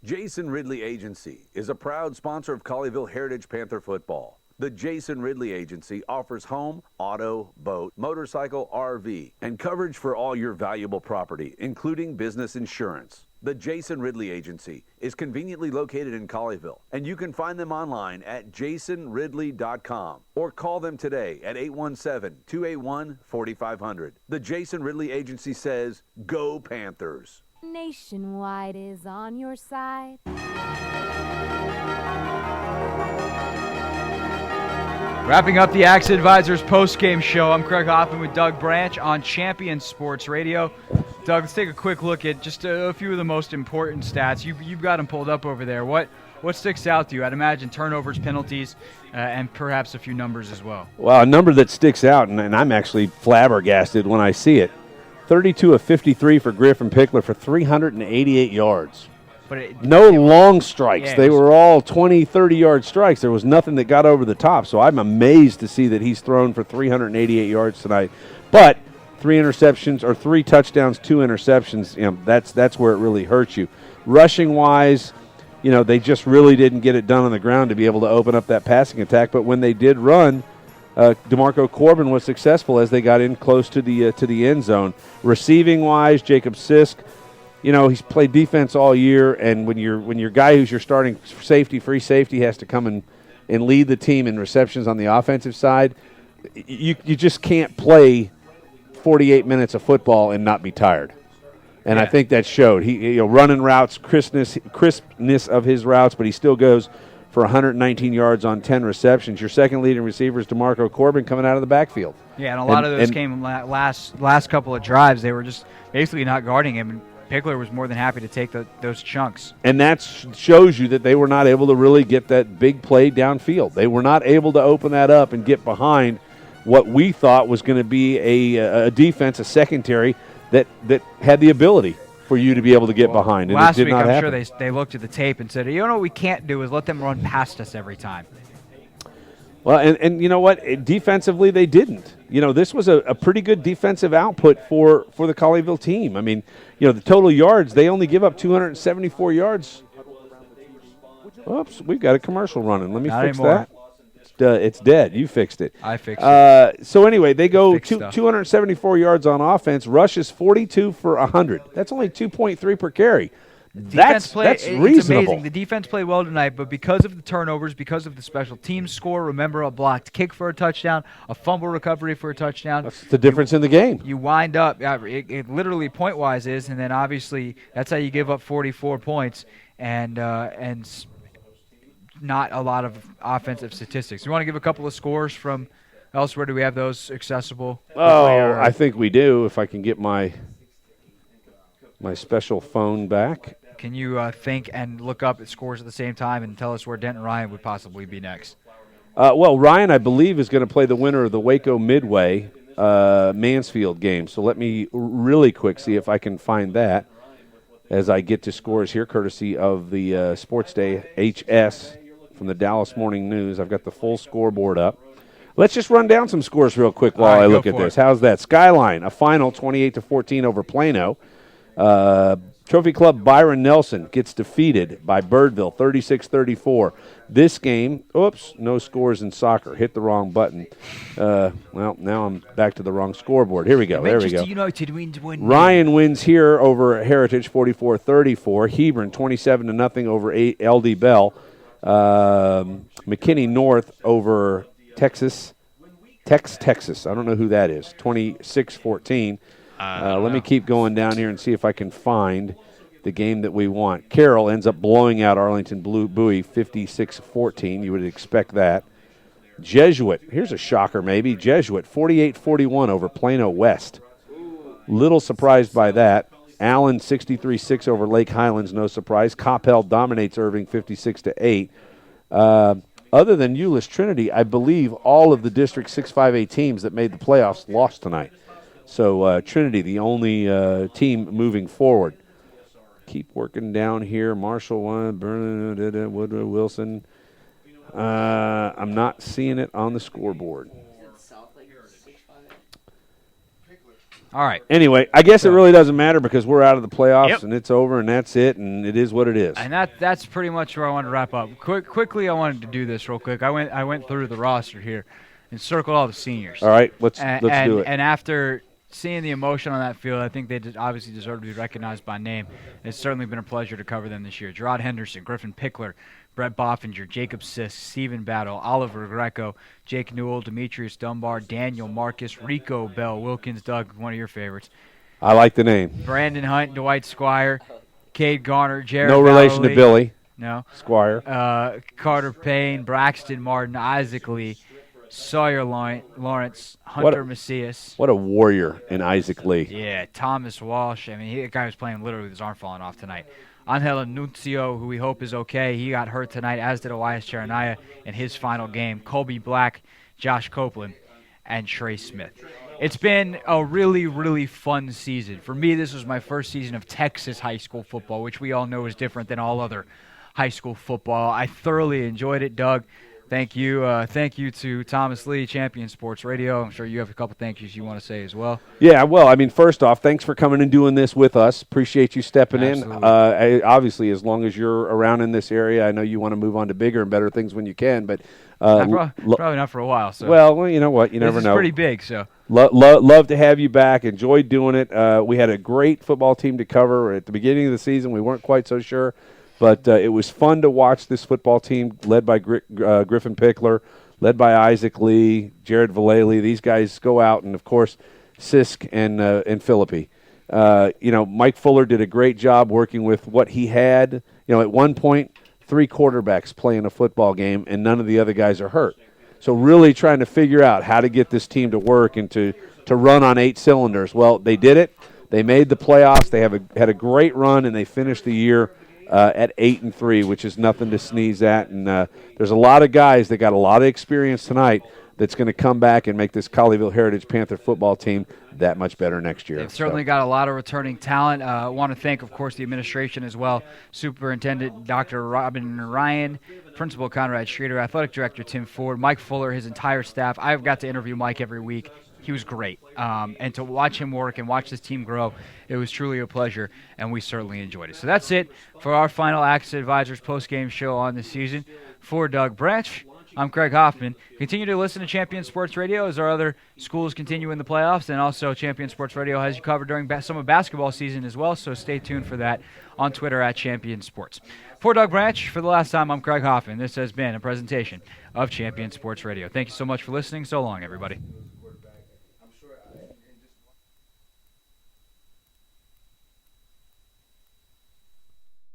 Jason Ridley Agency is a proud sponsor of Colleyville Heritage Panther football. The Jason Ridley Agency offers home, auto, boat, motorcycle, RV, and coverage for all your valuable property, including business insurance. The Jason Ridley Agency is conveniently located in Colleyville, and you can find them online at jasonridley.com or call them today at 817-281-4500. The Jason Ridley Agency says, "Go Panthers." Nationwide is on your side. Wrapping up the Axe Advisors post-game show, I'm Craig Hoffman with Doug Branch on Champion Sports Radio. Doug, let's take a quick look at just a few of the most important stats. You've got them pulled up over there. What sticks out to you? I'd imagine turnovers, penalties, and perhaps a few numbers as well. Well, a number that sticks out, and I'm actually flabbergasted when I see it. 32 of 53 for Griffin Pickler for 388 yards. But no long strikes. They were all 20, 30-yard strikes. There was nothing that got over the top. So I'm amazed to see that he's thrown for 388 yards tonight. But 3 interceptions or 3 touchdowns, 2 interceptions, that's where it really hurts you. Rushing-wise, they just really didn't get it done on the ground to be able to open up that passing attack. But when they did run, DeMarco Corbin was successful as they got in close to the end zone. Receiving wise, Jacob Sisk, he's played defense all year, and when your guy who's your starting free safety has to come and lead the team in receptions on the offensive side, you just can't play 48 minutes of football and not be tired. And I think that showed. He running routes, crispness of his routes, but he still goes for 119 yards on 10 receptions. Your second leading receiver is DeMarco Corbin coming out of the backfield. Yeah, and a lot of those came last couple of drives. They were just basically not guarding him, and Pickler was more than happy to take those chunks. And that shows you that they were not able to really get that big play downfield. They were not able to open that up and get behind what we thought was going to be a defense, a secondary, that had the ability for you to be able to get behind. And last it did week, not I'm happen. sure they looked at the tape and said, what we can't do is let them run past us every time. Well, and you know what? Defensively, they didn't. This was a pretty good defensive output for the Colleyville team. I mean, the total yards, they only give up 274 yards. Oops, we've got a commercial running. Let me fix that. It's dead. You fixed it. I fixed it. So anyway, they go 274 yards on offense. Rushes 42 for 100. That's only 2.3 per carry. That's reasonable. It's amazing. The defense played well tonight, but because of the turnovers, because of the special teams score, remember a blocked kick for a touchdown, a fumble recovery for a touchdown. That's the difference in the game. You wind up, it literally point-wise is, and then obviously that's how you give up 44 points and not a lot of offensive statistics. You want to give a couple of scores from elsewhere? Do we have those accessible? I think we do, if I can get my special phone back. Can you think and look up at scores at the same time and tell us where Denton Ryan would possibly be next? Well, Ryan, I believe, is going to play the winner of the Waco Midway Mansfield game. So let me really quick see if I can find that as I get to scores here, courtesy of the Sports Day HS from the Dallas Morning News. I've got the full scoreboard up. Let's just run down some scores real quick while I look at this. How's that? Skyline, a final 28-14 over Plano. Trophy Club Byron Nelson gets defeated by Birdville 36-34. This game, no scores in soccer. Hit the wrong button. Well, now I'm back to the wrong scoreboard. Here we go. There we go. United wins. Ryan wins here over Heritage 44-34. Hebron 27-0 over LD Bell. McKinney North over Texas. Texas. I don't know who that is. 26-14. Let me keep going down here and see if I can find the game that we want. Carroll ends up blowing out Arlington Blue Bowie 56-14. You would expect that. Jesuit, here's a shocker maybe. Jesuit 48-41 over Plano West. Little surprised by that. Allen 63-6 over Lake Highlands, no surprise. Coppell dominates Irving 56-8. Other than Euless Trinity, I believe all of the District 6-5A teams that made the playoffs lost tonight. So Trinity, the only team moving forward. Keep working down here. Marshall won. Woodrow Wilson. I'm not seeing it on the scoreboard. All right. Anyway, I guess it really doesn't matter because we're out of the playoffs and it's over and that's it and it is what it is. And that's pretty much where I wanted to wrap up. Quickly, I wanted to do this real quick. I went through the roster here and circled all the seniors. All right, let's do it. And after seeing the emotion on that field, I think they obviously deserve to be recognized by name. It's certainly been a pleasure to cover them this year. Gerard Henderson, Griffin Pickler, Brett Boffinger, Jacob Sisk, Stephen Battle, Oliver Greco, Jake Newell, Demetrius Dunbar, Daniel Marcus, Rico Bell, Wilkins Doug, one of your favorites. I like the name. Brandon Hunt, Dwight Squire, Cade Garner, Jared No relation Vallely, to Billy. No. Squire. Carter Payne, Braxton Martin, Isaac Lee, Sawyer Lawrence, Hunter Macias. What a warrior in Isaac Lee. Yeah, Thomas Walsh. I mean, the guy was playing literally with his arm falling off tonight. Angel Anuncio, who we hope is okay. He got hurt tonight, as did Elias Charanaya in his final game. Colby Black, Josh Copeland, and Trey Smith. It's been a really, really fun season. For me, this was my first season of Texas high school football, which we all know is different than all other high school football. I thoroughly enjoyed it, Doug. Thank you. Thank you to Thomas Lee, Champion Sports Radio. I'm sure you have a couple thank yous you want to say as well. Yeah, well, I mean, first off, thanks for coming and doing this with us. Appreciate you stepping Absolutely. in. Obviously, as long as you're around in this area, I know you want to move on to bigger and better things when you can, but probably not for a while. So. Well, you know what? You never know. It's pretty big, so. Love to have you back. Enjoyed doing it. We had a great football team to cover at the beginning of the season. We weren't quite so sure. But it was fun to watch this football team led by Griffin Pickler, led by Isaac Lee, Jared Vallely. These guys go out, and, of course, Sisk and Philippi. Mike Fuller did a great job working with what he had. At one point, 3 quarterbacks playing a football game, and none of the other guys are hurt. So really trying to figure out how to get this team to work and to run on 8 cylinders. Well, they did it. They made the playoffs. They had a great run, and they finished the year at 8-3, which is nothing to sneeze at. And there's a lot of guys that got a lot of experience tonight that's going to come back and make this Colleyville Heritage Panther football team that much better next year. They've certainly got a lot of returning talent. I want to thank, of course, the administration as well. Superintendent Dr. Robin Ryan, Principal Conrad Schrader, Athletic Director Tim Ford, Mike Fuller, his entire staff. I've got to interview Mike every week. He was great. And to watch him work and watch this team grow, it was truly a pleasure, and we certainly enjoyed it. So that's it for our final Access Advisors post-game show on this season. For Doug Branch, I'm Craig Hoffman. Continue to listen to Champion Sports Radio as our other schools continue in the playoffs, and also Champion Sports Radio has you covered during some of basketball season as well, so stay tuned for that on Twitter at Champion Sports. For Doug Branch, for the last time, I'm Craig Hoffman. This has been a presentation of Champion Sports Radio. Thank you so much for listening. So long, everybody.